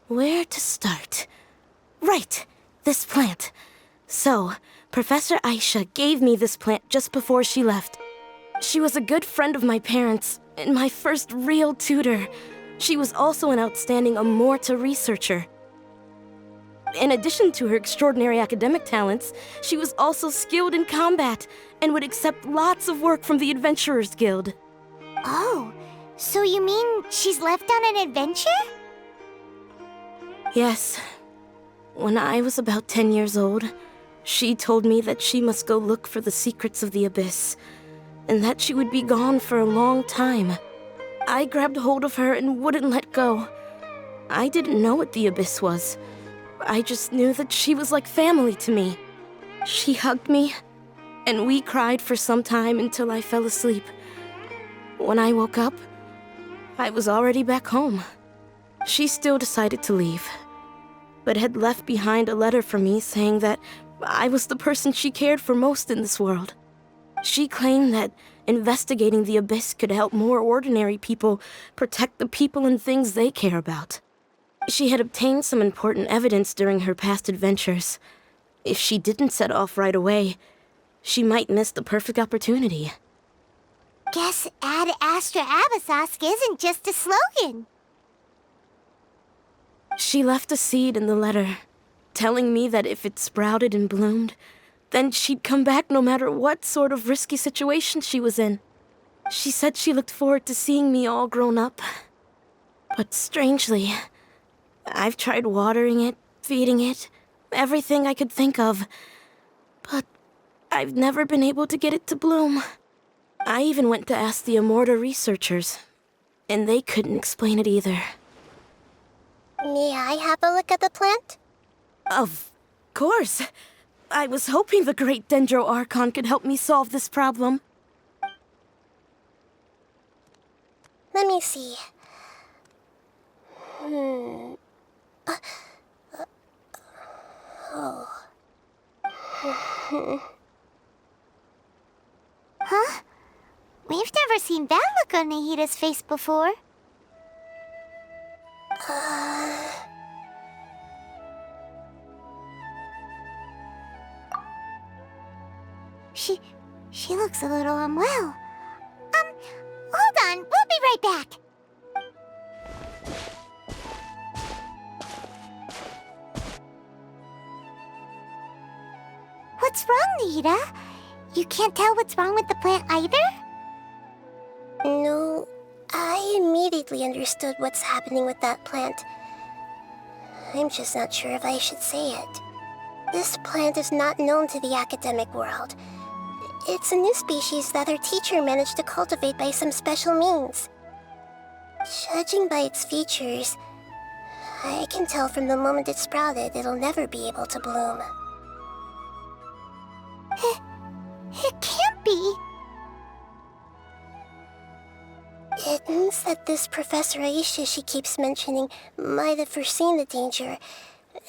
[SPEAKER 22] where to start? Right, this plant. So, Professor Aisha gave me this plant just before she left. She was a good friend of my parents, and my first real tutor. She was also an outstanding Amorta researcher. In addition to her extraordinary academic talents, she was also skilled in combat and would accept lots of work from the Adventurers Guild.
[SPEAKER 2] Oh, so you mean she's left on an adventure?
[SPEAKER 22] Yes. When I was about 10 years old, she told me that she must go look for the secrets of the Abyss, and that she would be gone for a long time. I grabbed hold of her and wouldn't let go. I didn't know what the Abyss was. I just knew that she was like family to me. She hugged me, and we cried for some time until I fell asleep. When I woke up, I was already back home. She still decided to leave, but had left behind a letter for me saying that I was the person she cared for most in this world. She claimed that investigating the Abyss could help more ordinary people protect the people and things they care about. She had obtained some important evidence during her past adventures. If she didn't set off right away, she might miss the perfect opportunity.
[SPEAKER 2] Guess Ad Astra Abyssosque isn't just a slogan.
[SPEAKER 22] She left a seed in the letter, telling me that if it sprouted and bloomed, then she'd come back no matter what sort of risky situation she was in. She said she looked forward to seeing me all grown up. But strangely, I've tried watering it, feeding it, everything I could think of. But I've never been able to get it to bloom. I even went to ask the Immorta researchers, and they couldn't explain it either.
[SPEAKER 12] May I have a look at the plant?
[SPEAKER 22] Of course. I was hoping the great Dendro Archon could help me solve this problem.
[SPEAKER 12] Let me see.
[SPEAKER 2] Huh? We've never seen that look on Nahida's face before. She looks a little unwell. Hold on, we'll be right back. What's wrong, Nahida? You can't tell what's wrong with the plant either?
[SPEAKER 12] No, I immediately understood what's happening with that plant. I'm just not sure if I should say it. This plant is not known to the academic world. It's a new species that our teacher managed to cultivate by some special means. Judging by its features, I can tell from the moment it sprouted it'll never be able to bloom.
[SPEAKER 2] It can't be.
[SPEAKER 12] It means that this Professor Aisha she keeps mentioning might have foreseen the danger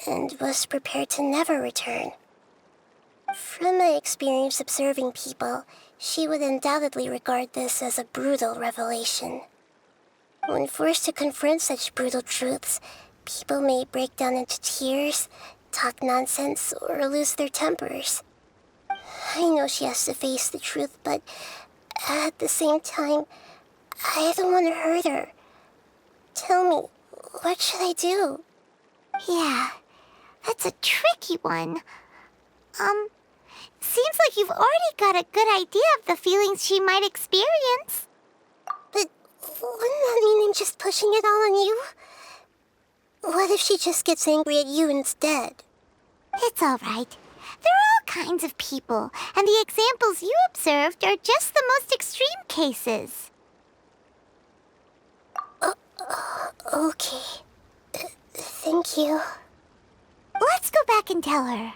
[SPEAKER 12] and was prepared to never return. From my experience observing people, she would undoubtedly regard this as a brutal revelation. When forced to confront such brutal truths, people may break down into tears, talk nonsense, or lose their tempers. I know she has to face the truth, but at the same time, I don't want to hurt her. Tell me, what should I do?
[SPEAKER 2] Yeah, that's a tricky one. Seems like you've already got a good idea of the feelings she might experience.
[SPEAKER 12] But wouldn't that mean I'm just pushing it all on you? What if she just gets angry at you instead?
[SPEAKER 2] It's all right. There are all kinds of people, and the examples you observed are just the most extreme cases.
[SPEAKER 12] Okay. Thank you.
[SPEAKER 2] Let's go back and tell her.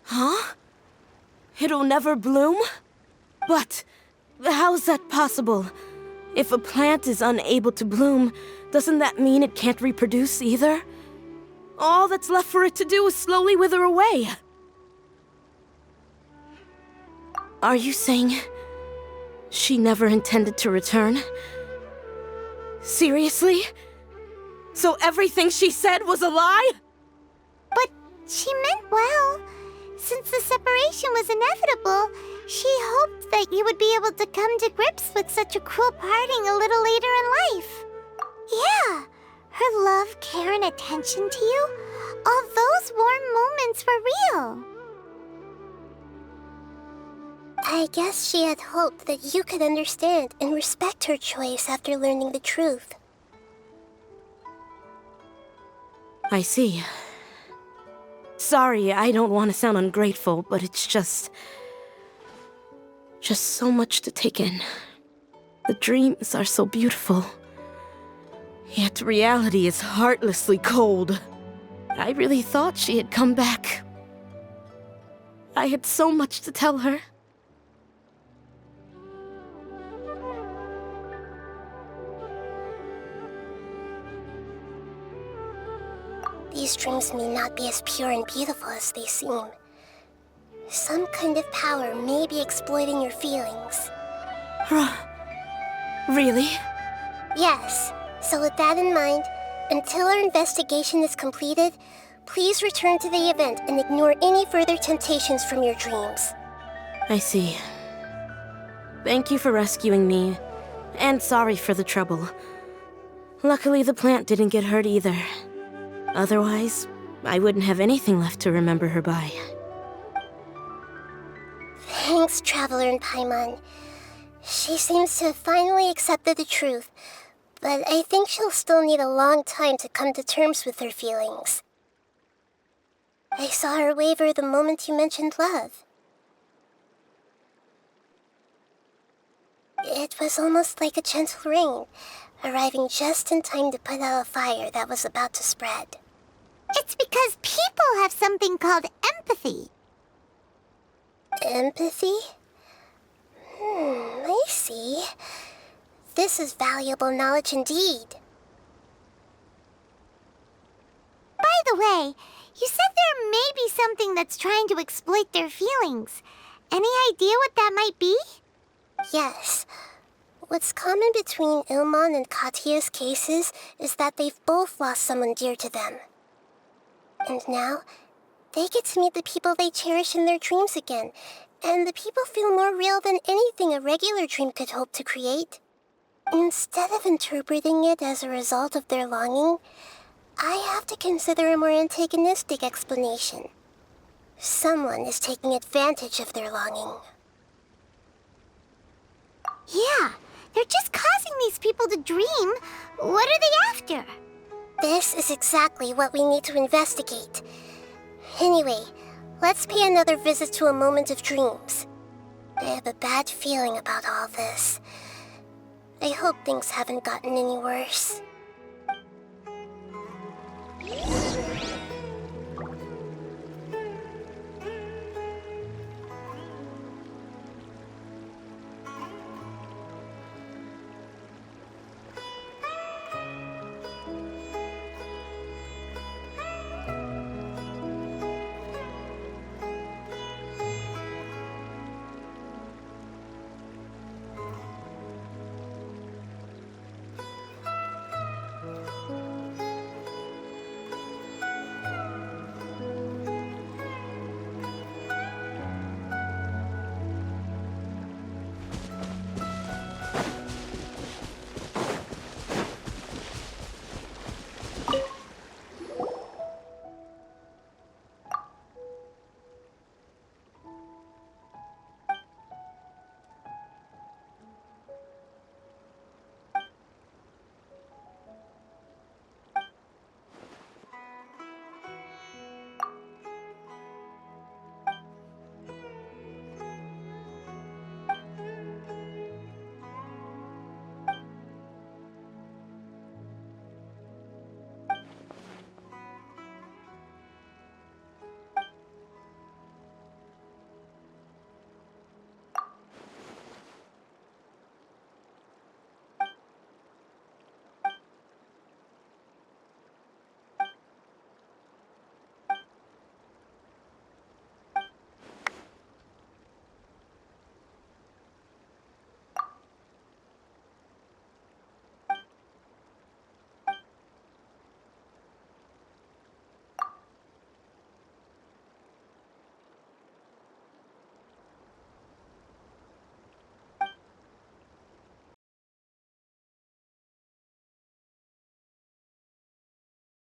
[SPEAKER 22] Huh? It'll never bloom? But how's that possible? If a plant is unable to bloom, doesn't that mean it can't reproduce either? All that's left for it to do is slowly wither away. Are you saying she never intended to return? Seriously? So everything she said was a lie?
[SPEAKER 2] But she meant well. Since the separation was inevitable, she hoped that you would be able to come to grips with such a cruel parting a little later in life. Yeah, her love, care, and attention to you, all those warm moments were real.
[SPEAKER 12] I guess she had hoped that you could understand and respect her choice after learning the truth.
[SPEAKER 22] I see. Sorry, I don't want to sound ungrateful, but it's just so much to take in. The dreams are so beautiful. Yet reality is heartlessly cold. I really thought she had come back. I had so much to tell her.
[SPEAKER 12] These dreams may not be as pure and beautiful as they seem. Some kind of power may be exploiting your feelings.
[SPEAKER 22] Really?
[SPEAKER 12] Yes. So with that in mind, until our investigation is completed, please return to the event and ignore any further temptations from your dreams.
[SPEAKER 22] I see. Thank you for rescuing me, and sorry for the trouble. Luckily, the plant didn't get hurt either. Otherwise, I wouldn't have anything left to remember her by.
[SPEAKER 12] Thanks, Traveler and Paimon. She seems to have finally accepted the truth, but I think she'll still need a long time to come to terms with her feelings. I saw her waver the moment you mentioned love. It was almost like a gentle rain, arriving just in time to put out a fire that was about to spread.
[SPEAKER 2] It's because people have something called empathy.
[SPEAKER 12] Empathy? I see. This is valuable knowledge indeed.
[SPEAKER 2] By the way, you said there may be something that's trying to exploit their feelings. Any idea what that might be?
[SPEAKER 12] Yes. What's common between Ilmon and Katya's cases is that they've both lost someone dear to them. And now, they get to meet the people they cherish in their dreams again, and the people feel more real than anything a regular dream could hope to create. Instead of interpreting it as a result of their longing, I have to consider a more antagonistic explanation. Someone is taking advantage of their longing.
[SPEAKER 2] Yeah, they're just causing these people to dream. What are they after?
[SPEAKER 12] This is exactly what we need to investigate. Anyway, let's pay another visit to a moment of dreams. I have a bad feeling about all this. I hope things haven't gotten any worse.